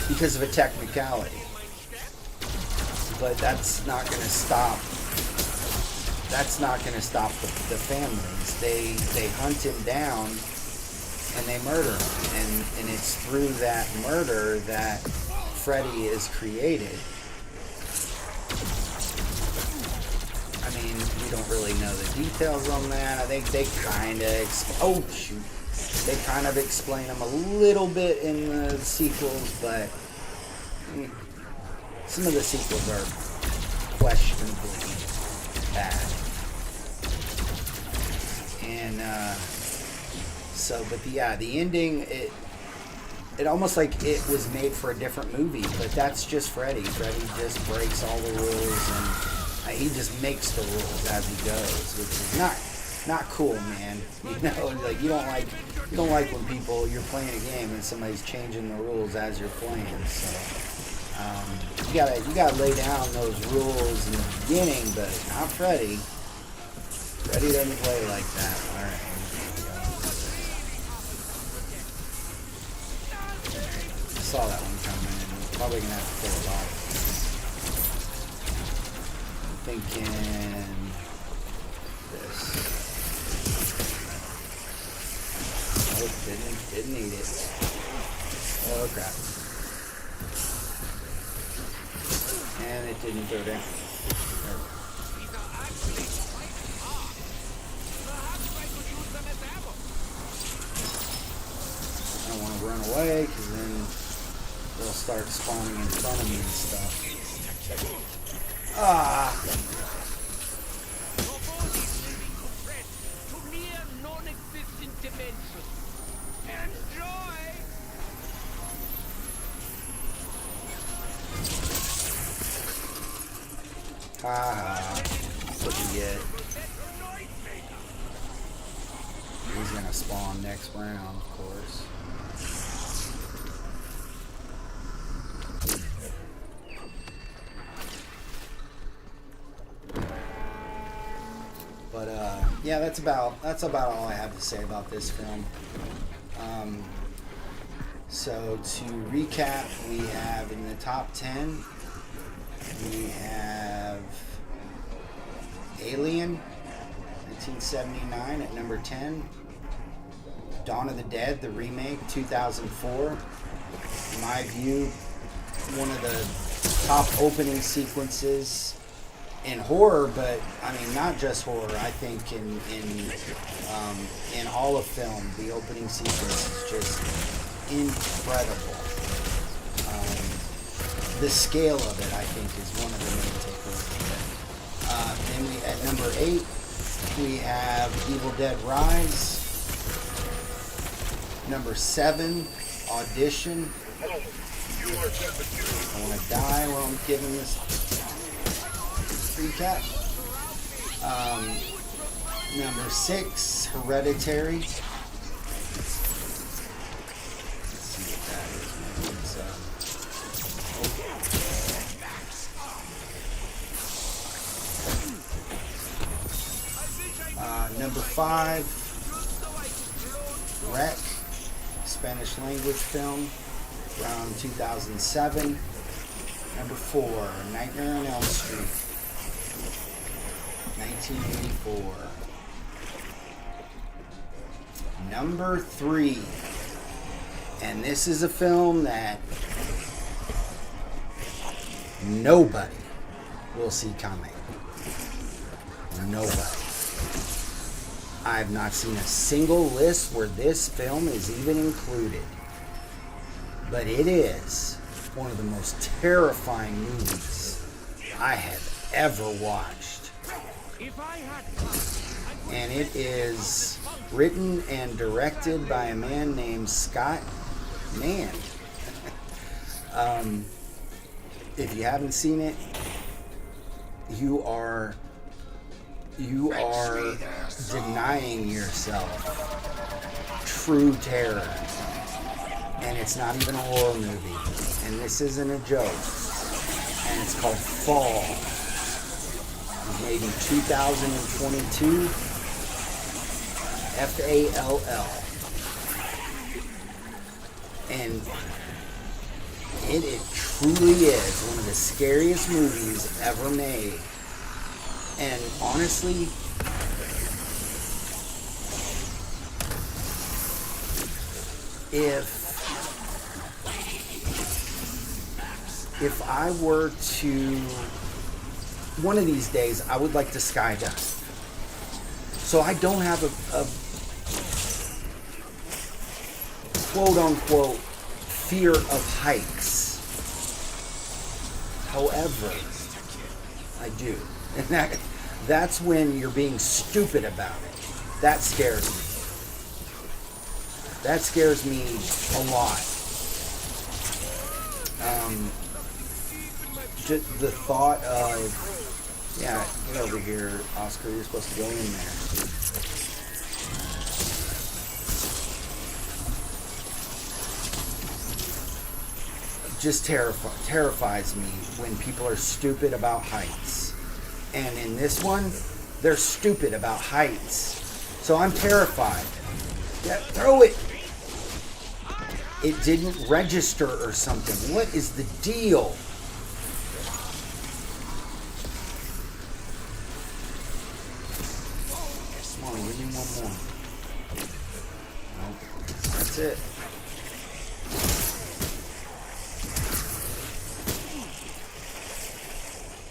because of a technicality. But that's not going to stop. That's not going to stop the families. They hunt him down and they murder him, and it's through that murder that Freddy is created. I mean, we don't really know the details on that. I think they kind of they kind of explain them a little bit in the sequels, but some of the sequels are questionably bad. And so, but the ending, it almost like it was made for a different movie, but that's just Freddy. Freddy just breaks all the rules, and he just makes the rules as he goes, which is not cool, man. You know, like you don't like when you're playing a game and somebody's changing the rules as you're playing. So you gotta lay down those rules in the beginning, but not Freddy. Freddy doesn't play like that. All right. I saw that one coming, and I'm probably gonna have to kill a lot. I'm thinking this. Oh, didn't need it. Oh crap. And it didn't go down. I don't want to run away, because then they'll start spawning in front of me and stuff. That's what you get. gonna spawn next round, of course. But yeah, that's about all I have to say about this film. So to recap, we have in the top 10, we have Alien, 1979 at number 10. Dawn of the Dead, the remake, 2004. In my view, one of the top opening sequences in horror, but I mean not just horror. I think in all of film, the opening sequence is just incredible. The scale of it, I think, is one of the main takeaways. Then we at number 8, we have Evil Dead Rise. Number 7, Audition. I want to die while I'm giving this recap. Number 6, Hereditary. Let's see what that is. Maybe it's number 5, Wreck, Spanish language film, around 2007. Number 4, Nightmare on Elm Street, 1984. Number 3, and this is a film that nobody will see coming. Nobody. I have not seen a single list where this film is even included. But it is one of the most terrifying movies I have ever watched. And it is written and directed by a man named Scott Mann. If you haven't seen it, you are denying yourself true terror. And it's not even a horror movie. And this isn't a joke. And it's called Fall. It was made in 2022. F-A-L-L. And it truly is one of the scariest movies ever made. And honestly, if I were to, one of these days, I would like to skydive. So I don't have a quote-unquote fear of heights. However, I do. And that's when you're being stupid about it. That scares me. That scares me a lot. Just the thought of, yeah, get over here, Oscar, you're supposed to go in there. Just terrifies me when people are stupid about heights. And in this one, they're stupid about heights. So I'm terrified. Yeah, throw it. It didn't register or something. What is the deal? Come on, give me one more. Nope. That's it.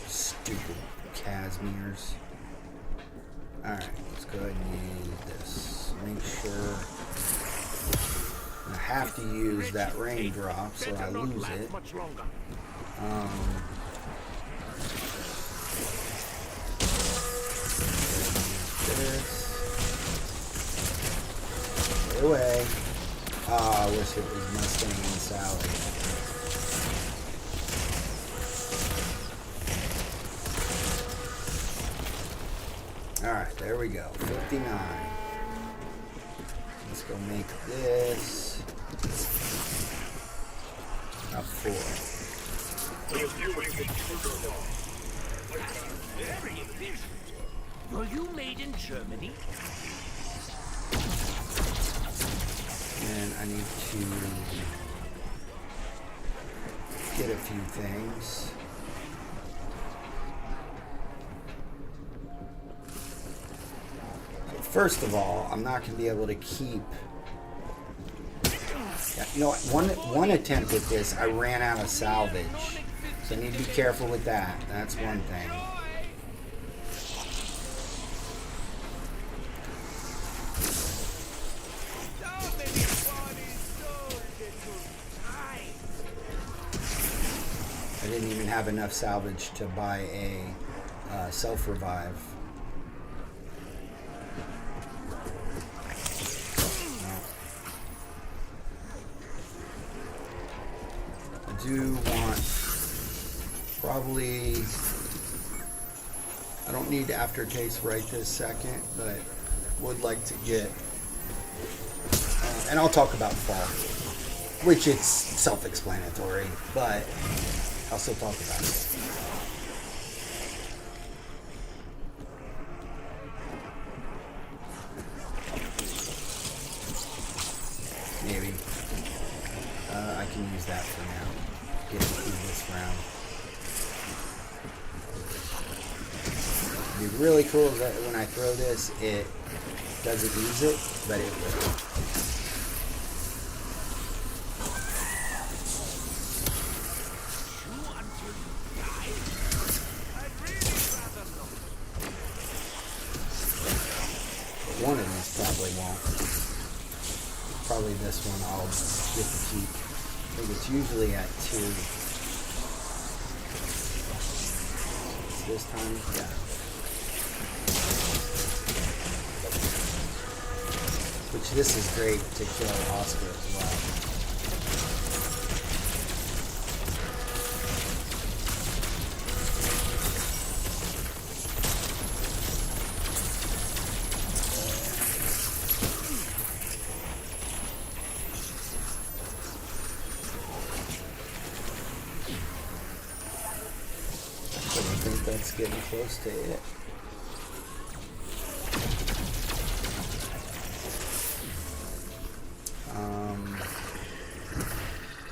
Stupid Casimirs. Alright, let's go ahead and use this. Make sure I have to use that raindrop so I lose it. This. Get away. Ah, I wish it was Mustang and Sally. Alright, there we go. 59. Let's go make this a 4. Reviewing intruder log. Very efficient. Were you made in Germany? And I need to get a few things. So first of all, I'm not going to be able to keep... Yeah, you know what? One attempt at this, I ran out of salvage. So I need to be careful with that. That's one thing. I didn't even have enough salvage to buy a self-revive. I do want probably... I don't need aftertaste right this second, but would like to get... and I'll talk about fall, which it's self-explanatory, but I'll still talk about it. Maybe. I can use that for now. Get it through this round. It'd be really cool that when I throw this, it doesn't use it, but it will. One of these probably won't. Probably this one I'll get to keep. I think it's usually at 2. This time, yeah. Which this is great to kill Oscar as well. That's getting close to it.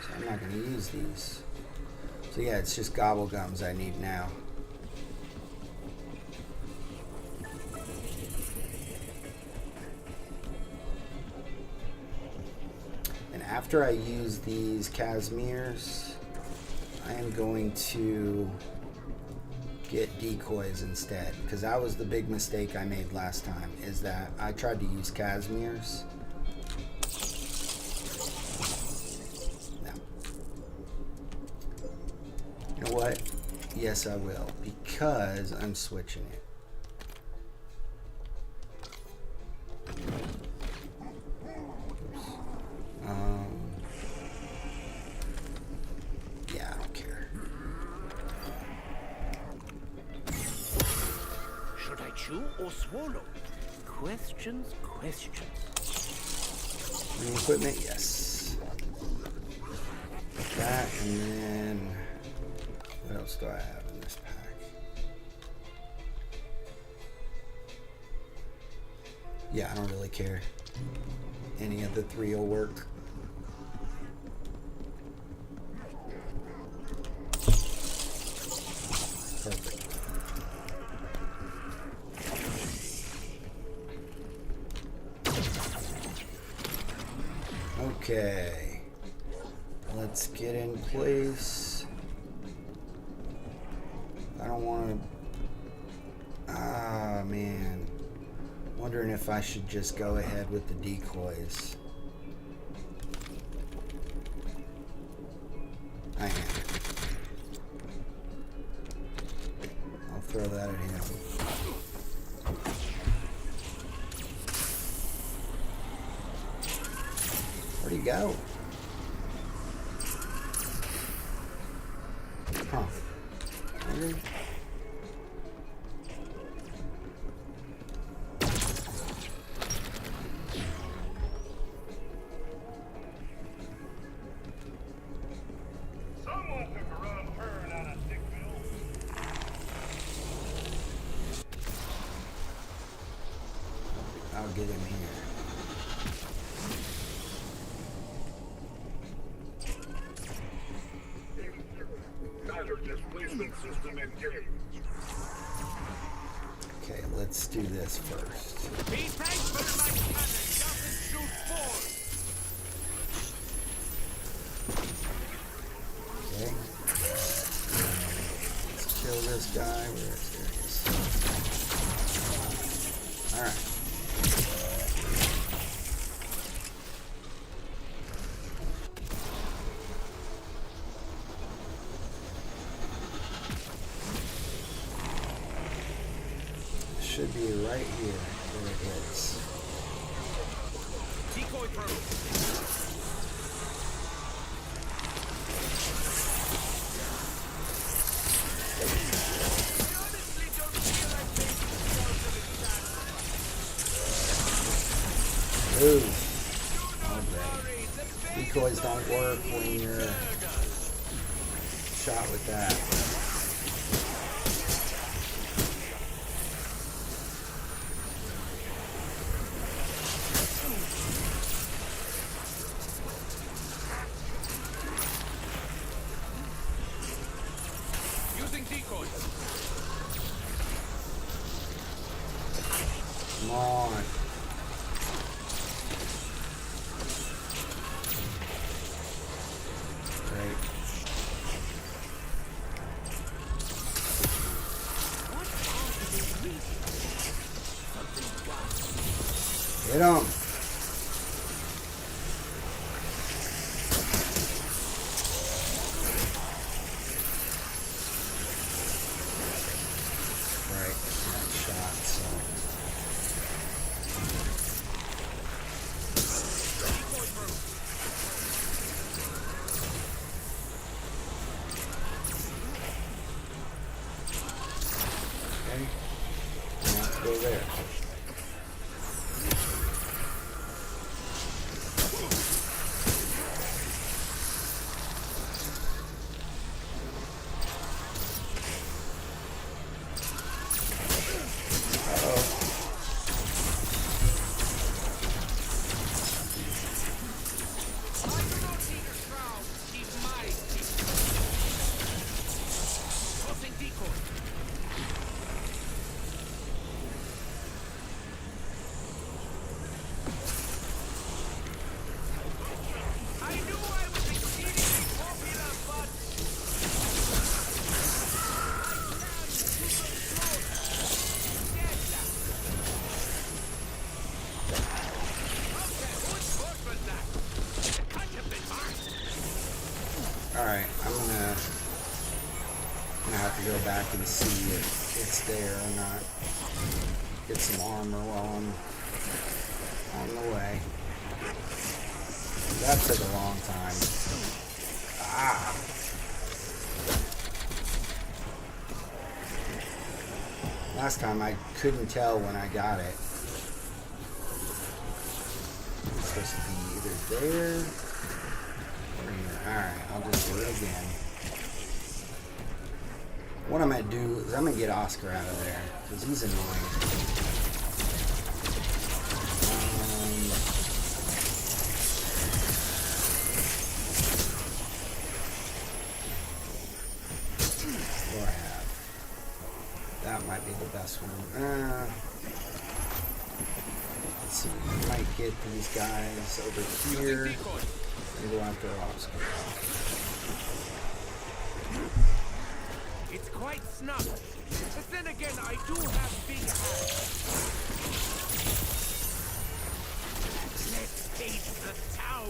So I'm not going to use these. So yeah, it's just gobblegums I need now. And after I use these Casimirs, I am going to get decoys instead, because that was the big mistake I made last time, is that I tried to use Casimirs. No. You know what? Yes, I will, because I'm switching it. Yeah, I don't care. Should I chew or swallow? Questions, questions. New equipment, yes. That, and then what else do I have in this pack? Yeah, I don't really care. Any of the 3 will work. Perfect. Okay, let's get in place. I don't want to... Ah, man. Wondering if I should just go ahead with the decoys. I am. I'll throw that at him. Where'd he go? Huh. Really? I'll get him here. Tire displacement system engaged. Okay, let's do this first. Be thankful my cannon doesn't shoot forward. Okay. Let's kill this guy. Where is he? Alright. Should be right here where it is. Decoy through. I honestly don't feel like making myself an example. Ooh. Okay. Decoys don't work when you're shot with that. Using decoys. Come on. Great. Hit him. Right, that shot, so. Okay. Now let's go there. I do not need a shroud. Keep my teeth. Tossing decoy. I knew I was exceedingly popular, but I stand too close. Deadshot. Okay, who's good for that? It can't have been mine. Alright, I'm gonna have to go back and see if it's there or not. Get some armor while I'm on the way. That took a long time. Ah! Last time I couldn't tell when I got it. It's supposed to be either there or here. Alright, I'll just do it again. What I'm going to do is I'm going to get Oscar out of there, because he's annoying. What do I have? That might be the best one. Let's see, we might get these guys over here and go after Oscar. It's quite snug. But then again, I do have big hands. Let's take the town.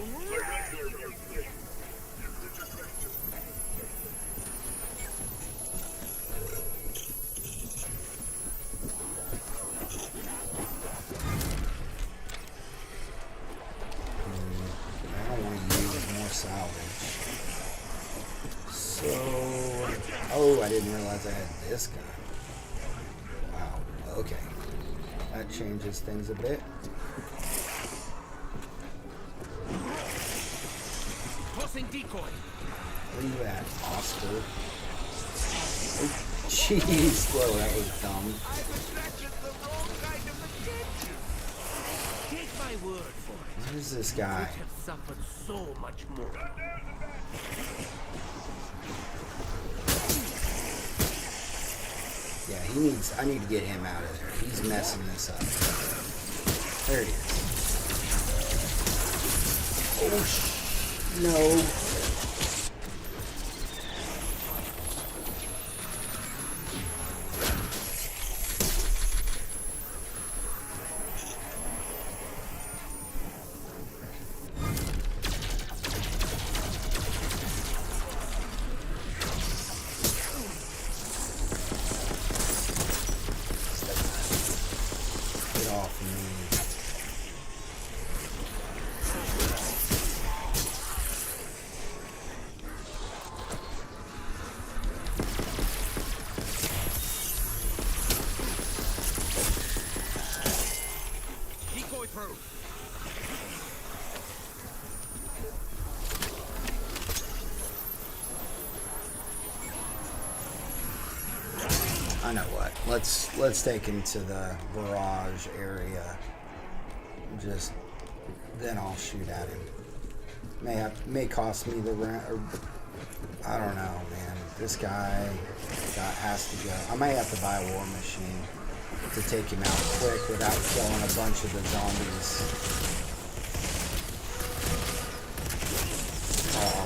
I don't want to use more salvage. So, oh, I didn't realize I had this gun. Wow, okay. That changes things a bit. Tossing decoy. Where you at, Oscar? Oh, jeez, whoa, that was dumb. I've attracted the wrong kind of attention. word for it. Where is this They guy? would have suffered so much more. Yeah, he needs. I need to get him out of there. He's messing this up. There he is. Oh, no. Get off me. Decoy through. I know what. Let's take him to the barrage area. Just then I'll shoot at him. May cost me the rent. Or, I don't know, man. This guy has to go. I might have to buy a war machine to take him out quick without killing a bunch of the zombies. Oh.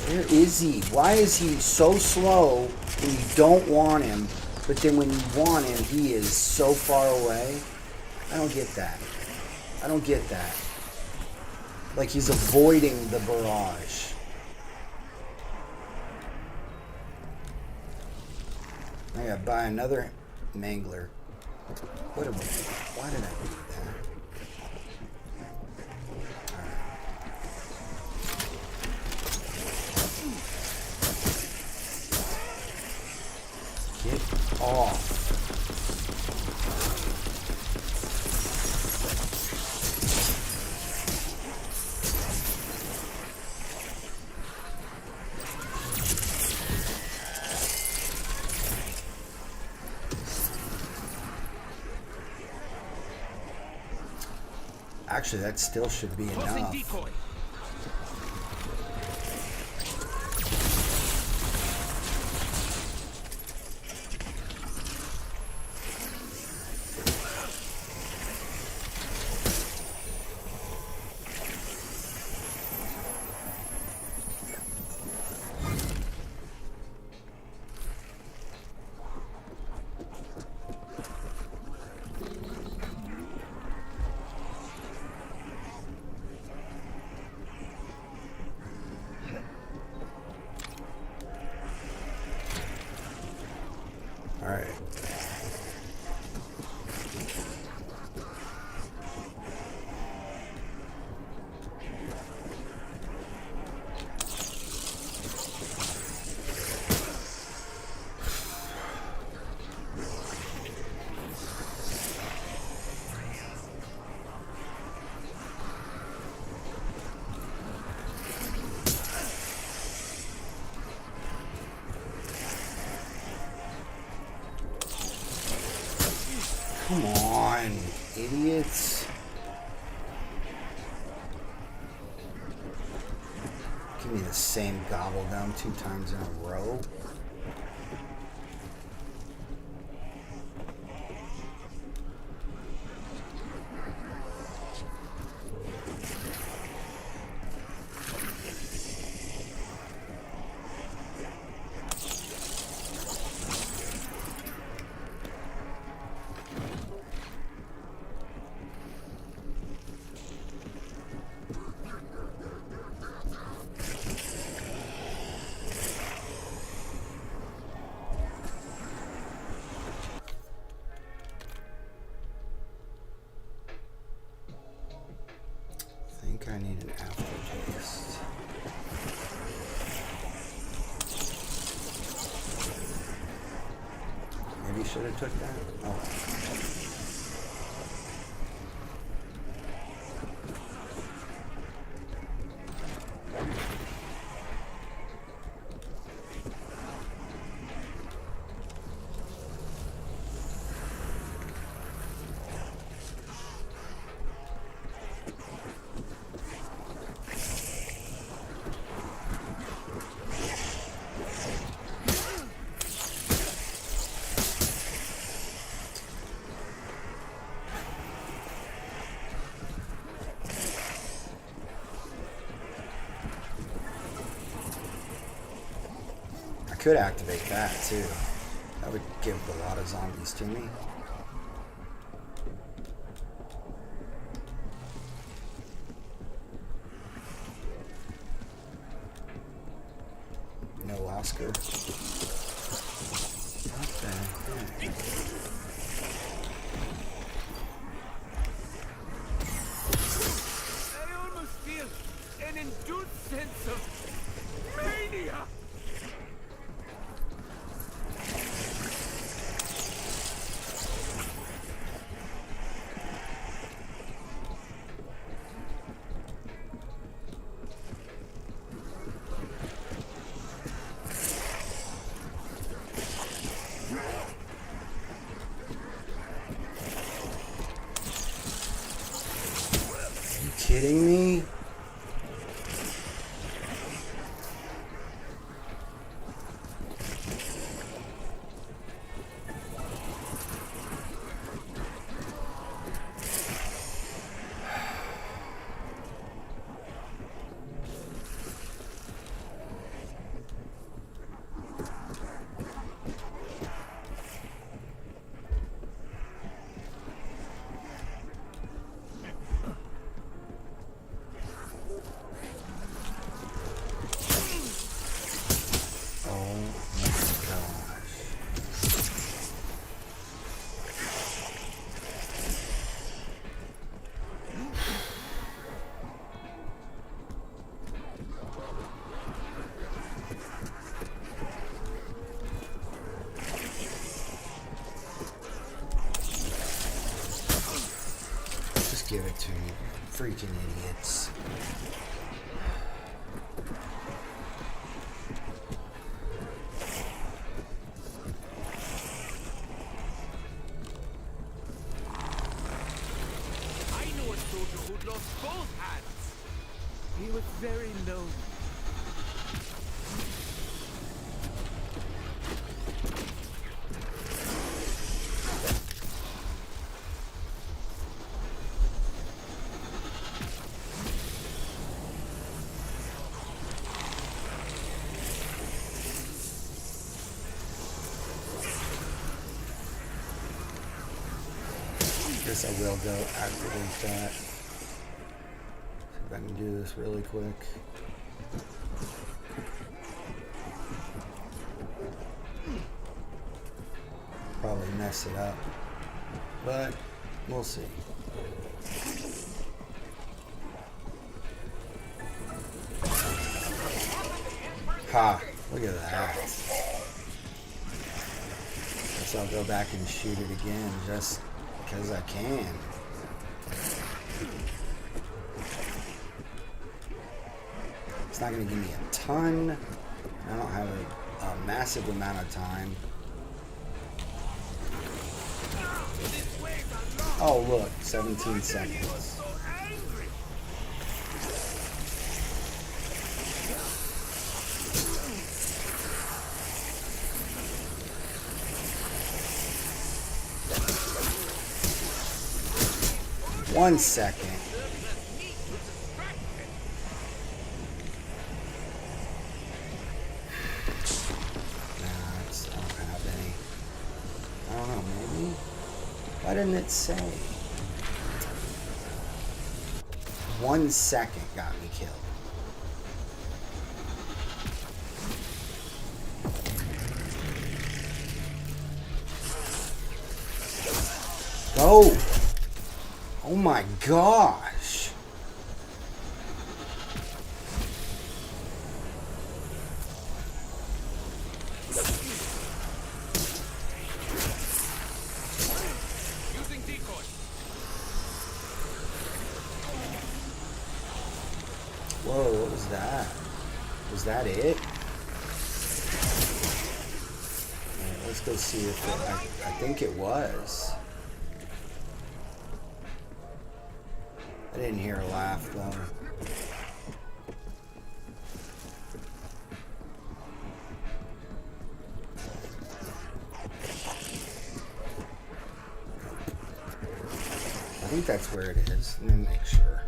Where is he? Why is he so slow when you don't want him, but then when you want him, he is so far away? I don't get that. I don't get that. Like he's avoiding the barrage. I gotta buy another mangler. Why did I do that? Get off. Actually, that still should be Tossing enough. decoy. All right. Come on, idiots. Give me the same gobble down 2 times in a row. I need an aftertaste. Maybe should have took that. Oh. could activate that too. That would give a lot of zombies to me. No Oscar. What the heck? I almost feel an induced sense of mania. Kidding me? Give it to me, freaking idiots. I know a soldier who'd lost both hands. He was very lonely. Guess I will go activate that. See if I can do this really quick. Probably mess it up, but we'll see. Ha! Look at that. Guess I'll go back and shoot it again just because I can. It's not going to give me a ton. I don't have a massive amount of time. Oh look, 17 seconds. One second. I don't have any. I don't know, maybe? Why didn't it say? 1 second got me killed. Go! Oh my gosh! Using decoy. Whoa, what was that? Was that it? Alright, let's go see if it, I think it was. I didn't hear a laugh though. I think that's where it is. Let me make sure.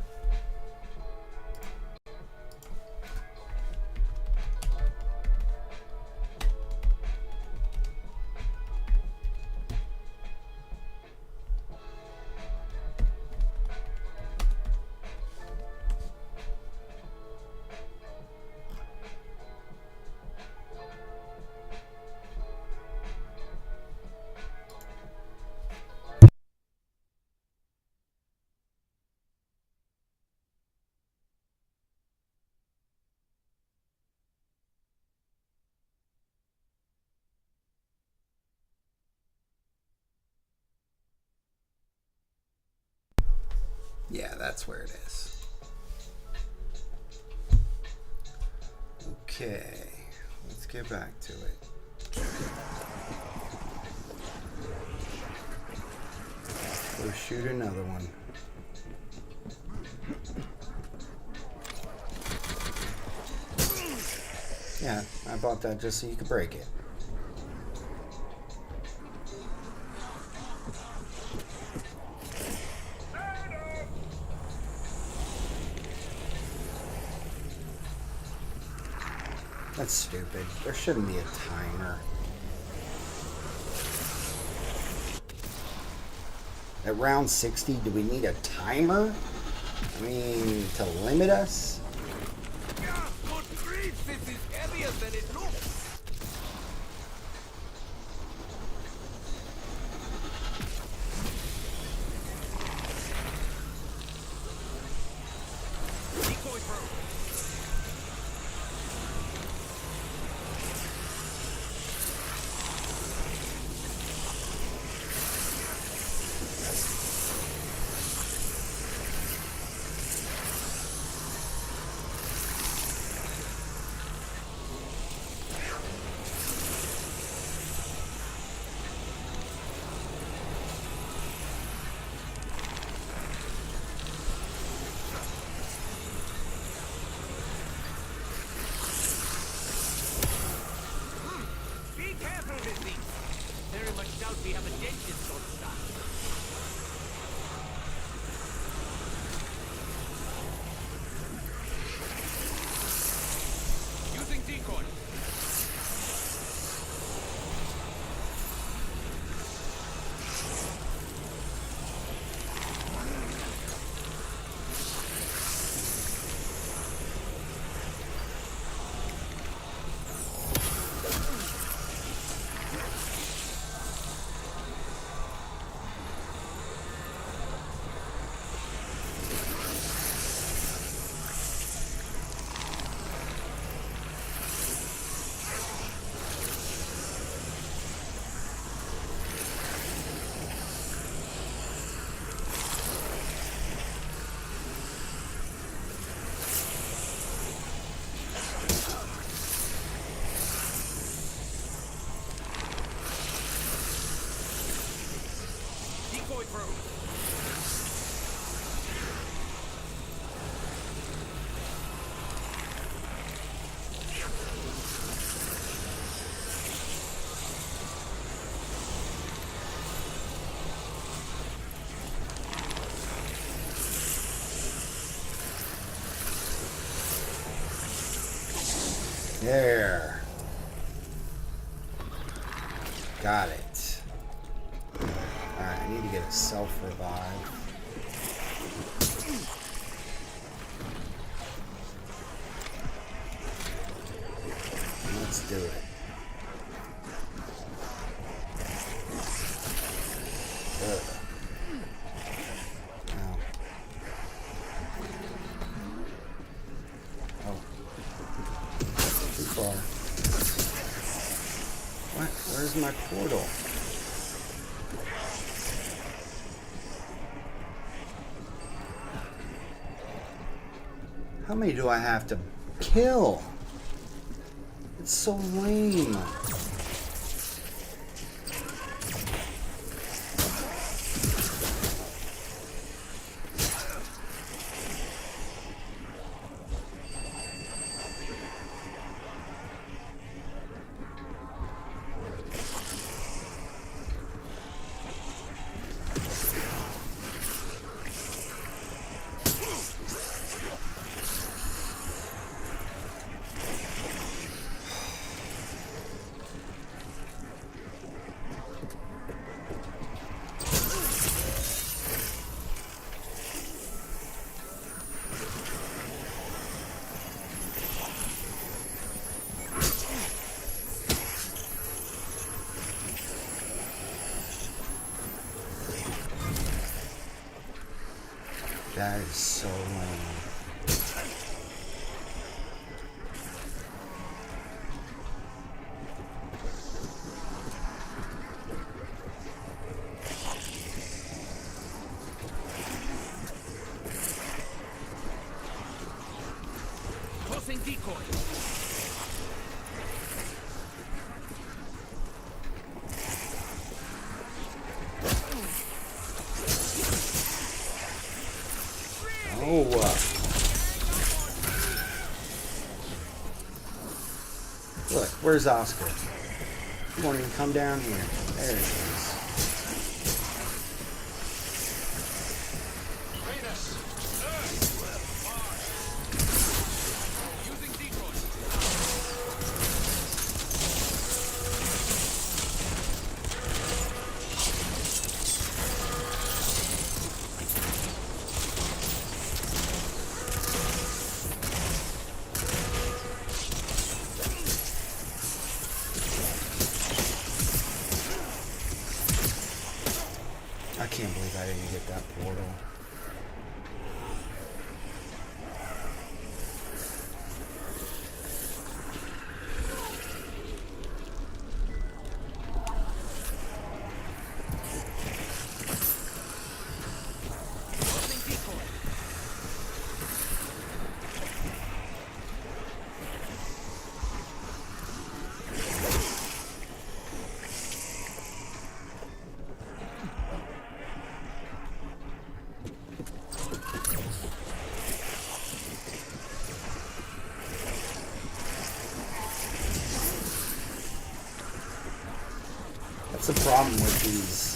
Yeah, that's where it is. Okay, let's get back to it. Go shoot another one. Yeah, I bought that just so you could break it. That's stupid. There shouldn't be a timer. At round 60, do we need a timer? I mean, to limit us? Yeah, good grief, this is heavier than it looks. Decoy through. Be careful with these. Very much doubt we have a dentist on staff. Using decoy. Decoy through. There. Got it. Alright, I need to get a self-revive. Let's do it. Ugh. Ow. Oh. Too far. What? Where's my portal? How many do I have to kill? It's so lame. That is so lame. Oh, look, where's Oscar? He won't even come down here. There he is. I can't believe I didn't get that portal. That's the problem with these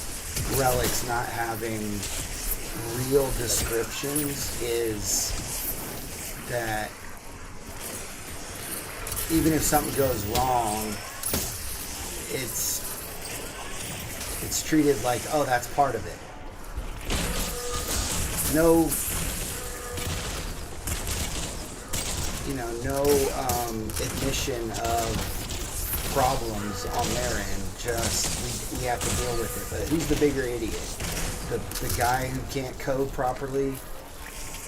relics not having real descriptions, is that even if something goes wrong, it's treated like, oh, that's part of it. No, no admission of problems on their end. Just we have to deal with it. But who's the bigger idiot? The guy who can't code properly,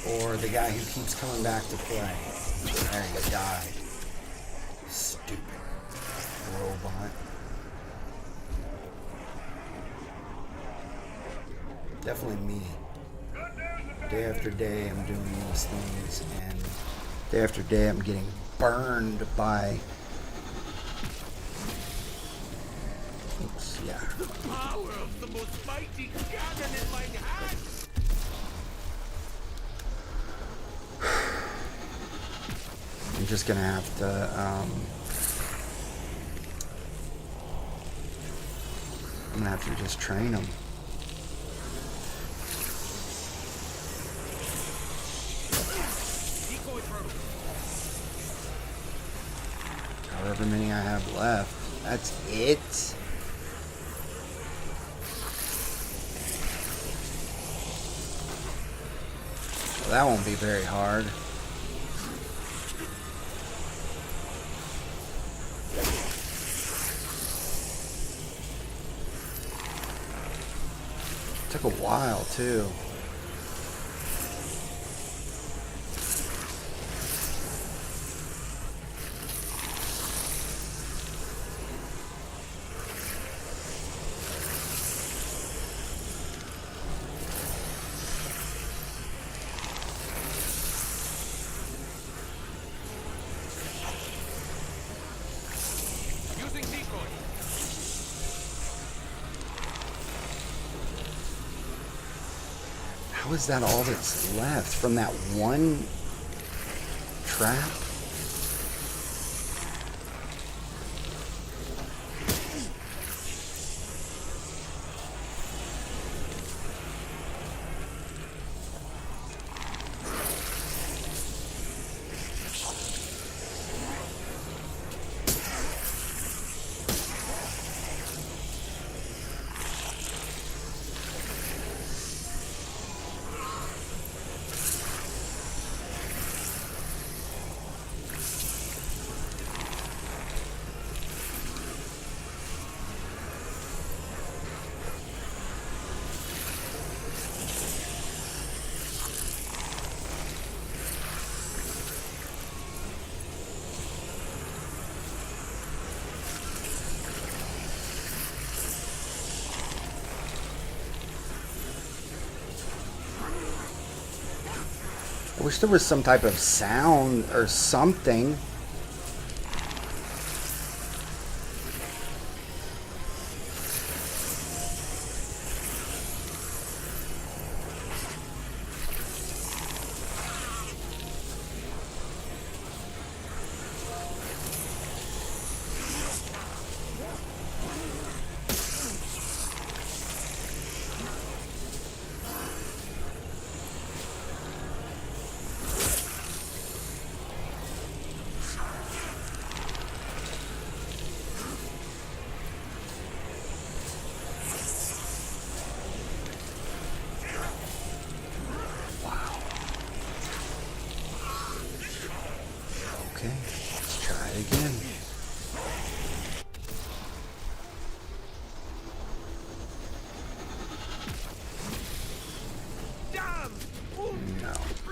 or the guy who keeps coming back to play? There you died. Stupid robot. Definitely me. Day after day I'm doing these things, and day after day I'm getting burned by... Oops, yeah. The power of the most mighty cannon in my hand! I'm just gonna have to, I'm gonna have to just train them. However many I have left. That's it. Well, that won't be very hard. Took a while too. How is that all that's left from that one trap? I wish there was some type of sound or something.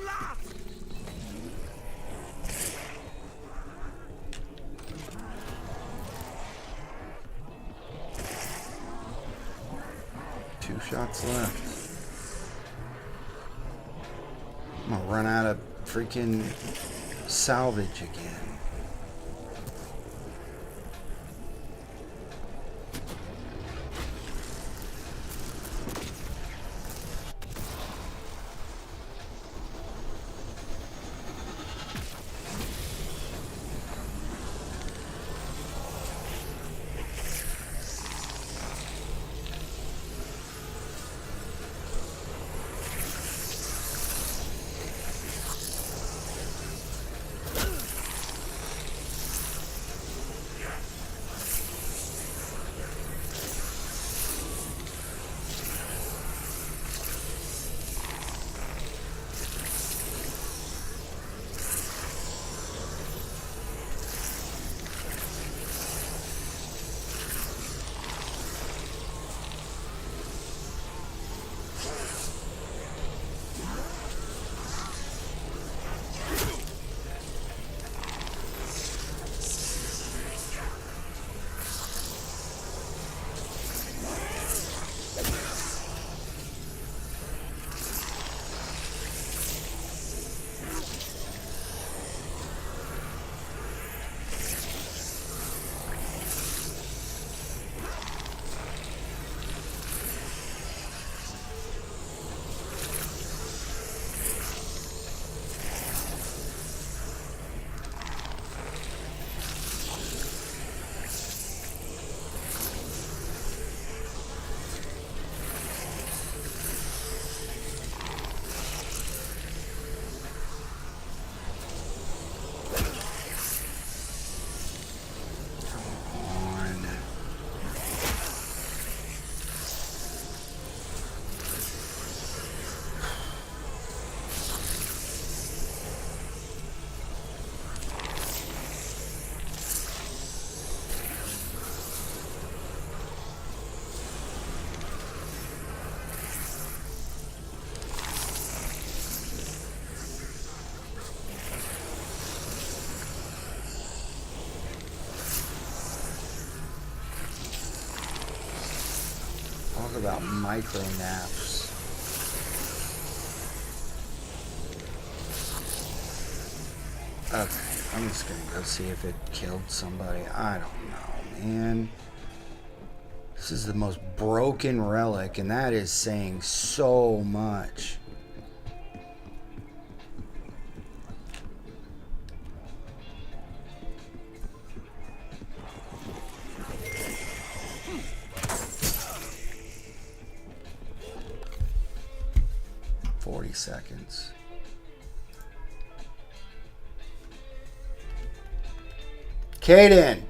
last! 2 shots left. I'm gonna run out of freaking salvage again. Talk about micro naps. Okay, I'm just gonna go see if it killed somebody. I don't know, man. This is the most broken relic, and that is saying so much. Seconds. Kaden!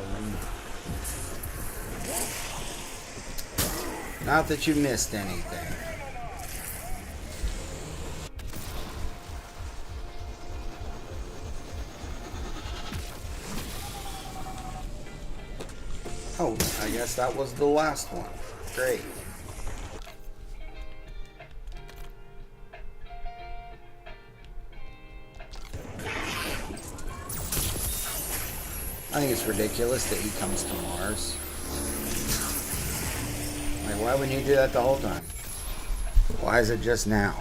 Kareem. Not that you missed anything. Oh, I guess that was the last one. Great. I think it's ridiculous that he comes to Mars. Like, why wouldn't he do that the whole time? Why is it just now?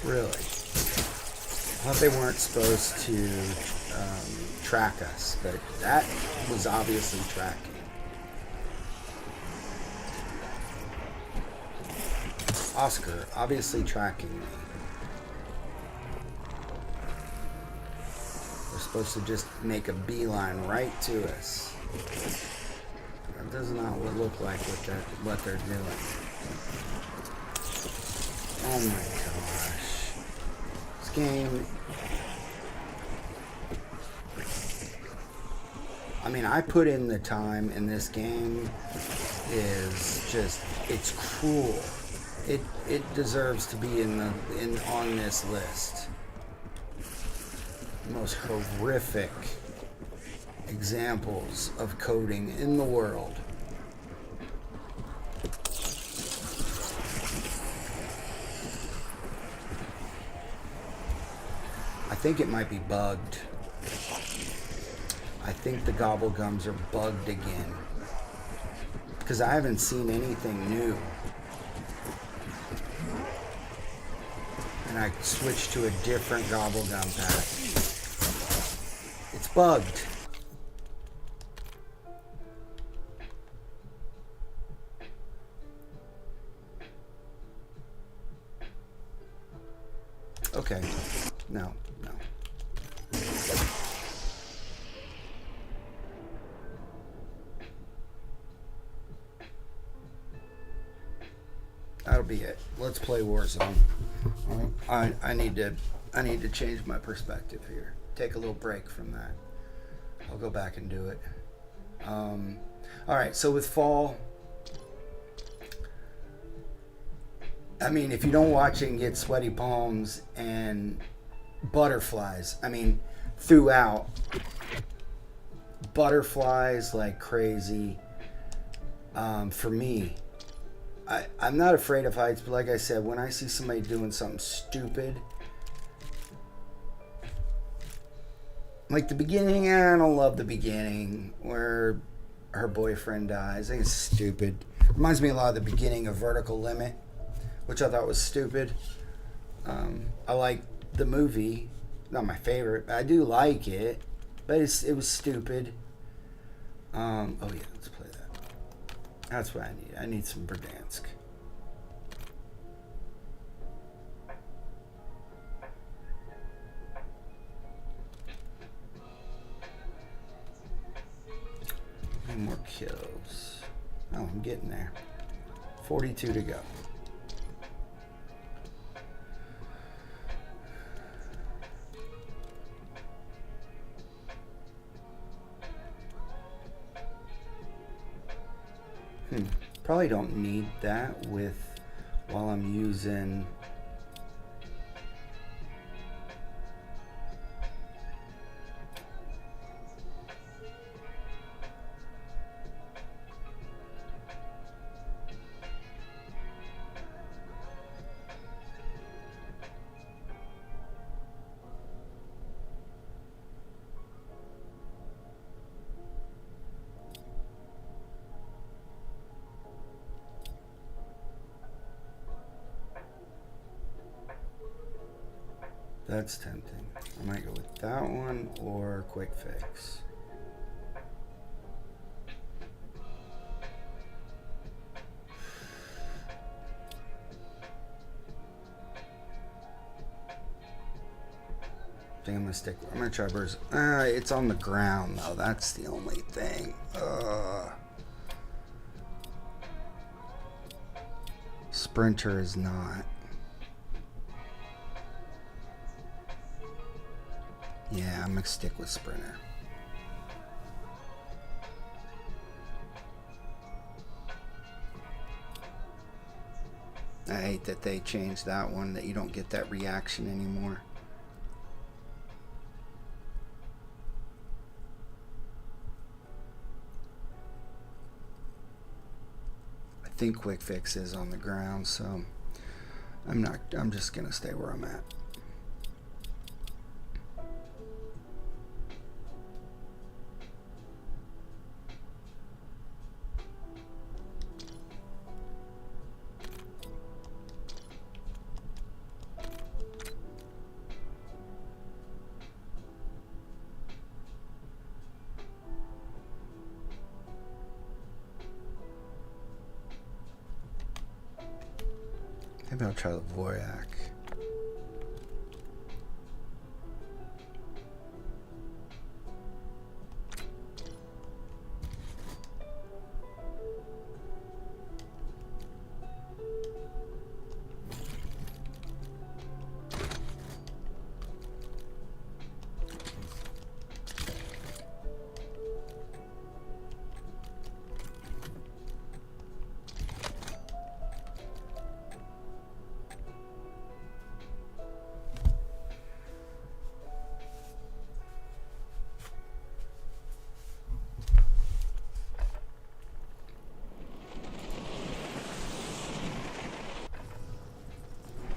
Really? I thought they weren't supposed to track us, but that was obviously tracking. Oscar, obviously tracking me. They're supposed to just make a beeline right to us. That does not look like what they're doing. Oh my gosh. This game... I mean, I put in the time, and this game is just... It's cruel. It deserves to be on this list. The most horrific examples of coding in the world. I think it might be bugged. I think the gobblegums are bugged again. Because I haven't seen anything new. And I switched to a different gobblegum pack. It's bugged. Okay. No. That'll be it. Let's play Warzone. I need to change my perspective here. Take a little break from that. I'll go back and do it. All right. So with fall, I mean, if you don't watch it and get sweaty palms and butterflies, I mean, throughout, butterflies like crazy. For me, I'm not afraid of heights, but like I said, when I see somebody doing something stupid, like the beginning, I don't love the beginning where her boyfriend dies. I think it's stupid. Reminds me a lot of the beginning of Vertical Limit, which I thought was stupid. I like the movie, not my favorite, but I do like it, but it was stupid. Oh yeah, let's play that. That's what I need. I need some Verdansk. More kills. Oh, I'm getting there. 42 to go. Probably don't need that with while I'm using that's tempting. I might go with that one or quick fix. I think I'm gonna stick. I'm gonna try burst. It's on the ground though. That's the only thing. Sprinter is not. Yeah, I'm gonna stick with Sprinter. I hate that they changed that one, that you don't get that reaction anymore. I think quick fix is on the ground, so I'm just gonna stay where I'm at. Maybe I'll try the Voryak.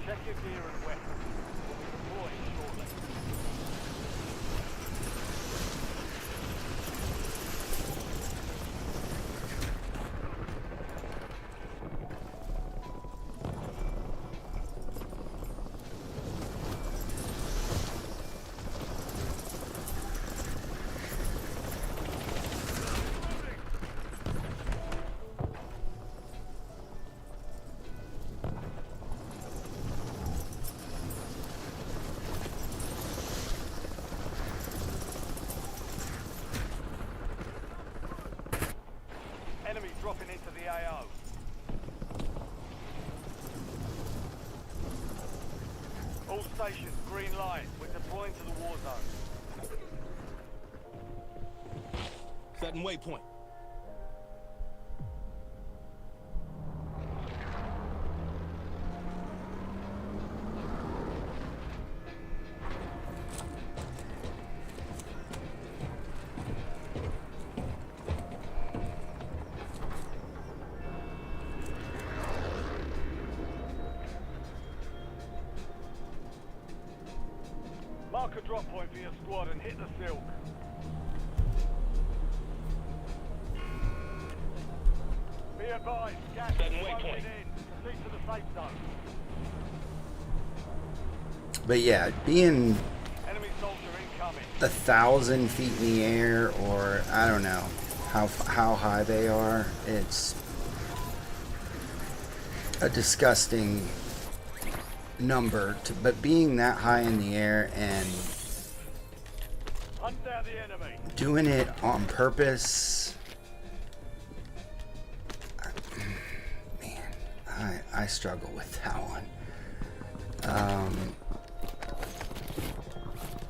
Check your gear and weapons. Deploy shortly. Enemies dropping into the AO. All stations, green light. We're deploying to the war zone. Setting waypoint. Mark a drop point for your squad and hit the silk. Be advised, gas is Setting closing waypoint. in. Proceed to the safe zone. But yeah, being Enemy soldier incoming. 1,000 feet in the air, or I don't know, how high they are. It's a disgusting number, but being that high in the air and Hunt down the enemy. doing it on purpose, man, I struggle with that one.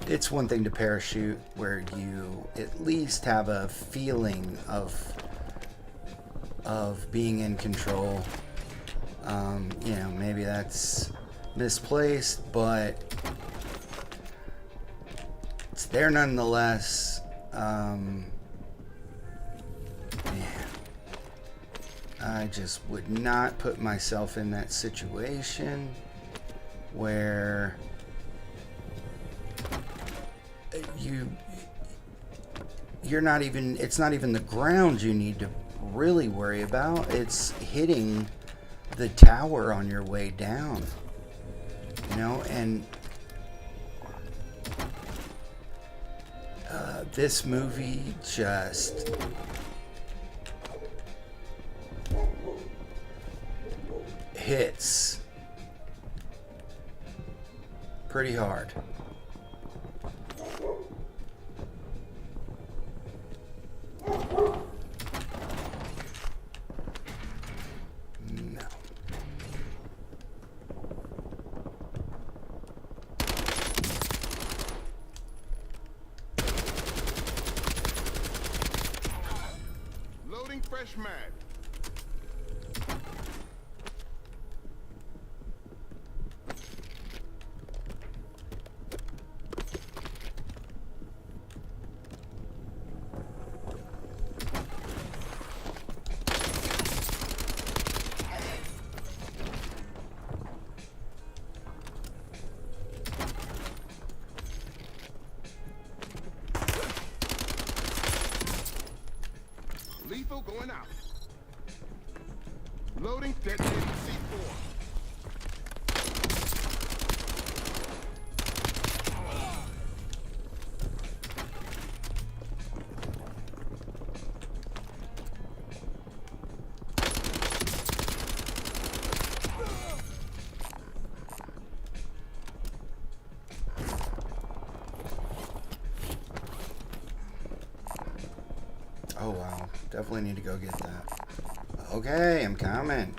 It's one thing to parachute where you at least have a feeling of being in control. You know, maybe that's misplaced, but it's there nonetheless. Man, I just would not put myself in that situation where you're not even, it's not even the ground you need to really worry about. It's hitting the tower on your way down, you know. And this movie just hits pretty hard. No. Loading fresh mag. Lethal going out. Loading detonating C4. Oh wow, definitely need to go get that. Okay, I'm coming.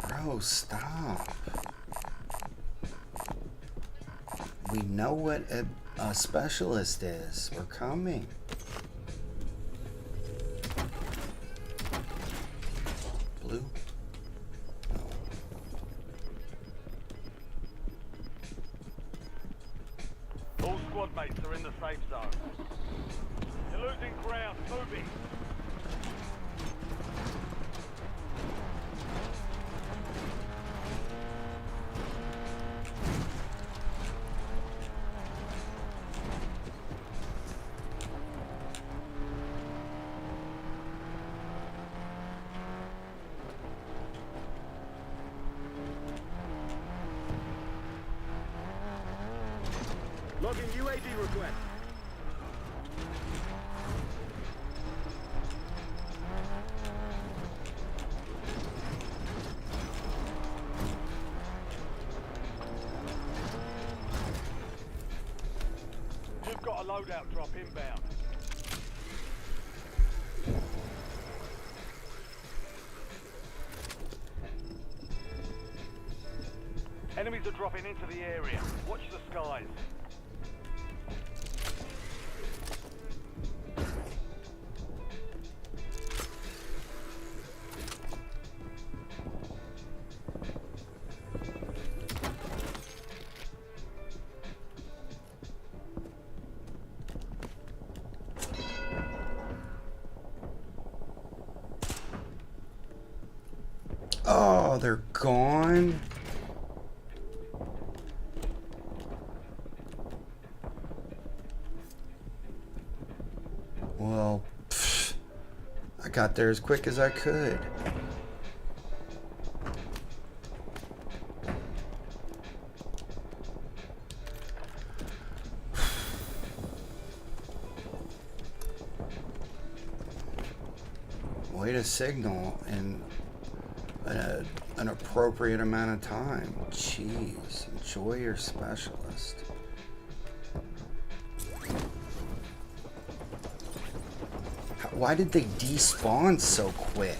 Bro, stop. We know what a specialist is. We're coming. Blue? All squad mates are in the safe zone. You're losing ground. Moving. Logging UAV request. You've got a loadout drop inbound. Enemies are dropping into the area. Watch the skies. Oh, they're gone. Well, I got there as quick as I could. way to signal in an appropriate amount of time. Jeez, enjoy your specialist. Why did they despawn so quick?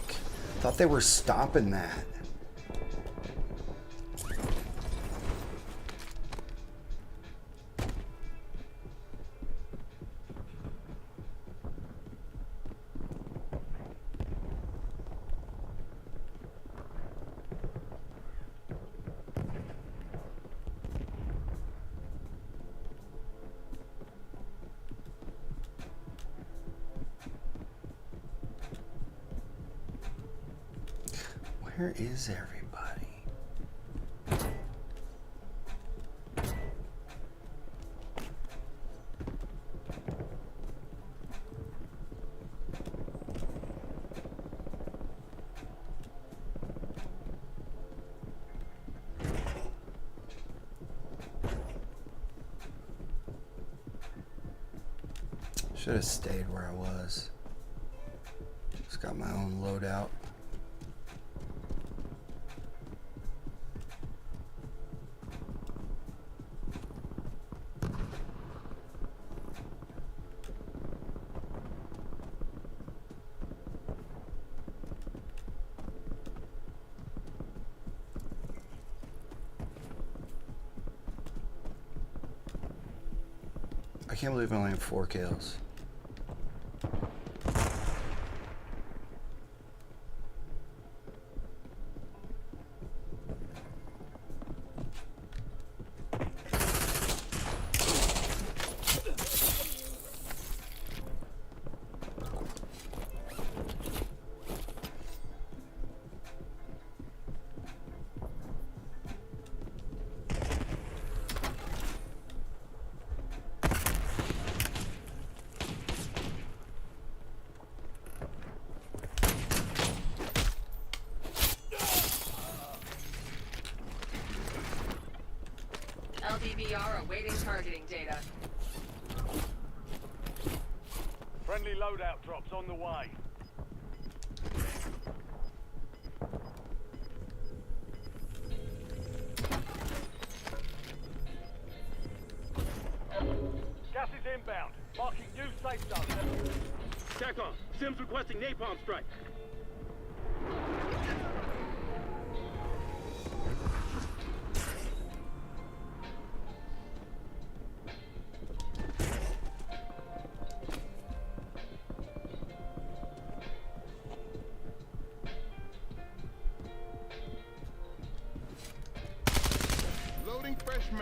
Thought they were stopping that. Where is everybody? Should have stayed where I was. Just got my own loadout. I can't believe I only have 4 kills. LDVR awaiting targeting data. Friendly loadout drops on the way. Gas is inbound. Marking new safe zone. TACOM, Sims requesting napalm strike. Loading fresh mag.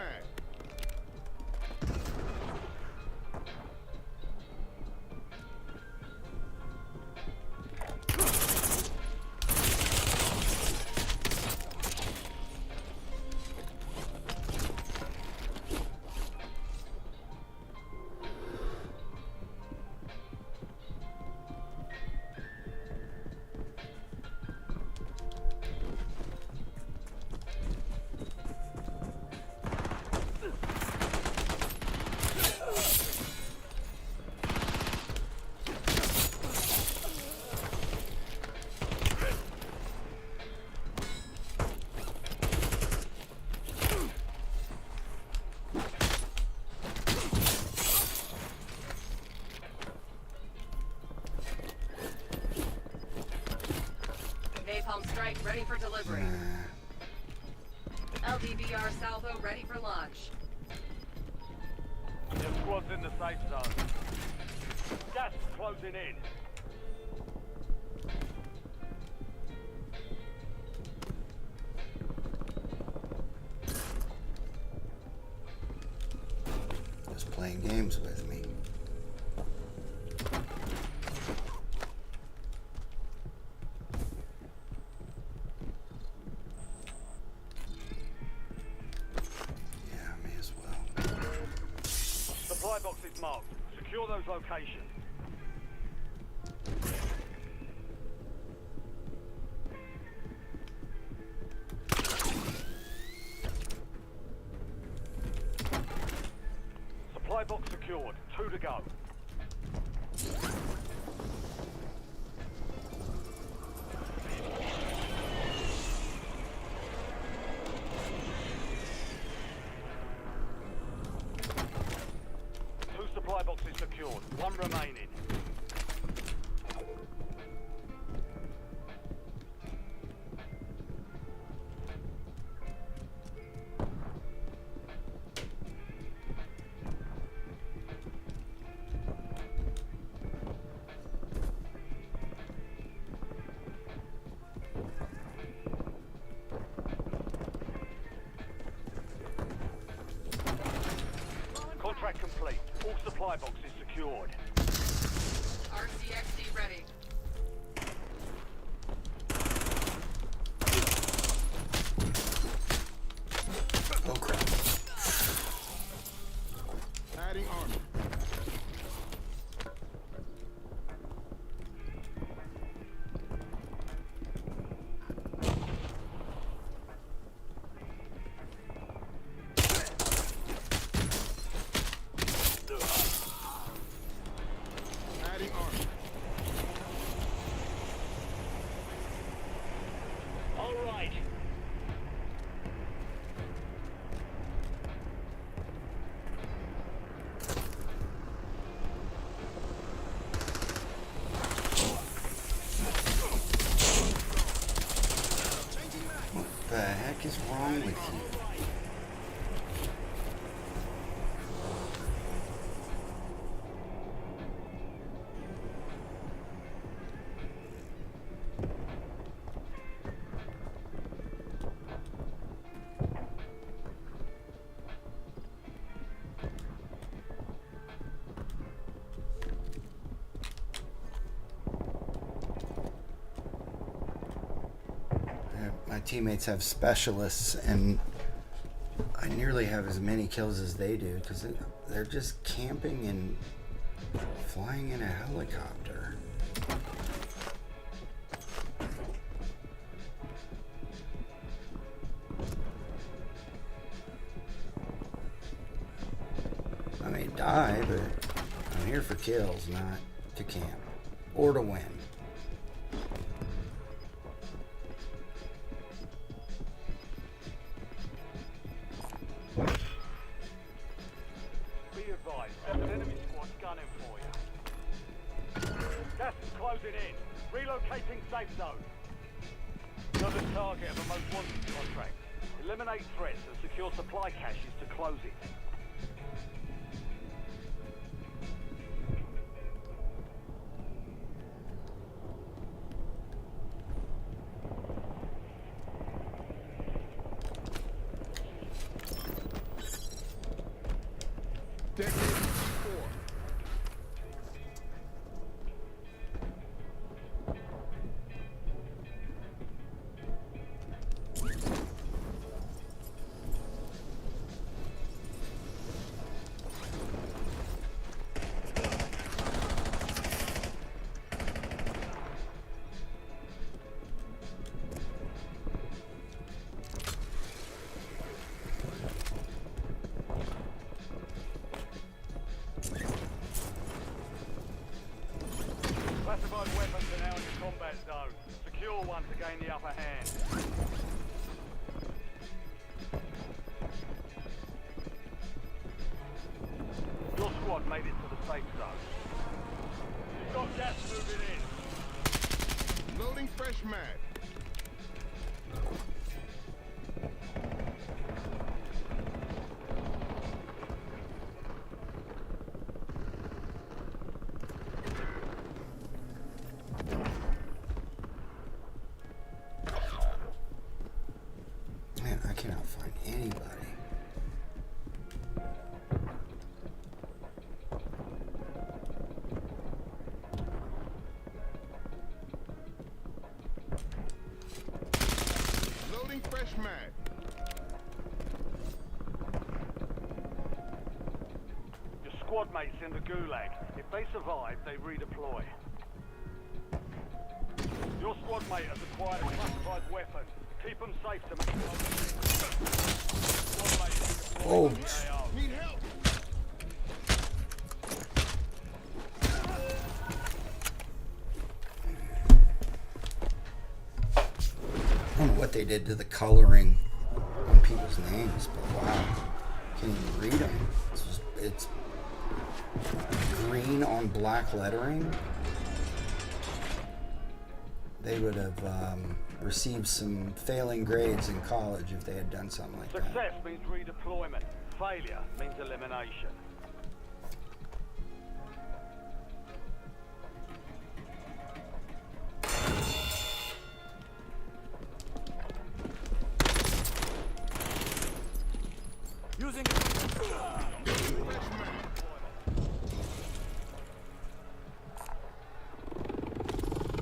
Napalm strike ready for delivery. LDVR salvo ready for launch. Your squad's in the safe zone. Gas is closing in. Just playing games with me. Supply box is marked. Secure those locations. Supply box secured. 2 to go. secured. One remaining. Contract complete. All supply boxes secured. RCXD ready. Oh crap. Adding armor. Adding armor. All right. What the heck is wrong with you? My teammates have specialists, and I nearly have as many kills as they do because they're just camping and flying in a helicopter. I may die, but I'm here for kills, not to camp or to win. Be advised, there's an enemy squad gunning for you. Gas is closing in. Relocating safe zone. You're the target of a most wanted contract. Eliminate threats and secure supply caches to close it. Decade 4. Classified weapons are now in the combat zone. Secure one to gain the upper hand. Your squad made it to the safe zone. You've got gas moving in. Loading fresh mag. Man, I cannot find anybody. Loading fresh mag. Your squad mates in the gulag. If they survive, they redeploy. Your squad mate has acquired a classified weapon. Keep them safe to make squad mate is deployed Oh. to the AO. Need help. I don't know what they did to the coloring on people's names, but wow, can't even read them. It's green on black lettering, they would have received some failing grades in college if they had done something like that. Success means redeployment. Failure means elimination. Using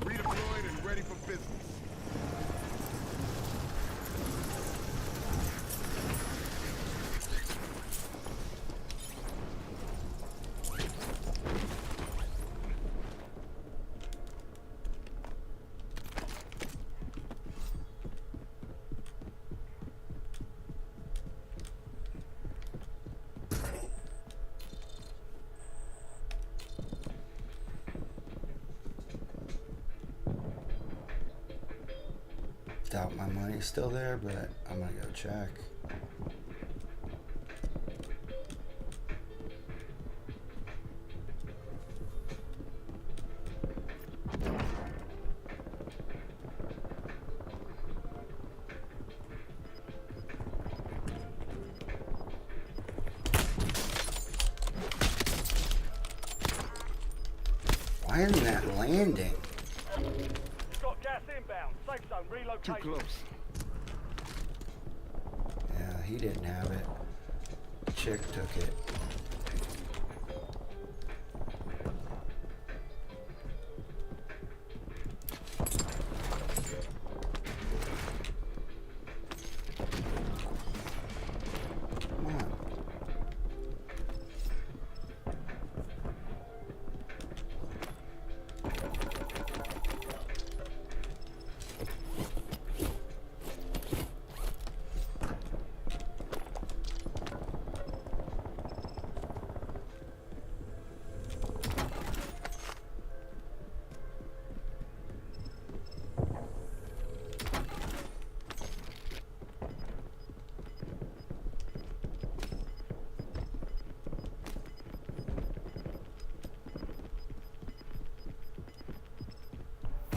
redeployed and ready for business. Doubt my money's still there, but I'm gonna go check. Why isn't that landing? Got gas inbound. Safe zone relocated. Too close. Yeah, he didn't have it. Chick took it. Come on.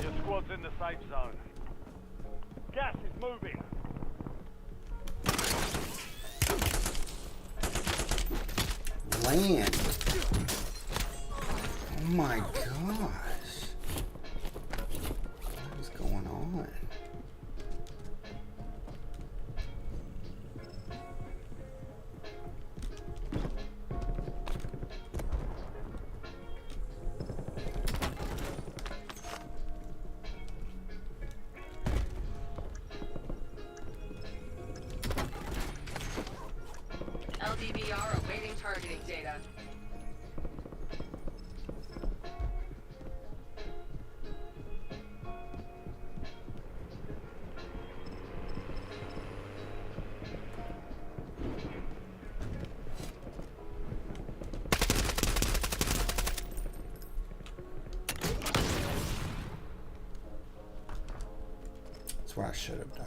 Your squad's in the safe zone. Gas is moving. Land. Oh my gosh. What is going on? LDVR awaiting targeting data. That's what I should have done.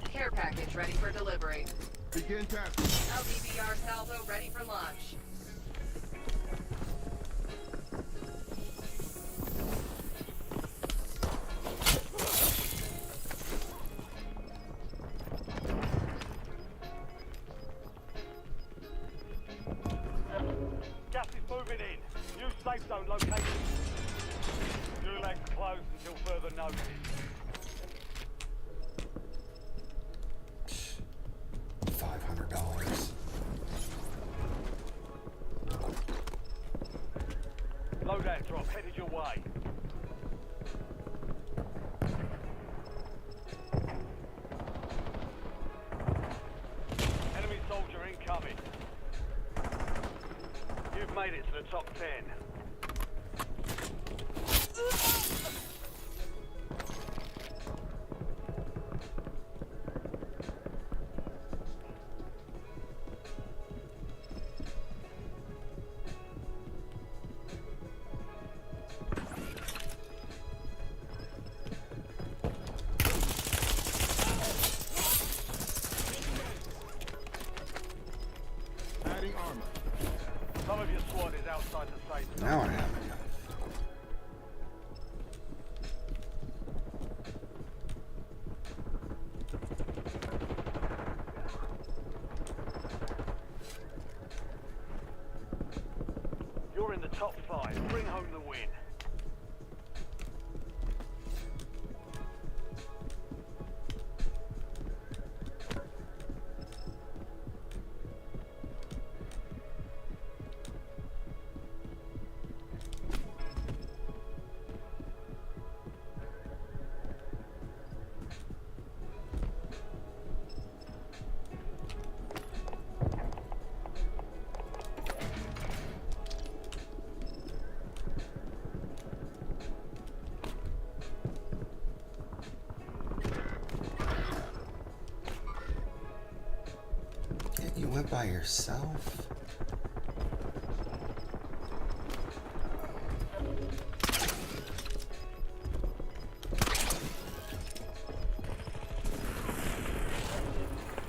Care package ready for delivery. Begin task. LDVR salvo ready for launch. Gas is moving in. New safe zone located. Gulag's closed until further notice. $500. Loadout drop headed your way. Enemy soldier incoming. You've made it to the top 10. safe zone. Now I have enough. You're in the top 5. Bring home the win. You went by yourself?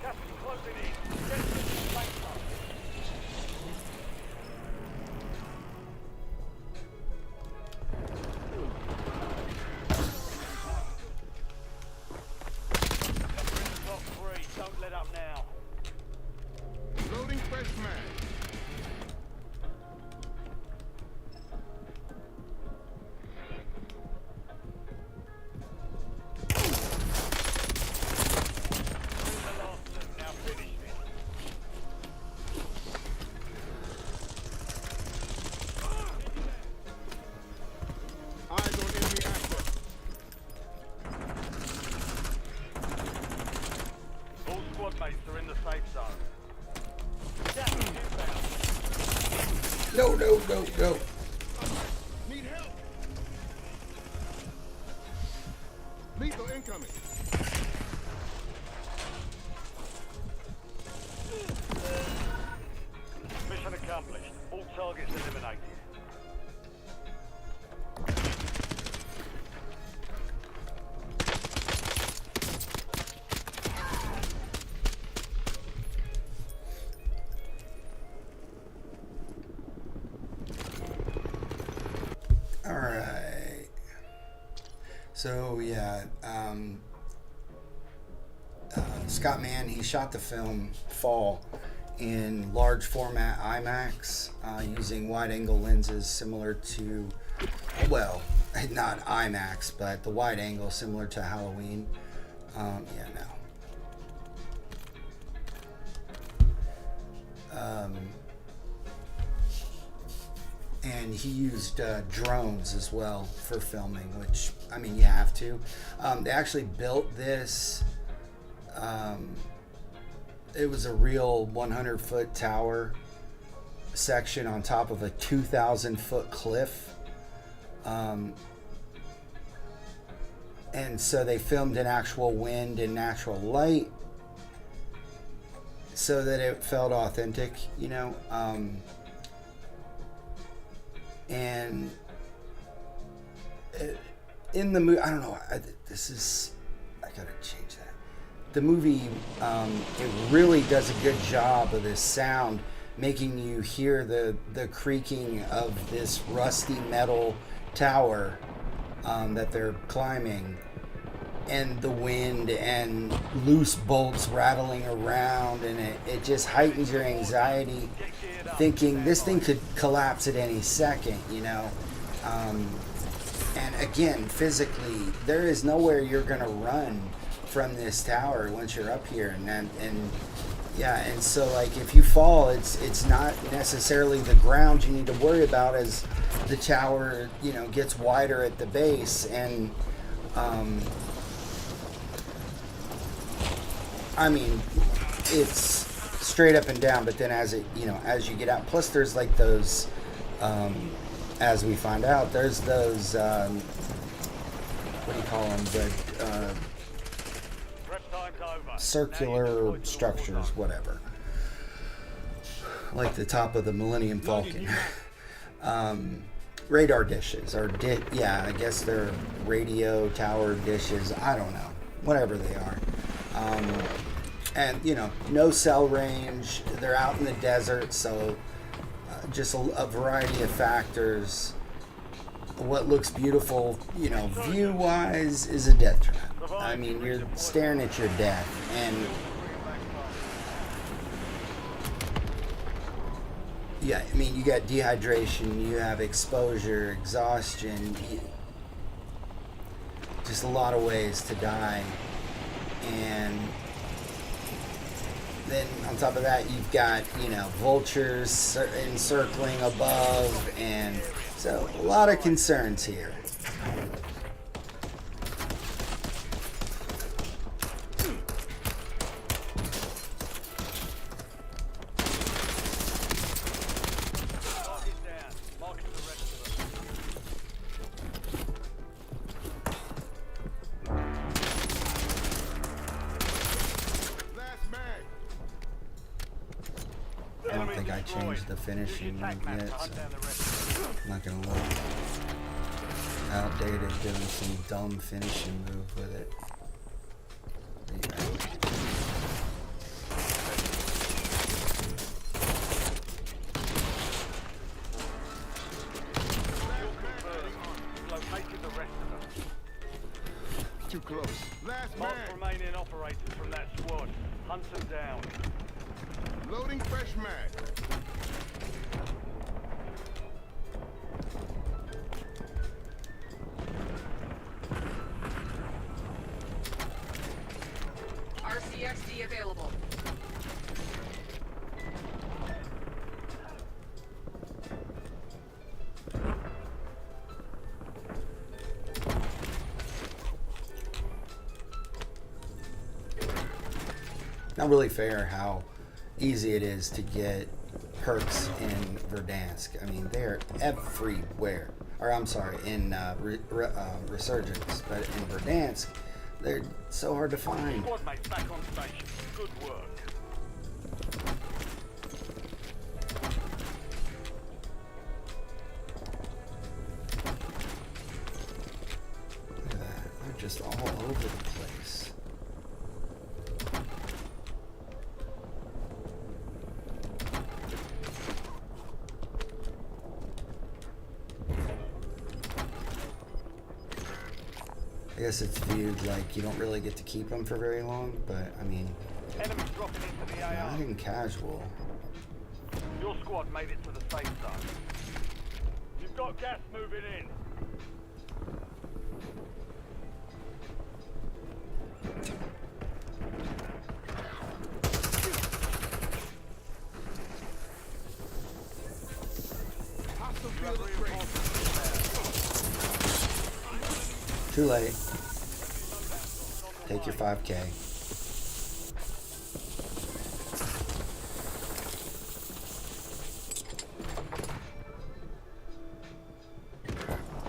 Gas is closing in. Get to the safe zone. You're in the top 3. Don't let up now. Loading fresh mag. The last 2. Now finish it. Eyes on enemy active. All squad mates are in the safe zone. Gas is inbound. No, no, no, no. Need help. Lethal incoming. Mission accomplished. All targets eliminated. All right. So yeah, Scott Mann, he shot the film Fall in large format IMAX using wide angle lenses similar to, well, not IMAX, but the wide angle similar to Halloween. Yeah, no. And he used drones as well for filming, which, I mean, you have to. They actually built this. It was a real 100-foot tower section on top of a 2,000-foot cliff. And so they filmed in actual wind and natural light so that it felt authentic, you know. And in the movie, I don't know, I gotta change that. The movie, it really does a good job of this sound, making you hear the creaking of this rusty metal tower that they're climbing, and the wind and loose bolts rattling around, and it just heightens your anxiety, thinking this thing could collapse at any second, you know. And again, physically, there is nowhere you're gonna run from this tower once you're up here, and yeah, and so like if you fall, it's not necessarily the ground you need to worry about as the tower, you know, gets wider at the base, and I mean, it's straight up and down, but then as it, you know, as you get out, plus there's like those, as we find out, there's those, what do you call them, the circular structures, whatever, like the top of the Millennium Falcon. Radar dishes, or yeah, I guess they're radio tower dishes, I don't know, whatever they are. And, you know, no cell range. They're out in the desert, so just a variety of factors. What looks beautiful, you know, view-wise, is a death trap. I mean, you're staring at your death, and yeah, I mean, you got dehydration, you have exposure, exhaustion, just a lot of ways to die, and then on top of that, you've got, you know, vultures encircling above, and so a lot of concerns here. I don't think I changed the finishing move yet, so I'm not gonna look outdated doing some dumb finishing move with it. Too close. Last Mark man. remaining operators from that squad. Hunt them down. Loading fresh mag. RCXD available. Not really fair how easy it is to get perks in Verdansk. I mean, they're everywhere. Or I'm sorry, in Resurgence, but in Verdansk, they're so hard to find. Squad mates back on station. Good work. Look at that. They're just all over the place. I guess it's viewed like you don't really get to keep them for very long, but I mean, Enemies dropping into the AR. not in casual. Your squad made it to the safe zone. You've got gas moving in. Hostile You have field of grace. Too late. Take your 5K.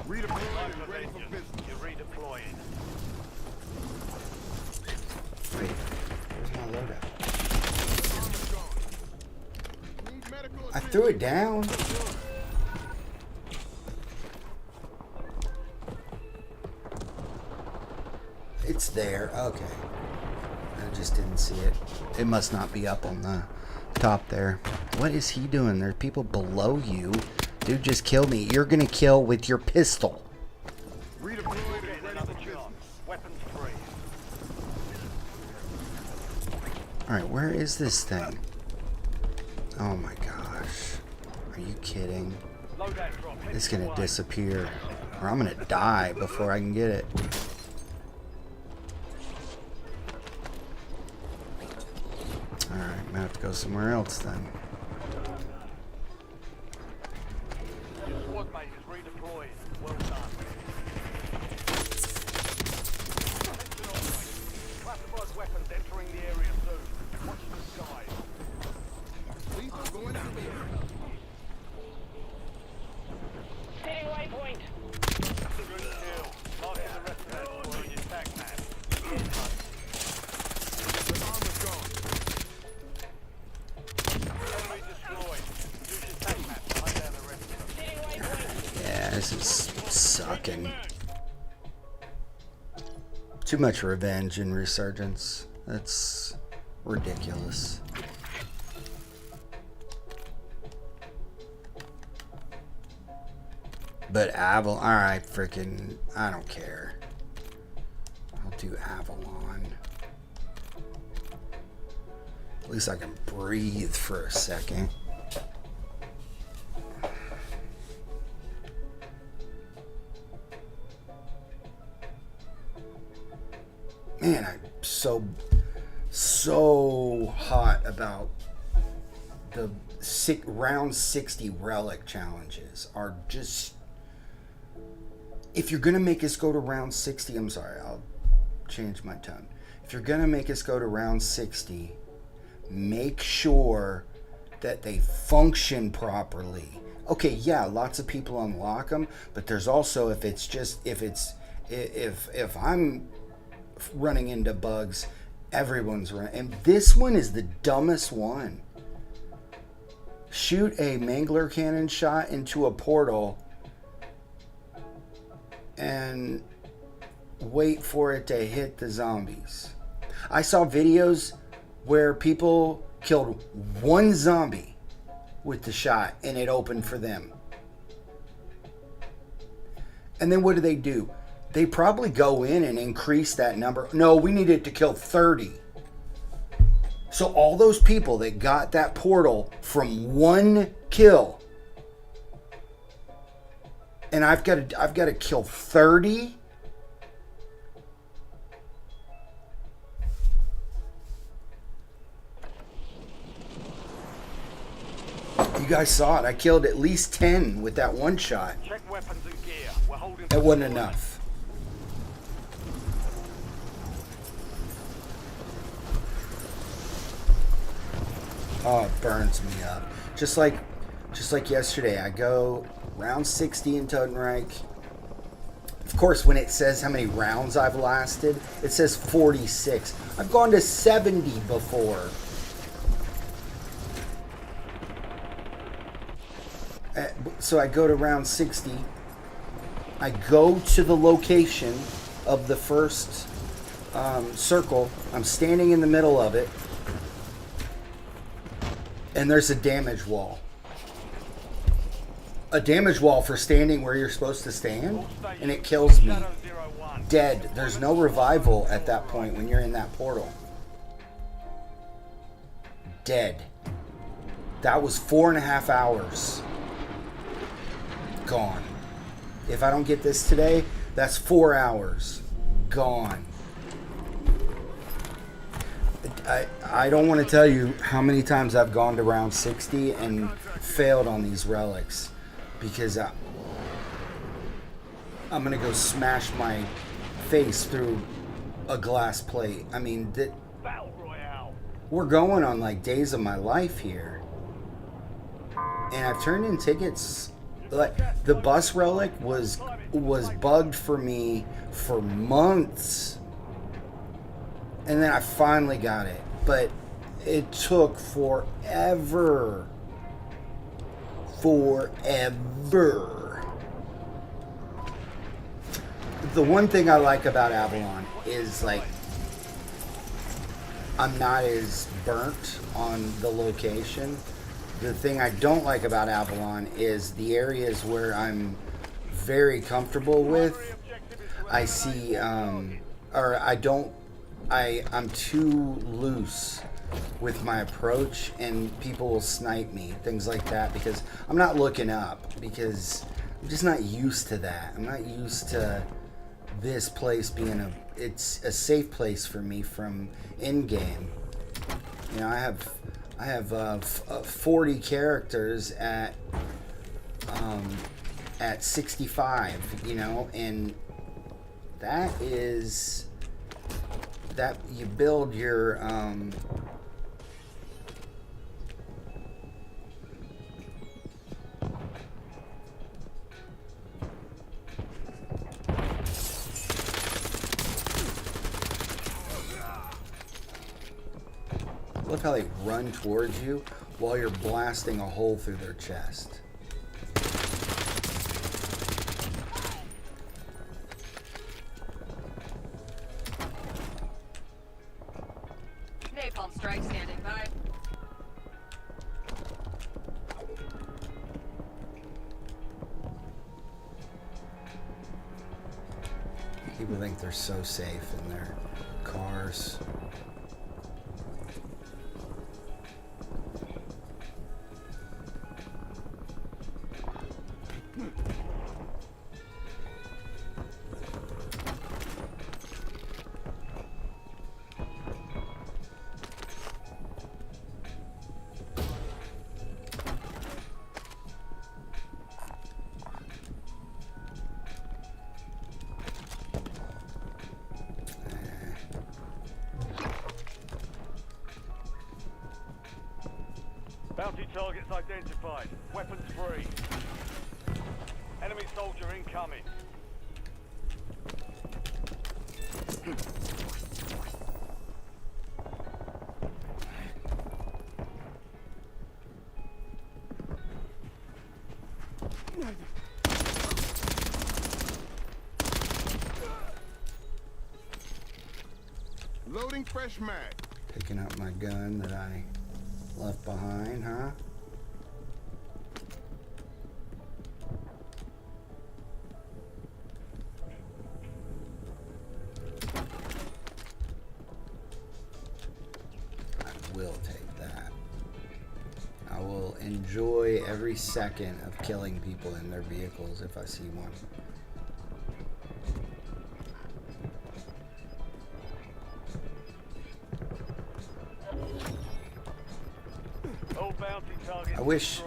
Redeployed and ready for business. You're redeploying. Wait, where's my loadout? Armor's gone. Need medical I assistance. threw it down. It's there. Okay. I just didn't see it. It must not be up on the top there. What is he doing? There are people below you. Dude, just kill me. You're gonna kill with your pistol. Redeployed and Getting ready another for business. chance. Weapons free. Alright, where is this thing? Oh my gosh. Are you kidding? Loadout drop. Head It's your gonna way. disappear. Or I'm gonna die before I can get it. Alright, I'm gonna have to go somewhere else then. Your squad mate is redeployed. Well done. Attention all mates. Classified weapons entering the area soon. Watch the skies. Lethal going to the air. Hitting waypoint. Good kill. Marking the rest of that squad on your tag map. Headhunt. The armor's gone. Enemy destroyed. Use your tag map to hunt down the rest of them. Hitting waypoint. Yeah, this is sucking. Too much revenge and resurgence. That's ridiculous. But Avalon, alright, freaking, I don't care. I'll do Avalon. At least I can breathe for a second. Man, I'm so hot about the round 60 relic challenges. Are just, if you're gonna make us go to round 60, I'm sorry, I'll change my tone. If you're gonna make us go to round 60, make sure that they function properly. Okay, yeah, lots of people unlock them, but there's also, if I'm running into bugs, everyone's running. And this one is the dumbest one. Shoot a mangler cannon shot into a portal and wait for it to hit the zombies. I saw videos where people killed one zombie with the shot and it opened for them. And then what do? They probably go in and increase that number. No, we needed to kill 30. So all those people that got that portal from one kill, and I've got to kill 30. You guys saw it. I killed at least 10 with that one shot. Check weapons and gear. We're holding. That wasn't enough. Oh, it burns me up. Just like yesterday, I go round 60 in Totenreich. Of course, when it says how many rounds I've lasted, it says 46. I've gone to 70 before. So I go to round 60. I go to the location of the first circle. I'm standing in the middle of it. And there's a damage wall. A damage wall for standing where you're supposed to stand. And it kills me. Dead. There's no revival at that point when you're in that portal. Dead. That was 4.5 hours. Gone. If I don't get this today, that's 4 hours. Gone. I don't want to tell you how many times I've gone to round 60 and failed on these relics, because I'm going to go smash my face through a glass plate. I mean, we're going on like days of my life here. And I've turned in tickets. Like, the bus relic was bugged for me for months. And then I finally got it. But it took forever. Forever. The one thing I like about Avalon is, like, I'm not as burnt on the location. The thing I don't like about Avalon is the areas where I'm very comfortable with. I see, I'm too loose with my approach, and people will snipe me, things like that, because I'm not looking up, because I'm just not used to that. I'm not used to this place being it's a safe place for me from in-game. You know, I have 40 characters at 65, you know, and that is that you build your look how they run towards you while you're blasting a hole through their chest. Napalm strike standing by. They're so safe in their cars. Bounty targets identified. Weapons free. Enemy soldier incoming. Loading fresh mag. Picking up my gun that I left behind, huh? I will take that. I will enjoy every second of killing people in their vehicles if I see one. I wish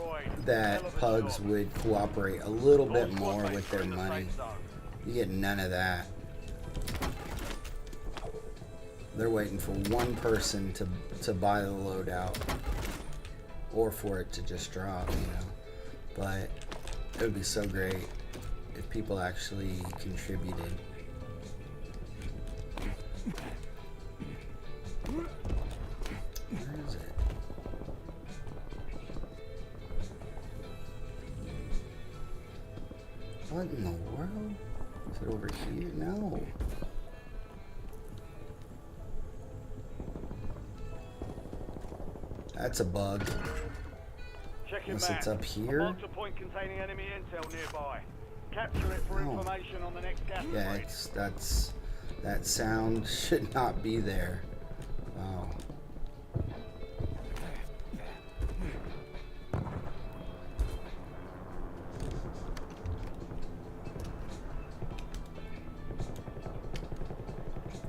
that pugs would cooperate a little bit more with their money. You get none of that. They're waiting for one person to buy the loadout or for it to just drop, you know. But it would be so great if people actually contributed. Where is it? What in the world? Is it over here? No. That's a bug. Unless it's up here. Marked a point containing enemy intel nearby. Capture it for information on the next gas Yeah, break. that sound should not be there. Wow.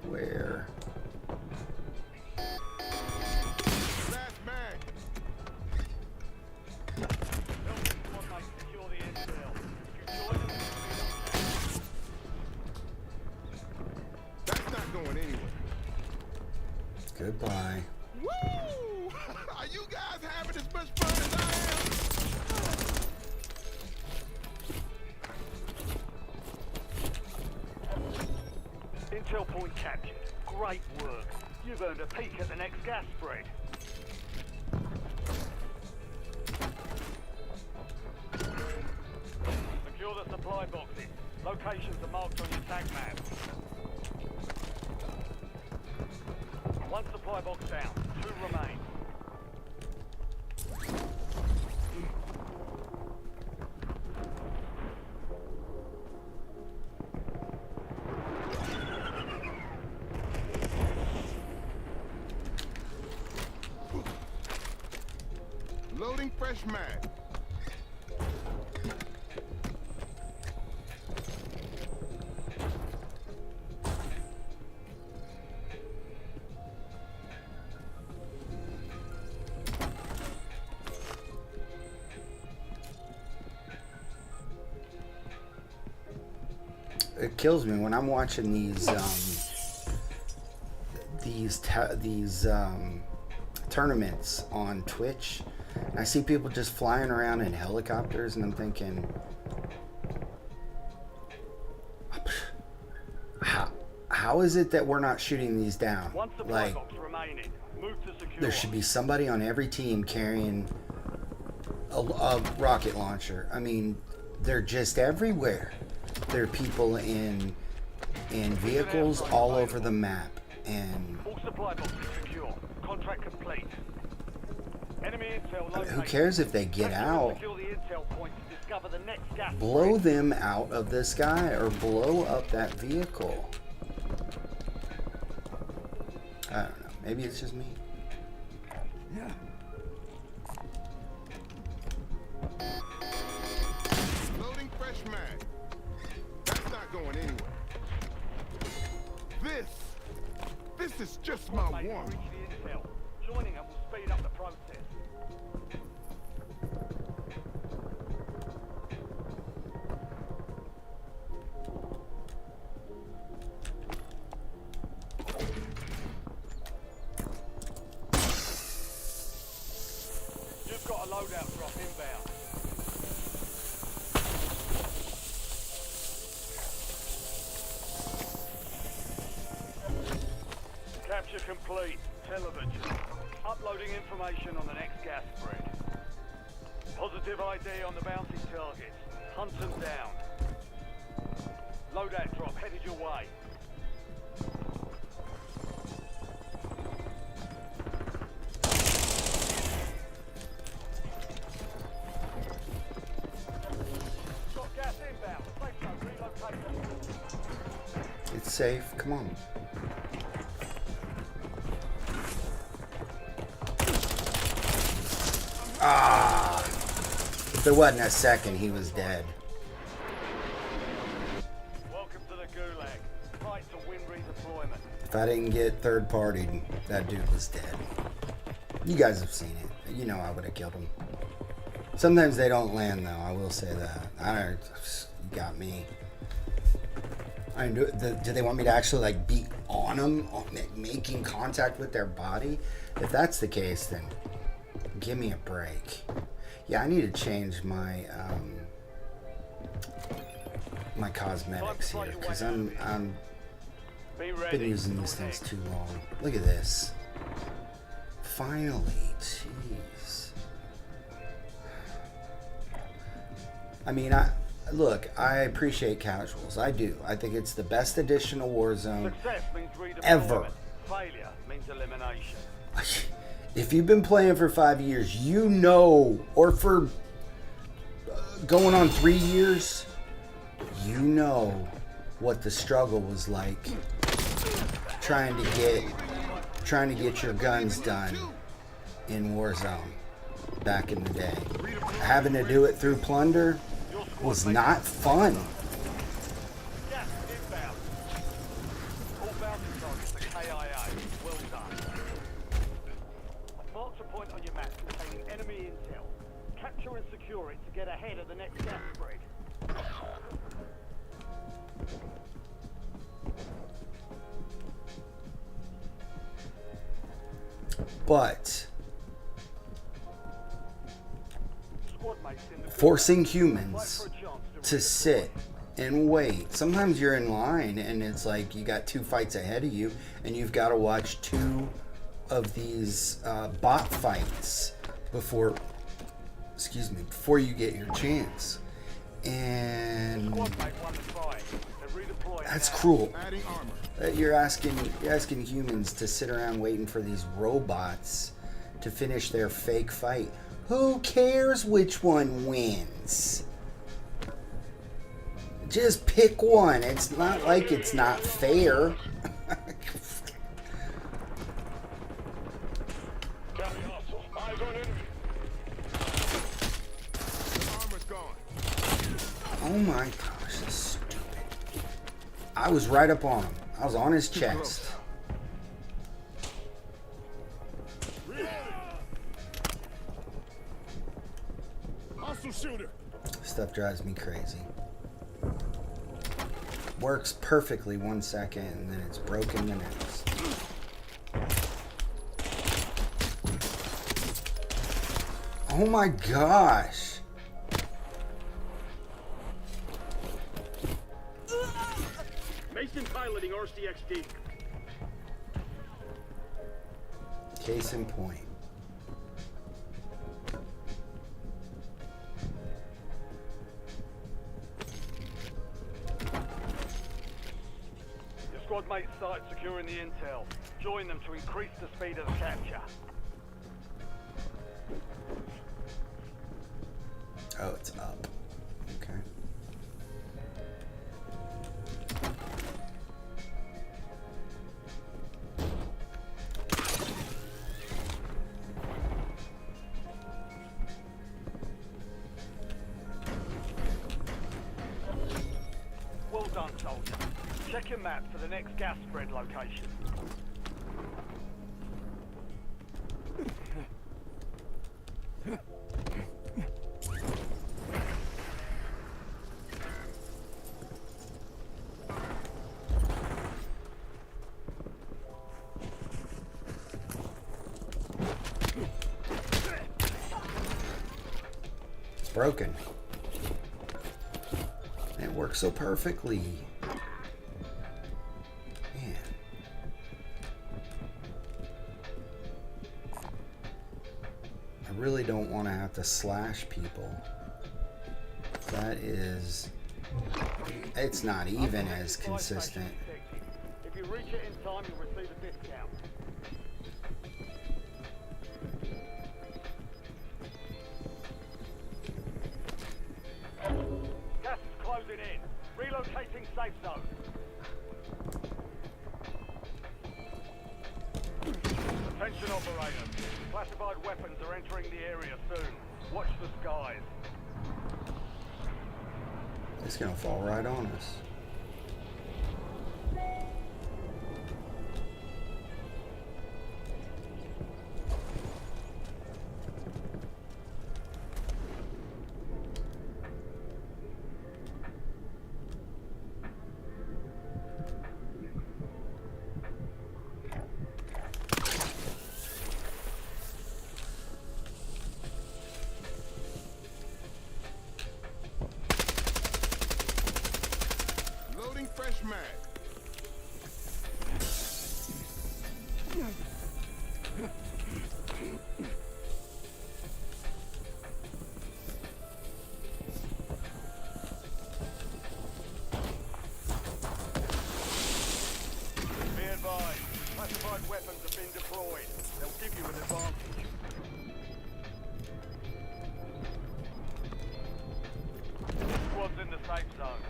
Where? Last mag. Secure the intel. If you join them, That's not going anywhere. Goodbye. Woo! Are you guys having as much fun as I am? intel point captured. Great work. You've earned a peek at the next gas spread. Secure the supply boxes. Locations are marked on your tag map. One supply box down. 2 remain. Loading fresh mag. It kills me when I'm watching these tournaments on Twitch. And I see people just flying around in helicopters, and I'm thinking, how is it that we're not shooting these down? One supply Like, box remaining. Move to secure. there should be somebody on every team carrying a rocket launcher. I mean, they're just everywhere. There are people in vehicles all over the map, and All supply boxes secure. Contract complete. Enemy intel located. who cares if they get out? Secure the intel point to discover the next gas Blow spread. them out of the sky or blow up that vehicle. I don't know. Maybe it's just me. Yeah. Loading fresh mag. That's not going anywhere. This is just my Mate, one. reach the intel. Joining them will speed up the process. You've got a loadout drop inbound. Capture complete. Television. Uploading information on the next gas spread. Positive ID on the bounty targets. Hunt them down. Loadout drop headed your way. Got gas inbound. Safe zone relocated. It's safe. Come on. Ah! If there wasn't a second, he was dead. Welcome to the Gulag. Fight to win redeployment. If I didn't get third-partied, that dude was dead. You guys have seen it. You know I would have killed him. Sometimes they don't land, though. I will say that. You got me. I mean, do they want me to actually like be on them, making contact with their body? If that's the case, then give me a break. Yeah, I need to change my my cosmetics here because I'm been using these things too long. Look at this. Finally, jeez. I mean, I appreciate casuals. I do. I think it's the best edition of Warzone Success means redeployment. ever. Failure means elimination. If you've been playing for 5 years, you know, or for going on 3 years, you know what the struggle was like trying to get your guns done in Warzone back in the day. Having to do it through plunder was not fun. Gas inbound. All bounty targets are KIA. Well done. Mark a point on your map containing enemy intel. Capture and secure it to get ahead of the next gas spread. But Squad mates in the forcing Fight humans for a chance to redeploy. sit and wait. Sometimes you're in line and it's like you got 2 fights ahead of you and you've got to watch 2 of these bot fights before you get your chance. And Squad mate won the fight. They're redeploying that's now. cruel. Adding armor. You're asking humans to sit around waiting for these robots to finish their fake fight. Who cares which one wins? Just pick one. It's not like it's not fair. Copy, hostile. Eyes on enemy. The armor's gone. Oh my gosh, that's stupid. I was right up on him. I was on his chest. Hostile shooter. Stuff drives me crazy. Works perfectly 1 second and then it's broken the next. Oh my gosh. Mason piloting RCXD. Case in point. Your squad mates started securing the intel. Join them to increase the speed of the capture. Oh, it's up. Okay. Check your map for the next gas spread location. It's broken. It works so perfectly. Man. I really don't want to have to slash people. That is... It's not even as consistent. If you reach it in time, you'll receive a discount. Gas is closing in. Relocating safe zone. Attention operators. Classified weapons are entering the area soon. Watch the skies. It's gonna fall right on us. Loading fresh mag. Be advised. Classified weapons have been deployed. They'll give you an advantage. Squad's in the safe zone.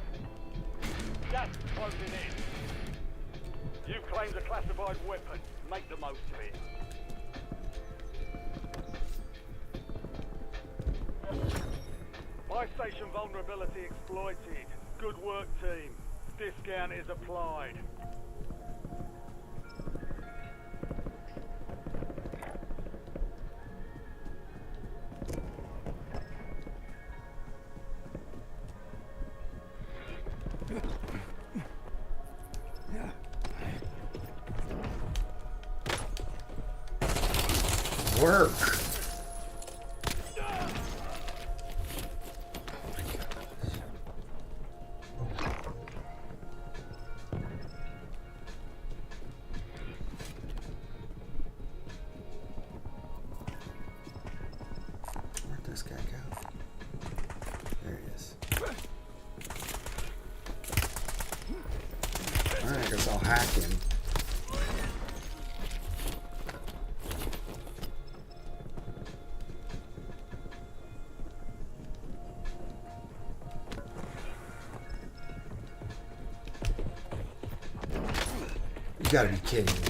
Gas is closing in. You've claimed a classified weapon. Make the most of it. Buy station vulnerability exploited. Good work, team. Discount is applied. Work. Where'd this guy go? There he is. Alright, I guess I'll hack him. You gotta be kidding me.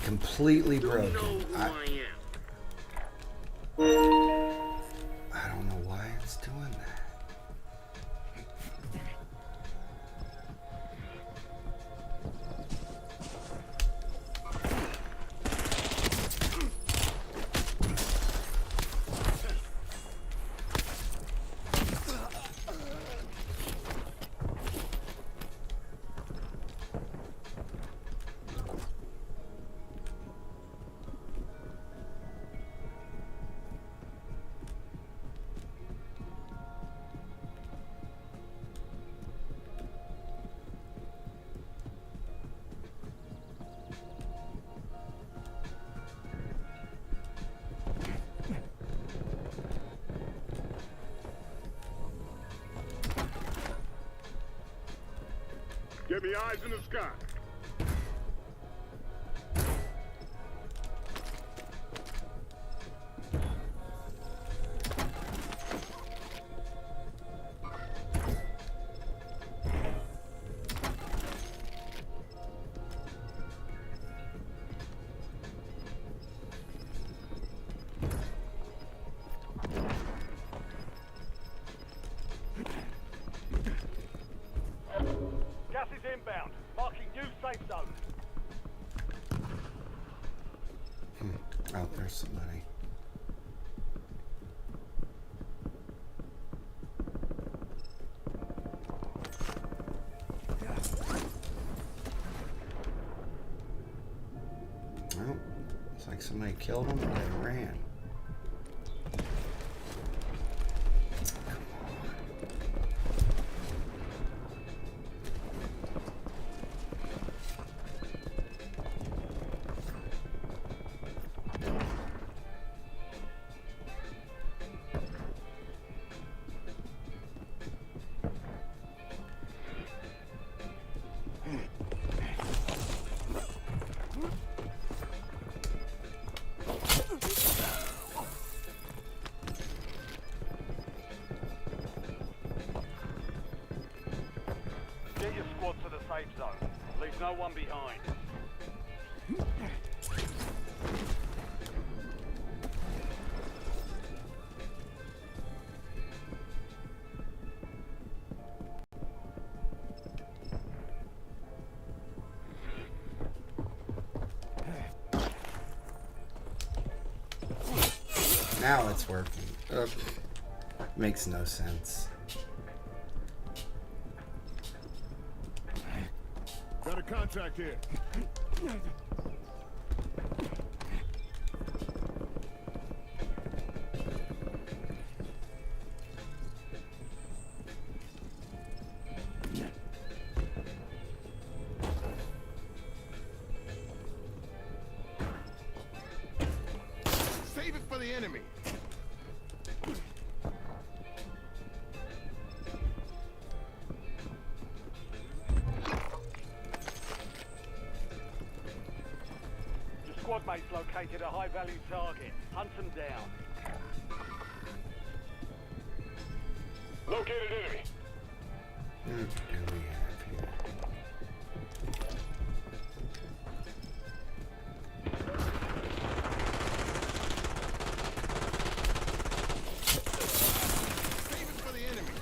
Completely broken. I don't know why it's doing that. Get me eyes in the sky. inbound. Marking new safe zone. Oh, there's somebody. Well, looks like somebody killed him and they ran. Get your squad to the safe zone. Leave no one behind. Now it's working. Makes no sense. Got a contact here. Save it for the enemy. Squad mates located a high-value target. Hunt them down. Located enemy. What do we have here? Save it for the enemy.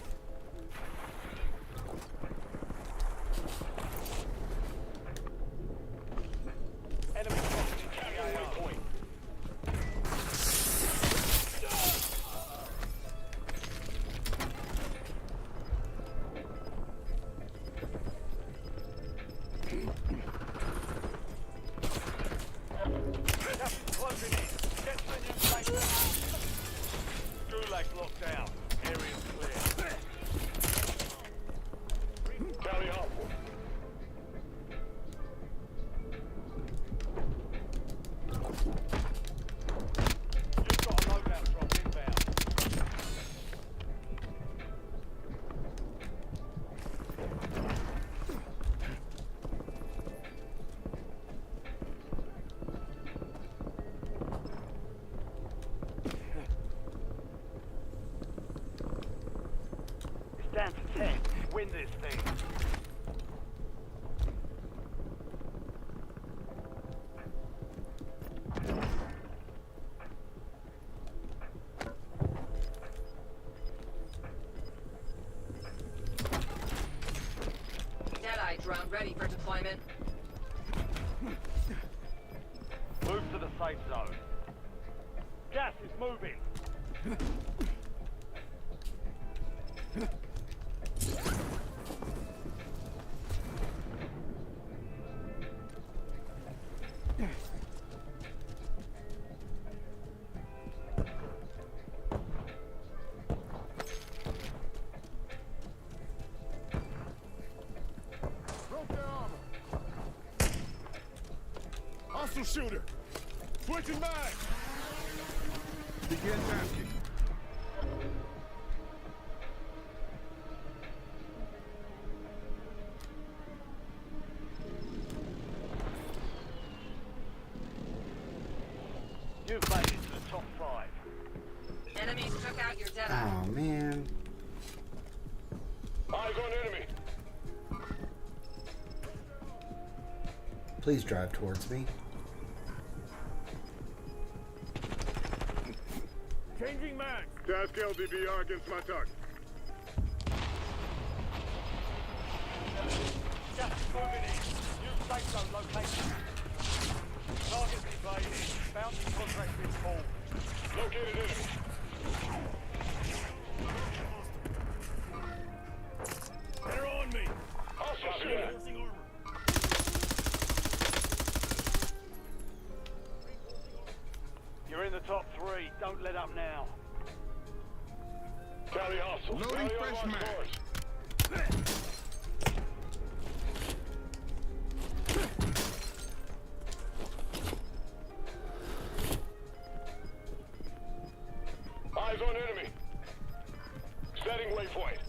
Enemy crossing the AR point. Gas is closing in. Get to the new safe zone. Gulag's locked down. Area's clear. Carry on. You've got a loadout drop inbound. It's down to 10. Win this thing. Deadeye drone ready for deployment. Move to the safe zone. Gas is moving. Broke their armor. Hostile shooter. Switching back. Begin tasking. You've made it to the top 5. Enemies took out your Deadeye. Oh man. Eyes on enemy. Please drive towards me. Changing mag. Task LDVR against my target. Gas is moving in. New safe zone location. Target's evaded. Bounty contract been pulled. Located enemy. They're on me. Hostile shooter. Reinforcing armor. You're in the top 3. Don't let up now. Tally hostile. Loading Rally on fresh my mag. scores. Eyes on enemy. Setting waypoint.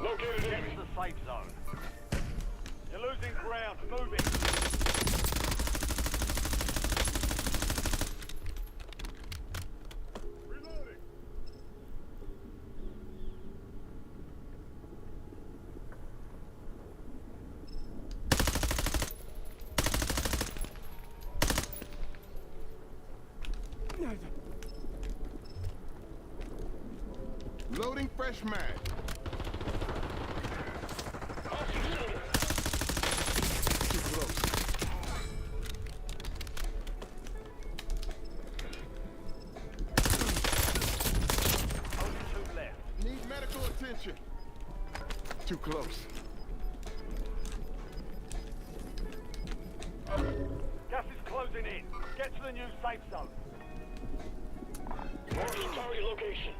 Located Get enemy. to the safe zone. You're losing ground. Move it. Reloading. Loading fresh mag. Hostile shooter. Too close. Only 2 left. Need medical attention. Too close. Gas is closing in. Get to the new safe zone. Marking target location.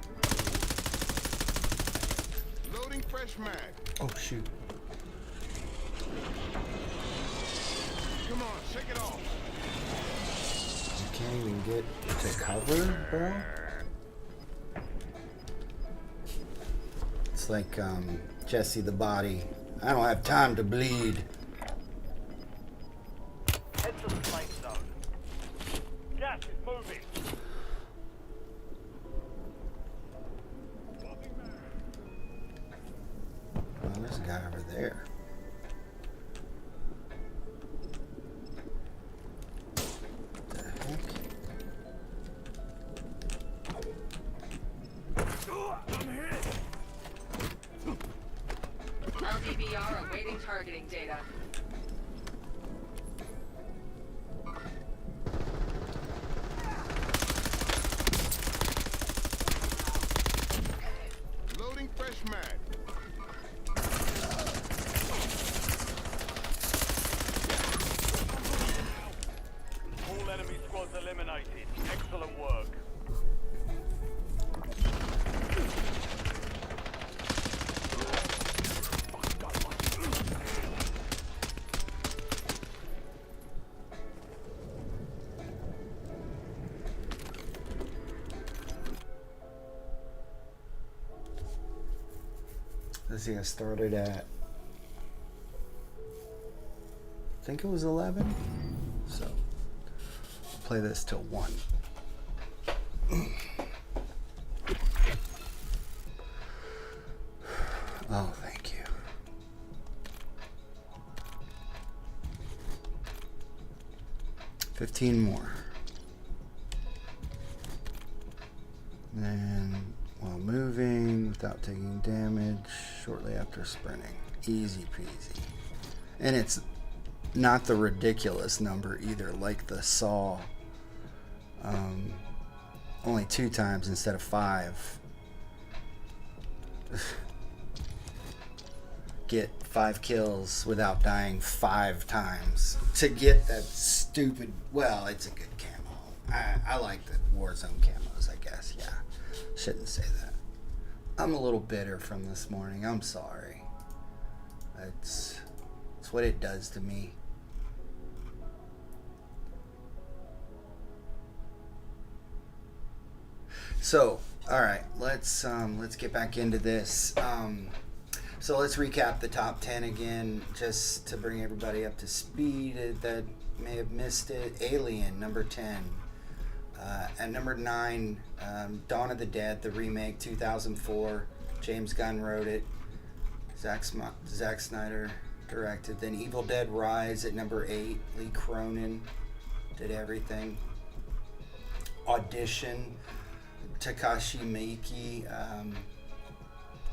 Loading fresh mag. Oh shoot. Come on, shake it off. You can't even get to cover, bro. It's like Jesse the Body. I don't have time to bleed. Head to the safe zone. Gas is moving. Oh, there's a guy over there. What the heck? LDBR awaiting targeting data. Loading fresh mag. All enemy squads eliminated. Excellent work. Let's see, I started at, I think it was 11. So, I'll play this till 1. Oh, thank you. $15 more. And while moving without taking damage shortly after sprinting. Easy peasy. And it's not the ridiculous number either, like the Saw. Only 2 times instead of 5. Get 5 kills without dying 5 times to get that stupid. Well, it's a good camo. I like the Warzone camos, I guess. Yeah, shouldn't say that. I'm a little bitter from this morning. I'm sorry. It's what it does to me. So, all right, let's get back into this. So let's recap the top 10 again, just to bring everybody up to speed that may have missed it. Alien, number 10. At number 9, Dawn of the Dead, the remake, 2004. James Gunn wrote it. Zack Snyder directed. Then Evil Dead Rise at number 8. Lee Cronin did everything. Audition, Takashi Miike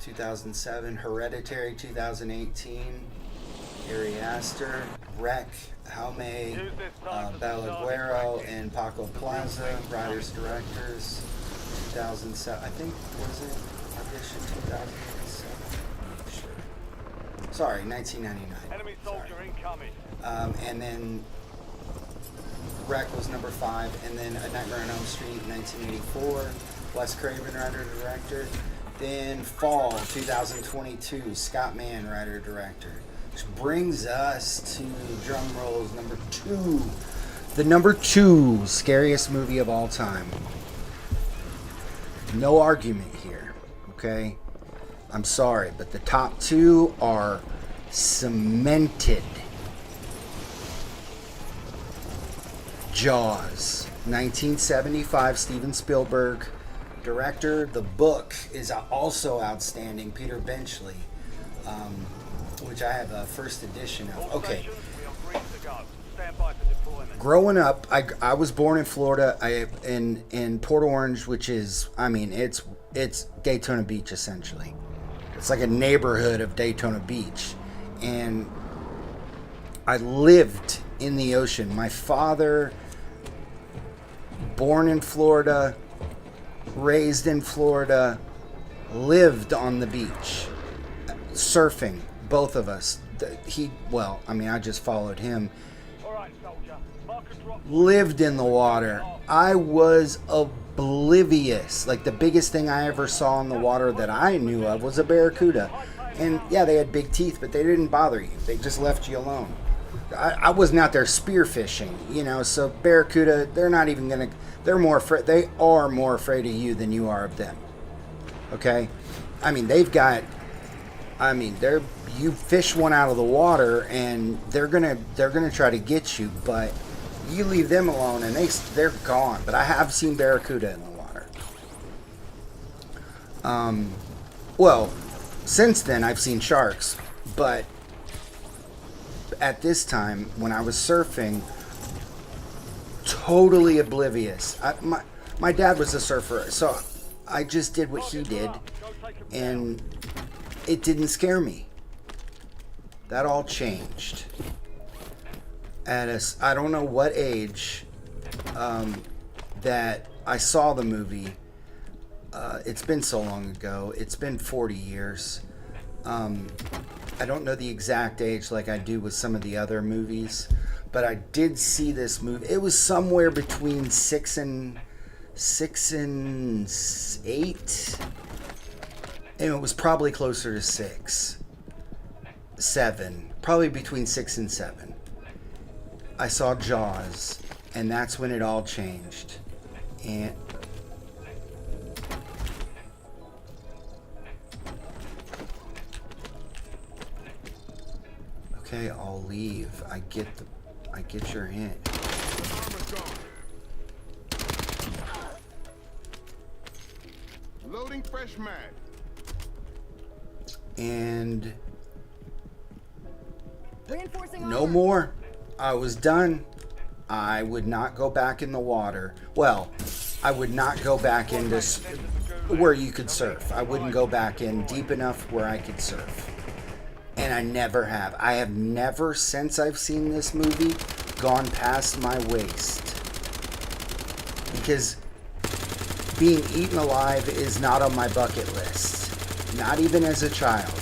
2007. Hereditary 2018. Ari Aster, Wreck, Jaume Balaguero, and Paco Plaza, writers, directors, 2007. I think, was it Audition 2007? Sure. Sorry, 1999. Enemy soldier incoming. And then Wreck was number 5, and then A Nightmare on Elm Street, 1984. Wes Craven, writer, director. Then Fall, 2022. Scott Mann, writer, director. Which brings us to, drum rolls, number 2. The number 2 scariest movie of all time. No argument here, okay? I'm sorry, but the top 2 are cemented. Jaws, 1975, Steven Spielberg, director. The book is also outstanding, Peter Benchley. Which I have a first edition of. Okay. Growing up, I was born in Florida. In Port Orange, which is, I mean, it's Daytona Beach essentially. It's like a neighborhood of Daytona Beach, and I lived in the ocean. My father, born in Florida, raised in Florida, lived on the beach, surfing. Both of us. I just followed him. Lived in the water. I was oblivious. Like, the biggest thing I ever saw in the water that I knew of was a barracuda. And yeah, they had big teeth, but they didn't bother you. They just left you alone. I wasn't out there spearfishing, you know, so barracuda, they are more afraid of you than you are of them. Okay? I mean, you fish one out of the water and they're gonna try to get you, but you leave them alone and they're gone. But I have seen barracuda in the water. Well, since then I've seen sharks, but at this time when I was surfing, totally oblivious. My dad was a surfer, so I just did what he did, and it didn't scare me. That all changed at I don't know what age that I saw the movie. It's been so long ago. It's been 40 years. I don't know the exact age like I do with some of the other movies, but I did see this movie. It was somewhere between 6 and 8. And it was probably closer to 6. 7. Probably between 6 and 7. I saw Jaws, and that's when it all changed. And okay, I'll leave. I get your hint. Loading fresh mag. And no more. I was done. I would not go back in the water. Well, I would not go back into where you could surf. I wouldn't go back in deep enough where I could surf. And I never have. I have never, since I've seen this movie, gone past my waist. Because being eaten alive is not on my bucket list. Not even as a child.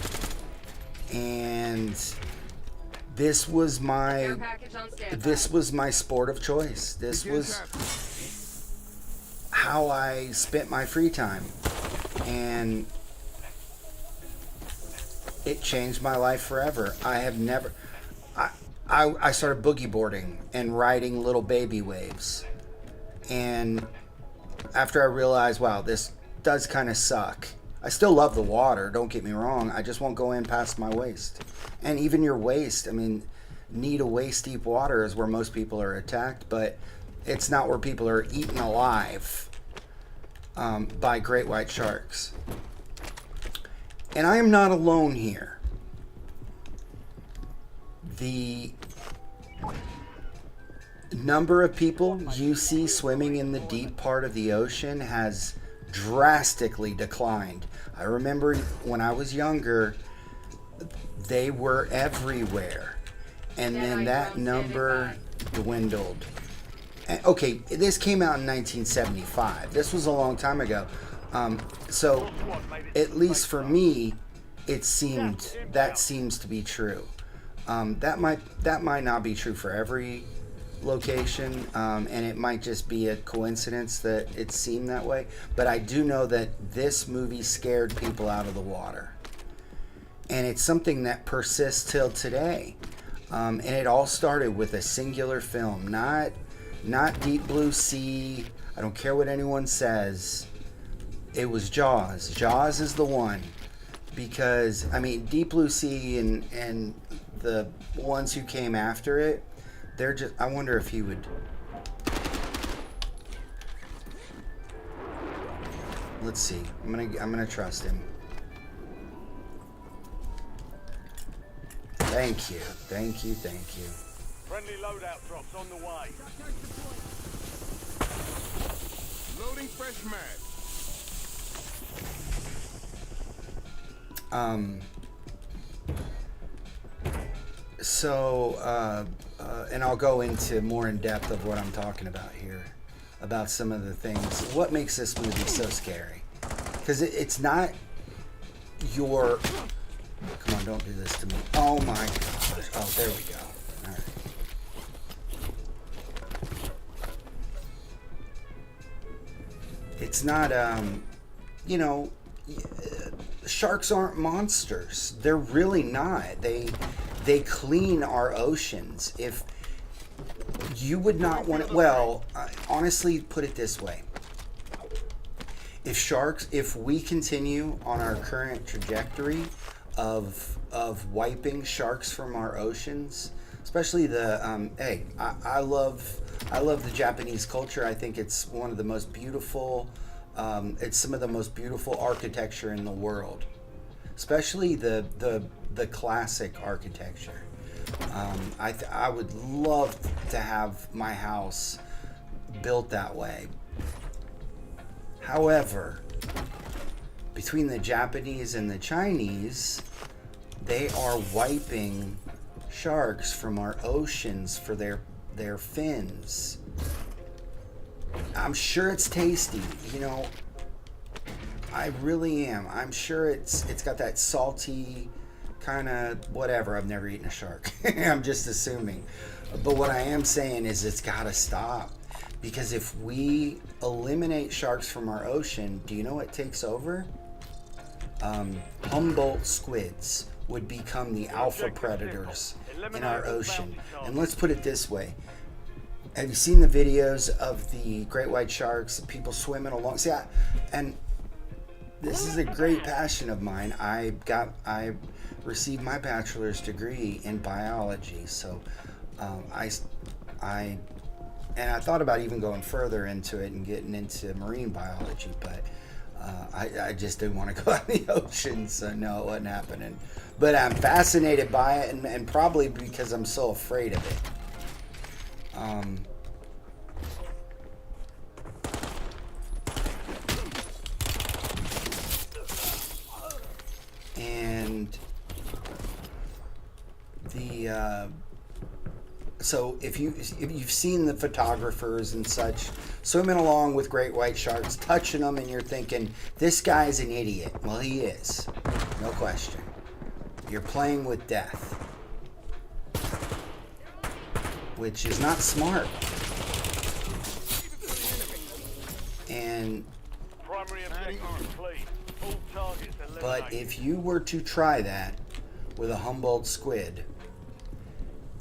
And this was my sport of choice. This was how I spent my free time. And it changed my life forever. I started boogie boarding and riding little baby waves. And after I realized, wow, this does kind of suck. I still love the water, don't get me wrong. I just won't go in past my waist. And even your waist, I mean, knee to waist deep water is where most people are attacked, but it's not where people are eaten alive by great white sharks. And I am not alone here. The number of people you see swimming in the deep part of the ocean has drastically declined. I remember when I was younger, they were everywhere. And then that number dwindled. And, okay, this came out in 1975. This was a long time ago. So, at least for me, that seems to be true. That might not be true for every location, and it might just be a coincidence that it seemed that way. But I do know that this movie scared people out of the water, and it's something that persists till today. And it all started with a singular film, not Deep Blue Sea. I don't care what anyone says. It was Jaws. Jaws is the one, because I mean Deep Blue Sea and the ones who came after it, they're just. I wonder if he would. Let's see. I'm gonna trust him. Thank you. Friendly loadout drops on the way. Loading fresh mag. And I'll go into more in depth of what I'm talking about here, about some of the things. What makes this movie so scary? Because it's not your. Come on, don't do this to me. Oh my gosh. Oh, there we go. All right. It's not, sharks aren't monsters. They're really not. They clean our oceans. If you would not want it, well, honestly, put it this way. If we continue on our current trajectory of wiping sharks from our oceans, especially the I love the Japanese culture. I think it's one of the most beautiful. It's some of the most beautiful architecture in the world, especially the classic architecture. I would love to have my house built that way. However, between the Japanese and the Chinese, they are wiping sharks from our oceans for their fins. I'm sure it's tasty, I really am. I'm sure it's got that salty kind of whatever. I've never eaten a shark. I'm just assuming. But what I am saying is it's got to stop. Because if we eliminate sharks from our ocean, do you know what takes over? Humboldt squids would become the alpha predators in our ocean. And let's put it this way. Have you seen the videos of the great white sharks, people swimming along? See, this is a great passion of mine. I received my bachelor's degree in biology, so I thought about even going further into it and getting into marine biology, but I just didn't want to go out in the ocean, so no, it wasn't happening. But I'm fascinated by it, and probably because I'm so afraid of it. And so if you've seen the photographers and such swimming along with great white sharks, touching them, and you're thinking, this guy's an idiot. Well, he is. No question. You're playing with death, which is not smart. And but if you were to try that with a Humboldt squid,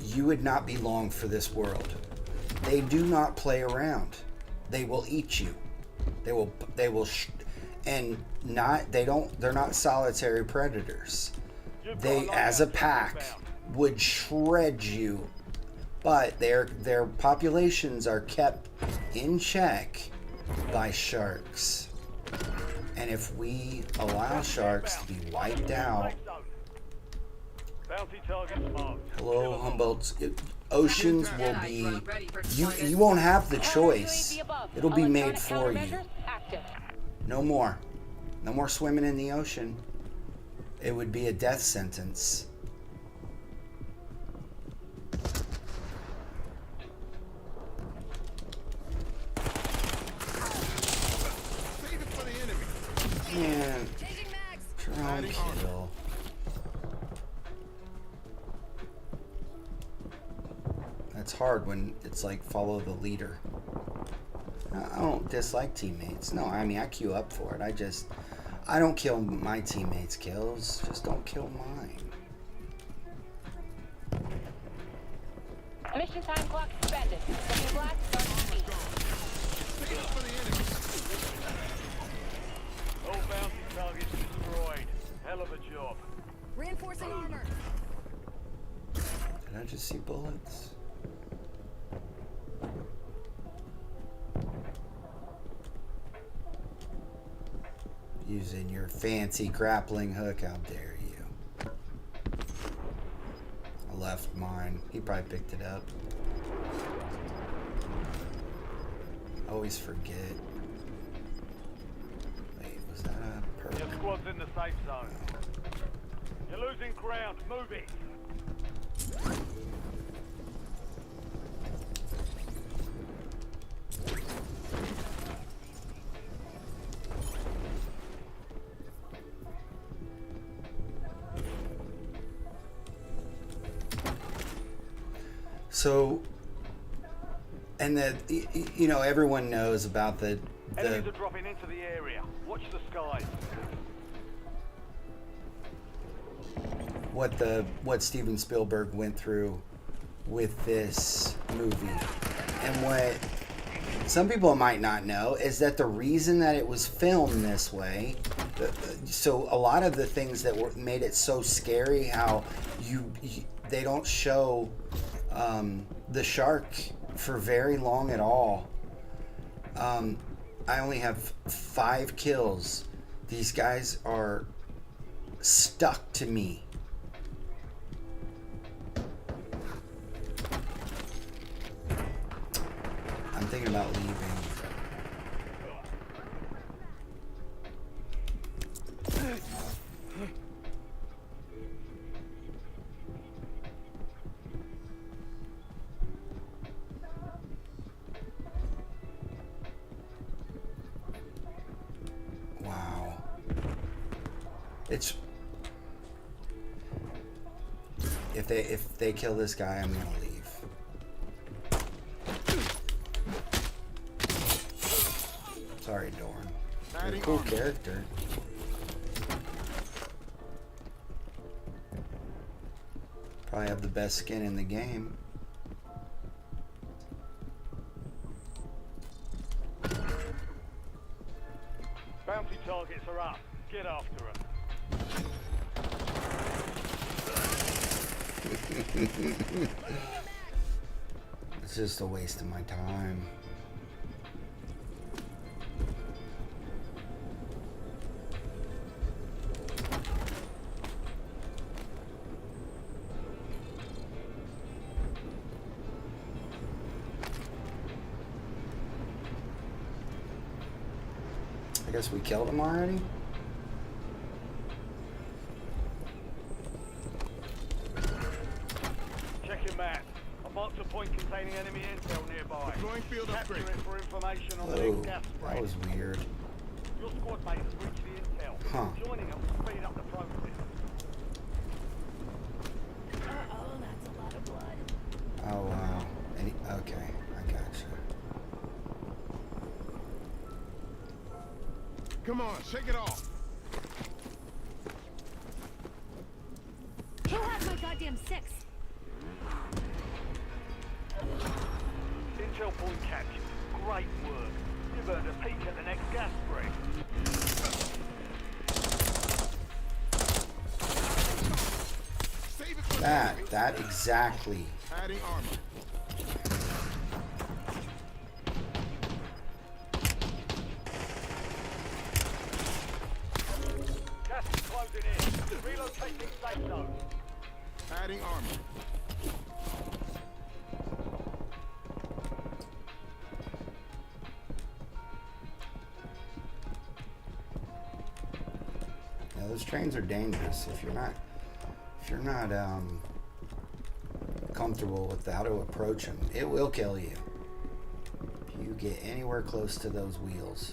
you would not be long for this world. They do not play around. They will eat you. They're not solitary predators. They, as a pack, would shred you, but their populations are kept in check by sharks. And if we allow sharks to be wiped out, hello, Humboldt, oceans will be, you won't have the choice. It'll be made for you. No more. No more swimming in the ocean. It would be a death sentence. Save it for the enemy. Man, Changing mags. drone kill. That's hard when it's like follow the leader. I don't dislike teammates. No, I mean I queue up for it. I don't kill my teammates' kills. Just don't kill mine. Mission time clock suspended. Looking black, start to speed. Save it for the enemy. All bounty targets destroyed. Hell of a job. Reinforcing armor. Did I just see bullets? Using your fancy grappling hook, how dare you. I left mine. He probably picked it up. I always forget. Wait, was that a perk? Your squad's in the safe zone. You're losing ground. Move it. So, and you know, everyone knows about the Enemies are dropping into the area. Watch the skies. what Steven Spielberg went through with this movie, and what some people might not know is that the reason that it was filmed this way, so a lot of the things that made it so scary, how they don't show the shark for very long at all. I only have 5 kills. These guys are stuck to me. I'm thinking about leaving. Wow. It's if they kill this guy, I'm gonna leave. Sorry, Dorn. You're a cool character. Probably have the best skin in the game. Bounty targets are up. Get after them. It's just a waste of my time. I guess we killed him already? Check your map. I marked a point containing enemy intel nearby. Deploying field Capture upgrade. it for information on the Oh, big gas that spray. was weird. Your squad mate has reached the intel. Huh. Joining them will speed up the process. Uh-oh, that's a lot of blood. Oh, wow. Okay, I gotcha. Come on, shake it off. Who has my goddamn 6? Intel point captured. Great work. You've earned a peek at the next gas spray. Save it for the enemy. That exactly. Adding armor. Gas is closing in. Relocating safe zone. Adding armor. trains are dangerous if you're not comfortable with how to approach them. It will kill you if you get anywhere close to those wheels,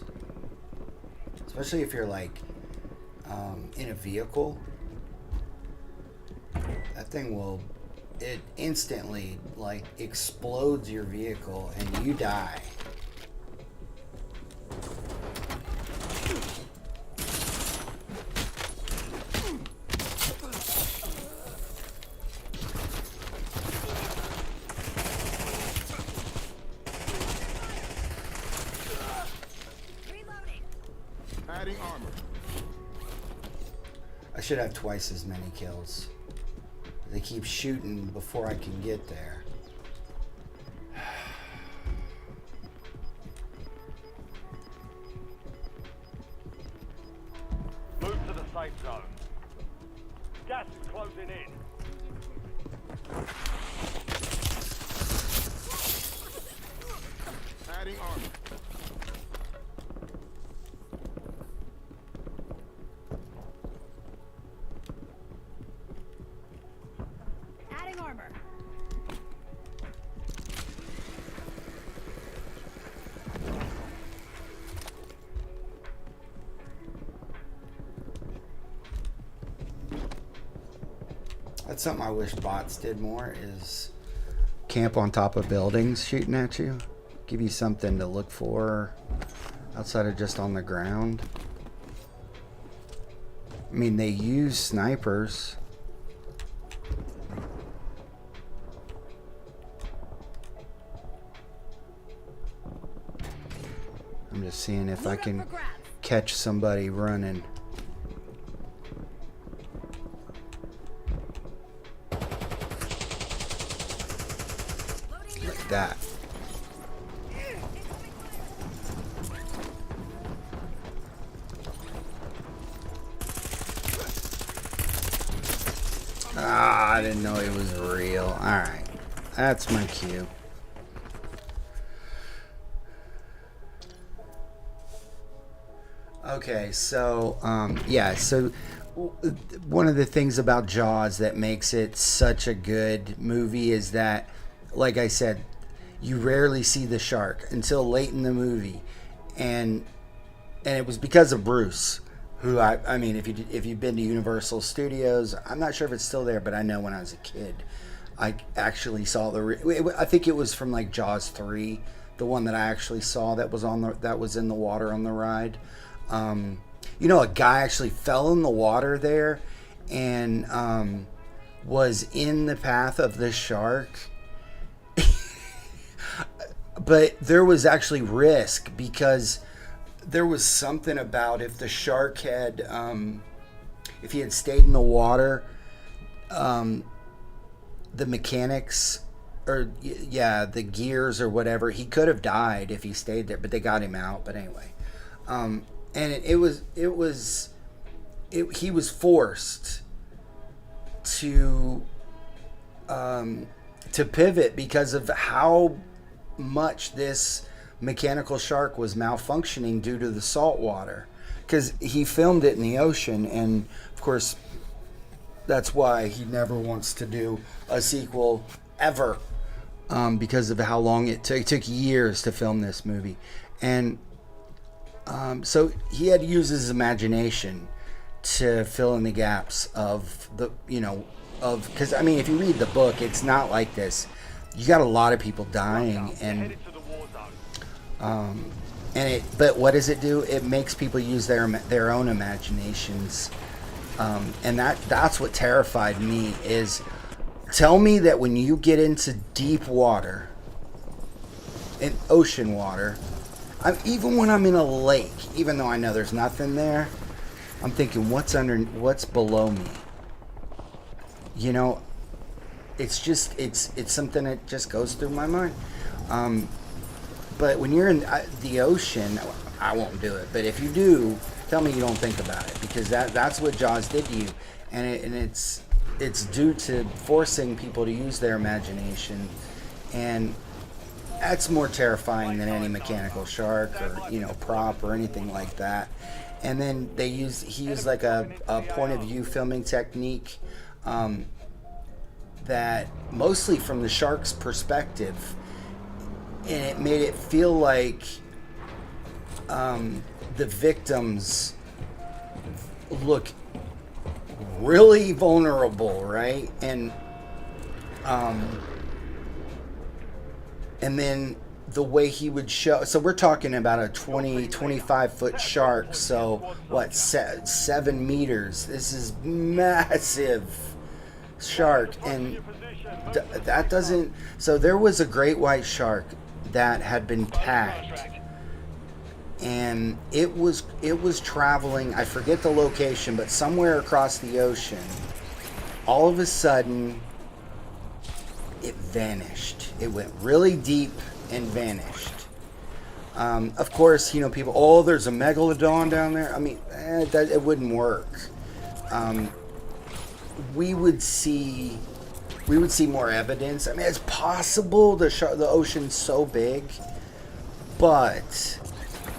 especially if you're like in a vehicle. That thing will, it instantly like explodes your vehicle and you die. Adding armor. I should have twice as many kills. They keep shooting before I can get there. Move to the safe zone. Gas is closing in. Adding armor. Adding armor. That's something I wish bots did more, is camp on top of buildings shooting at you. Give you something to look for outside of just on the ground. I mean, they use snipers. I'm just seeing if I can catch somebody running. Like that. Ah, I didn't know it was real. Alright. That's my cue. Okay, so, yeah, so one of the things about Jaws that makes it such a good movie is that, like I said, you rarely see the shark until late in the movie. And it was because of Bruce, who, I mean, if you've been to Universal Studios, I'm not sure if it's still there, but I know when I was a kid, I actually saw I think it was from like Jaws 3, the one that I actually saw that was in the water on the ride. You know, a guy actually fell in the water there and was in the path of the shark. But there was actually risk because there was something about if the shark had, if he had stayed in the water, the mechanics, or yeah, the gears or whatever, he could have died if he stayed there, but they got him out. But anyway, and he was forced to pivot because of how much this mechanical shark was malfunctioning due to the salt water, because he filmed it in the ocean, and of course that's why he never wants to do a sequel ever, because of how long it took. It took years to film this movie, and so he had to use his imagination to fill in the gaps of the, because I mean, if you read the book, it's not like this. You got a lot of people dying, and but what does it do? It makes people use their own imaginations, and that's what terrified me. Is, tell me that when you get into deep water, in ocean water, even when I'm in a lake, even though I know there's nothing there, I'm thinking, what's below me? It's just, it's something that just goes through my mind. But when you're in the ocean, I won't do it. But if you do, tell me you don't think about it, because that's what Jaws did to you, and it's due to forcing people to use their imagination, and that's more terrifying than any mechanical shark or prop or anything like that. And then he used like a point of view filming technique that mostly from the shark's perspective, and it made it feel like the victims look really vulnerable, right? And then the way he would show, so we're talking about a 25 foot shark, so what, 7 meters. This is massive shark, and that doesn't, so there was a great white shark that had been tagged, and it was traveling, I forget the location, but somewhere across the ocean. All of a sudden it vanished. It went really deep and vanished. Of course, you know, people, oh, there's a megalodon down there. I mean, it wouldn't work. We would see more evidence. I mean, it's possible the ocean's so big, but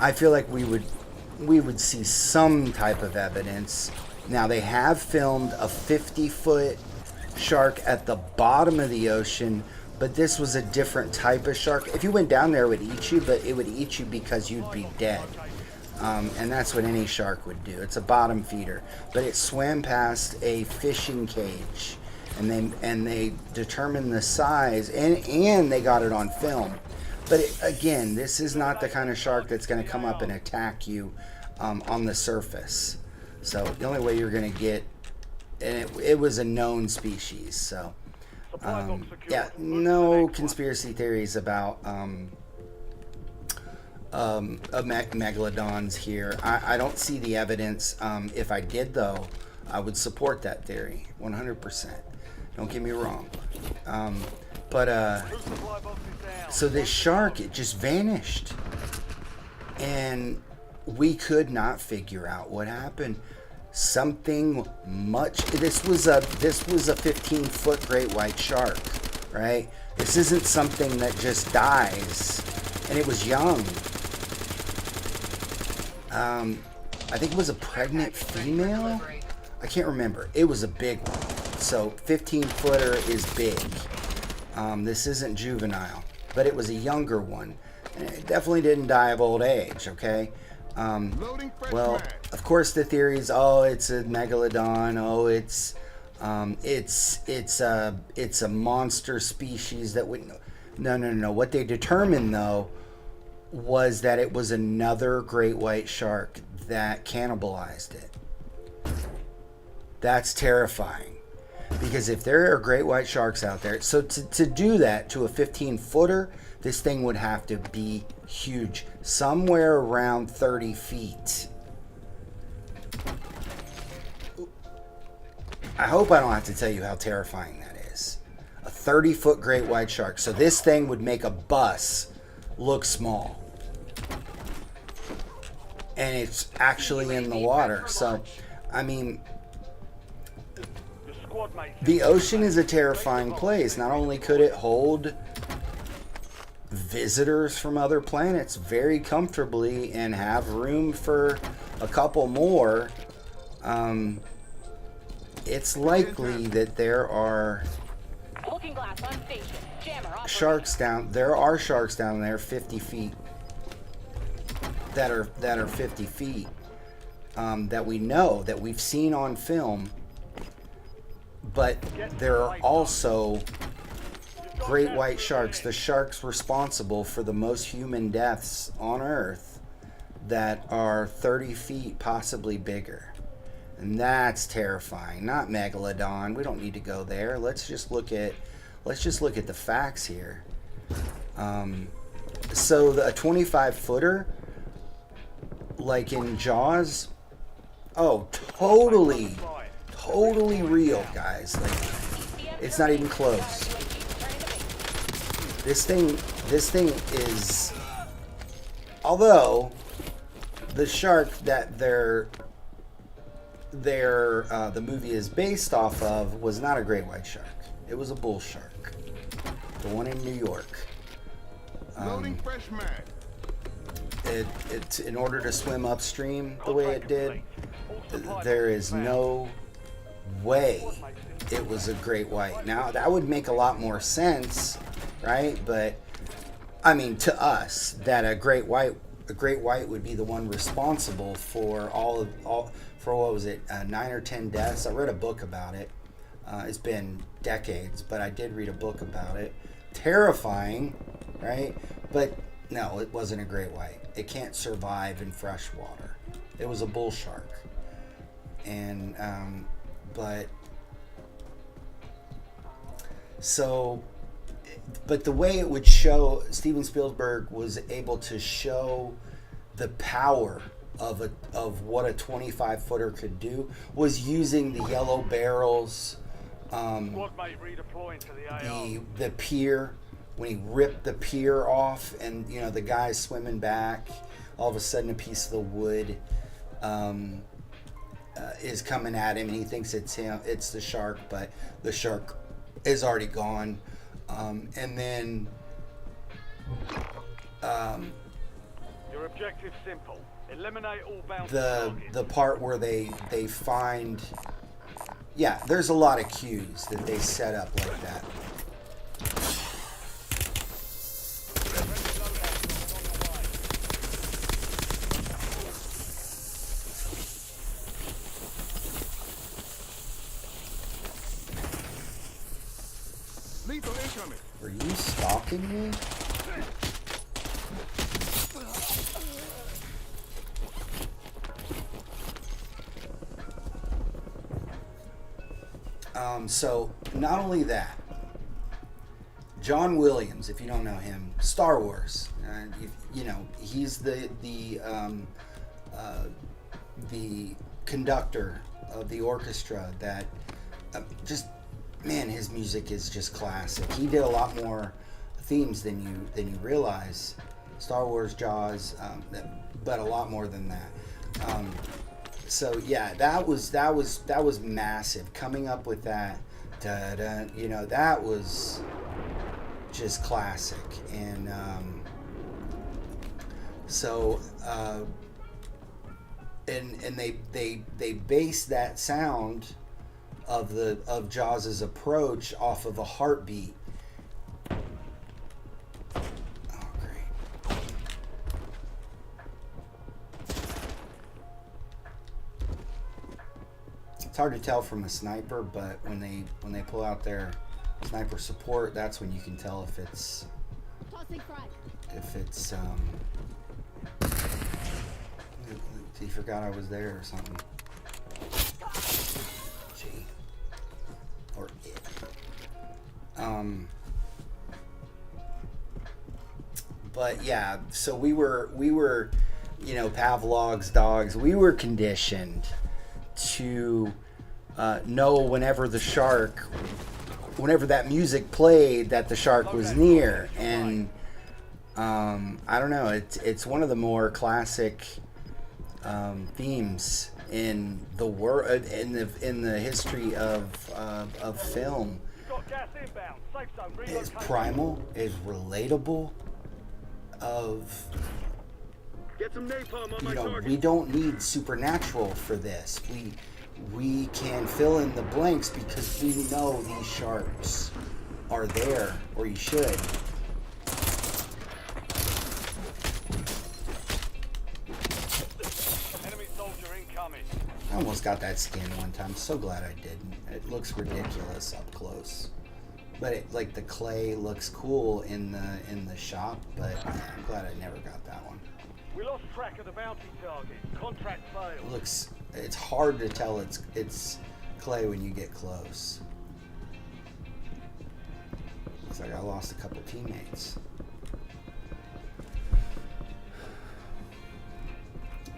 I feel like we would see some type of evidence. Now, they have filmed a 50-foot shark at the bottom of the ocean, but this was a different type of shark. If you went down there, it would eat you, but it would eat you because you'd be dead. And that's what any shark would do. It's a bottom feeder, but it swam past a fishing cage, and they determined the size, and they got it on film. But again, this is not the kind of shark that's going to come up and attack you on the surface. So the only way you're going to get, and it was a known species. So yeah, no conspiracy theories about megalodons here. I don't see the evidence. If I did, though, I would support that theory 100%. Don't get me wrong. So this shark, it just vanished, and we could not figure out what happened. Something much. This was a 15-foot great white shark, right? This isn't something that just dies, and it was young. I think it was a pregnant female. I can't remember. It was a big one. So 15-footer is big. This isn't juvenile, but it was a younger one. And it definitely didn't die of old age, okay? Well, of course the theory is, oh, it's a megalodon. Oh, it's a monster species that would. No. What they determined, though, was that it was another great white shark that cannibalized it. That's terrifying. Because if there are great white sharks out there, so to do that to a 15-footer, this thing would have to be huge. Somewhere around 30 feet. I hope I don't have to tell you how terrifying that is. A 30-foot great white shark. So this thing would make a bus look small. And it's actually in the water. So, I mean, the ocean is a terrifying place. Not only could it hold visitors from other planets very comfortably and have room for a couple more, it's likely that there are sharks down. There are sharks down there 50 feet that are 50 feet that we know, that we've seen on film. But there are also great white sharks, the sharks responsible for the most human deaths on Earth, that are 30 feet, possibly bigger. And that's terrifying. Not megalodon. We don't need to go there. Let's just look at the facts here. So a 25-footer, like in Jaws, oh, totally real, guys. Like, it's not even close. This thing is, although the shark that the movie is based off of was not a great white shark. It was a bull shark, the one in New York. Loading fresh mag. it's in order to swim upstream the way it did, there is no way it was a great white. Now that would make a lot more sense, right? But I mean, to us, that a great white would be the one responsible for for what was it, 9 or 10 deaths. I read a book about it. It's been decades, but I did read a book about it. Terrifying, right? But no, it wasn't a great white. It can't survive in fresh water. It was a bull shark. And, but the way it would show, Steven Spielberg was able to show the power of what a 25-footer could do was using the yellow barrels, Squad mate redeploying to the AR. the pier, when he ripped the pier off and, you know, the guy's swimming back, all of a sudden a piece of the wood is coming at him and he thinks it's him, it's the shark, but the shark is already gone. And then Your objective's simple. Eliminate all bounty targets. the part where they find, yeah, there's a lot of cues that they set up like that. Lethal incoming. Were you stalking me? So not only that, John Williams, if you don't know him, Star Wars, you know, he's the conductor of the orchestra that just, man, his music is just classic. He did a lot more themes than you realize. Star Wars, Jaws, but a lot more than that. So yeah, that was massive. Coming up with that, you know, that was just classic. And and they based that sound of Jaws' approach off of a heartbeat. Oh, great. It's hard to tell from a sniper, but when they pull out their sniper support, that's when you can tell if it's he forgot I was there or something. Gee. Or it. But yeah, so we were, you know, Pavlov's dogs. We were conditioned to know whenever that music played, that the shark was near. And I don't know, it's one of the more classic themes in the world, in the history of film. It's primal, it's relatable. Get some napalm on You my know, target. we don't need supernatural for this. We can fill in the blanks because we know these sharks are there, or you should. Enemy soldier incoming. I almost got that skin one time. So glad I didn't. It looks ridiculous up close, but like the clay looks cool in the shop. But I'm glad I never got that one. We lost track of the bounty target. Contract failed. It's hard to tell it's clay when you get close. Looks like I lost a couple teammates.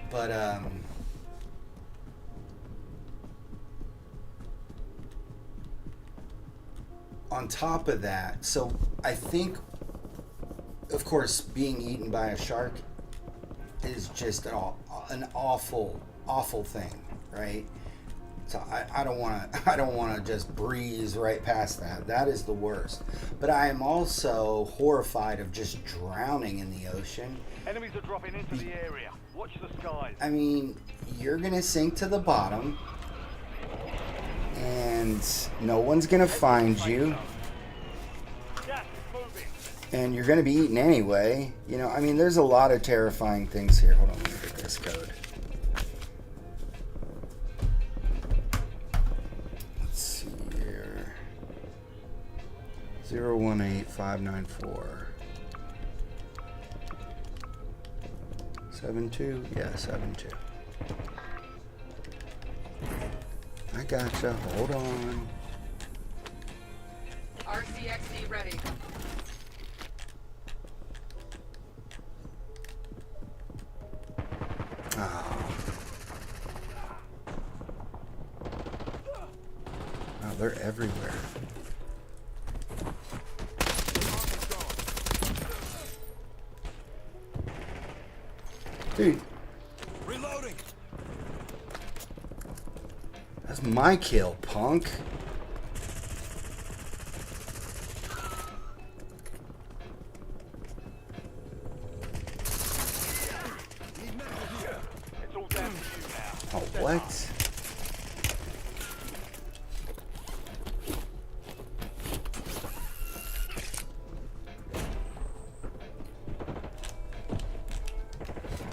But on top of that, so I think, of course, being eaten by a shark is just an awful thing, right? So I don't want to just breeze right past that. That is the worst. But I am also horrified of just drowning in the ocean. Enemies are dropping into the area. Watch the skies. I mean, you're gonna sink to the bottom, and no one's gonna find you, Gas is moving. and you're gonna be eaten anyway. You know, I mean, there's a lot of terrifying things here. Hold on, let me get this code. Let's see here. 018594. 72? Yeah, 72. I gotcha. Hold on. RCXD ready. Oh. Oh, they're everywhere. Dude, Reloading. that's my kill, punk. It's all down to you now. Oh, what?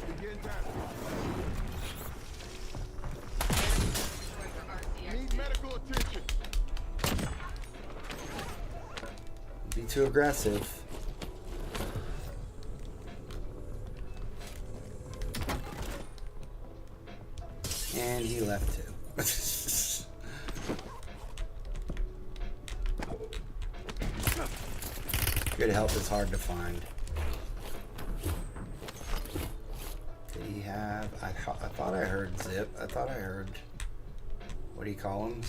Begin tasking. Need medical attention. Be too aggressive. And he left too. Good help is hard to find. Did he have... I thought I heard Zip. I thought I heard... What do you call them?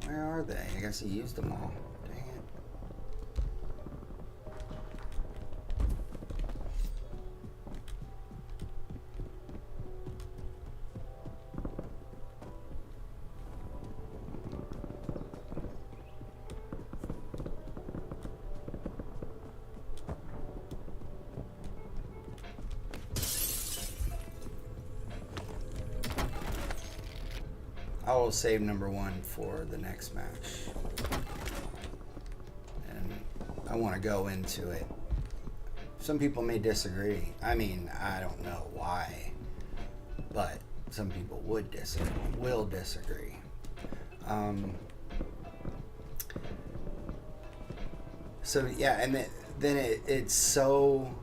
Where are they? I guess he used them all. Dang it. I will save number 1 for the next match. And I want to go into it. Some people may disagree. I mean, I don't know why. But some people would disagree. Will disagree. So yeah, and then it's so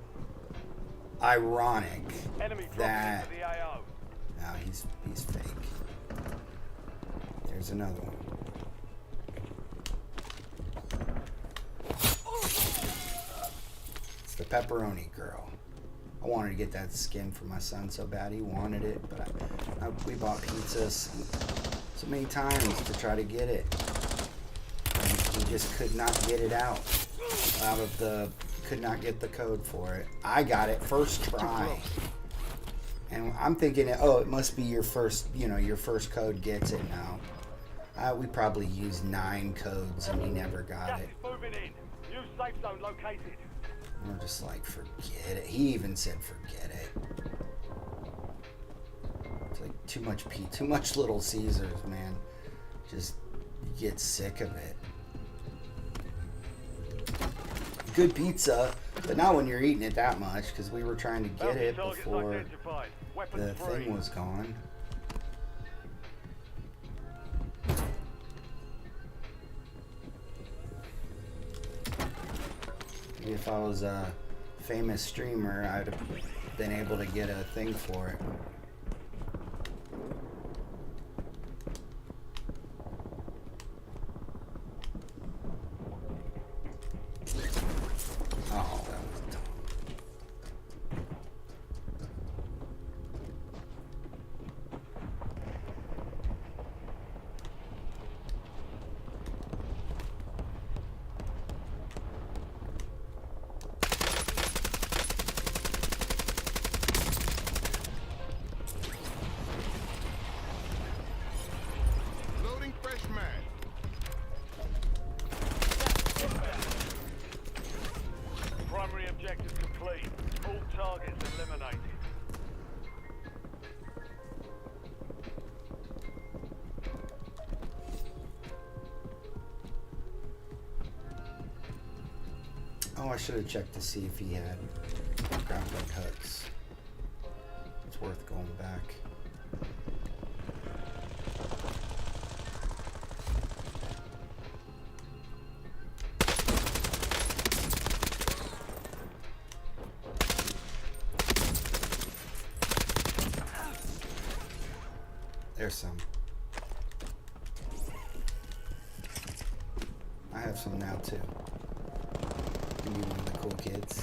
ironic Enemy that... dropping into the AO. No, he's fake. There's another one. It's the pepperoni girl. I wanted to get that skin for my son so bad. He wanted it, but we bought pizzas so many times to try to get it. And he just could not get it out of the... Could not get the code for it. I got it first try. And I'm thinking, oh, it must be your first, your first code gets it now. We probably used 9 codes and he never got Gas it. is moving in. New safe zone located. We're just like, forget it. He even said, forget it. It's like too much Little Caesars, man. Just get sick of it. Good pizza, but not when you're eating it that much, because we were trying to get Bounty it targets before identified. Weapons the free. thing was gone. Maybe if I was a famous streamer, I'd have been able to get a thing for it. Oh, that was dumb. Oh, I should have checked to see if he had grappling hooks. It's worth going back. There's some. I have some now too. Give me one of the cool kids.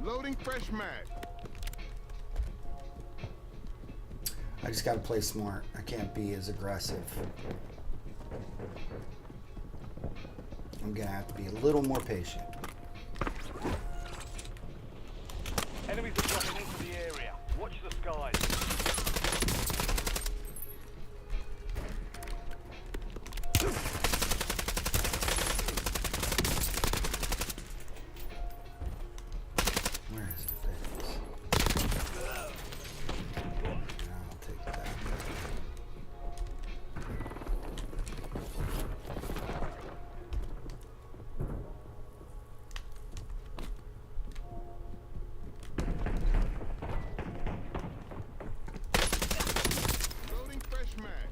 Loading fresh mag. I just gotta play smart. I can't be as aggressive. I'm gonna have to be a little more patient. Enemies are dropping into the area. Watch the skies. Where is it? There it is. I'll take that. Loading fresh mag.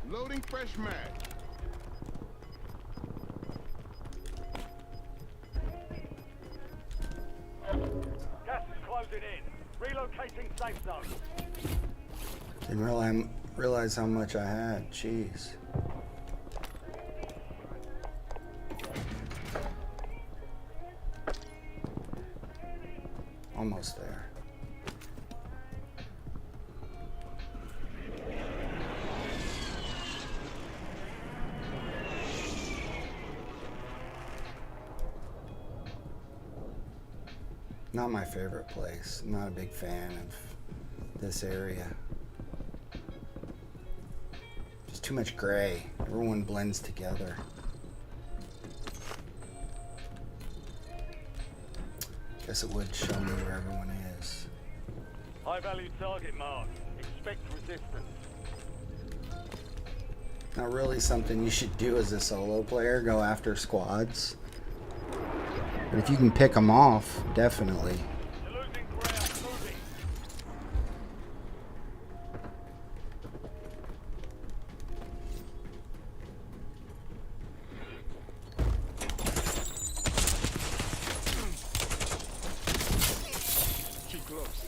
Loading fresh mag. Gas is closing in. Relocating safe zone. Didn't realize how much I had. Jeez. Almost there. Not my favorite place. I'm not a big fan of this area. Just too much gray. Everyone blends together. Guess it would show me where everyone is. High value target mark. Expect resistance. Not really something you should do as a solo player, go after squads. But if you can pick them off, definitely. You're losing ground. Moving. Too close.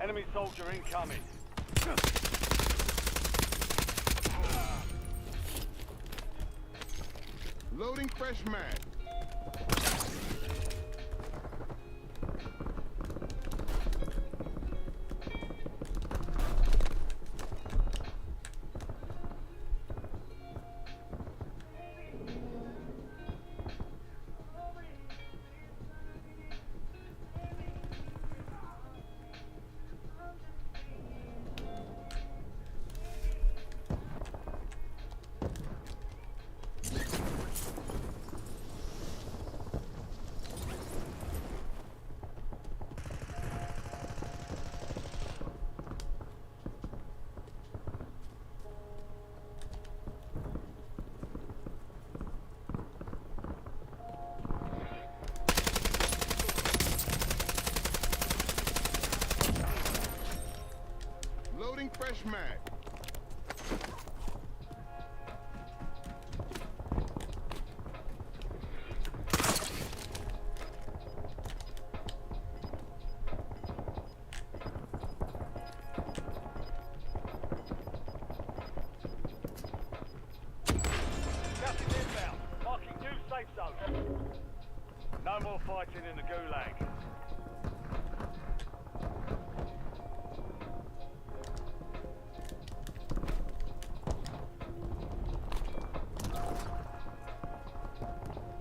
Enemy soldier incoming. Loading fresh mag. fresh mag. Gas is inbound. Marking new safe zone. No more fighting in the gulag.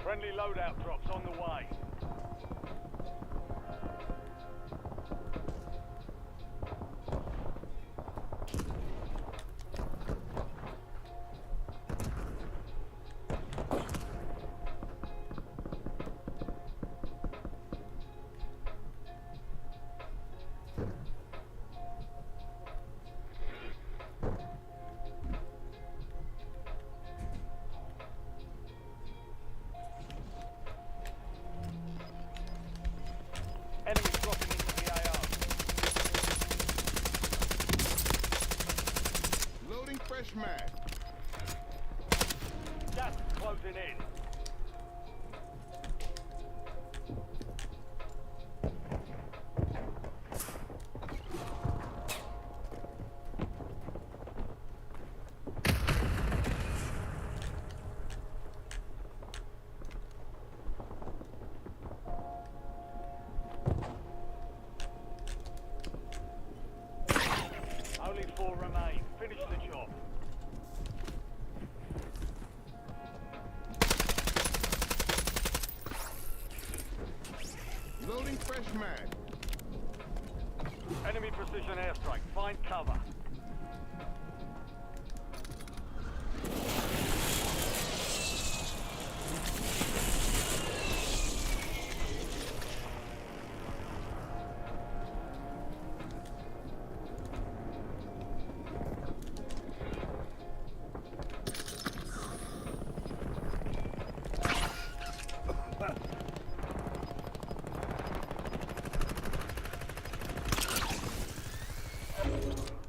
Friendly loadout drops on the way. Enemies dropping into the AR. Loading fresh mag. Gas is closing in. Only 4 remain. Finish the job. Loading fresh mag. Enemy precision airstrike. Find cover.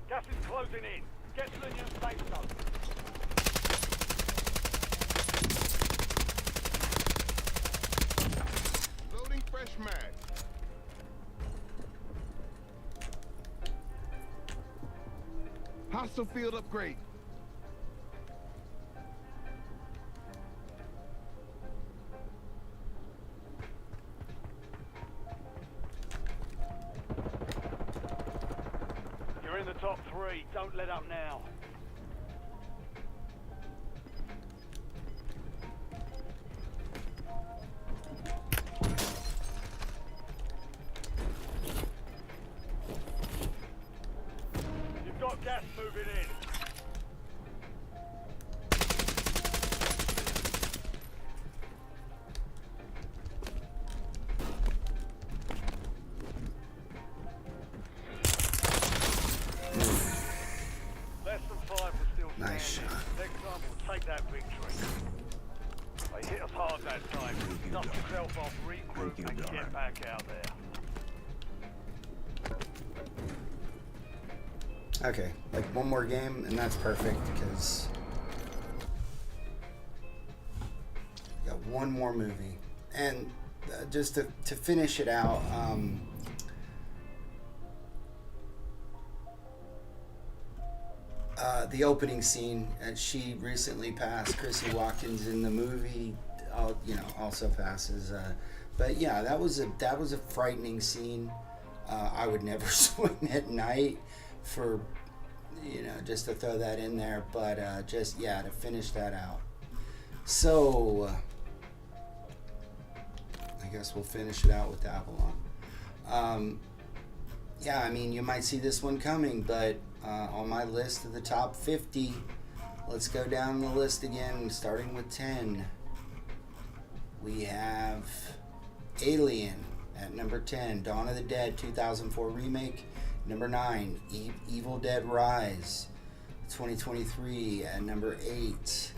Gas is closing in. Get to the new safe zone. Loading fresh mag. Hostile field upgrade. You're in the top 3. Don't let up now. You've got gas moving in. Less than 5 were still standing. Nice shot. Next time we'll take that victory. They hit us hard that time. Dust yourself off, regroup, and get back out there. Okay, like one more game, and that's perfect because we got one more movie, and just to finish it out. The opening scene, and she recently passed. Chrissy Watkins in the movie, also passes. But yeah, that was a frightening scene. I would never swing at night for, just to throw that in there. But to finish that out. So I guess we'll finish it out with Avalon. You might see this one coming, but on my list of the top 50, let's go down the list again, starting with 10. We have Alien at number 10, Dawn of the Dead 2004 remake. Number 9, Evil Dead Rise 2023 at number 8.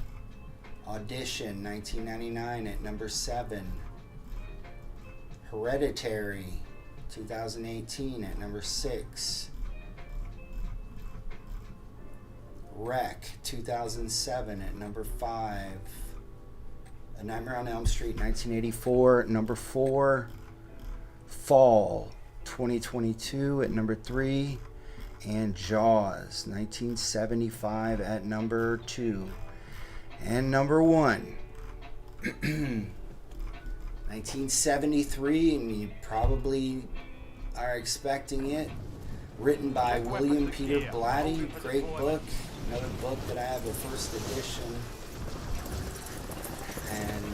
Audition 1999 at number 7. Hereditary 2018 at number 6. Wreck, 2007 at number 5. A Nightmare on Elm Street, 1984 at number 4. Fall, 2022 at number 3. And Jaws, 1975 at number 2. And number 1. 1973, and you probably are expecting it. Written by William Peter Blatty. Great book. Another book that I have a first edition. And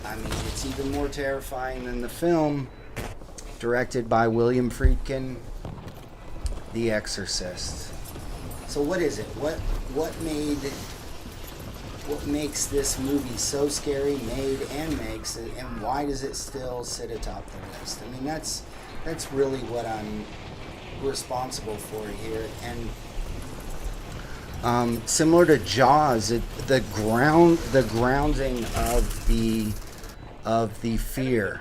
I mean, it's even more terrifying than the film. Directed by William Friedkin. The Exorcist. So what is it? What makes this movie so scary, made and makes it, and why does it still sit atop the list? I mean, that's really what I'm responsible for here. And similar to Jaws, the grounding of the fear.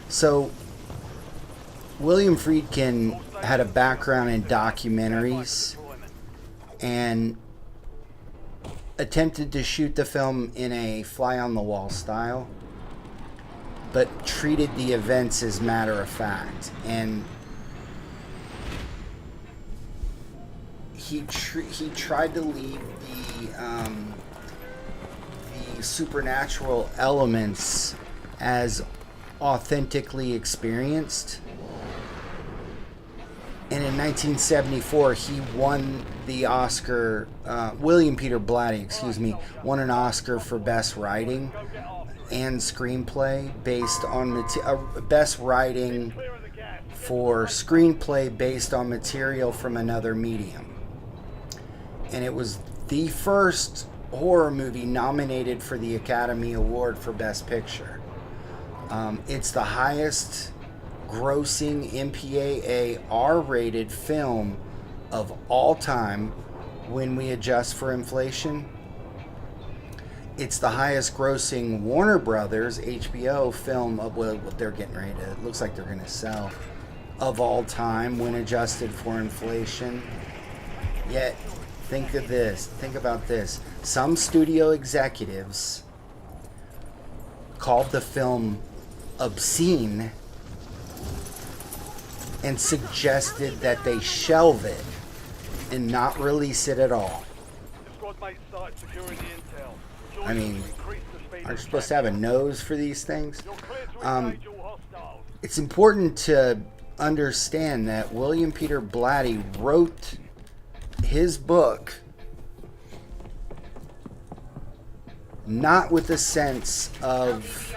So William Friedkin had a background in documentaries and attempted to shoot the film in a fly-on-the-wall style, but treated the events as matter of fact. And he tried to leave the supernatural elements as authentically experienced. And in 1974, he won the Oscar. William Peter Blatty, won an Oscar for Best Writing and Screenplay based on Best Writing for Screenplay based on material from another medium. And it was the first horror movie nominated for the Academy Award for Best Picture. It's the highest grossing MPAA R-rated film of all time when we adjust for inflation. It's the highest grossing Warner Brothers HBO film of what they're getting ready to, it looks like they're going to sell, of all time when adjusted for inflation. Yet think about this. Some studio executives called the film obscene and suggested that they shelve it and not release it at all. I mean, aren't you supposed to have a nose for these things? It's important to understand that William Peter Blatty wrote his book not with a sense of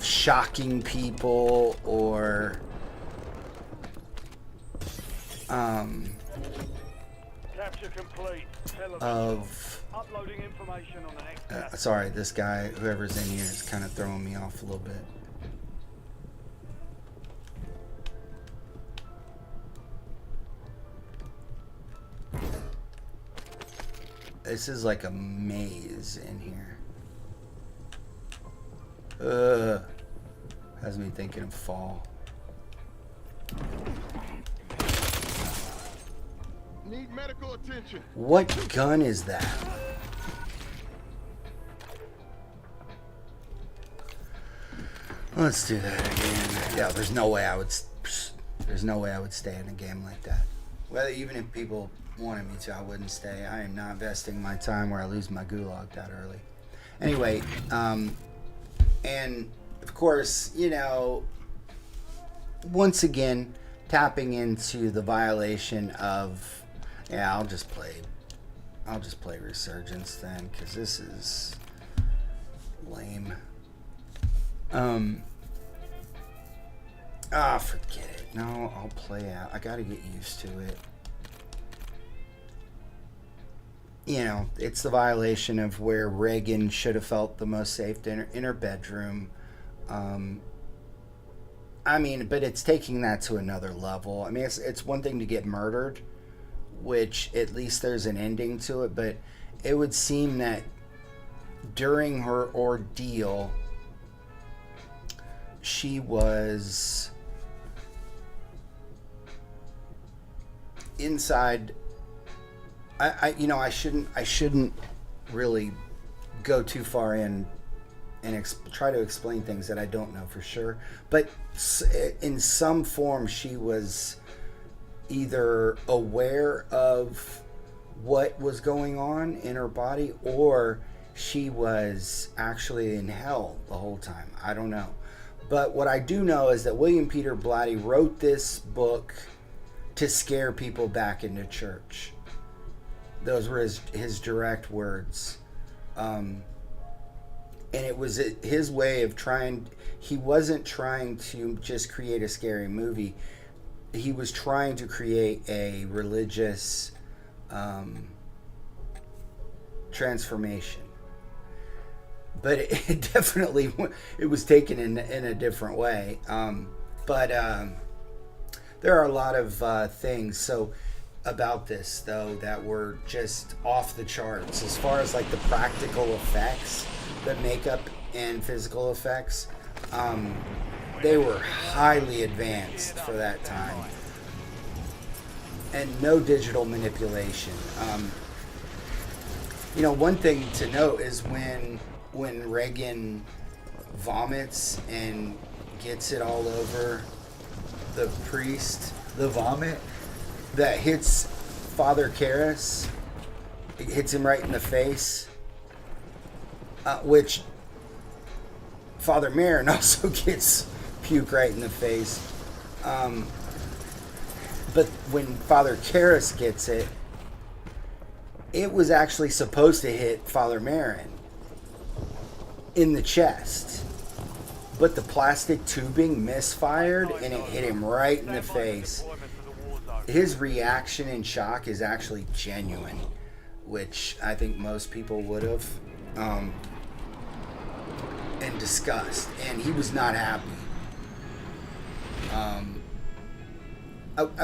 shocking people or Capture complete. of Uploading information on the next sorry, this guy, whoever's in here, is kind of throwing me off a little bit. This is like a maze in here. Has me thinking of Fall. Need medical attention. What gun is that? Let's do that again. Yeah, there's no way I would stay in a game like that. Well, even if people wanted me to, I wouldn't stay. I am not investing my time where I lose my gulag that early. Anyway, and of course, once again, tapping into the violation of, I'll just play Resurgence then, because this is lame. Forget it. No, I'll play out. I gotta get used to it. It's the violation of where Reagan should have felt the most safe in her bedroom. But it's taking that to another level. I mean, it's one thing to get murdered, which at least there's an ending to it, but it would seem that during her ordeal, she was inside, I shouldn't really go too far in and try to explain things that I don't know for sure. But in some form, she was either aware of what was going on in her body, or she was actually in hell the whole time. I don't know. But what I do know is that William Peter Blatty wrote this book to scare people back into church. Those were his direct words. And it was his way of he wasn't trying to just create a scary movie. He was trying to create a religious transformation. But it definitely, it was taken in a different way. But there are a lot of things about this, though, that were just off the charts. As far as like the practical effects, the makeup and physical effects, they were highly advanced for that time. And no digital manipulation. One thing to note is when Reagan vomits and gets it all over the priest, the vomit that hits Father Karras, it hits him right in the face, which Father Marin also gets puke right in the face. But when Father Karras gets it, it was actually supposed to hit Father Marin in the chest, but the plastic tubing misfired and it hit him right in the face. His reaction in shock is actually genuine, which I think most people would have, and disgust, and he was not happy.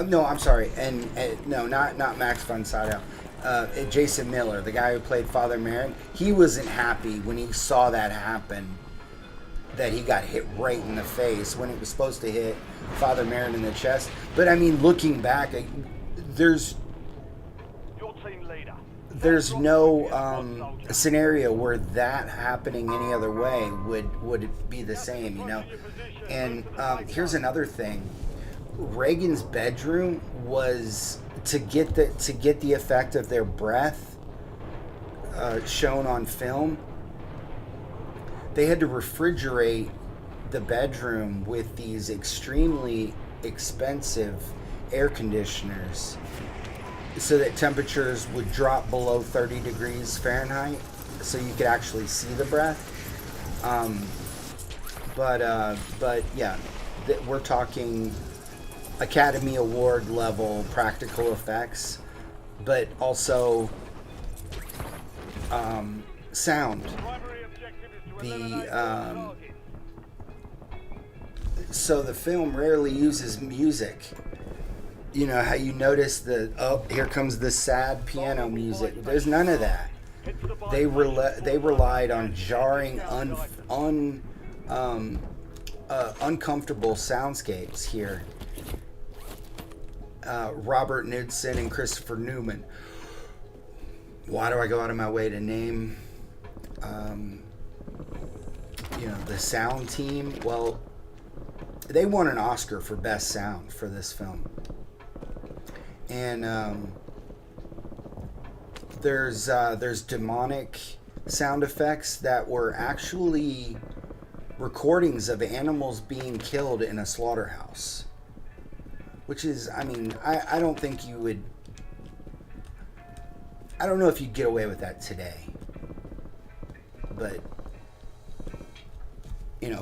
No, I'm sorry, and no, not Max von Sydow. Jason Miller, the guy who played Father Marin, he wasn't happy when he saw that happen, that he got hit right in the face when it was supposed to hit Father Marin in the chest. But I mean, looking back, there's no scenario where that happening any other way would be the same, And here's another thing: Reagan's bedroom was to get the effect of their breath shown on film. They had to refrigerate the bedroom with these extremely expensive air conditioners so that temperatures would drop below 30 degrees Fahrenheit so you could actually see the breath. But yeah, we're talking Academy Award level practical effects, but also sound. So the film rarely uses music. You know how you notice here comes the sad piano music. There's none of that. They relied on jarring, uncomfortable soundscapes here. Robert Knudsen and Christopher Newman. Why do I go out of my way to name the sound team? Well, they won an Oscar for Best Sound for this film. And there's demonic sound effects that were actually recordings of animals being killed in a slaughterhouse. Which is, I don't think you would... I don't know if you'd get away with that today. But,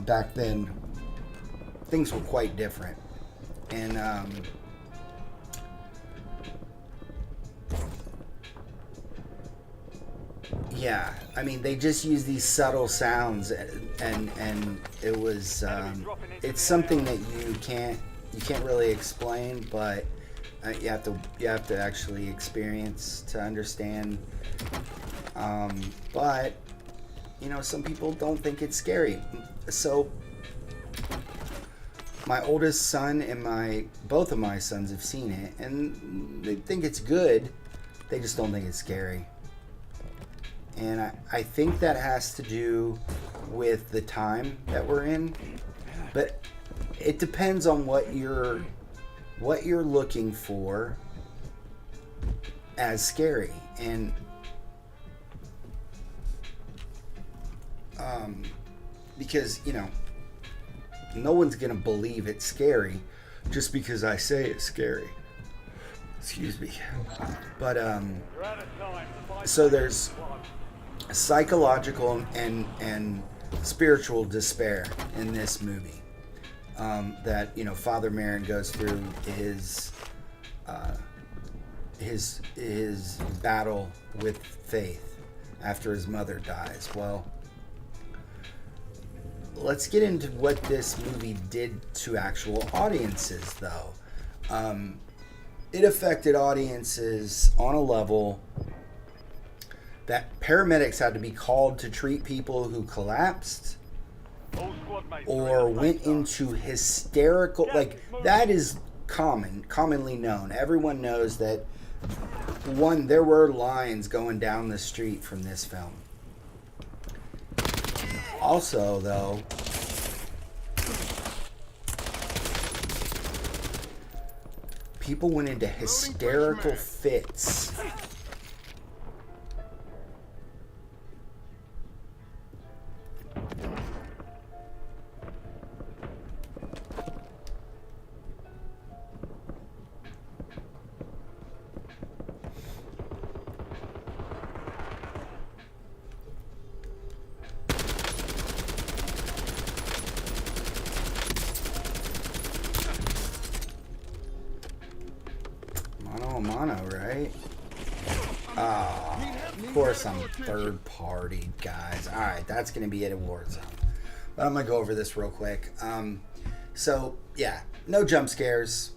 back then, things were quite different. And, yeah, they just use these subtle sounds, and it was, it's something that you can't really explain, but you have to actually experience to understand. But some people don't think it's scary. So my oldest son and both of my sons have seen it, and they think it's good. They just don't think it's scary. And I think that has to do with the time that we're in. But it depends on what you're looking for as scary. And because, no one's going to believe it's scary just because I say it's scary. Excuse me. But, so there's psychological and spiritual despair in this movie. That, Father Merrin goes through his battle with faith after his mother dies. Well, let's get into what this movie did to actual audiences, though. It affected audiences on a level that paramedics had to be called to treat people who collapsed or went into hysterical, that is commonly known. Everyone knows that, there were lines going down the street from this film. Also, though, people went into hysterical fits. Mono, right? Of course I'm third party, guys. Alright, that's going to be it at Warzone. But I'm going to go over this real quick. So, yeah, no jump scares.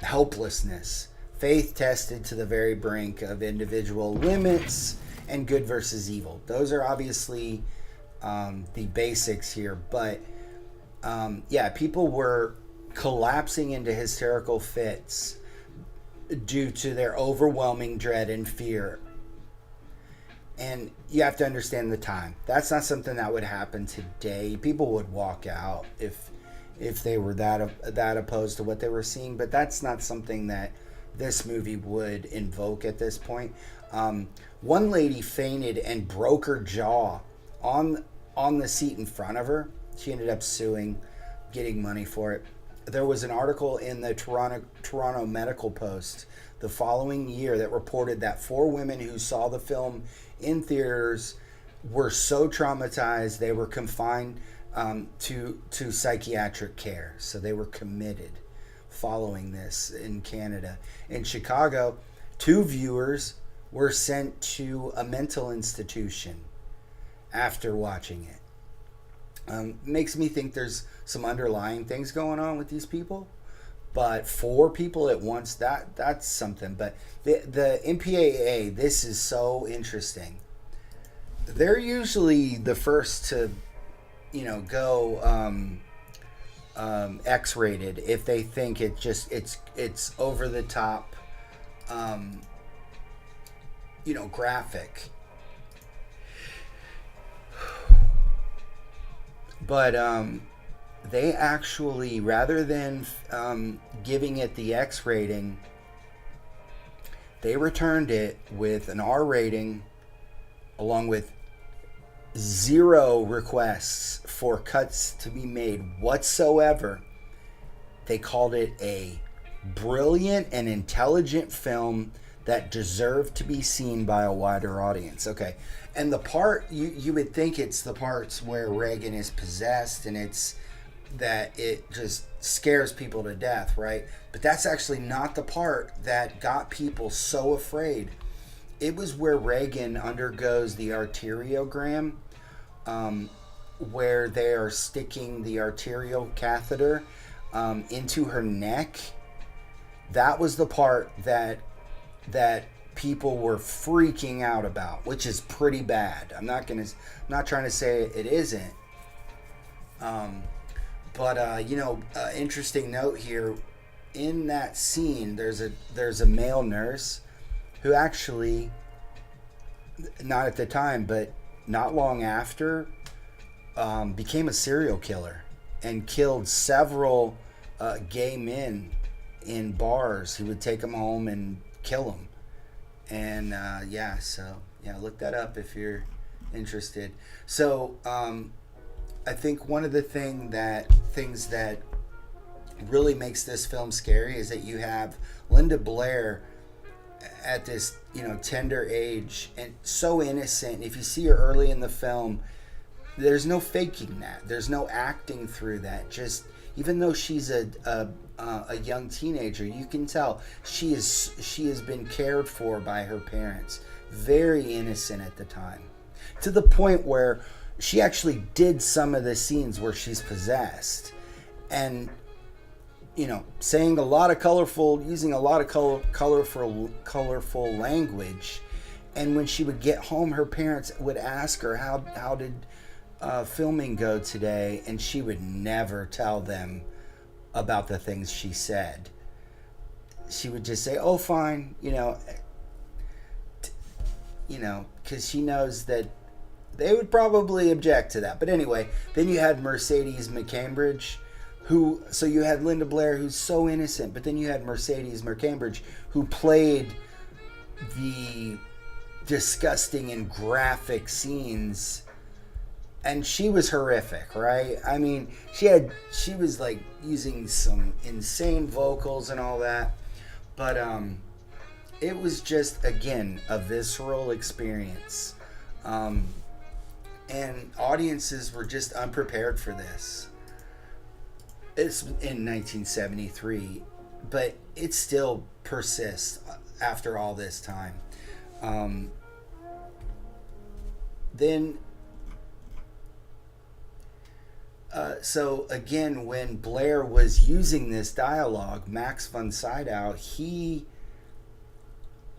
Helplessness. Faith tested to the very brink of individual limits and good versus evil. Those are obviously the basics here. But, yeah, people were collapsing into hysterical fits due to their overwhelming dread and fear. And you have to understand the time. That's not something that would happen today. People would walk out if they were that opposed to what they were seeing. But that's not something that this movie would invoke at this point. One lady fainted and broke her jaw on the seat in front of her. She ended up suing, getting money for it. There was an article in the Toronto Medical Post the following year that reported that 4 women who saw the film in theaters were so traumatized they were confined to psychiatric care. So they were committed following this in Canada. In Chicago, 2 viewers were sent to a mental institution after watching it. Makes me think there's some underlying things going on with these people, but 4 people at once, that's something. But the MPAA, this is so interesting. They're usually the first to go X-rated if they think it's over the top graphic. But they actually, rather than giving it the X rating, they returned it with an R rating along with 0 requests for cuts to be made whatsoever. They called it a brilliant and intelligent film that deserved to be seen by a wider audience. Okay. And the part, you would think it's the parts where Reagan is possessed and it's that it just scares people to death, right? But that's actually not the part that got people so afraid. It was where Reagan undergoes the arteriogram, where they are sticking the arterial catheter into her neck. That was the part that people were freaking out about, which is pretty bad. I'm not trying to say it isn't. But interesting note here. In that scene, there's a male nurse who actually, not at the time, but not long after, became a serial killer and killed several gay men in bars. He would take them home and kill them. And look that up if you're interested. So I think one of the things that really makes this film scary is that you have Linda Blair at this tender age and so innocent. If you see her early in the film, there's no faking that. There's no acting through that. Just even though she's a young teenager, you can tell she has been cared for by her parents. Very innocent at the time, to the point where she actually did some of the scenes where she's possessed, and using a lot of colorful language. And when she would get home, her parents would ask her, how did filming go today? And she would never tell them about the things she said. She would just say, oh, fine, because she knows that they would probably object to that. But anyway, then you had Mercedes McCambridge, so you had Linda Blair, who's so innocent, but then you had Mercedes McCambridge, who played the disgusting and graphic scenes, and she was horrific, right? I mean, she was like using some insane vocals and all that, but it was just, again, a visceral experience, and audiences were just unprepared for this. It's in 1973, but it still persists after all this time. So again, when Blair was using this dialogue, Max von Sydow, he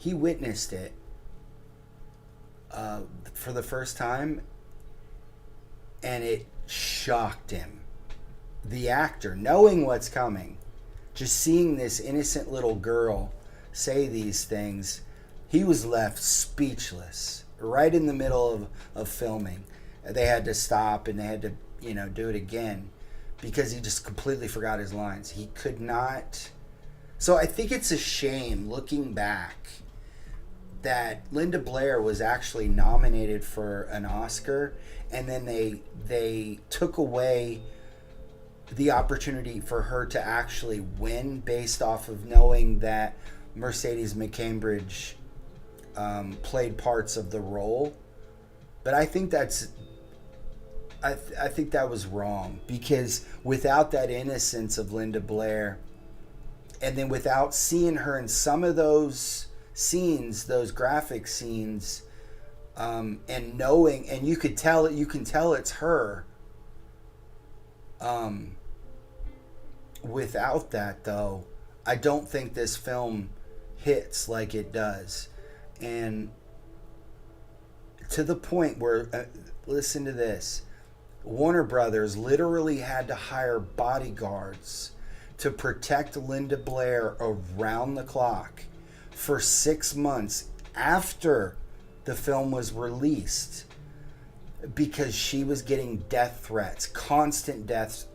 witnessed it for the first time, and it shocked him. The actor, knowing what's coming, just seeing this innocent little girl say these things, he was left speechless right in the middle of filming. They had to stop and they had to, do it again because he just completely forgot his lines. He could not. So I think it's a shame, looking back, that Linda Blair was actually nominated for an Oscar, and then they took away the opportunity for her to actually win based off of knowing that Mercedes McCambridge played parts of the role. But I think I think that was wrong, because without that innocence of Linda Blair, and then without seeing her in some of those scenes, those graphic scenes, and knowing, and you can tell it's her. Without that, though, I don't think this film hits like it does. And to the point where, listen to this, Warner Brothers literally had to hire bodyguards to protect Linda Blair around the clock for 6 months after the film was released, because she was getting death threats, constant death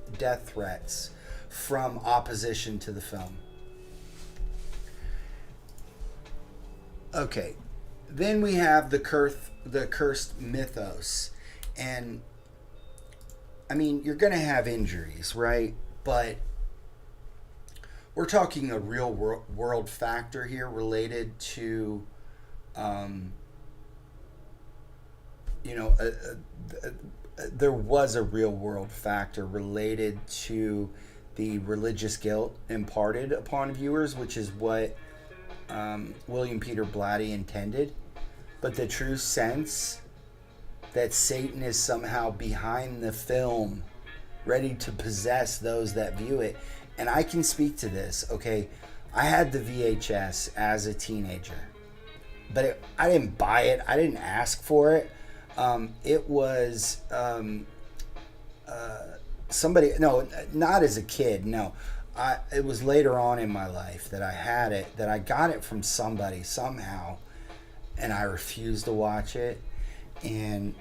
threats from opposition to the film. Okay, then we have the cursed mythos, and I mean, you're going to have injuries, right? But we're talking a real world factor here related to, there was a real world factor related to the religious guilt imparted upon viewers, which is what William Peter Blatty intended. But the true sense that Satan is somehow behind the film, ready to possess those that view it. And I can speak to this, okay? I had the VHS as a teenager, but I didn't buy it. I didn't ask for it. It was somebody, no, not as a kid, no. It was later on in my life that I had it, that I got it from somebody somehow, and I refused to watch it. And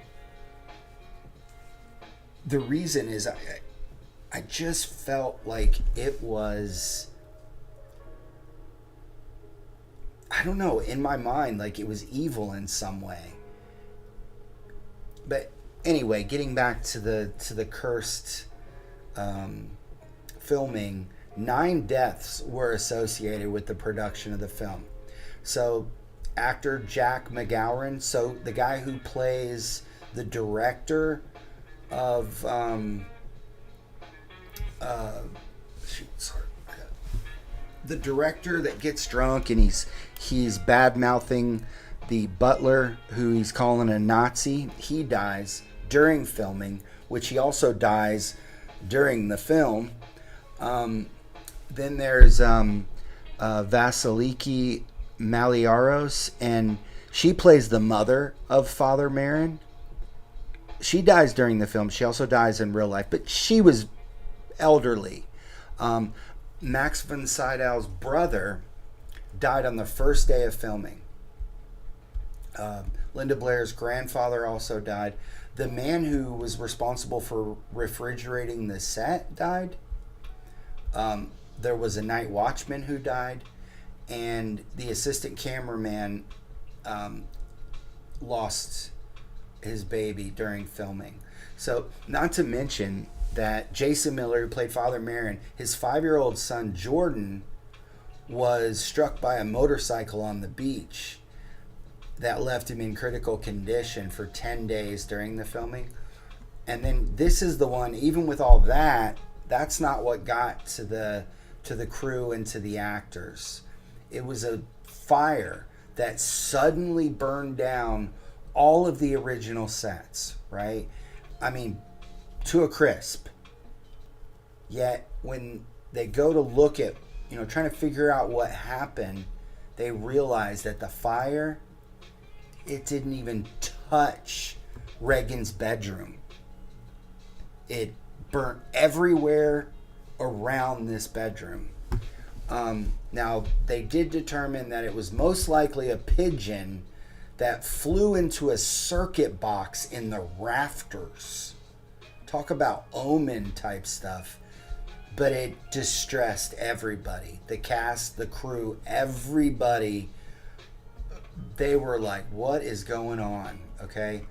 the reason is I just felt like it was, I don't know, in my mind, like it was evil in some way. But anyway, getting back to the cursed filming, 9 deaths were associated with the production of the film. So actor Jack McGowan, so the guy who plays the director of the director that gets drunk and he's bad mouthing the butler who he's calling a Nazi. He dies during filming, which he also dies during the film. Then there's Vasiliki Maliaros, and she plays the mother of Father Marin. She dies during the film. She also dies in real life, but she was elderly. Max von Sydow's brother died on the first day of filming. Linda Blair's grandfather also died. The man who was responsible for refrigerating the set died. There was a night watchman who died, and the assistant cameraman lost his baby during filming. So, not to mention that Jason Miller, who played Father Marin, his 5-year-old son Jordan was struck by a motorcycle on the beach that left him in critical condition for 10 days during the filming. And then this is the one, even with all that, that's not what got to the crew and to the actors. It was a fire that suddenly burned down all of the original sets, right? I mean, to a crisp. Yet when they go to look at, trying to figure out what happened, they realize that the fire, it didn't even touch Reagan's bedroom. It burnt everywhere around this bedroom. Now, they did determine that it was most likely a pigeon that flew into a circuit box in the rafters. Talk about omen type stuff. But it distressed everybody. The cast, the crew, everybody. They were like, what is going on? Okay.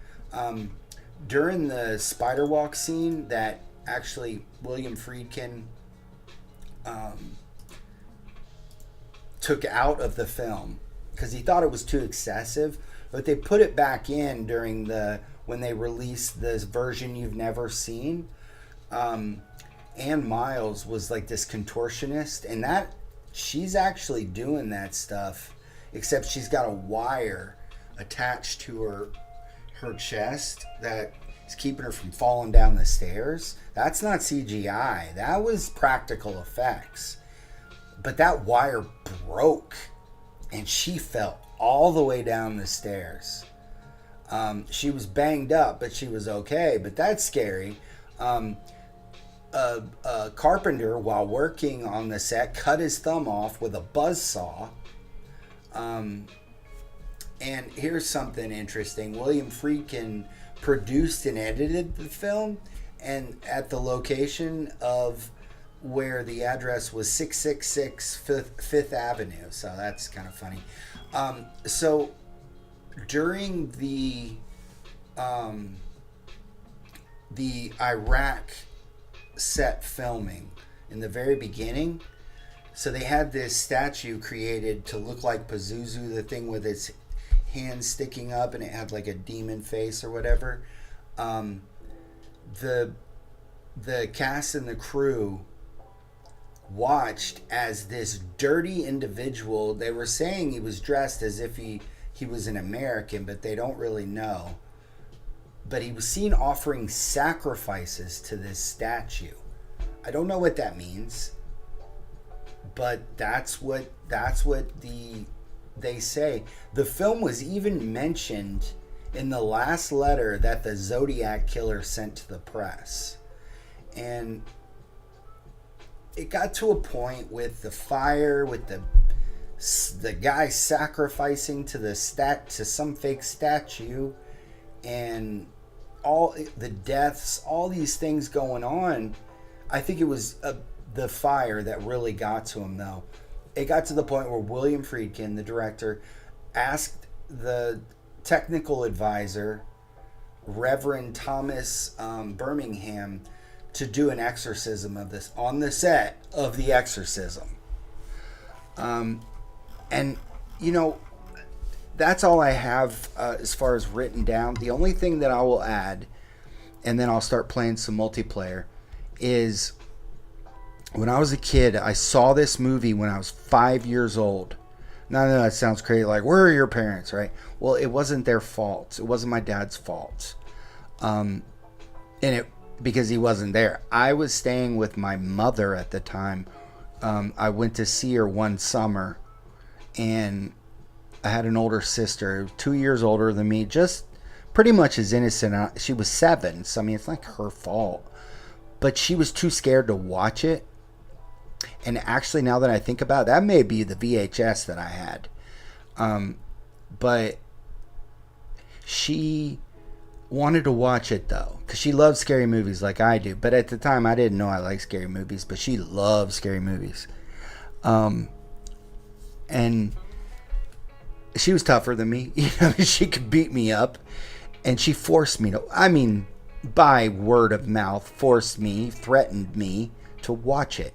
During the spider walk scene that actually William Friedkin took out of the film because he thought it was too excessive, but they put it back in during when they released this version you've never seen. Ann Miles was like this contortionist, and that she's actually doing that stuff, except she's got a wire attached to her chest that is keeping her from falling down the stairs. That's not CGI. That was practical effects. But that wire broke, and she fell all the way down the stairs. She was banged up, but she was okay. But that's scary. A carpenter, while working on the set, cut his thumb off with a buzzsaw. And here's something interesting. William Friedkin produced and edited the film, and at the location of where the address was 666 Fifth Avenue. So that's kind of funny. So during the Iraq set filming in the very beginning, so they had this statue created to look like Pazuzu, the thing with its hands sticking up, and it had like a demon face or whatever. The cast and the crew watched as this dirty individual, they were saying he was dressed as if he was an American, but they don't really know. But he was seen offering sacrifices to this statue. I don't know what that means, but that's what they say. The film was even mentioned in the last letter that the Zodiac killer sent to the press. And it got to a point with the fire, with the guy sacrificing to some fake statue, and all the deaths, all these things going on. I think it was the fire that really got to him, though. It got to the point where William Friedkin, the director, asked the technical advisor, Reverend Thomas Birmingham, to do an exorcism of this on the set of The Exorcism. And, you know, that's all I have as far as written down. The only thing that I will add, and then I'll start playing some multiplayer, is when I was a kid, I saw this movie when I was 5 years old. Now, I know that sounds crazy, like, where are your parents, right? Well, it wasn't their fault. It wasn't my dad's fault. Because he wasn't there. I was staying with my mother at the time. I went to see her one summer, and I had an older sister, 2 years older than me, just pretty much as innocent. She was 7, so I mean, it's not her fault. But she was too scared to watch it. And actually, now that I think about it, that may be the VHS that I had. But she wanted to watch it, though, because she loves scary movies like I do. But at the time, I didn't know I liked scary movies, but she loves scary movies. And she was tougher than me. You know, she could beat me up. And she forced me to, I mean, by word of mouth, threatened me to watch it.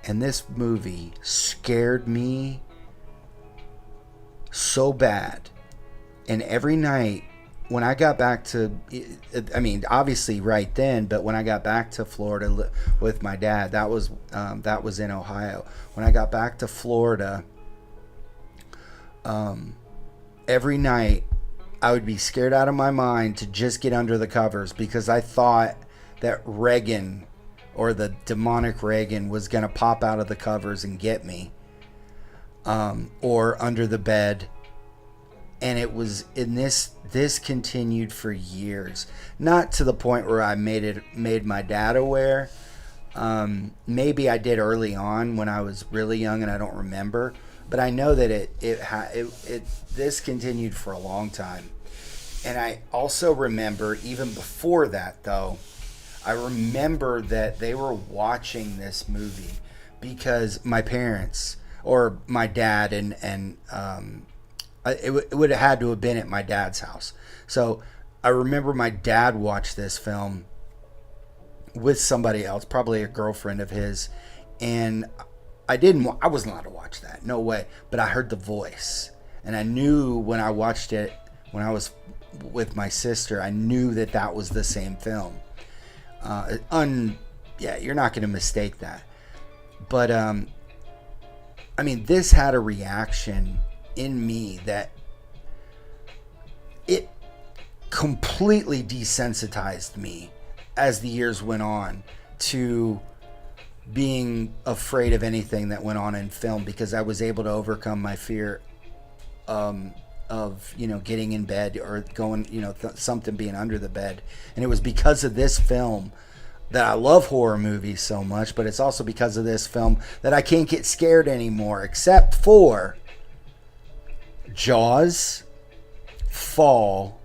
And this movie scared me so bad. And every night, when I got back to, I mean, obviously right then, but when I got back to Florida with my dad, that was in Ohio. When I got back to Florida, every night I would be scared out of my mind to just get under the covers, because I thought that Reagan, or the demonic Reagan, was going to pop out of the covers and get me, or under the bed. And it was in this continued for years, not to the point where I made my dad aware. Maybe I did early on when I was really young and I don't remember, but I know that this continued for a long time. And I also remember, even before that, though, I remember that they were watching this movie because my parents, or my dad, and it would have had to have been at my dad's house. So I remember my dad watched this film with somebody else, probably a girlfriend of his, and I wasn't allowed to watch that, no way. But I heard the voice, and I knew when I watched it when I was with my sister, I knew that was the same film. Yeah, you're not going to mistake that. But I mean, this had a reaction in me that it completely desensitized me as the years went on to being afraid of anything that went on in film, because I was able to overcome my fear of, you know, getting in bed or going, you know, something being under the bed. And it was because of this film that I love horror movies so much, but it's also because of this film that I can't get scared anymore, except for Jaws, Fall,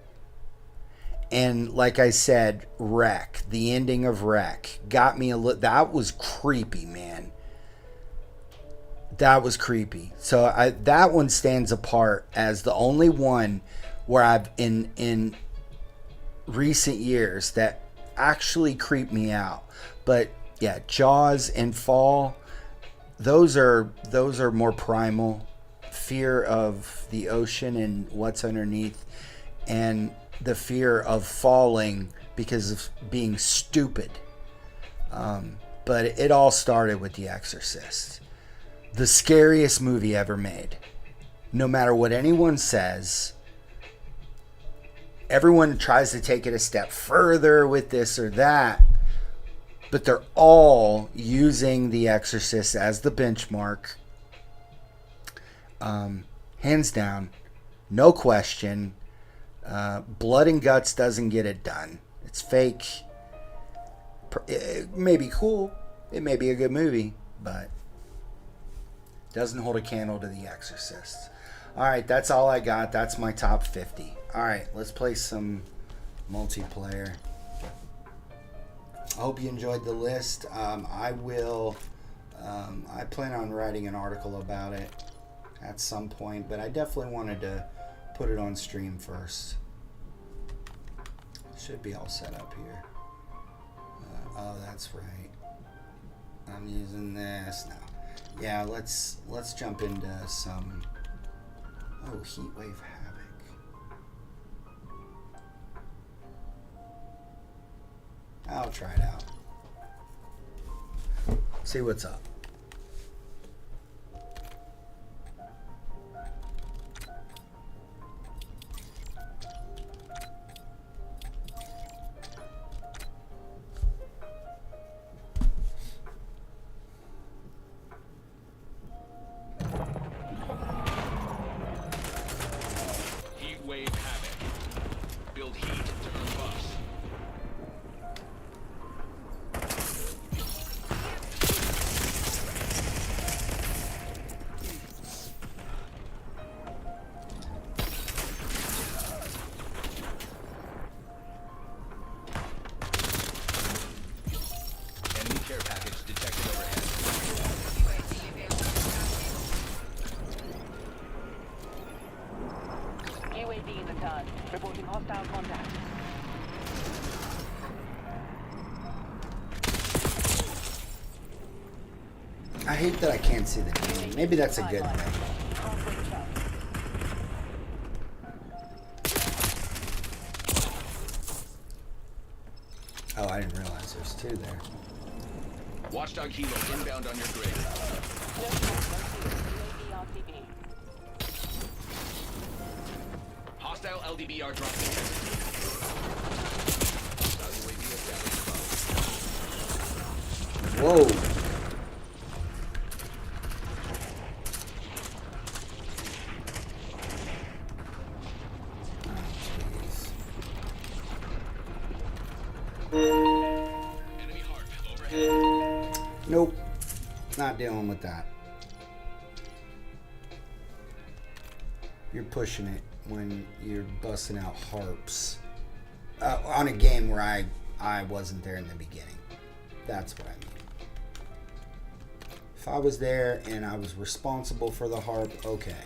and like I said, Wreck. The ending of Wreck got me that was creepy, man. That was creepy. So that one stands apart as the only one where I've in recent years that actually creeped me out. But yeah, Jaws and Fall, those are more primal. Fear of the ocean and what's underneath, and the fear of falling because of being stupid. But it all started with The Exorcist, the scariest movie ever made. No matter what anyone says, everyone tries to take it a step further with this or that, but they're all using The Exorcist as the benchmark. Hands down, no question. Blood and guts doesn't get it done. It's fake. It may be cool. It may be a good movie, but doesn't hold a candle to The Exorcist. All right, that's all I got. That's my top 50. All right, let's play some multiplayer. I hope you enjoyed the list. I plan on writing an article about it at some point, but I definitely wanted to put it on stream first. Should be all set up here. Oh, that's right. I'm using this now. Yeah, let's jump into some. Oh, Heatwave Havoc. I'll try it out. See what's up. Heatwave Havoc. Build heat to earn buffs. Enemy care package detected overhead. UAV in the turn. Reporting hostile contact. I hate that I can't see the game. Maybe that's a good thing. Halfway shut. Oh, I didn't realize there's two there. Watchdog Helo inbound on your grid. No UAV RTB. Hostile LDBR drop detected. Hostile UAV established. Whoa. Enemy HARP overhead. Nope. Not dealing with that. You're pushing it when you're busting out harps. On a game where I wasn't there in the beginning. That's what I mean. If I was there and I was responsible for the harp, okay.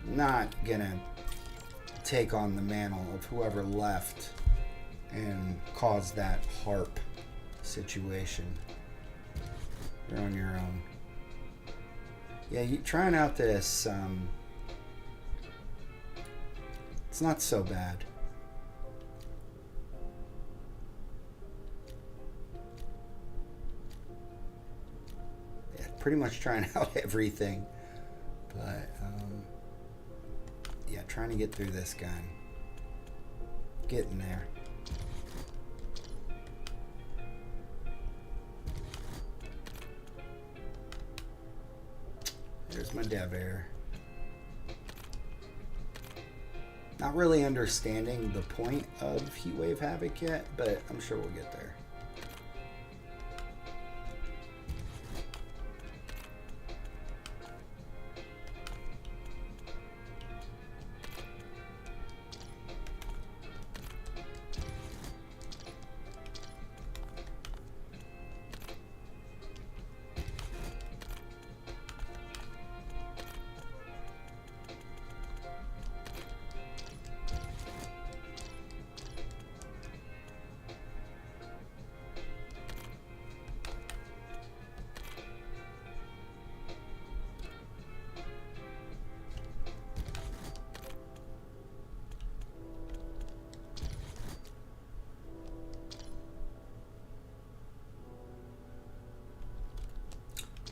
Not gonna take on the mantle of whoever left and cause that harp situation. You're on your own. Yeah, you trying out this. It's not so bad. Yeah, pretty much trying out everything, but yeah, trying to get through this gun. Getting there. There's my dev air. Not really understanding the point of Heatwave Havoc yet, but I'm sure we'll get there.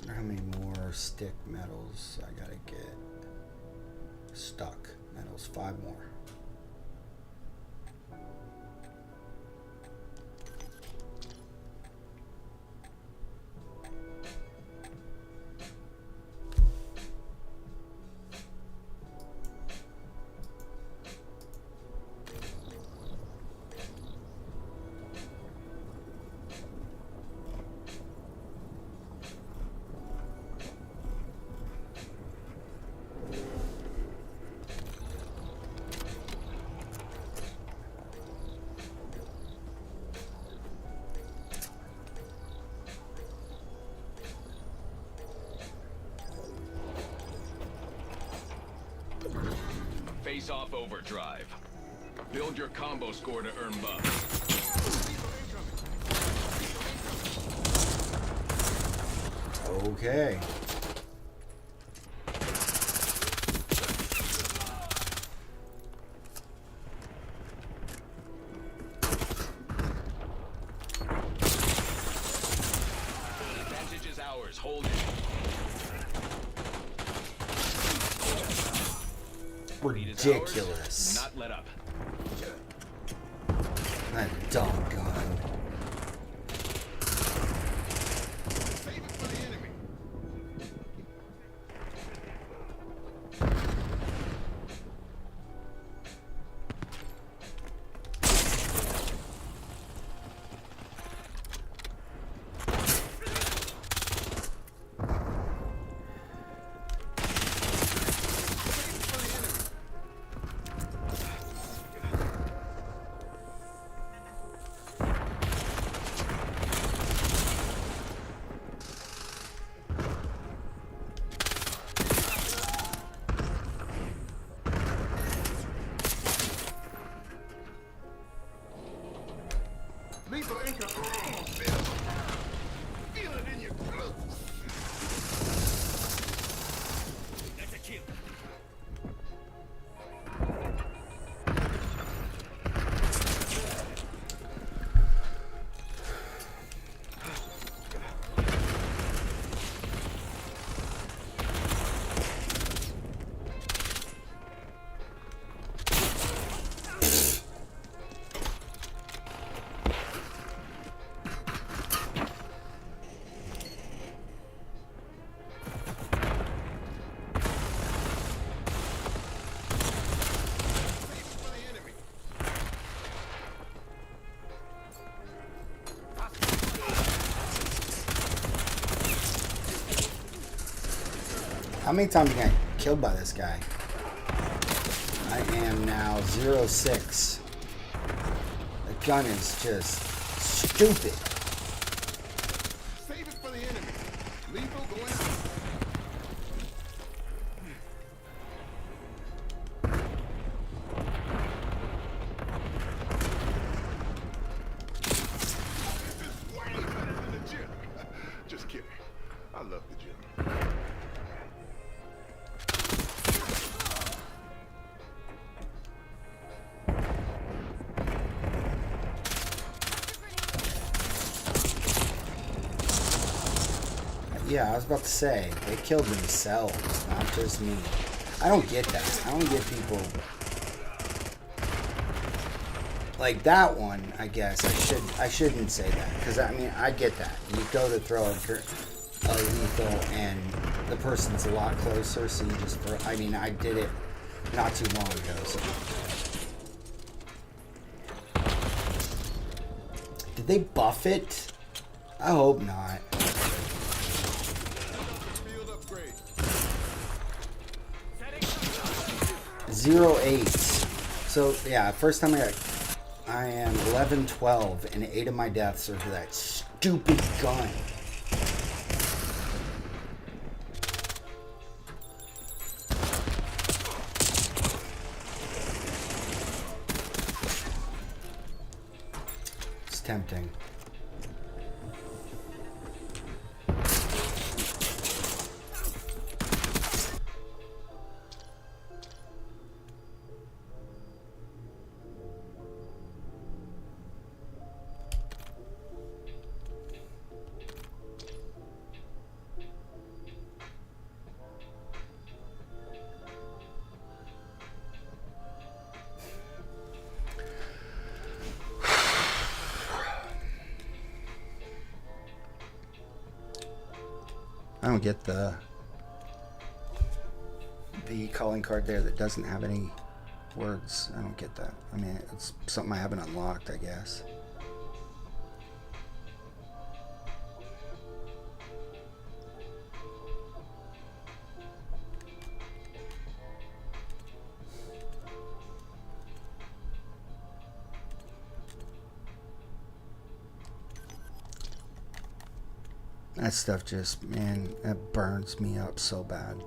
How many more stick medals I gotta get? Stuck medals, 5 more. Face off overdrive. Build your combo score to earn buffs. Okay. Advantage is ours. Hold it. Ridiculous. Not let up. That dumb gun. Save it for the enemy. Lethal income. Oh, feel it in your glutes. That's a kill. How many times am I killed by this guy? I am now 0-6. The gun is just stupid. Save it for the enemy. Lethal going. This is way better than the gym. Just kidding. I love the gym. Yeah, I was about to say, they killed themselves, not just me. I don't get that. I don't get people... Like that one, I guess, I shouldn't say that. Because, I mean, I get that. You go to throw a lethal and the person's a lot closer, so you just throw... I mean, I did it not too long ago, so... Did they buff it? I hope not. 0-8. So yeah, first time I am 11-12, and 8 of my deaths are to that stupid gun. It's tempting. I don't get the calling card there that doesn't have any words. I don't get that. I mean, it's something I haven't unlocked, I guess. That stuff just, man, that burns me up so bad.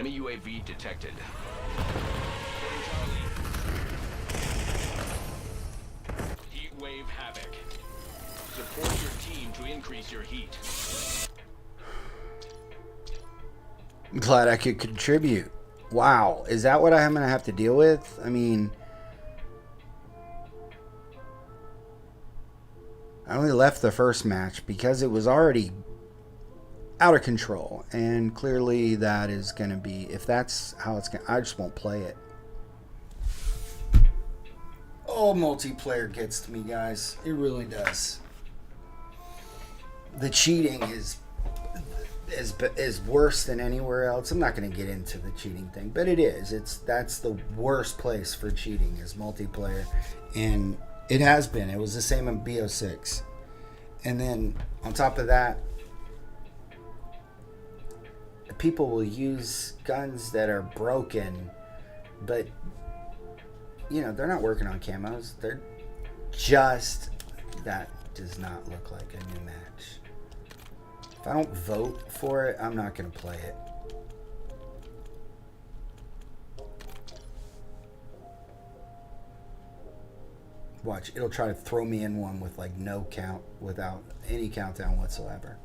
Enemy UAV detected. Heat wave havoc. Support your team to increase your heat. I'm glad I could contribute. Wow, is that what I'm going to have to deal with? I mean, I only left the first match because it was already out of control. And clearly that is going to be, if that's how it's going to, I just won't play it. Oh, multiplayer gets to me, guys. It really does. The cheating is worse than anywhere else. I'm not going to get into the cheating thing, but it is. That's the worst place for cheating is multiplayer, and it has been. It was the same in BO6, and then on top of that, people will use guns that are broken, but you know they're not working on camos. They're just that does not look like a new match. If I don't vote for it, I'm not going to play it. Watch, it'll try to throw me in one with like no count, without any countdown whatsoever.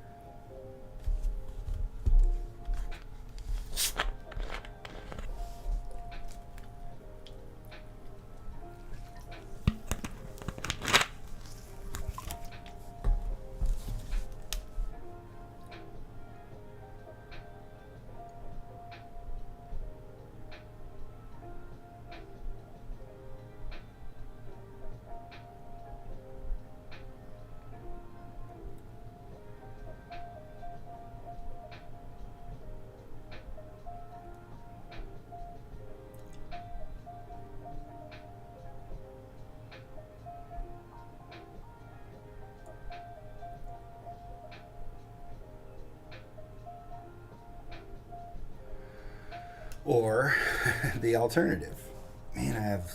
Or the alternative. Man, I have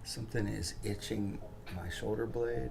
something is itching my shoulder blade.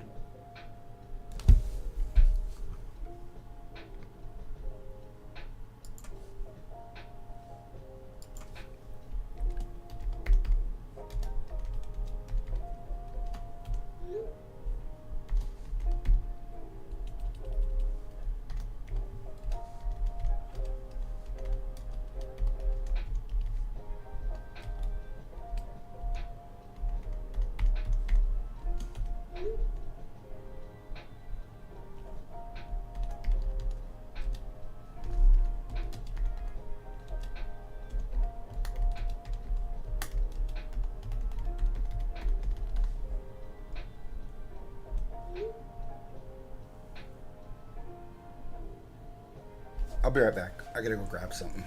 I'll be right back. I gotta go grab something.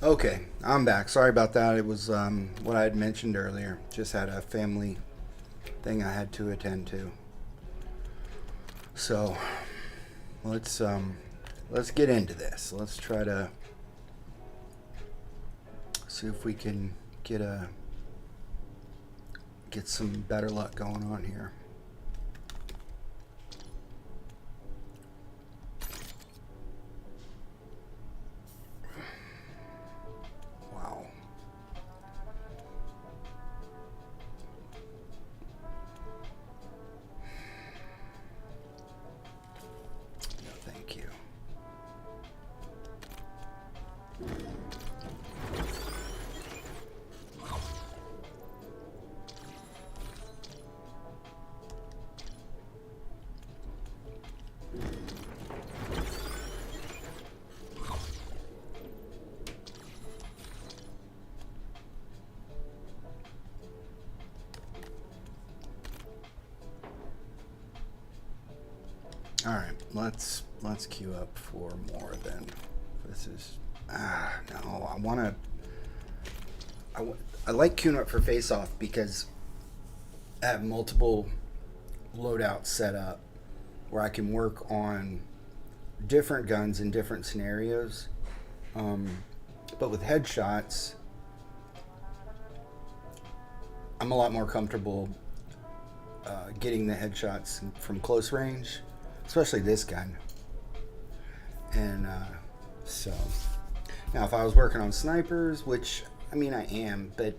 Okay, I'm back. Sorry about that. It was what I had mentioned earlier. Just had a family thing I had to attend to. So let's get into this. Let's try to see if we can get some better luck going on here. Wow. No, thank you. All right, let's queue up for more then. This is no. I like queuing up for Face Off because I have multiple loadouts set up where I can work on different guns in different scenarios. But with headshots, I'm a lot more comfortable getting the headshots from close range. Especially this gun. And so now if I was working on snipers, which I mean I am, but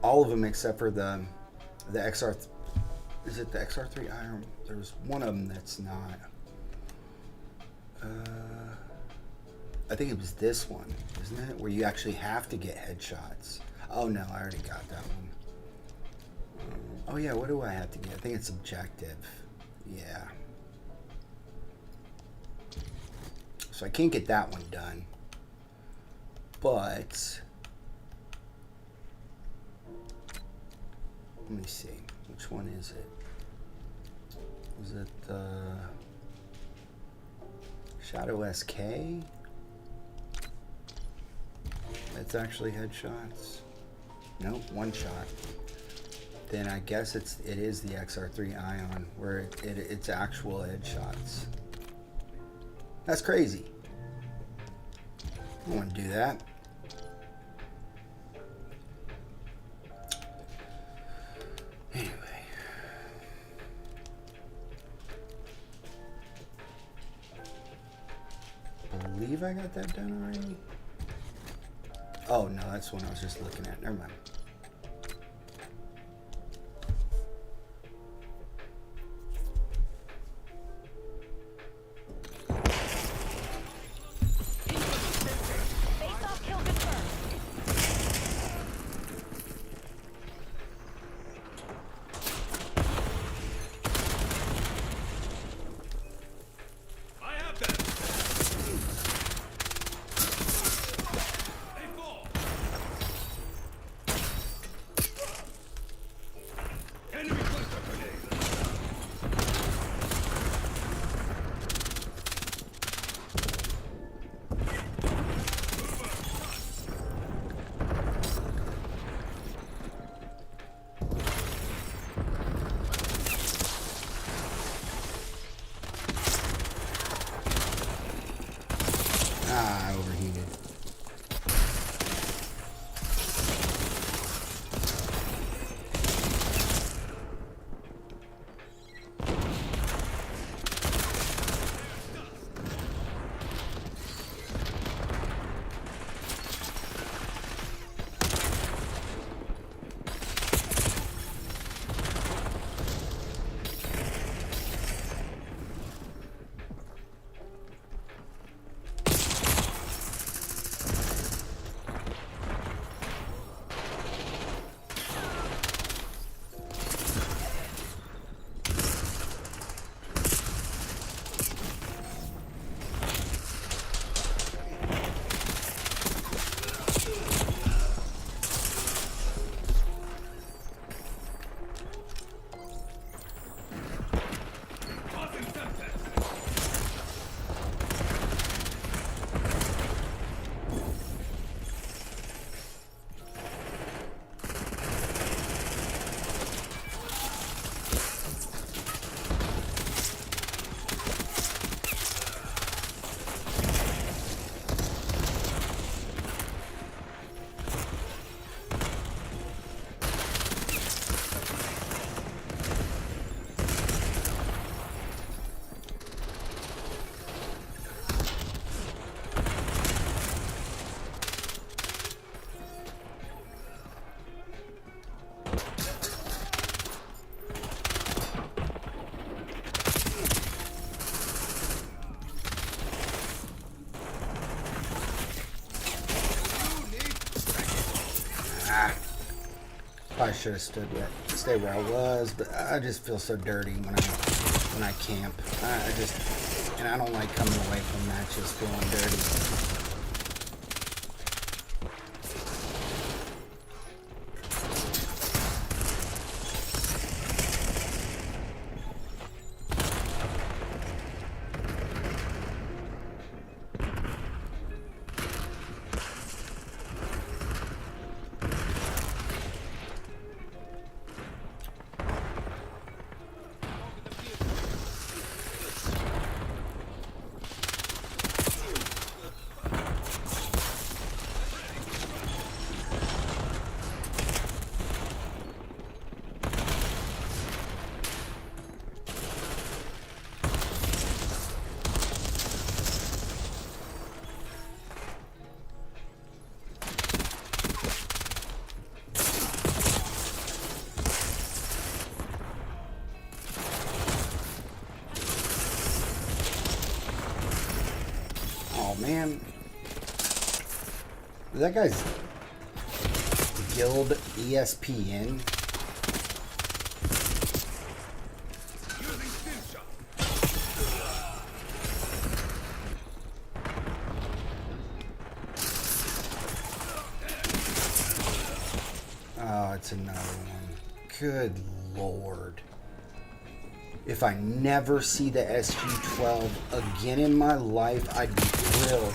all of them except for the XR, is it the XR3i? There's one of them that's not. I think it was this one, isn't it? Where you actually have to get headshots. Oh no, I already got that one. Oh yeah, what do I have to get? I think it's objective. Yeah. So I can't get that one done. But let me see. Which one is it? Was it Shadow SK? That's actually headshots. Nope, one shot. Then I guess it is the XR3 Ion where it's actual headshots. That's crazy. I don't want to do that. Anyway. I believe I got that done already. Oh no, that's one I was just looking at. Never mind. probably should have stayed where I was, but I just feel so dirty when I camp. And I don't like coming away from matches feeling dirty. Man, that guy's Guild ESPN. Oh, it's another one. Good Lord. If I never see the SG-12 again in my life, I'd be thrilled.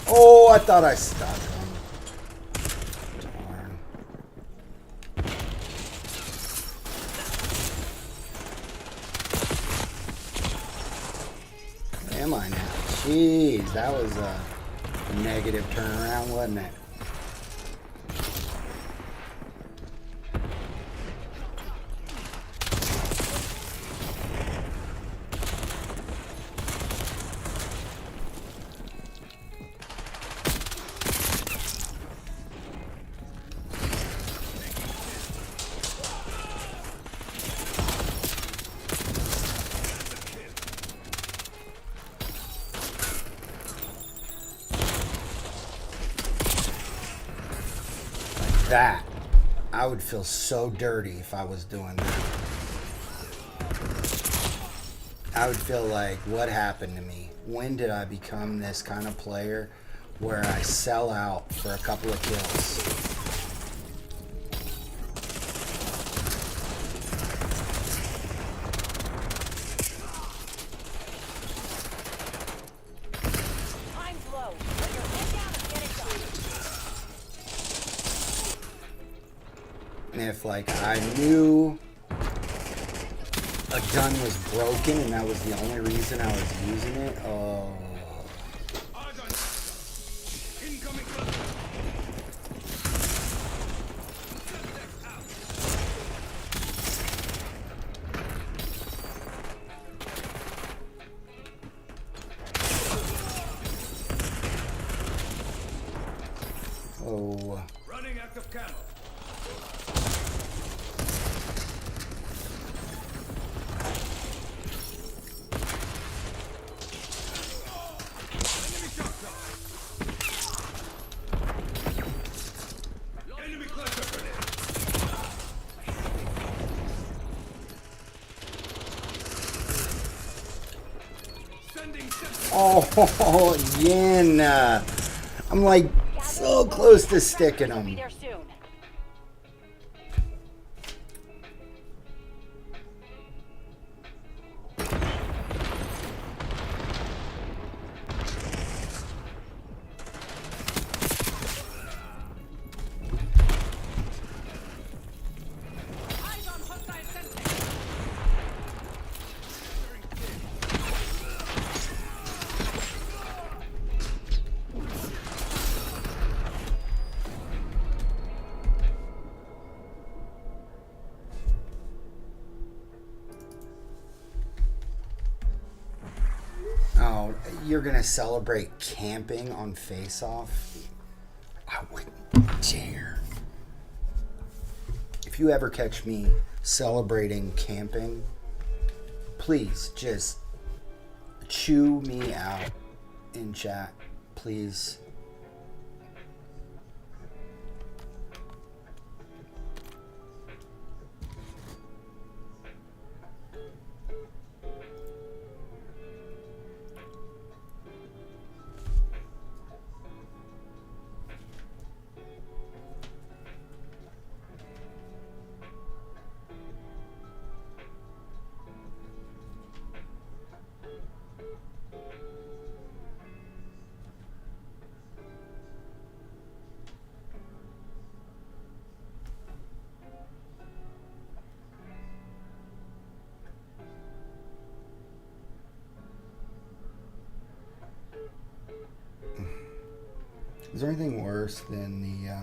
Oh, I thought I stuck him. Darn. Am I now? Jeez, that was a negative turnaround, wasn't it? That, I would feel so dirty if I was doing that. I would feel like, what happened to me? When did I become this kind of player where I sell out for a couple of kills? If like I knew a gun was broken and that was the only reason I was using it, oh. Oh. Running active camo. Oh, Yin. I'm like so close to sticking him. You're gonna celebrate camping on Face Off? I wouldn't dare. If you ever catch me celebrating camping, please just chew me out in chat, please. Is there anything worse than the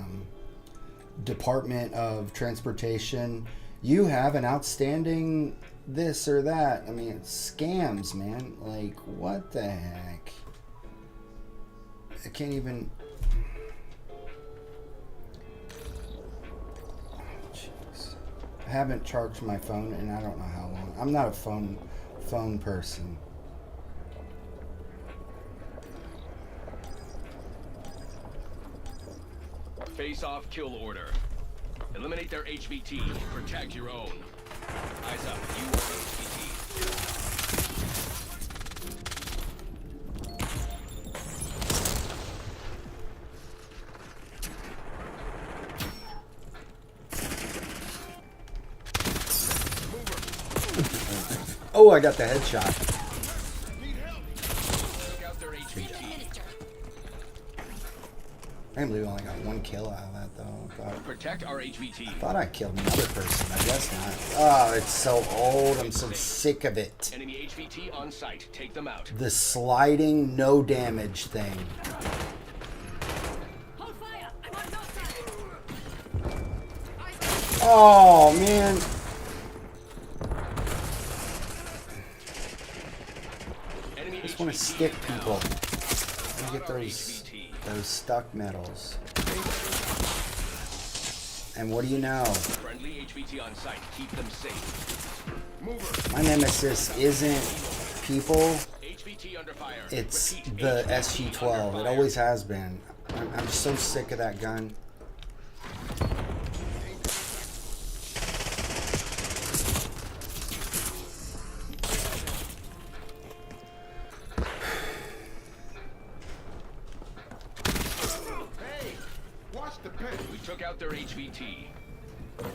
Department of Transportation? You have an outstanding this or that. I mean, it's scams, man. Like, what the heck? I can't even... Oh, jeez. I haven't charged my phone in I don't know how long. I'm not a phone person. Face-off kill order. Eliminate their HVT. Protect your own. Eyes up. You are HVT. Oh, I got the headshot. Took out their HVT. I can't believe I only got one kill out of that, though. Protect our HVT. I thought I killed another person. I guess not. Oh, it's so old. I'm so sick of it. Enemy HVT on site. Take them out. The sliding no damage thing. Hold fire! I'm on your side! Oh, man. Enemy I just want to HVT stick down. people. Let me get those stuck medals. And what do you know? Friendly HVT on site. Keep them safe. Mover. My nemesis isn't people. HVT under fire. It's Repeat, the HVT SG-12. under It fire. always has been. I'm so sick of that gun. Hey, watch the pen. We took out their HVT.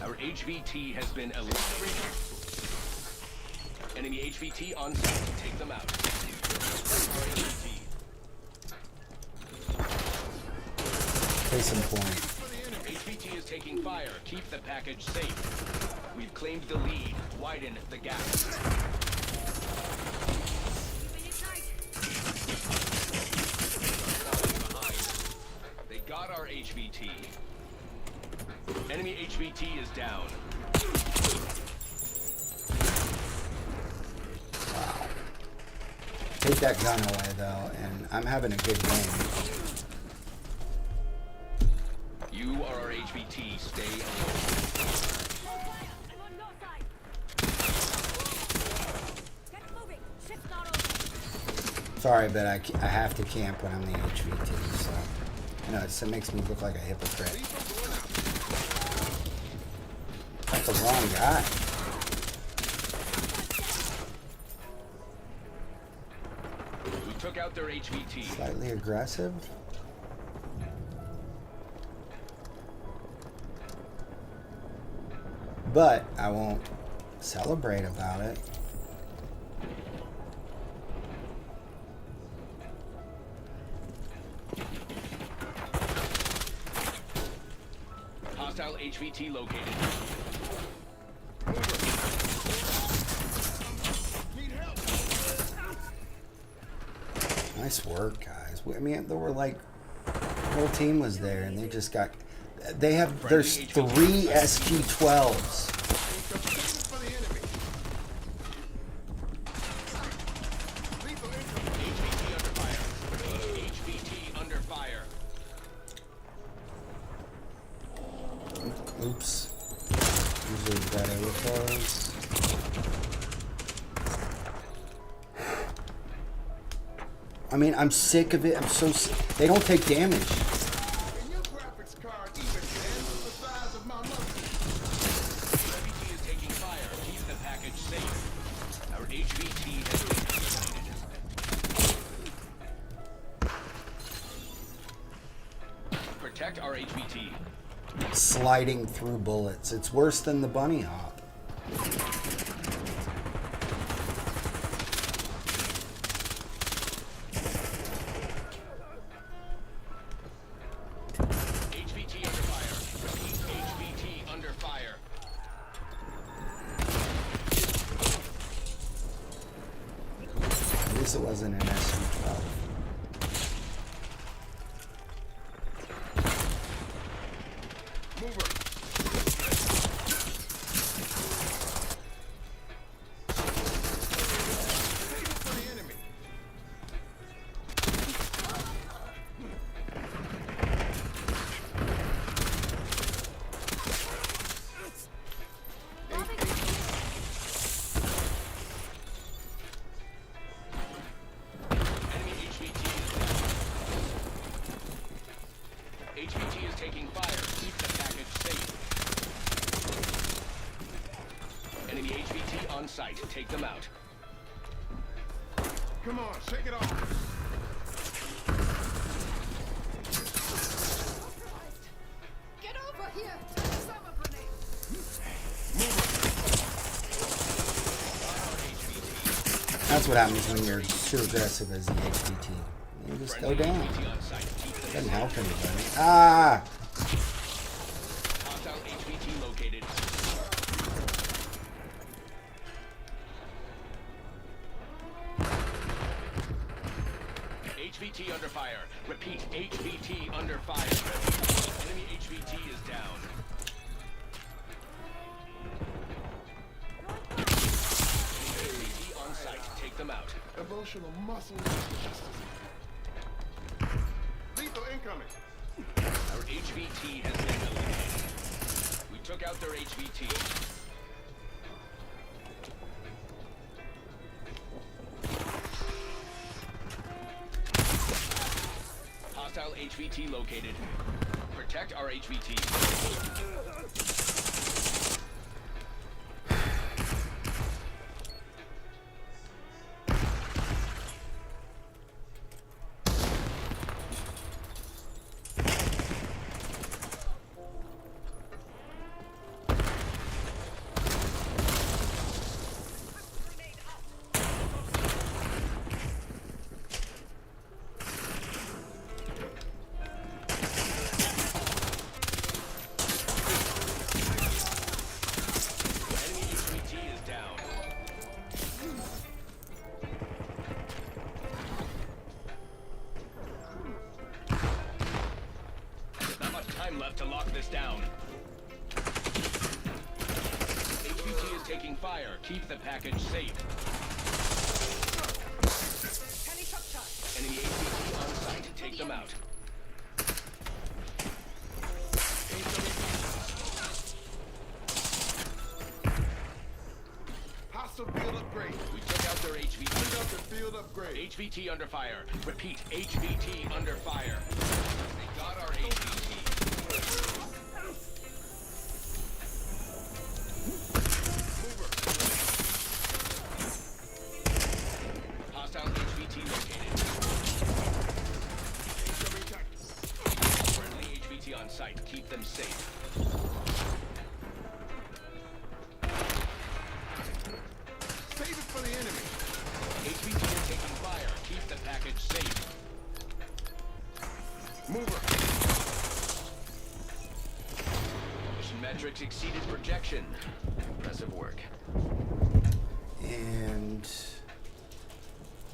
Our HVT has been eliminated. Enemy HVT on site. Take them out. Our HVT. Case in point. HVT is taking fire. Keep the package safe. We've claimed the lead. Widen the gap. They got our HVT. Enemy HVT is down. Take that gun away, though, and I'm having a good game. You are our HVT. Stay alert. Hold fire! I'm on your side! Get moving! Shift not over! Sorry, but I have to camp when I'm the HVT, so... I know, it makes me look like a hypocrite. That's the wrong guy. We took out their HVT. Slightly aggressive. But I won't celebrate about it. Hostile HVT located. Nice work, guys. I mean, there were like, the whole team was there, and they just got. They have. There's 3 SG-12s. For the enemy. Lethal incoming. HVT under fire. Oops. Usually better with those. I mean, I'm sick of it. I'm so sick. They don't take damage. And your graphics card even handles the size of my monkey. HVT is taking fire. Keep the package safe. Our HVT has been activated. Protect our HVT. Sliding through bullets. It's worse than the bunny hop. HVT under fire. Repeat, HVT under fire. At least it wasn't an SU-12. Mover. Save it for the enemy. Enemy HVT is down. HVT is taking fire. Keep the package safe. Enemy HVT on site. Take them out. Come on, shake it off. Get over here! Summer grenade! That's what happens when you're too aggressive as the HVT. You just go down. HVT on site. Keep them Doesn't safe. help anybody. Ah! Hostile HVT located. HVT under fire. Repeat, HVT under fire. Enemy HVT is down. HVT on site. Take them out. Emotional muscle justice. Lethal incoming. Our HVT has been eliminated. We took out their HVT. Hostile HVT located. Protect our HVT. Enemy HVT is down. There's not much time left to lock this down. HVT is taking fire. Keep the package safe. Penny shot shot! Enemy HVT on site. Take them out. Hostile field upgrade. We took out their HVT. Bring up the field upgrade. HVT under fire. Repeat, HVT under fire. They got our HVT. Hostile HVT located. Friendly HVT on site. Keep them safe. Save it for the enemy. HVT is taking fire. Keep the package safe. Mover. Mission metrics exceeded projection. Impressive work. And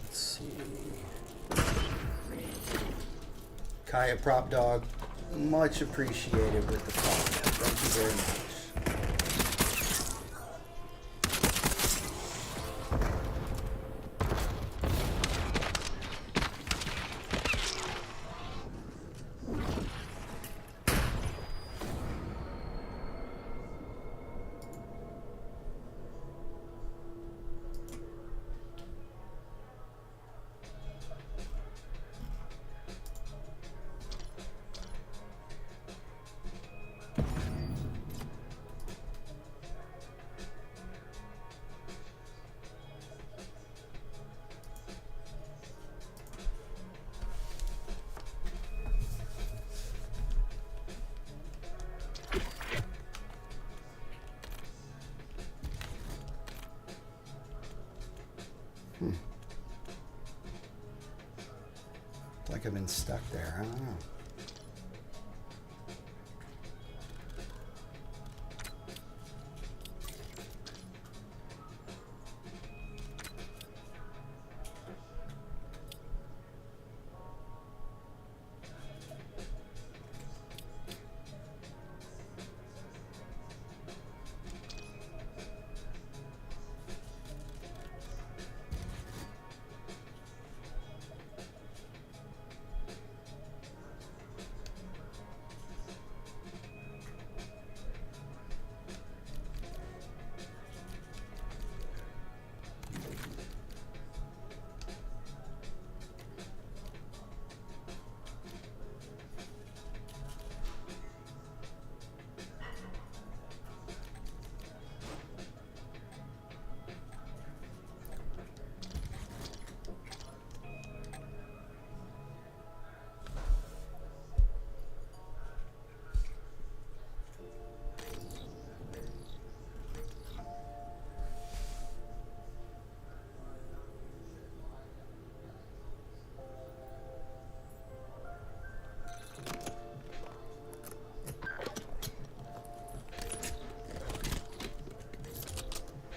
let's see. Kaya Prop Dog, much appreciated with the follow. Thank you very much. like I've been stuck there. I don't know.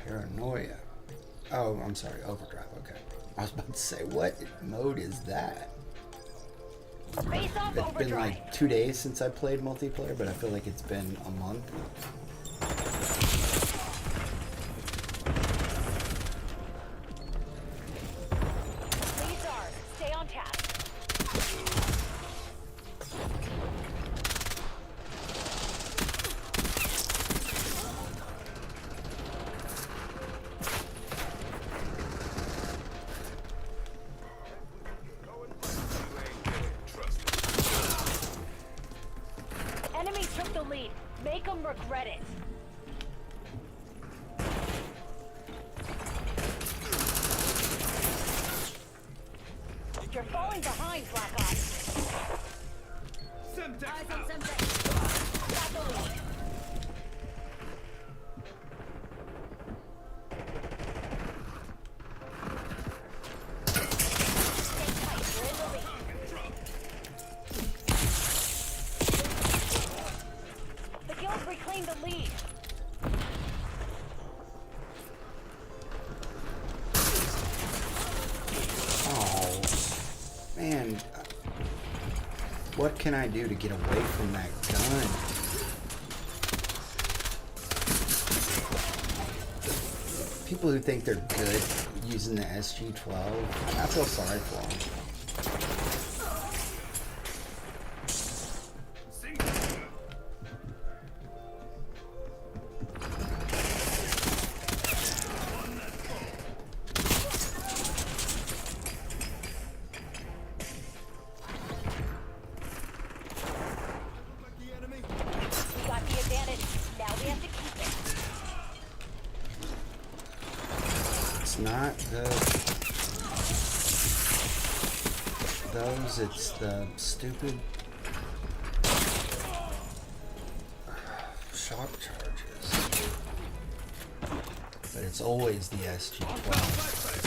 Paranoia. Oh, I'm sorry, overdrive. Okay. I was about to say, what mode is that? Face off It's been overdrive. like 2 days since I played multiplayer, but I feel like it's been a month. Leads are. Stay on task. Enemy took the lead. Make them regret it. You're falling behind, Black Ops. Eyes on Semtex. Got the lead. Stay tight. We're in the lead. The guild reclaimed the lead. Oh, man. What can I do to get away from that gun? People who think they're good using the SG-12, I feel sorry for them. We got the advantage. Now we have to keep it. It's not those, it's the stupid shock charges. But it's always the SG-12.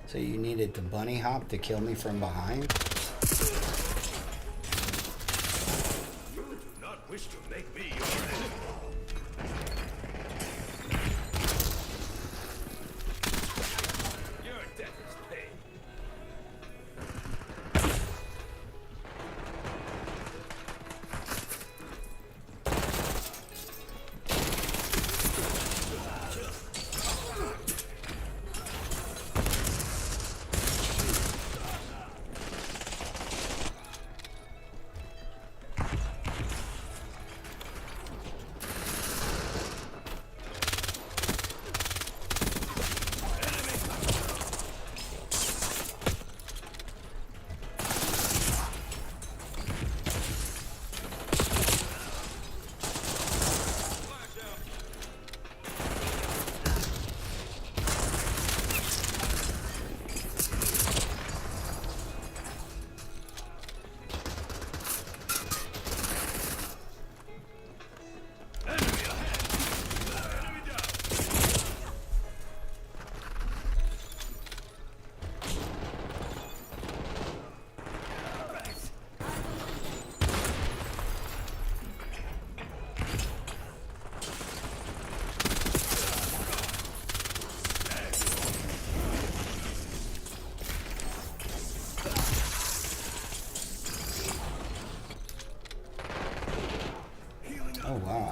So you needed to bunny hop to kill me from behind? You do not wish to make me your enemy. Your death is paid.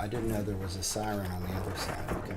I didn't know there was a siren on the other side. Okay.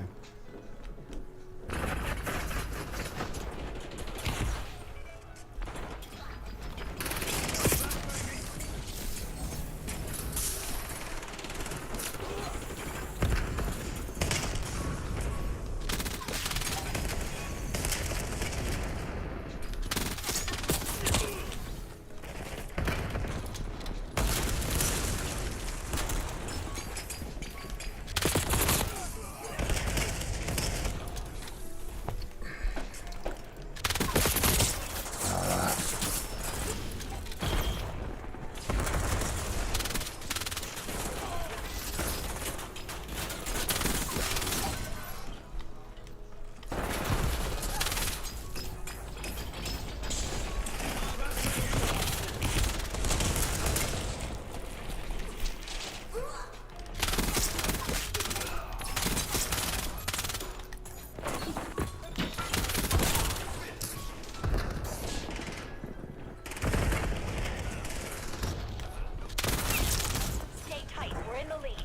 Stay tight. We're in the lead.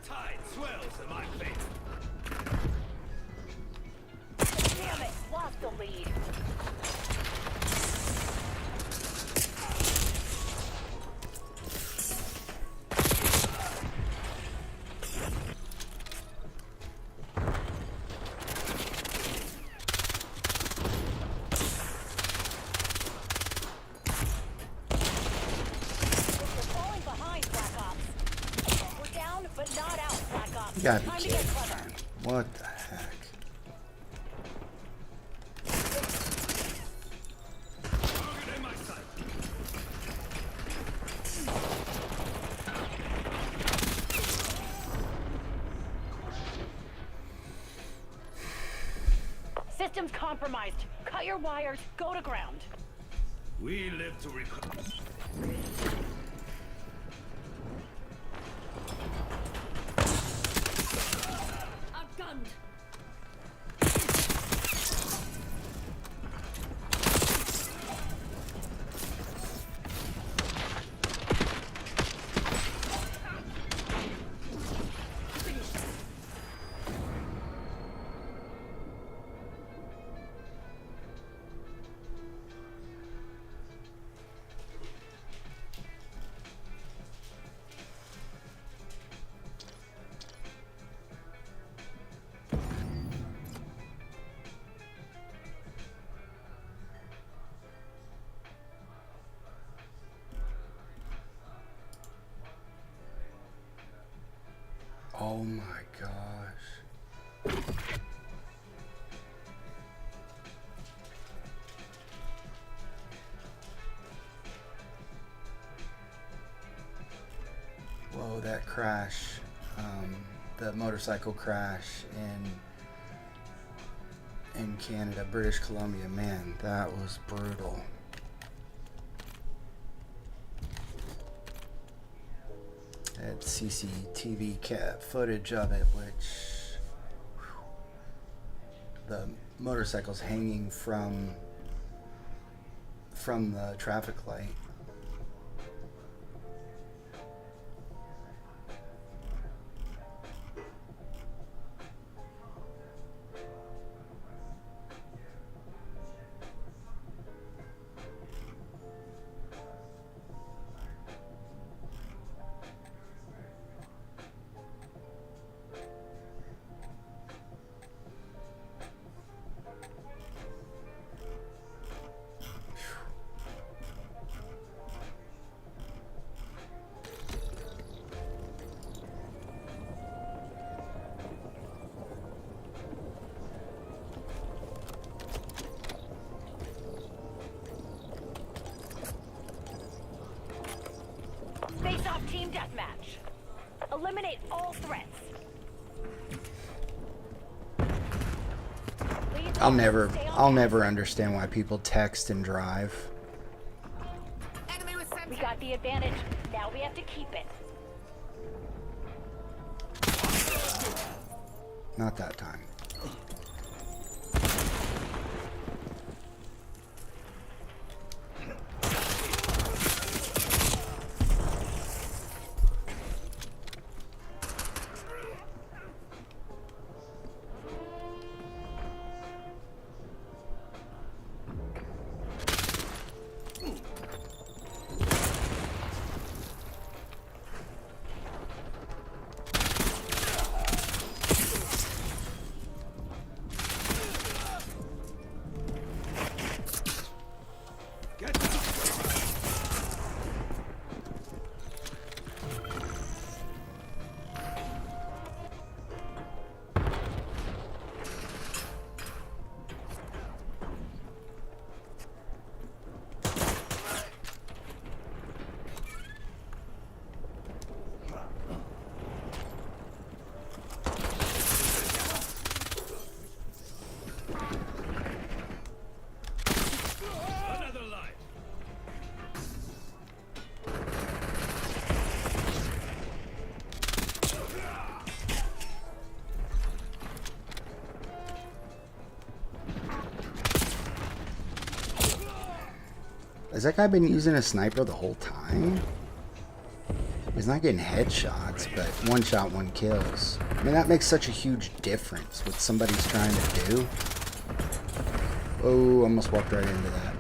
Tide swells in my favor. Damn it! Lost the lead. We're falling behind, Black Ops. We're down, but not out, Black Ops. You gotta be Time to kidding get me, clever. man. What the heck? Target in my sight. Systems compromised. Cut your wires. Go to ground. We live to recover. Outgunned. Oh my gosh. Whoa, that crash, the motorcycle crash in Canada, British Columbia, man, that was brutal. That CCTV footage of it, which the motorcycle's hanging from the traffic light. Face-off team deathmatch. Eliminate all threats. I'll never understand why people text and drive. We got the advantage. Now we have to keep it. Not that time. Has that guy been using a sniper the whole time? He's not getting headshots, but one shot, one kills. I mean, that makes such a huge difference what somebody's trying to do. Oh, almost walked right into that.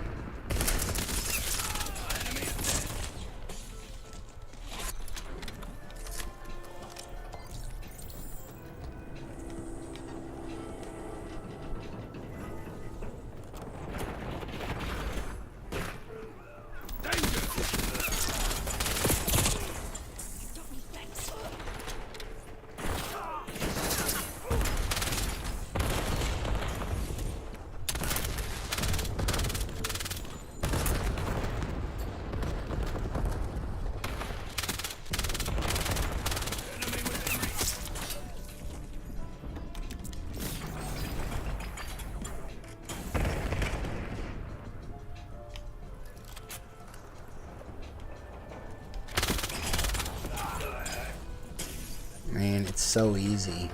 Man, it's so easy.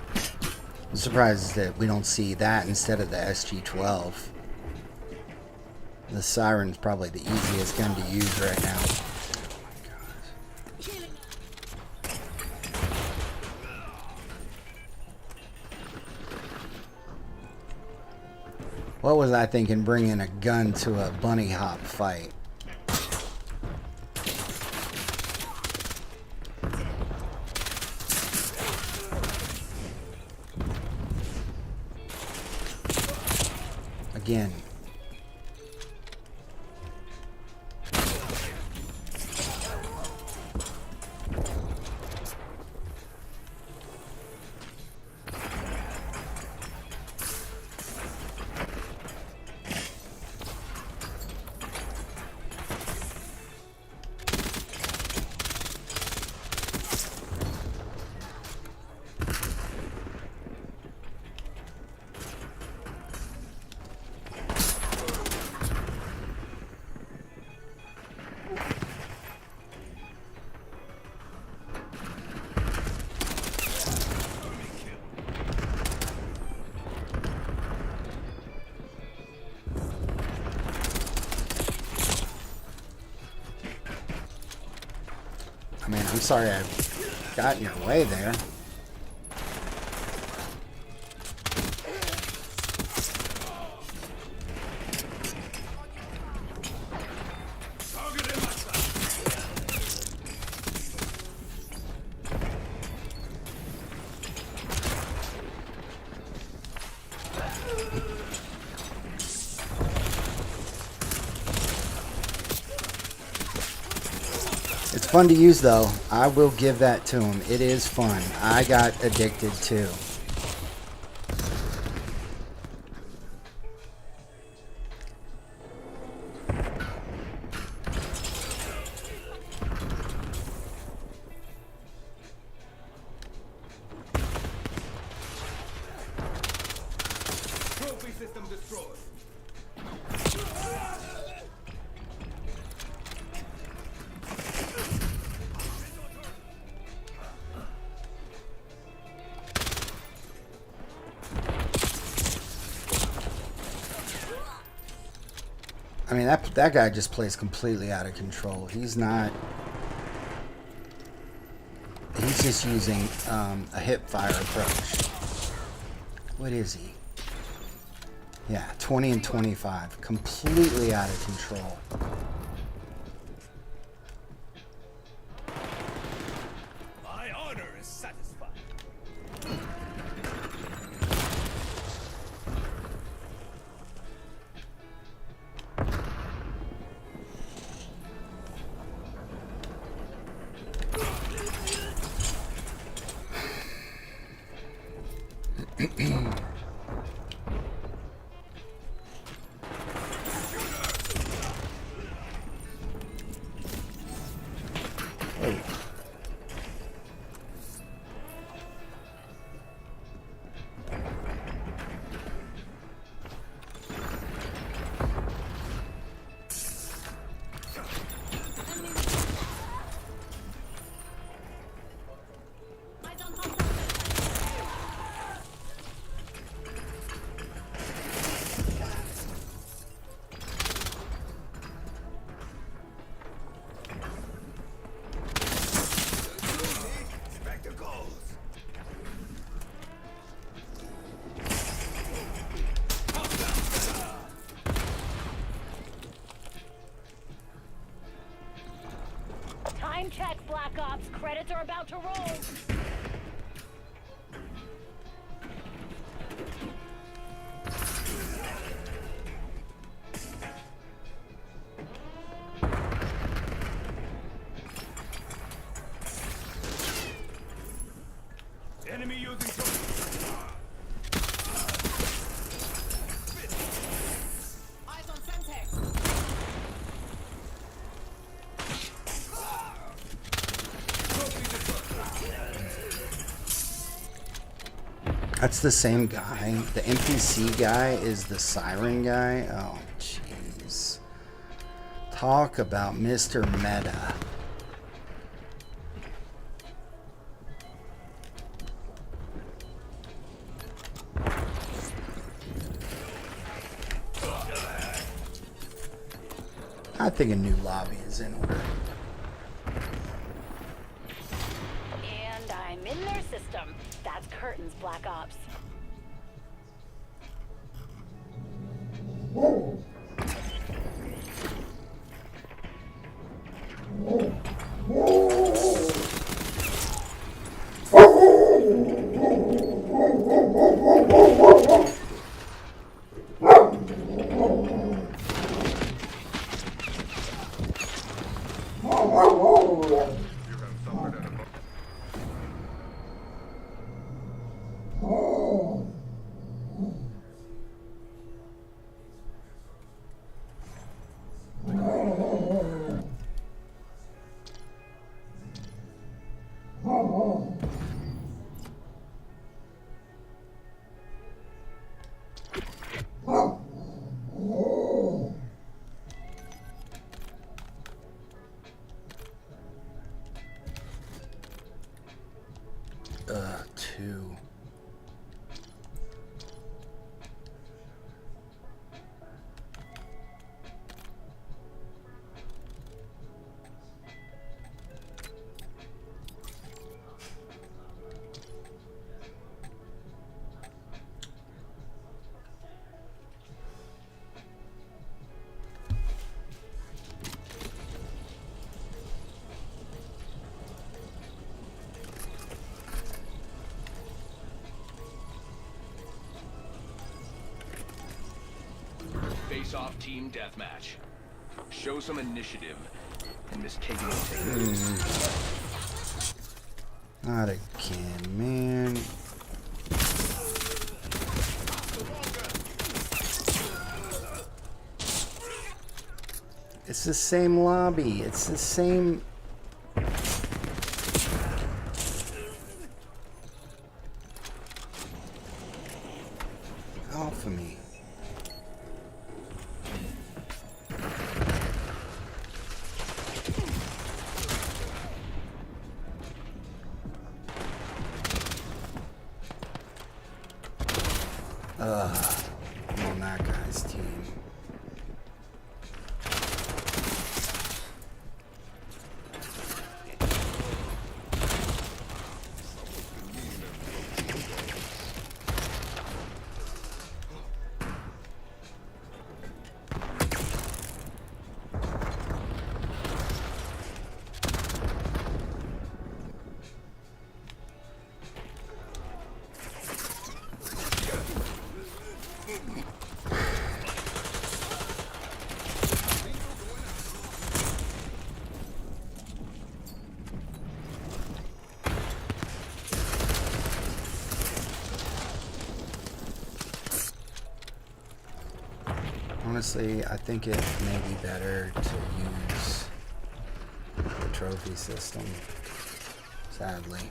I'm surprised that we don't see that instead of the SG-12. The Siren's probably the easiest gun to use right now. What was I thinking bringing a gun to a bunny hop fight? Again. Man, I'm sorry I got in your way there. It's fun to use though. I will give that to him. It is fun. I got addicted too. Trophy system destroyed. I mean, that guy just plays completely out of control. He's not... He's just using a hip-fire approach. What is he? Yeah, 20 and 25. Completely out of control. My honor is satisfied. Time check, Black Ops. Credits are about to roll. Enemy using Eyes on Semtex. That's the same guy. The NPC guy is the siren guy. Oh, jeez. Talk about Mr. Meta. I think a new lobby is in order. And I'm in their system. That's curtains, Black Ops. Two. Face-off team deathmatch. Show some initiative, and Miss Katie will take it. Not again, man. It's the same lobby. It's the same. Off of me. I'm on that guy's team. Honestly, I think it may be better to use the trophy system, sadly.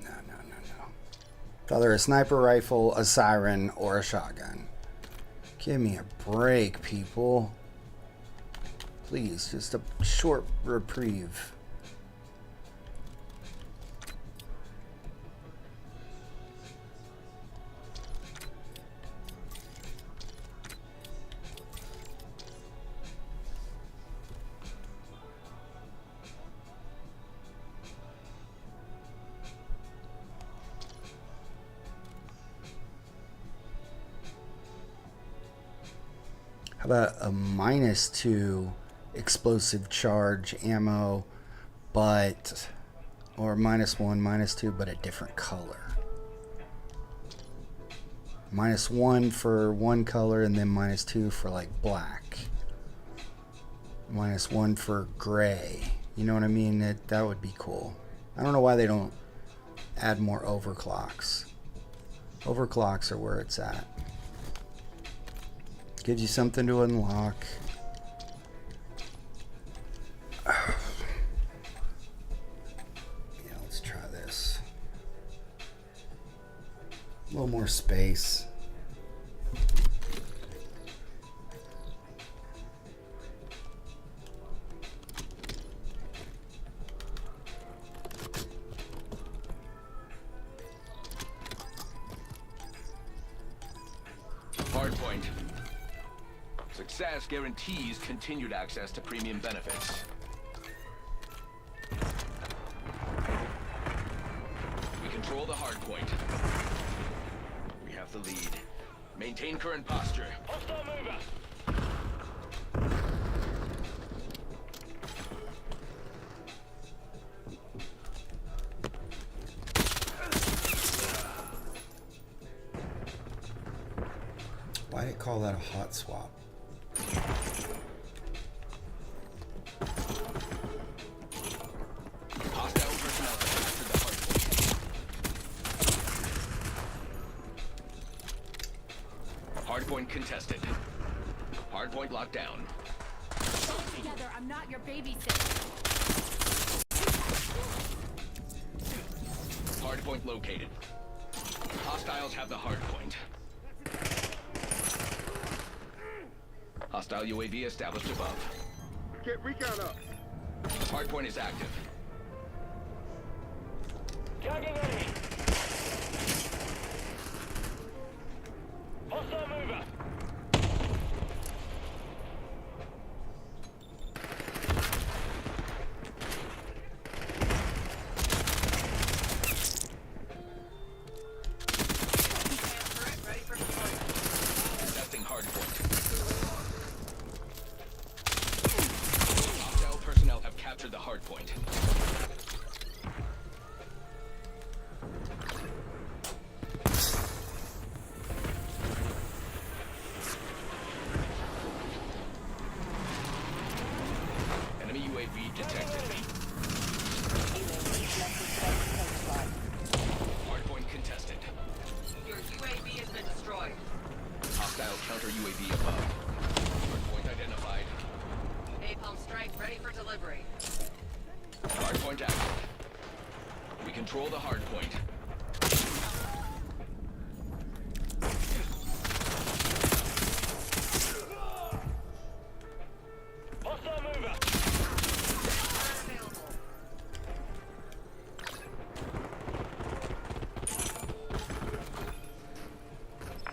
No. It's either a sniper rifle, a siren, or a shotgun. Give me a break, people. Please, just a short reprieve. How about a -2 explosive charge ammo, but, or -1, -2, but a different color. -1 for one color and then -2 for like black. -1 for gray. You know what I mean? That would be cool. I don't know why they don't add more overclocks. Overclocks are where it's at. Gives you something to unlock. Yeah, let's try this. A little more space. Hardpoint. Success guarantees continued access to premium benefits. We control the hardpoint. We have the lead. Maintain current posture. Hostile mover. Why did it call that a hot swap? Hostile personnel have captured the hardpoint. Hardpoint contested. Hardpoint locked down. Hold together, I'm not your babysitter. Hardpoint located. Hostiles have the hardpoint. Hostile UAV established above. Get recon up. Hardpoint is active. Tagging enemy. Hostile mover. Contesting hardpoint. Hostile personnel have captured the hardpoint. Enemy UAV detected. Hardpoint contested. Your UAV has been destroyed. Hostile counter UAV above. Hardpoint identified. Napalm strike ready for delivery. Hardpoint active. We control the hardpoint. Hostile mover. Available.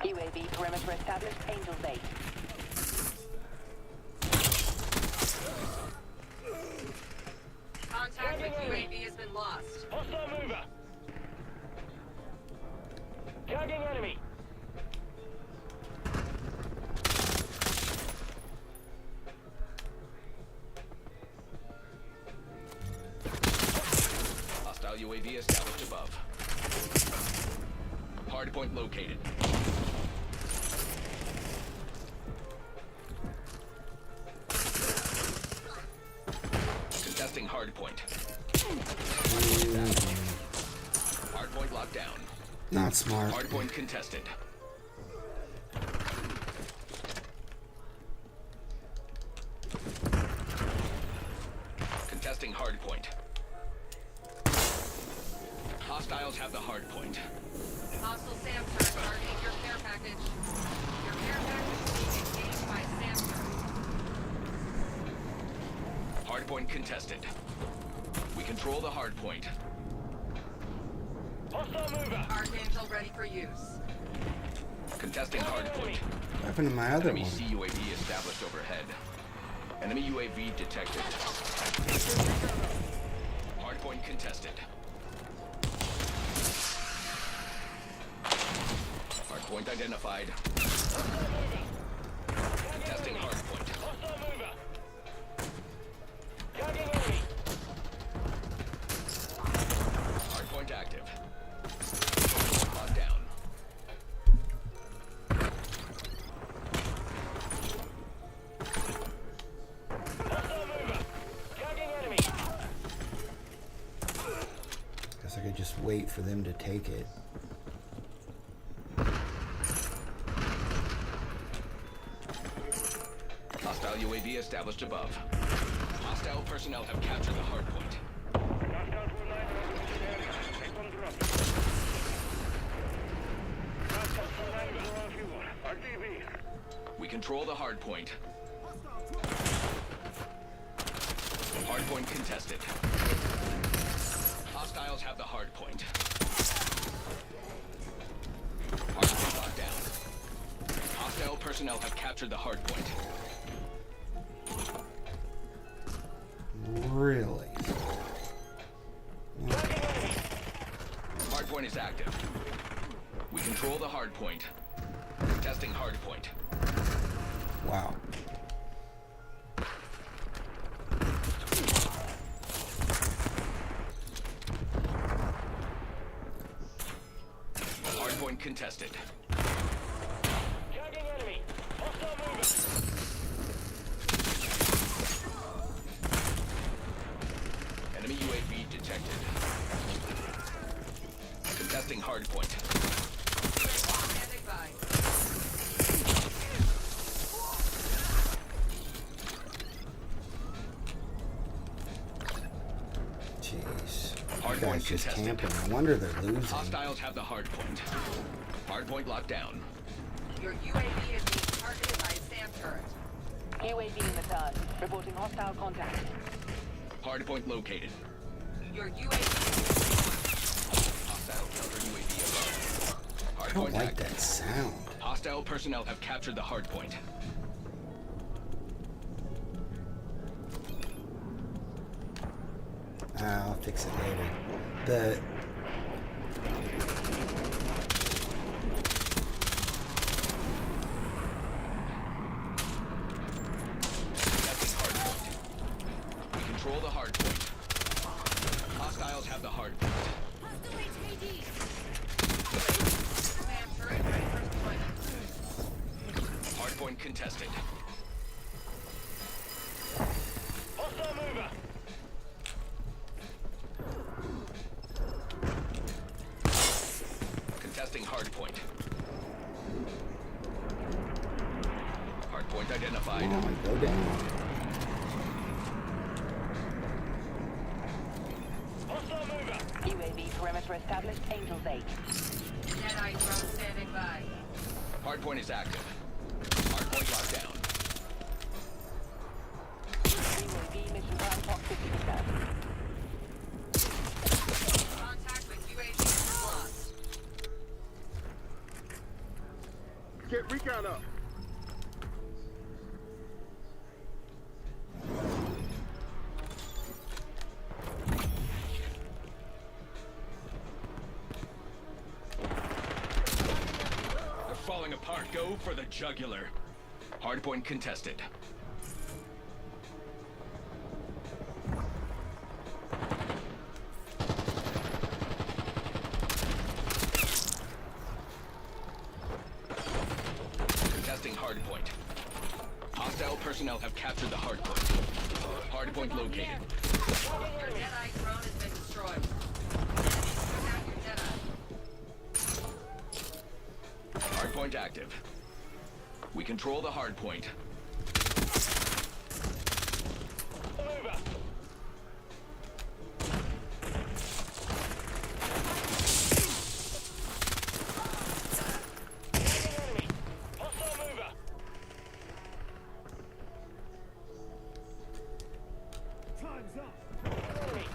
UAV perimeter established. Angel Base. Contact with UAV has been lost. Hostile mover. Tagging enemy. Hostile UAV established above. Hardpoint located. Contesting hardpoint. Hardpoint locked down. Not smart. Hardpoint contested. Contesting hardpoint. Hostiles have the hardpoint. Hostile SAM turret targeting your care package. Your care package is being engaged by SAM turret. Hardpoint contested. We control the hardpoint. Hostile mover. Archangel ready for use. Contesting hardpoint. What happened to my other Enemy one? CUAV established overhead. Enemy UAV detected. Hardpoint contested. Hardpoint identified. Contesting just wait for them to take it. Hostile UAV established above. Hostile personnel have captured the hard point. We control the hard point. Hard point contested. Hostiles have the hard point. Hard point locked down. Hostile personnel have captured the hard point. Really? Hard point is active. We control the hard point. Testing hard point. Wow. Hard point contested. Tagging enemy. Hostile movement. Enemy UAV detected. Contesting hard point. Standing by. Jeez. Hard You point guys just contested. camping. I wonder they're losing. Hostiles have the hard point. Hard point locked down. Your UAV is being targeted by SAM turret. UAV in the turn. Reporting hostile contact. Hard point located. Your UAV Hostile counter UAV above. Hard I don't point like active. that sound. Hostile personnel have captured the hard point. I'll fix it later. The Contesting hard point. We control the hard point. Hostiles have the hard point. SAM turret ready for deployment. Hard point contested. Hostile mover. Contesting hard point. Hard point identified. come on, go down. Hostile mover. UAV perimeter established. Angels 8. Deadeye drone standing by. Hard point is active. Hard point locked down. UAV mission time clock 50%. Contact with UAV lost. Get recon up. They're falling apart. Go for the jugular. Hard point contested. Contesting hard point. Hostile personnel have captured the hard point. Hard point located. Your Deadeye drone has been destroyed. Enemies took out your Deadeye. Hard point active. We control the hard point. Mover. Tagging enemy. Hostile mover. Time's up. Enemy.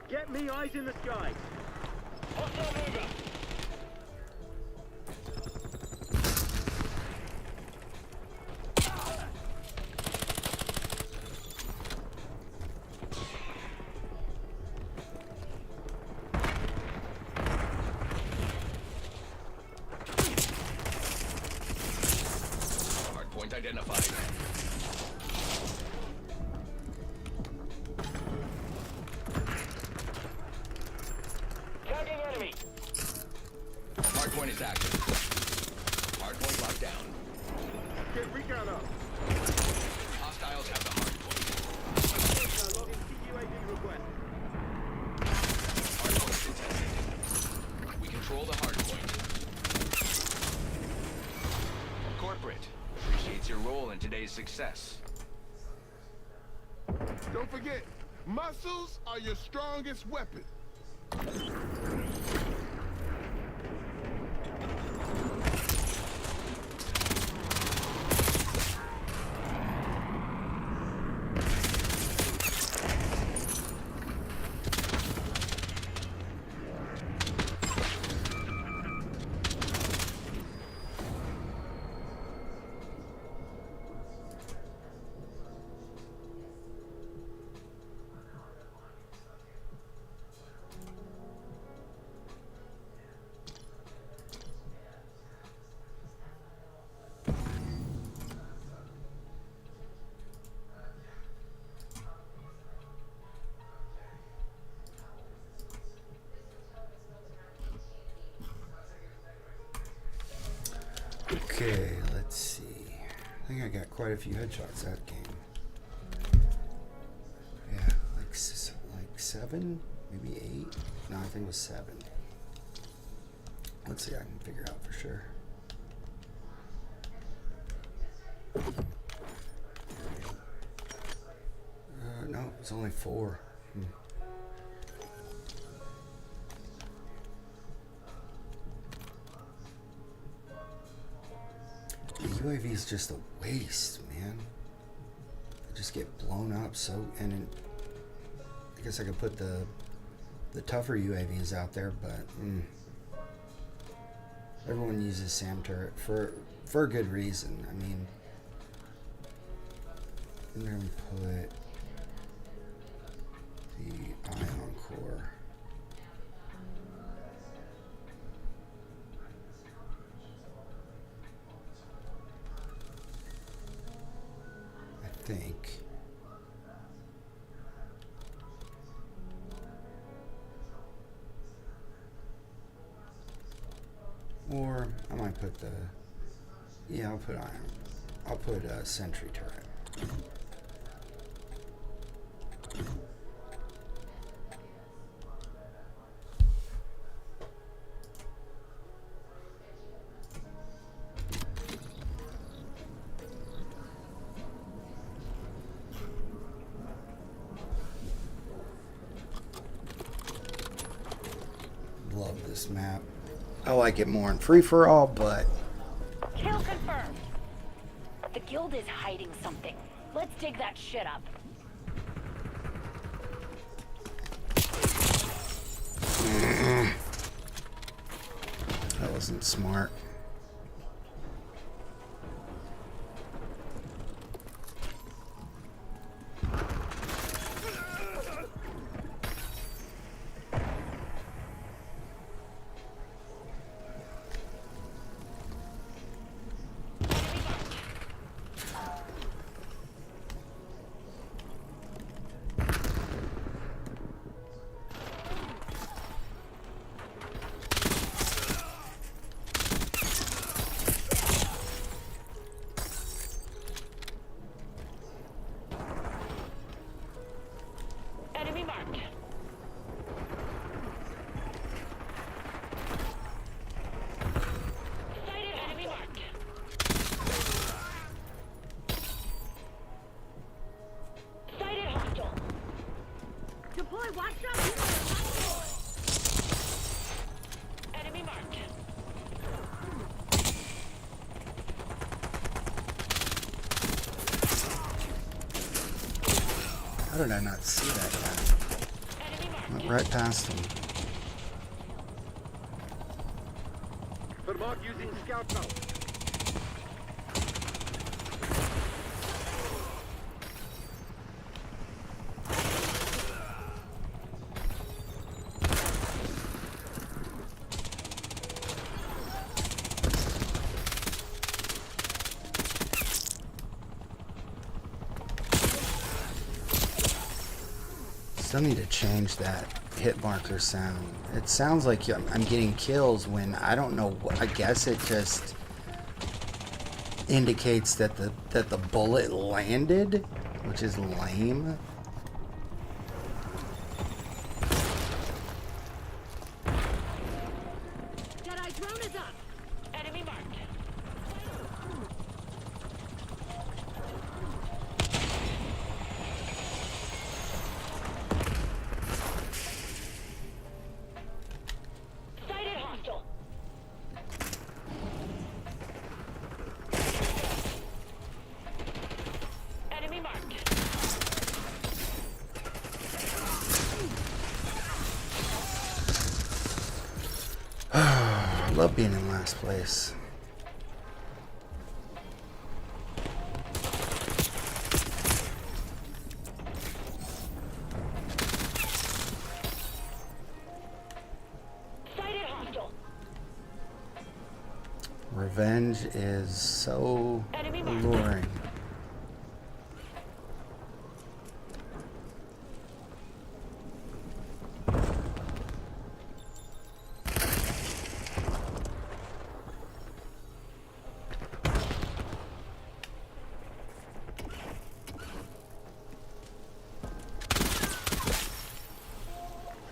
Get me eyes in the sky. Hostile mover. Hard point identified. Tagging enemy. Hard point is active. Hard point locked down. Get recon up. Hostiles have the hard point. Log in CUAV request. What's your role in today's success? Don't forget, muscles are your strongest weapon. Okay, let's see. I think I got quite a few headshots that game. Yeah, like 7, maybe 8. No, I think it was 7. Let's see, I can figure out for sure. No, it's only 4. The UAV is just a waste, man. They just get blown up so, and I guess I could put the tougher UAVs out there, but everyone uses SAM turret for a good reason. I mean, I'm gonna put the ion core. I think. Or I might put the, yeah, I'll put iron. I'll put a sentry turret. Love this map. I like it more in free-for-all, but Kill confirmed. The guild is hiding something. Let's dig that shit up. that wasn't smart. Enemy marked. Sighted enemy marked. Sighted hostile. Deploy watchdog. Enemy marked. How did I not see that guy? Enemy marked. Went right past him. Put mark using scout mode. Still need to change that hit marker sound. It sounds like I'm getting kills when I don't know what. I guess it just indicates that the bullet landed, which is lame. Jedi drone is up. Enemy marked. love being in last place. Sighted hostile. Revenge is so Enemy marked. alluring.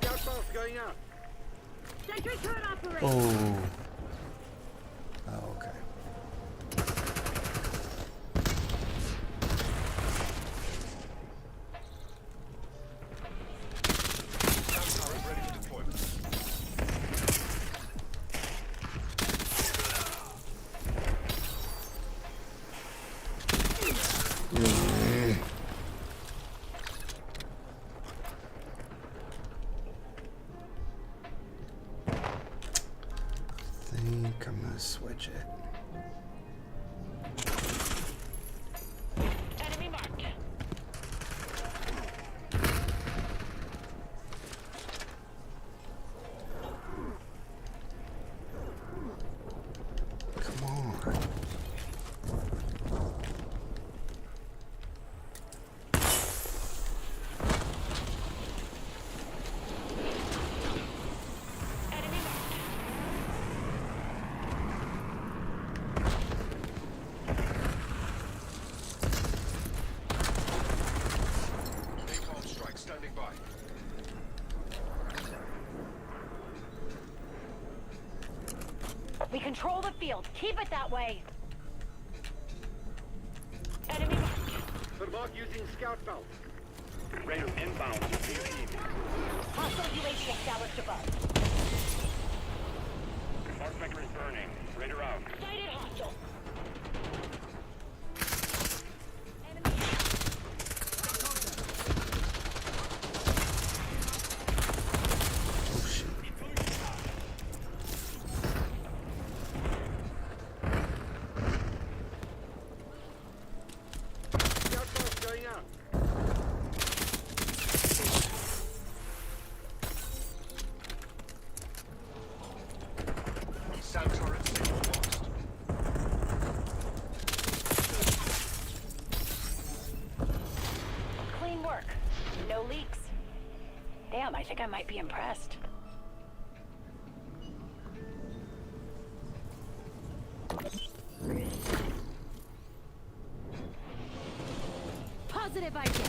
Scout pulse going out. Sentry turret operator. Oh. Oh, okay. Sound tower ready for deployment. I think I'm gonna switch it. Enemy marked. Come on. Enemy marked. Napalm strike standing by. We control the field. Keep it that way. Enemy marked. Vermont using scout pulse. Radar inbound. Hostile UAV established above. Mark vector is burning. Radar out. Sighted hostile. Oh shit. Scout pulse going out. Sound turret signal lost. Clean work. No leaks. Damn, I think I might be impressed. Positive idea.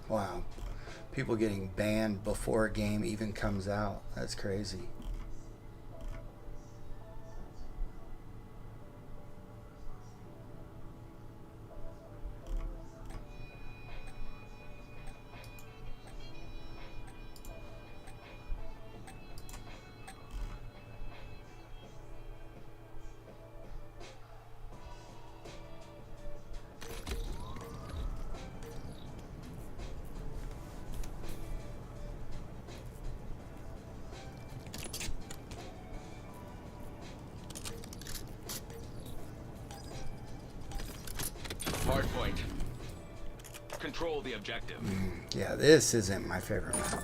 Wow. People getting banned before a game even comes out. That's crazy. control the objective. Yeah, this isn't my favorite map.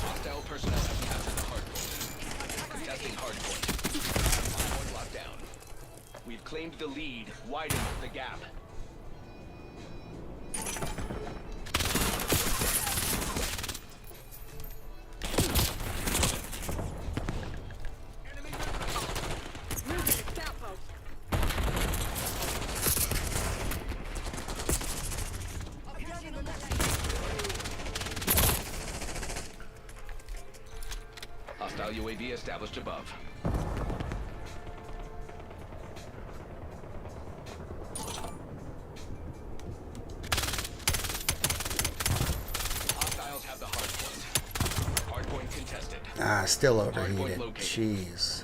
Hostile personnel have captured the hard point. Contesting hard point. Hard point lockdown. We've claimed the lead, widened the gap. Moving to scout post. Approaching the left. Hostile UAV established above. Hostiles have the hard point. Hard point contested. Ah, still Hard point overheated. located. Jeez.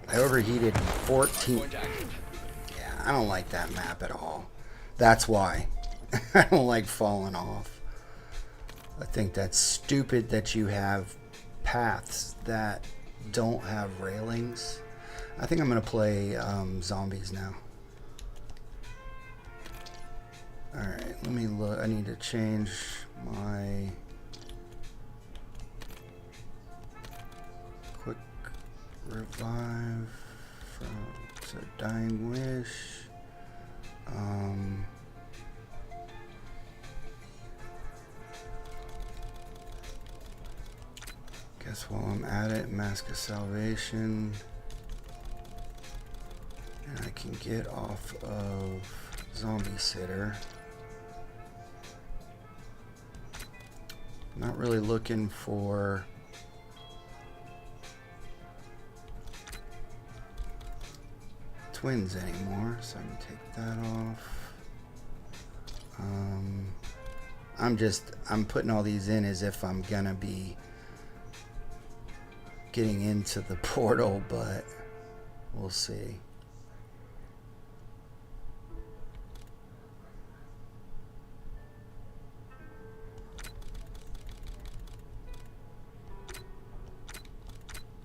I overheated in 14. Point active. Yeah, I don't like that map at all. That's why. I don't like falling off. I think that's stupid that you have paths that don't have railings. I think I'm going to play zombies now. Alright, let me look. I need to change my quick revive to Dying Wish. Guess while I'm at it, Mask of Salvation. And I can get off of Zombie Sitter. Not really looking for twins anymore, so I can take that off. I'm putting all these in as if I'm gonna be getting into the portal, but we'll see.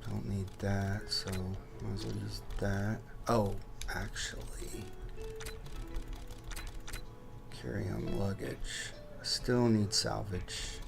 Don't need that, so might as well use that. Oh, actually, carry on luggage. I still need salvage.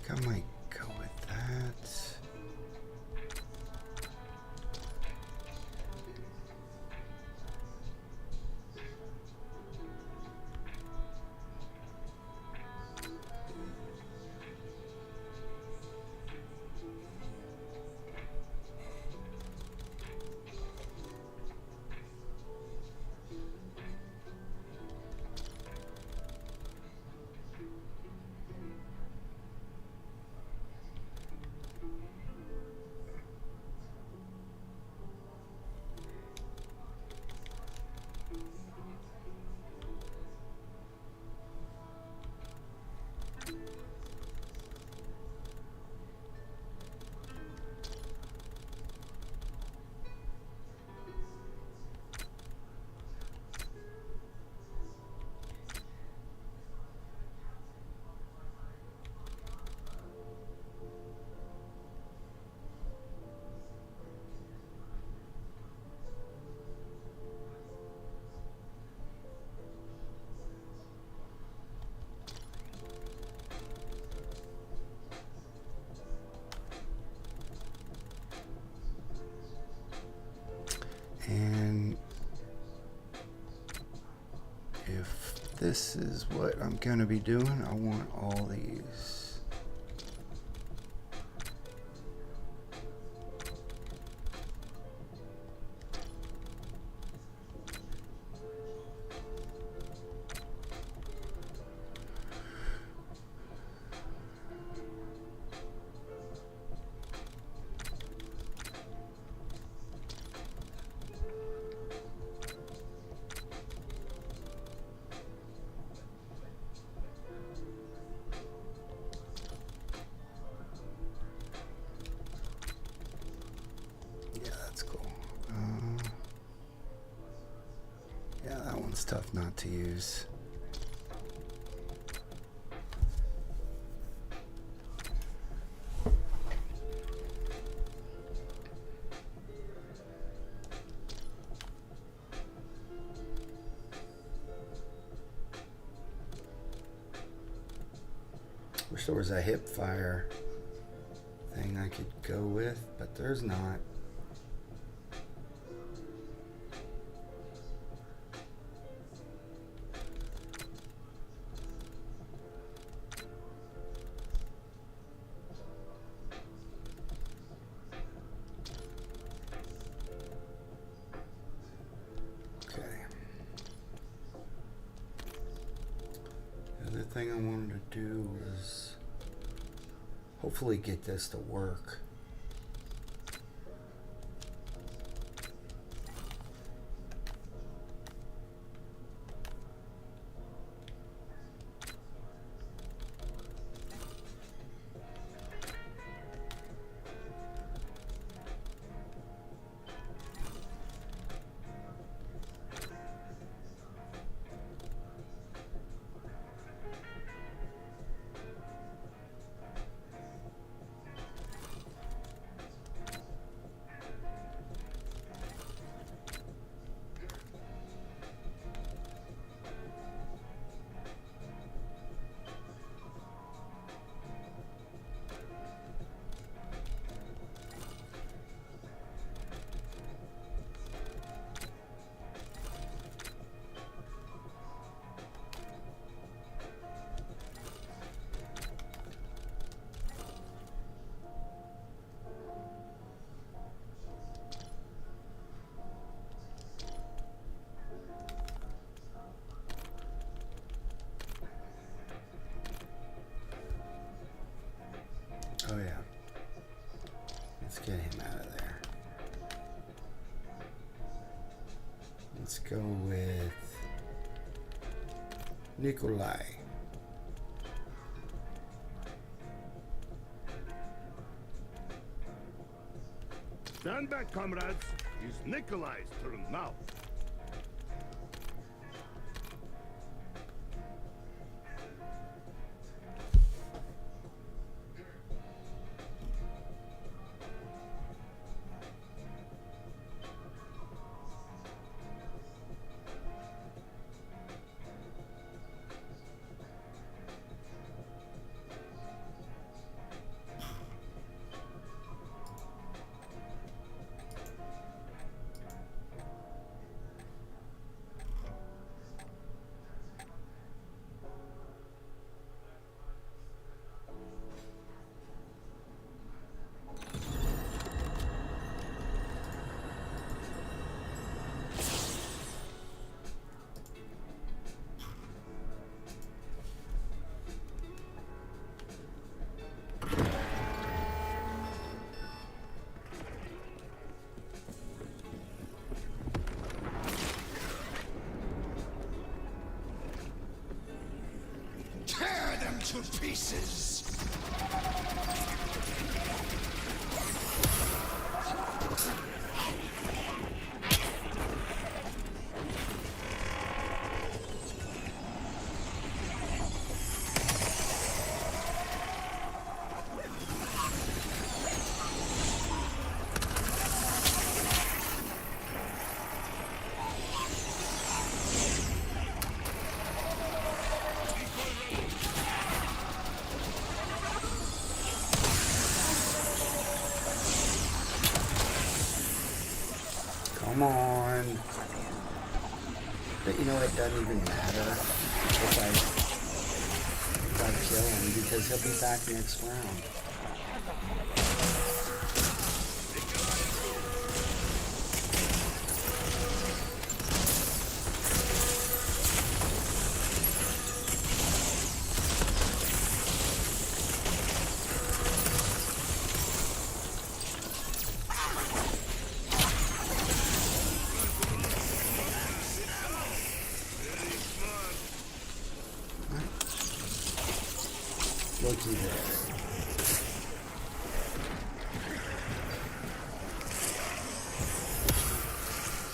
I might go with that. And if this is what I'm going to be doing, I want all these. Yeah, that one's tough not to use. Wish there was a hip fire thing I could go with, but there's not. Thing I wanted to do was hopefully get this to work. Oh yeah. Let's get him out of there. Let's go with Nikolai. Stand back, comrades. It's Nikolai's turn now. Tear them to pieces! Come on. But you know, it doesn't even matter if I kill him, because he'll be back next round. Looky there.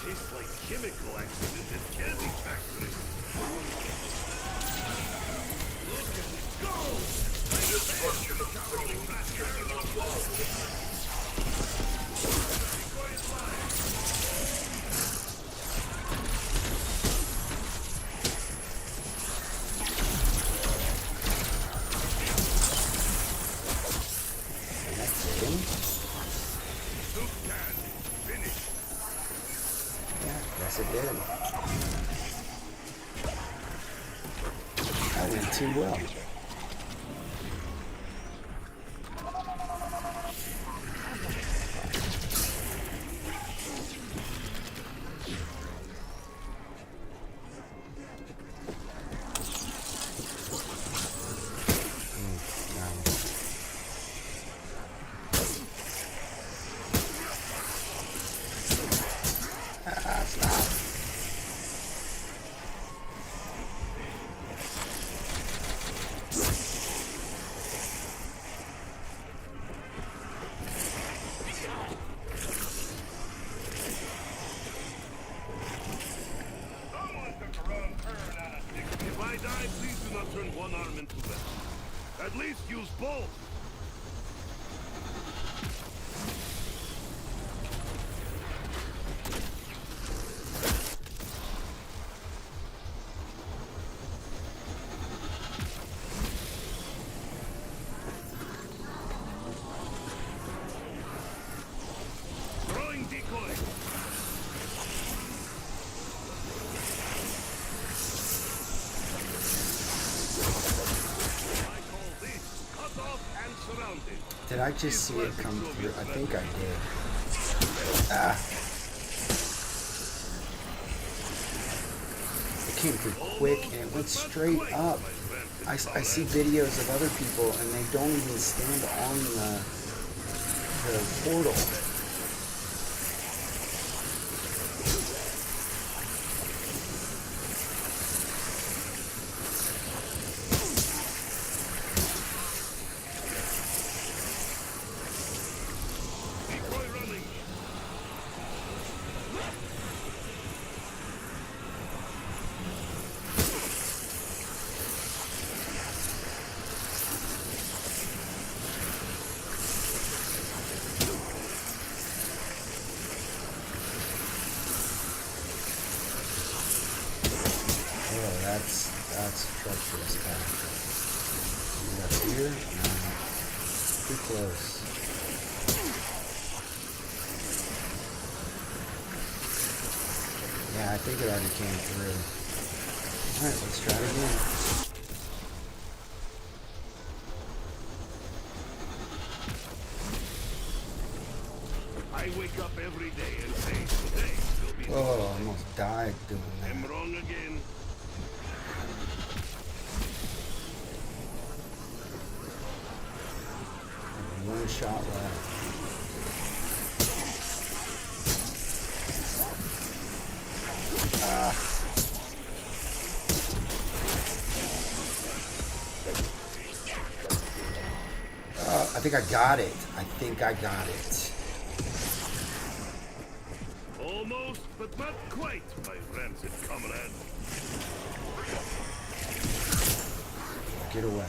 Tastes like chemical accident at candy That went too well. If I die, please do not turn one arm into that. At least use both. Throwing decoy. Did I just see it come through? I think I did. Ah. It came through quick and it went straight up. I see videos of other people and they don't even stand on the portal. That's a treacherous path. Up here? No. Too close. Yeah, I think it already came through. Alright, let's try it again. I wake up every day and say, today will be. Oh, I almost died doing that. I'm wrong again. One shot left. I think I got it. I think I got it. Almost, but not quite, my friends and comrades. Get away.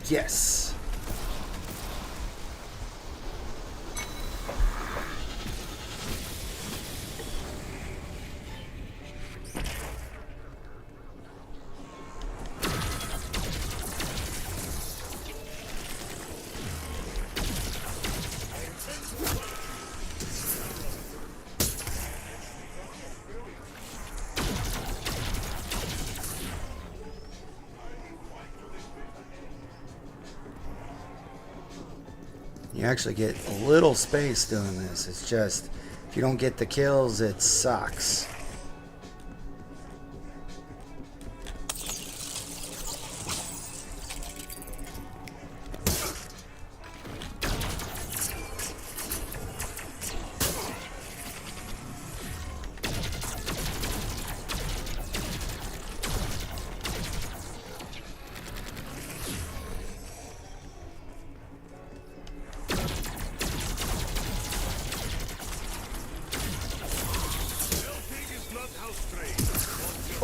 Yes. You actually get a little space doing this. It's just, if you don't get the kills, it sucks.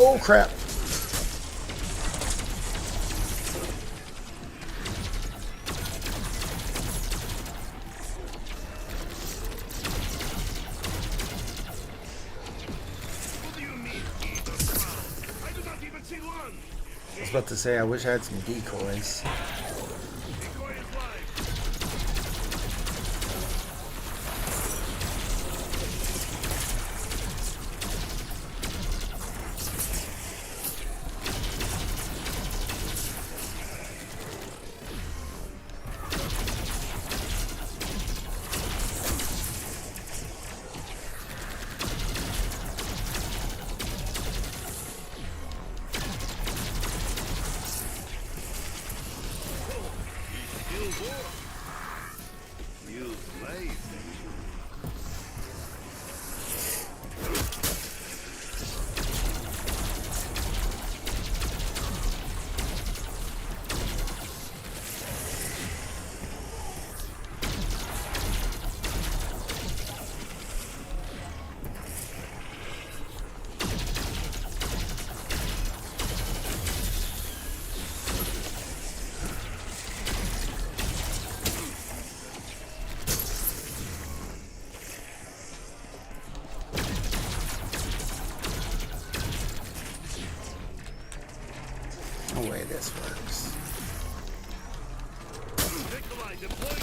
Oh crap. What do you mean, either ground? I do not even see one. was about to say, I wish I had some decoys. Decoy is live. No way this works. Nikolai, deploy.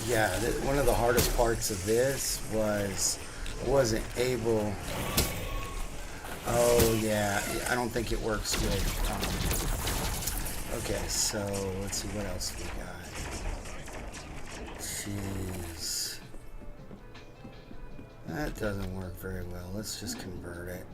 Yeah, one of the hardest parts of this was I wasn't able. Oh yeah, I don't think it works with. Okay, so let's see what else we got. Jeez, that doesn't work very well. Let's just convert it.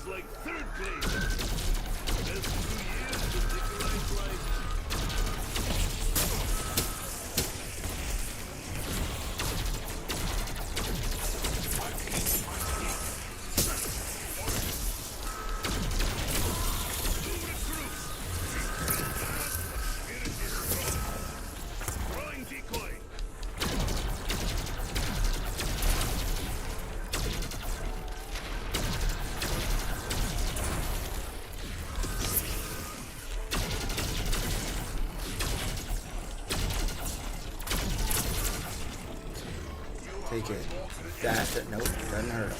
Like third place. Best 2 years of Nikolai's life. Throwing decoy. Take it. Dash it. Nope, doesn't hurt him.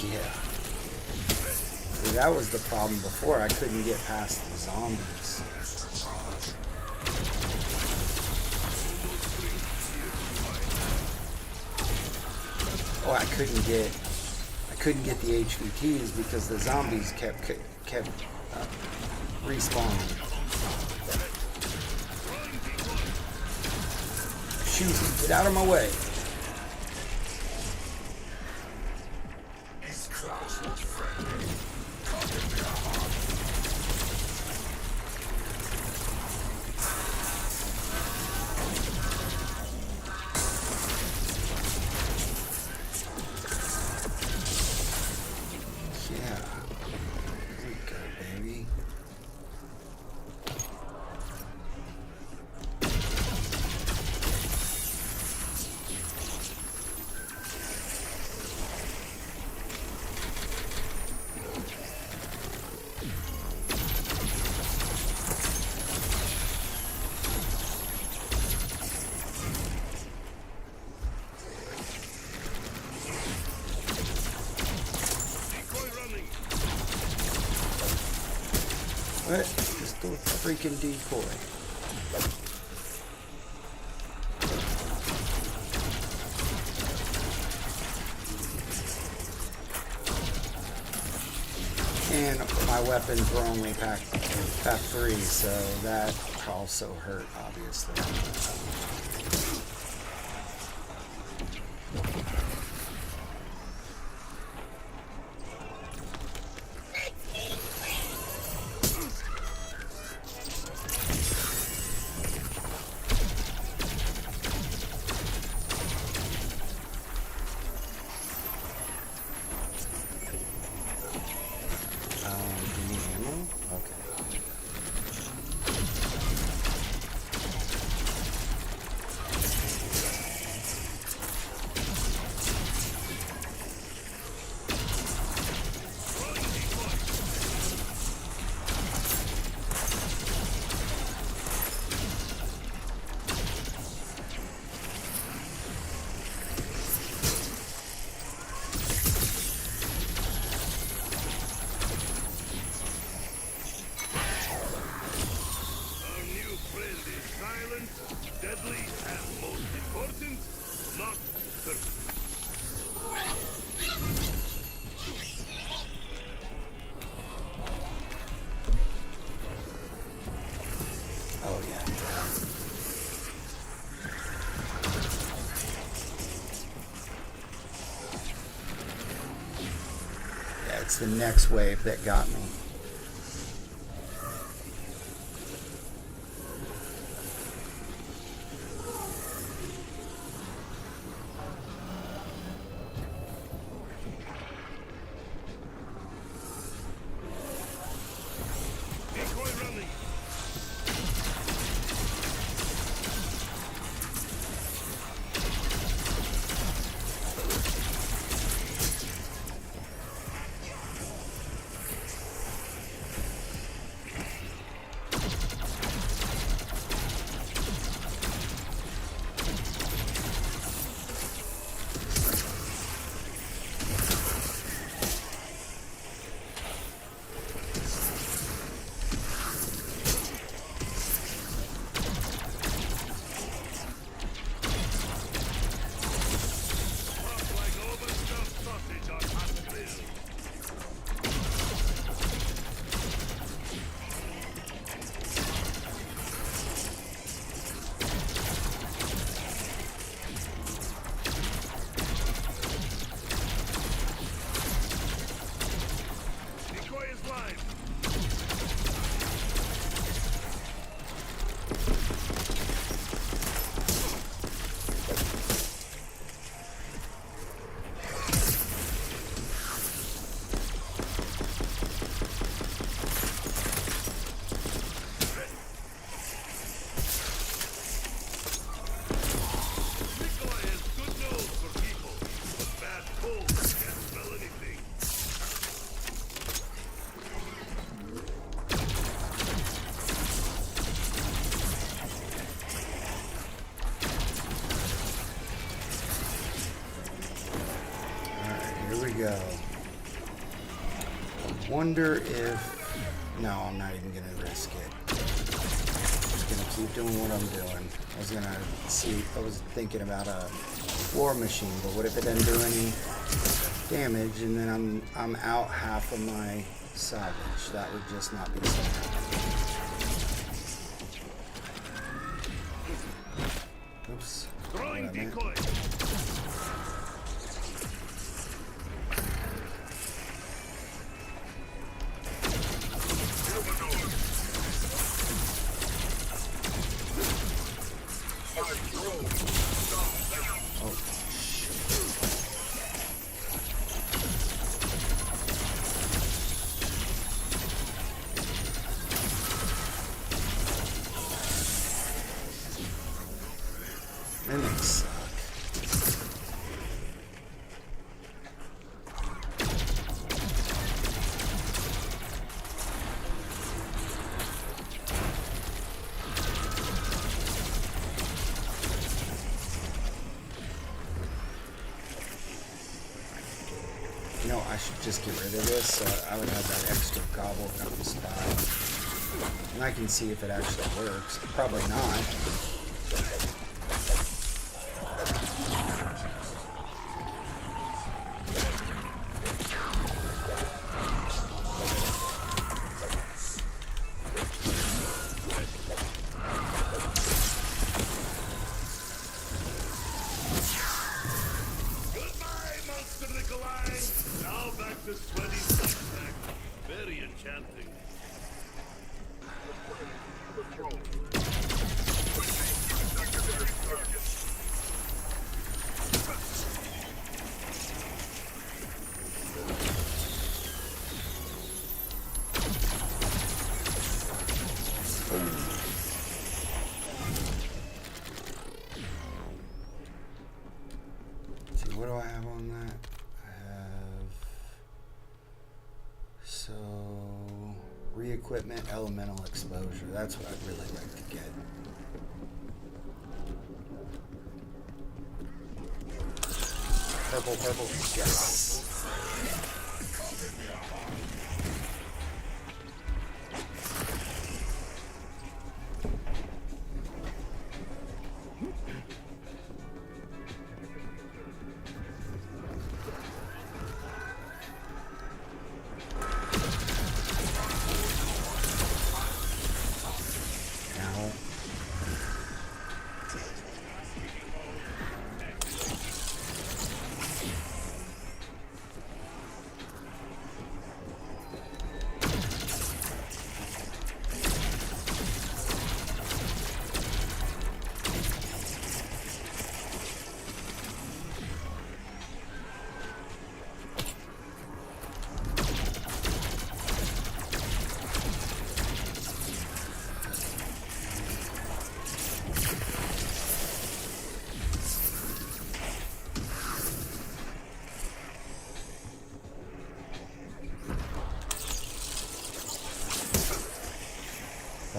Yeah. See, that was the problem before. I couldn't get past the zombies. Oh, I couldn't get the HVTs because the zombies kept respawning. Shoot, get out of my way. What? Just a freaking decoy. And my weapons were only pack 3, so that also hurt, obviously. Deadly and most important, not perfect. Oh yeah. Yeah, it's the next wave that got me. Here we go. wonder if... No, I'm not even gonna risk it. I'm just gonna keep doing what I'm doing. I was gonna see... I was thinking about a war machine, but what if it doesn't do any damage and then I'm out half of my salvage? That would just not be safe. Oops. Throwing decoy. And they suck. You know, I should just get rid of this so I would have that extra gobble gun spot. And I can see if it actually works. Probably not. Now back to sweaty Substack. Very enchanting. See, what do I have on that? So, re-equipment, elemental exposure. That's what I'd really like to get. Purple, purple, yes.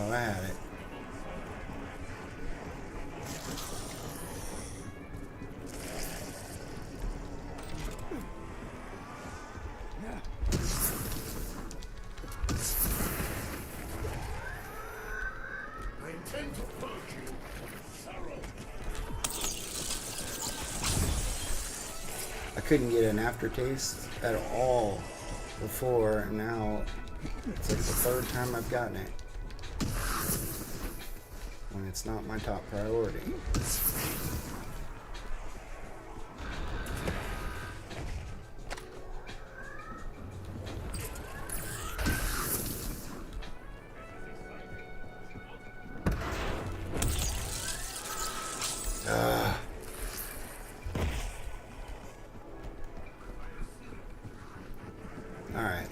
Oh, I had it. I intend to purge you. Sorrow. I couldn't get an aftertaste at all before, and now it's like the third time I've gotten it. When it's not my top priority. Alright,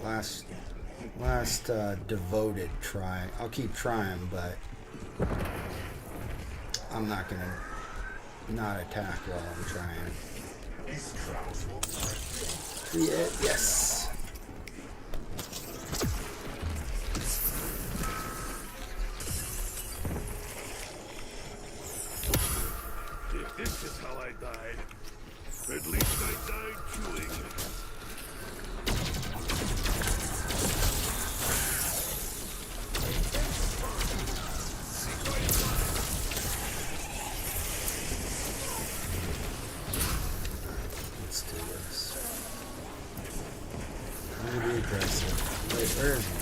last devoted try. I'll keep trying, but I'm not gonna not attack while I'm trying. Yeah, yes. If this is how I died, at least I died chewing. aggressive. Wait, where is he?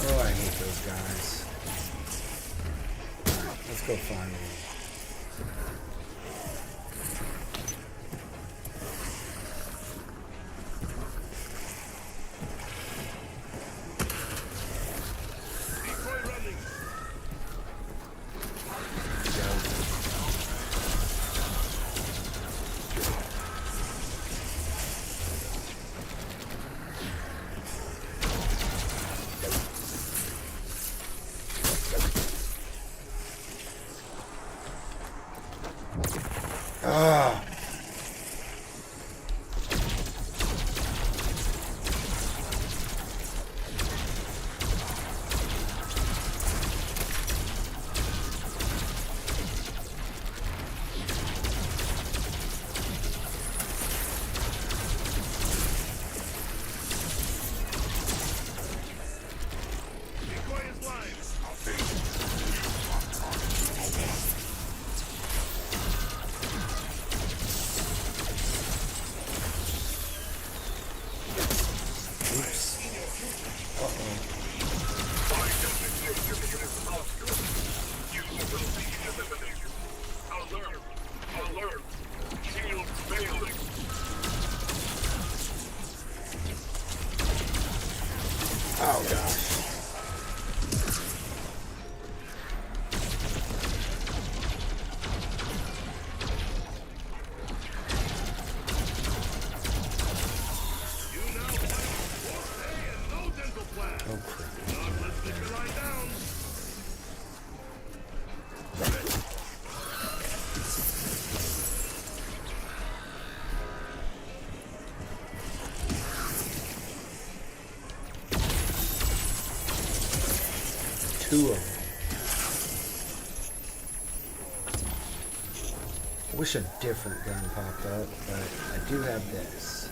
Oh, I hate those guys. Alright, let's go find one. Ah. Oh gosh. Oh crap. Two of them. I wish a different gun popped up, but I do have this.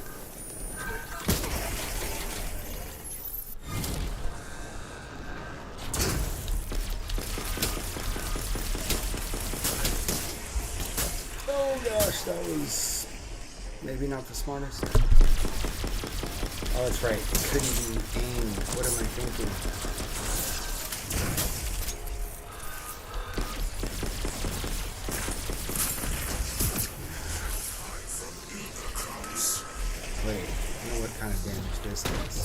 Oh gosh, that was maybe not the smartest. Oh, that's right. It couldn't be aimed. What am I thinking? Wait, I know what kind of damage this does.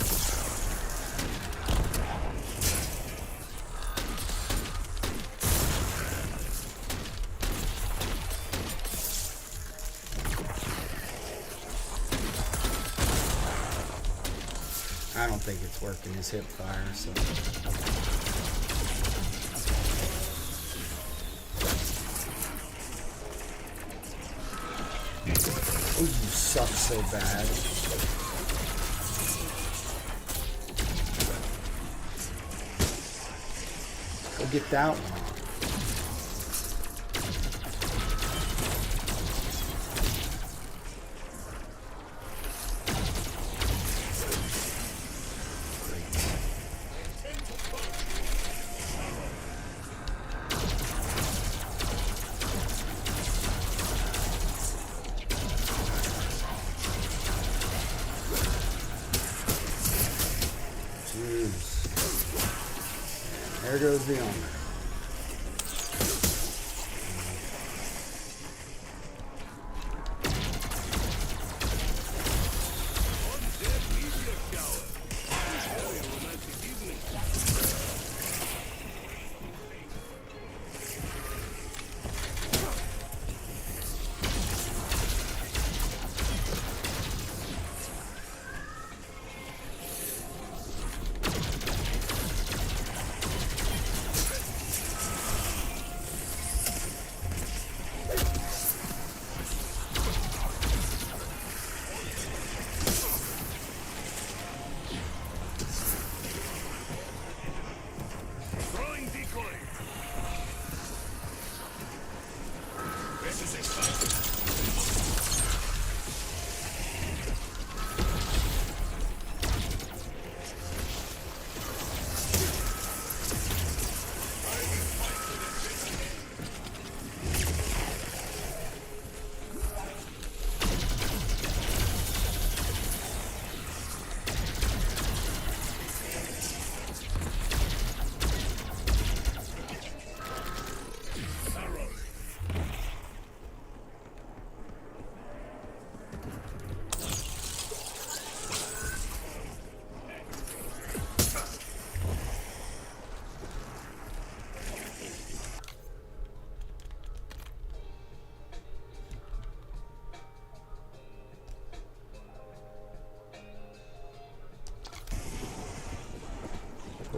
I don't think it's working his hip fire, so. Oh, you suck so bad. Go get that one. There goes the owner.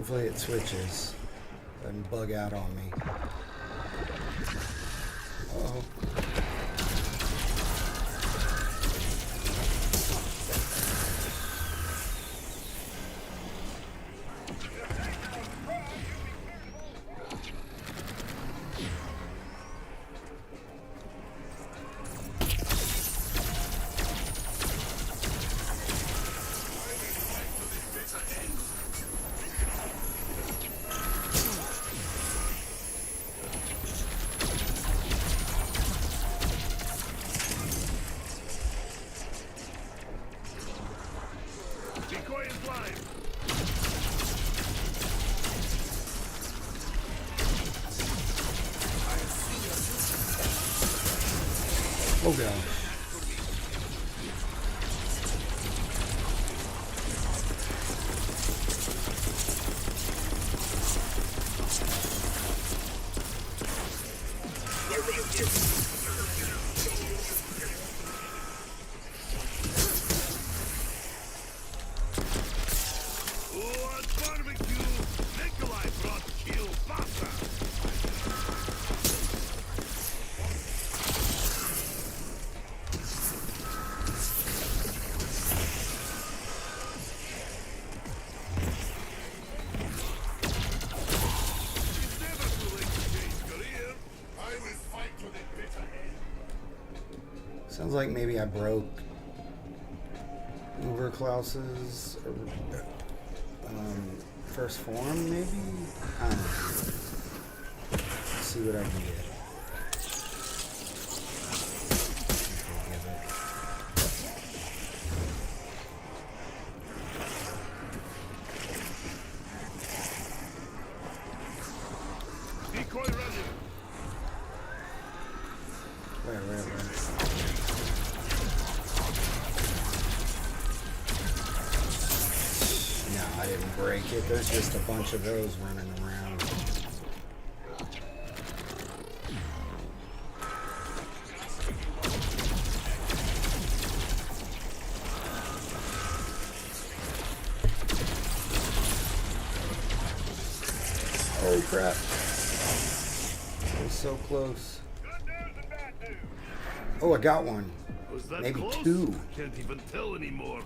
Hopefully it switches. Doesn't bug out on me. Uh-oh. Decoy is live. Oh gosh. Oh, it's barbecue. Nikolai brought kielbasa. It's never too late to change career. I will fight to the bitter end. Sounds like maybe I broke Uber Klaus's first form, maybe? I don't know. Let's see what I can get. Give it. Decoy running. Where? No, I didn't break it. There's just a bunch of those running around. Oh crap. That was so close. Good news and bad news. Oh, I got one. Was that Maybe close? two. Can't even tell anymore.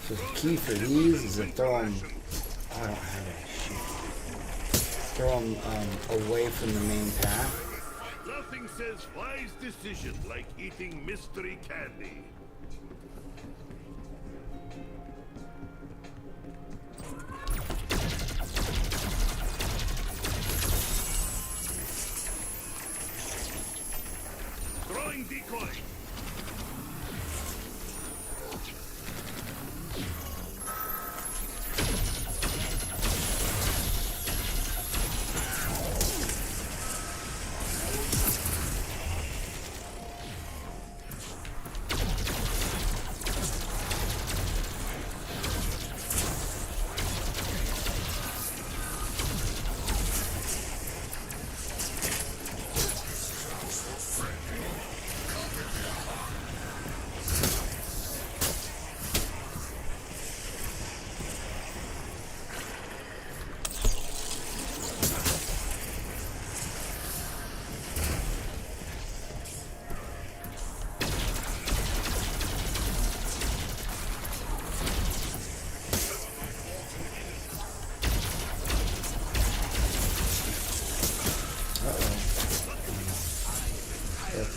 So the key for these is to throw them. I don't have any shit. Throw them away from the main path. Nothing says wise decision like eating mystery candy. Throwing decoy.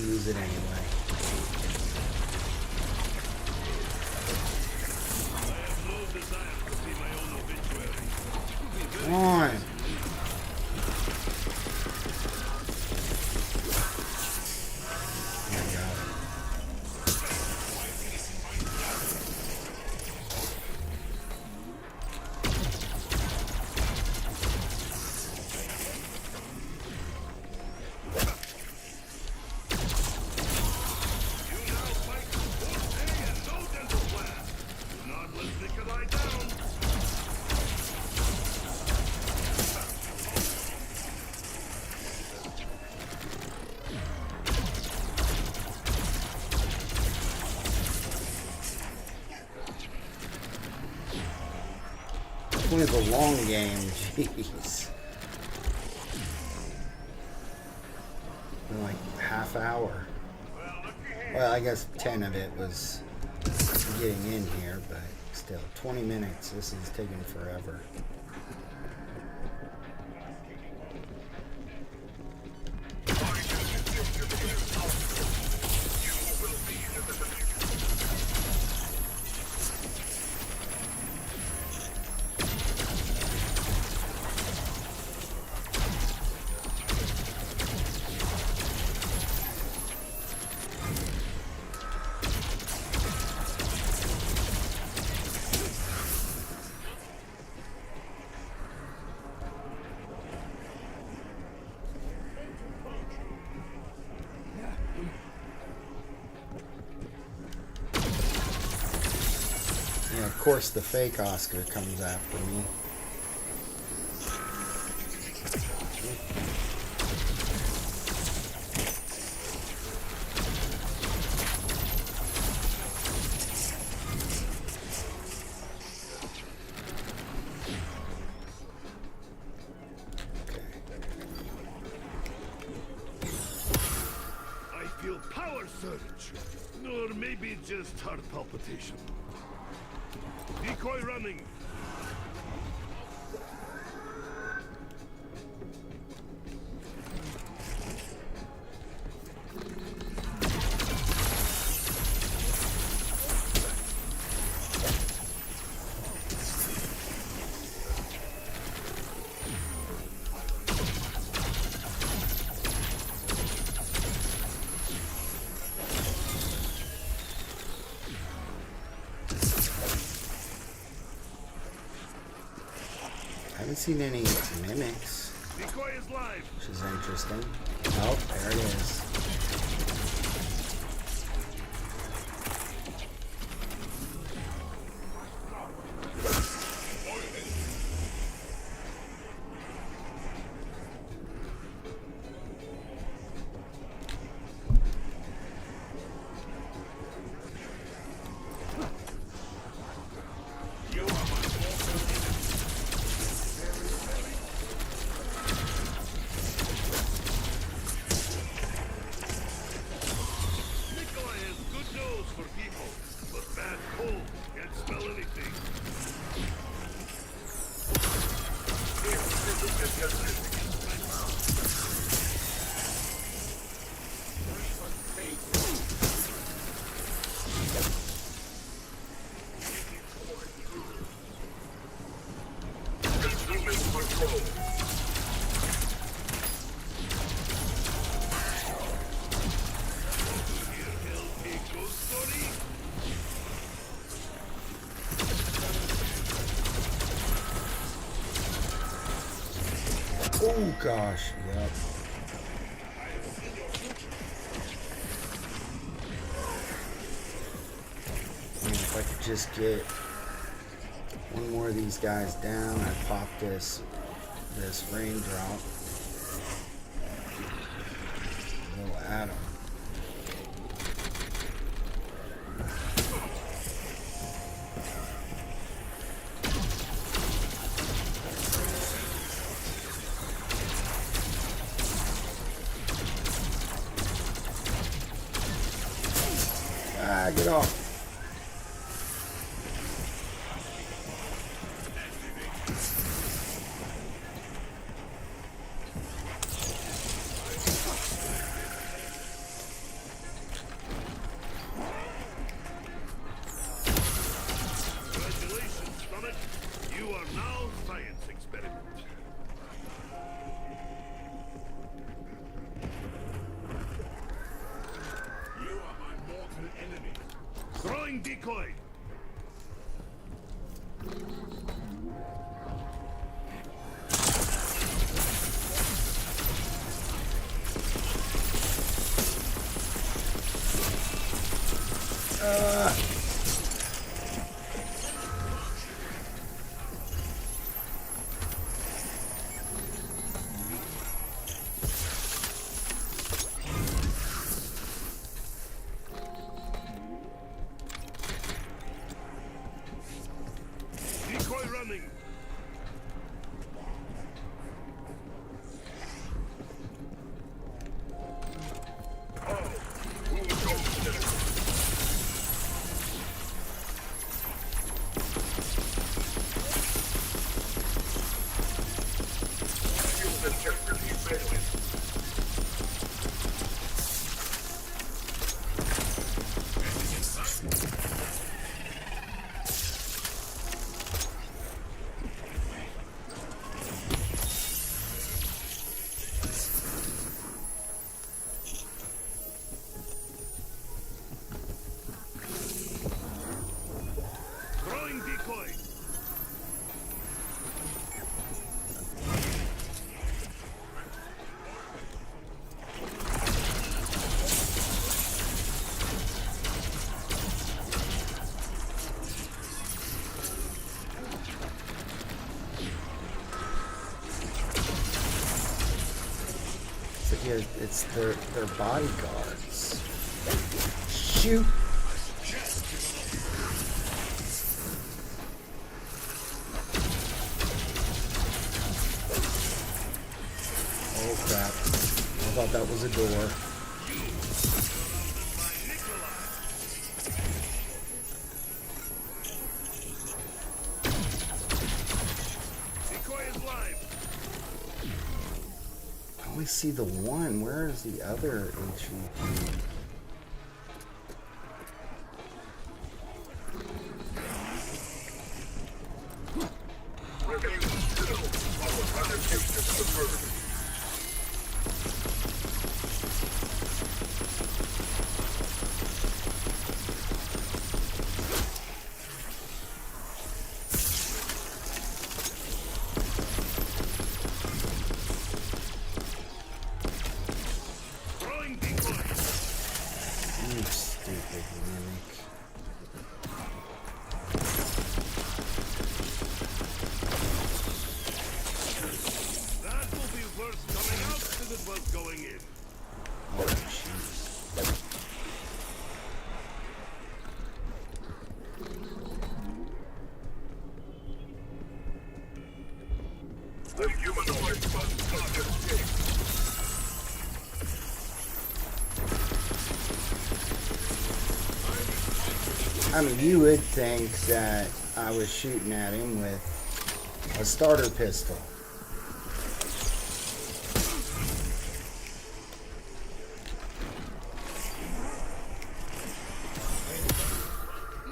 Use it anyway. I have no desire to see my own obituary. It would be point of the long game. Jeez. Like half hour. Well, I guess 10 of it was getting in here, but still 20 minutes. This is taking forever. Yeah, of course the fake Oscar comes after me. I feel power surge. Or maybe just heart palpitation. Decoy running. I haven't seen any mimics, Decoy is live. which is interesting. Oh, there it is. Nikolai has good nose for people, but bad pull. Can't smell anything. Oh gosh, yep. Man, if I could just get one more of these guys down, I'd pop this raindrop. Little Adam. Ah, get off. Congratulations, Summit. You are now science experiment. You are my mortal enemy. Throwing decoy. Decoy running. it's their bodyguards. Shoot! Oh crap. I thought that was a door. I only see the one. Where is the other HVP? You stupid mimic. That will be worse coming out than it was going in. Oh, jeez. The humanoid must not escape. I mean, you would think that I was shooting at him with a starter pistol.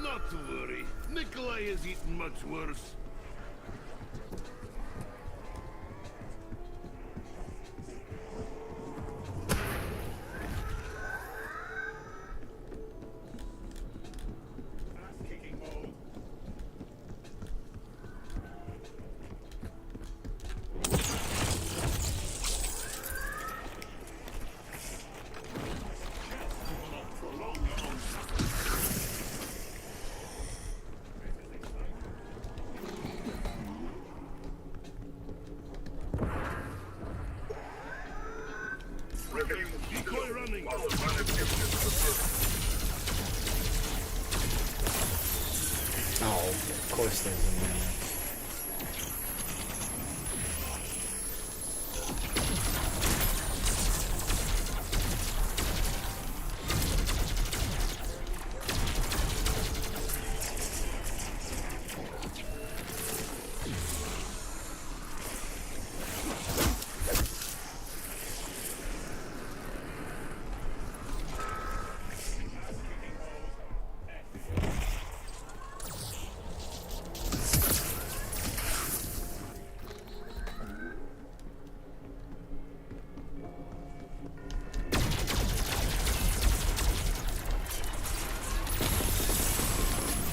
Not to worry. Nikolai has eaten much worse. Decoy running. Oh, of course there's a mimic.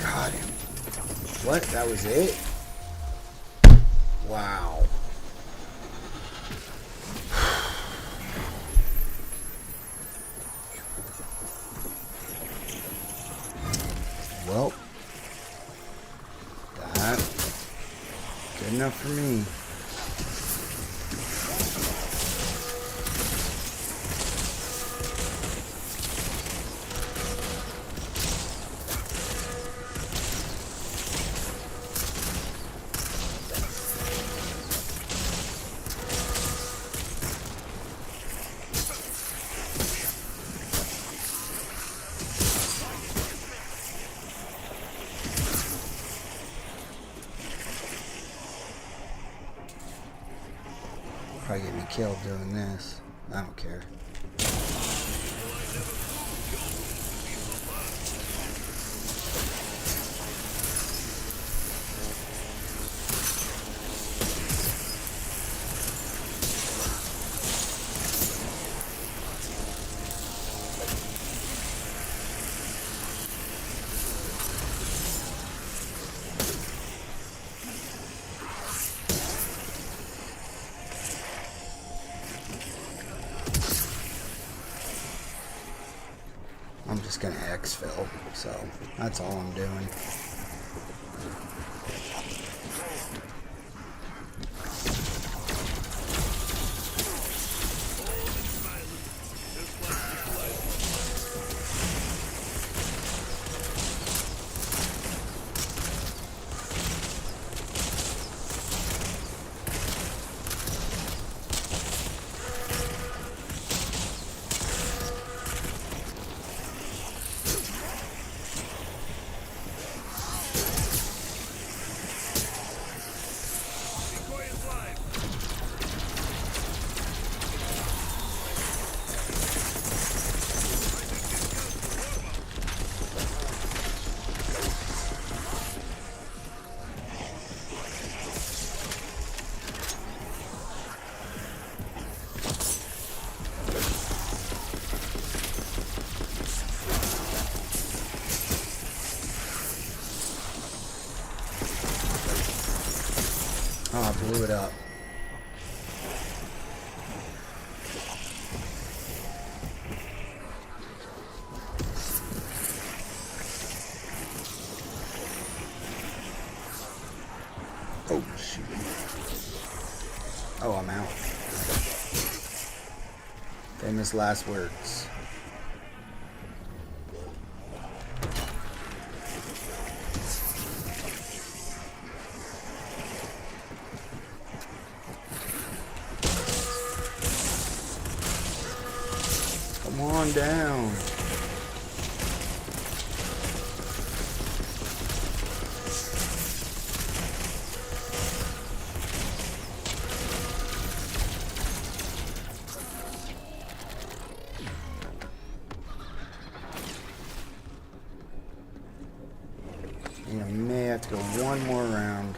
Got him. What? That was it? Wow. Well, that good enough for me. Probably get me killed doing this. I don't care. I'm just gonna exfil, so that's all I'm doing. Blew it up. Oh, shoot. Oh, I'm out. Famous last words. Come on down. And I may have to go one more round.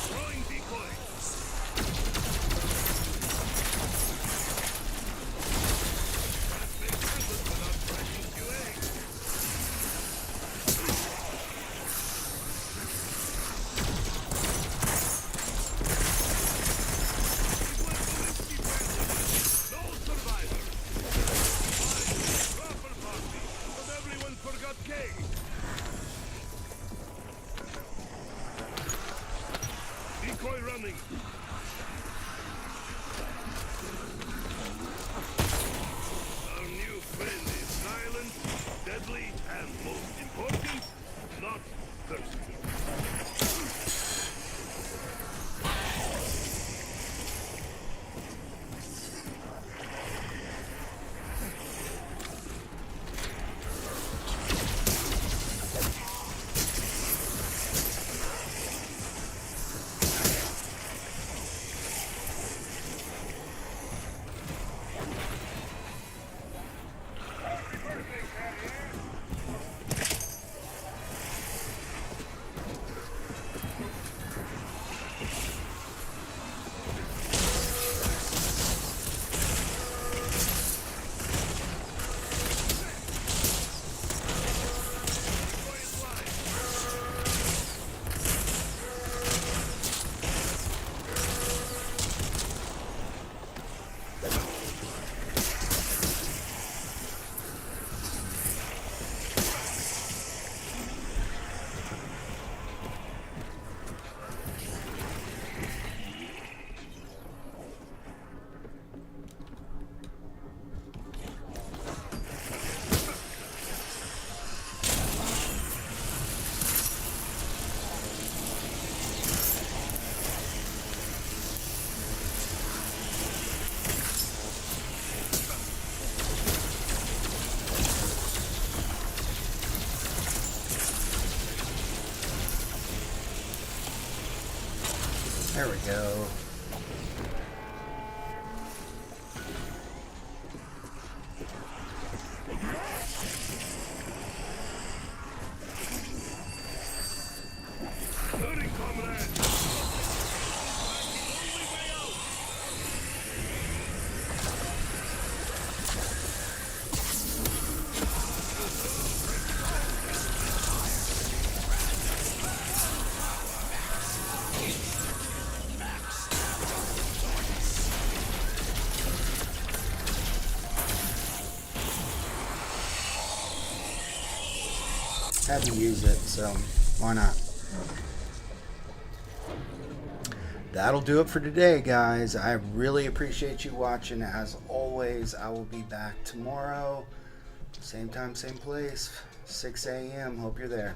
Throwing decoy. Decoy running. Our new friend is silent, deadly, and most important, not thirsty. There we go. Hurry, comrade. Had to use it, so why not? That'll do it for today, guys. I really appreciate you watching. As always, I will be back tomorrow. Same time, same place, 6 a.m. Hope you're there.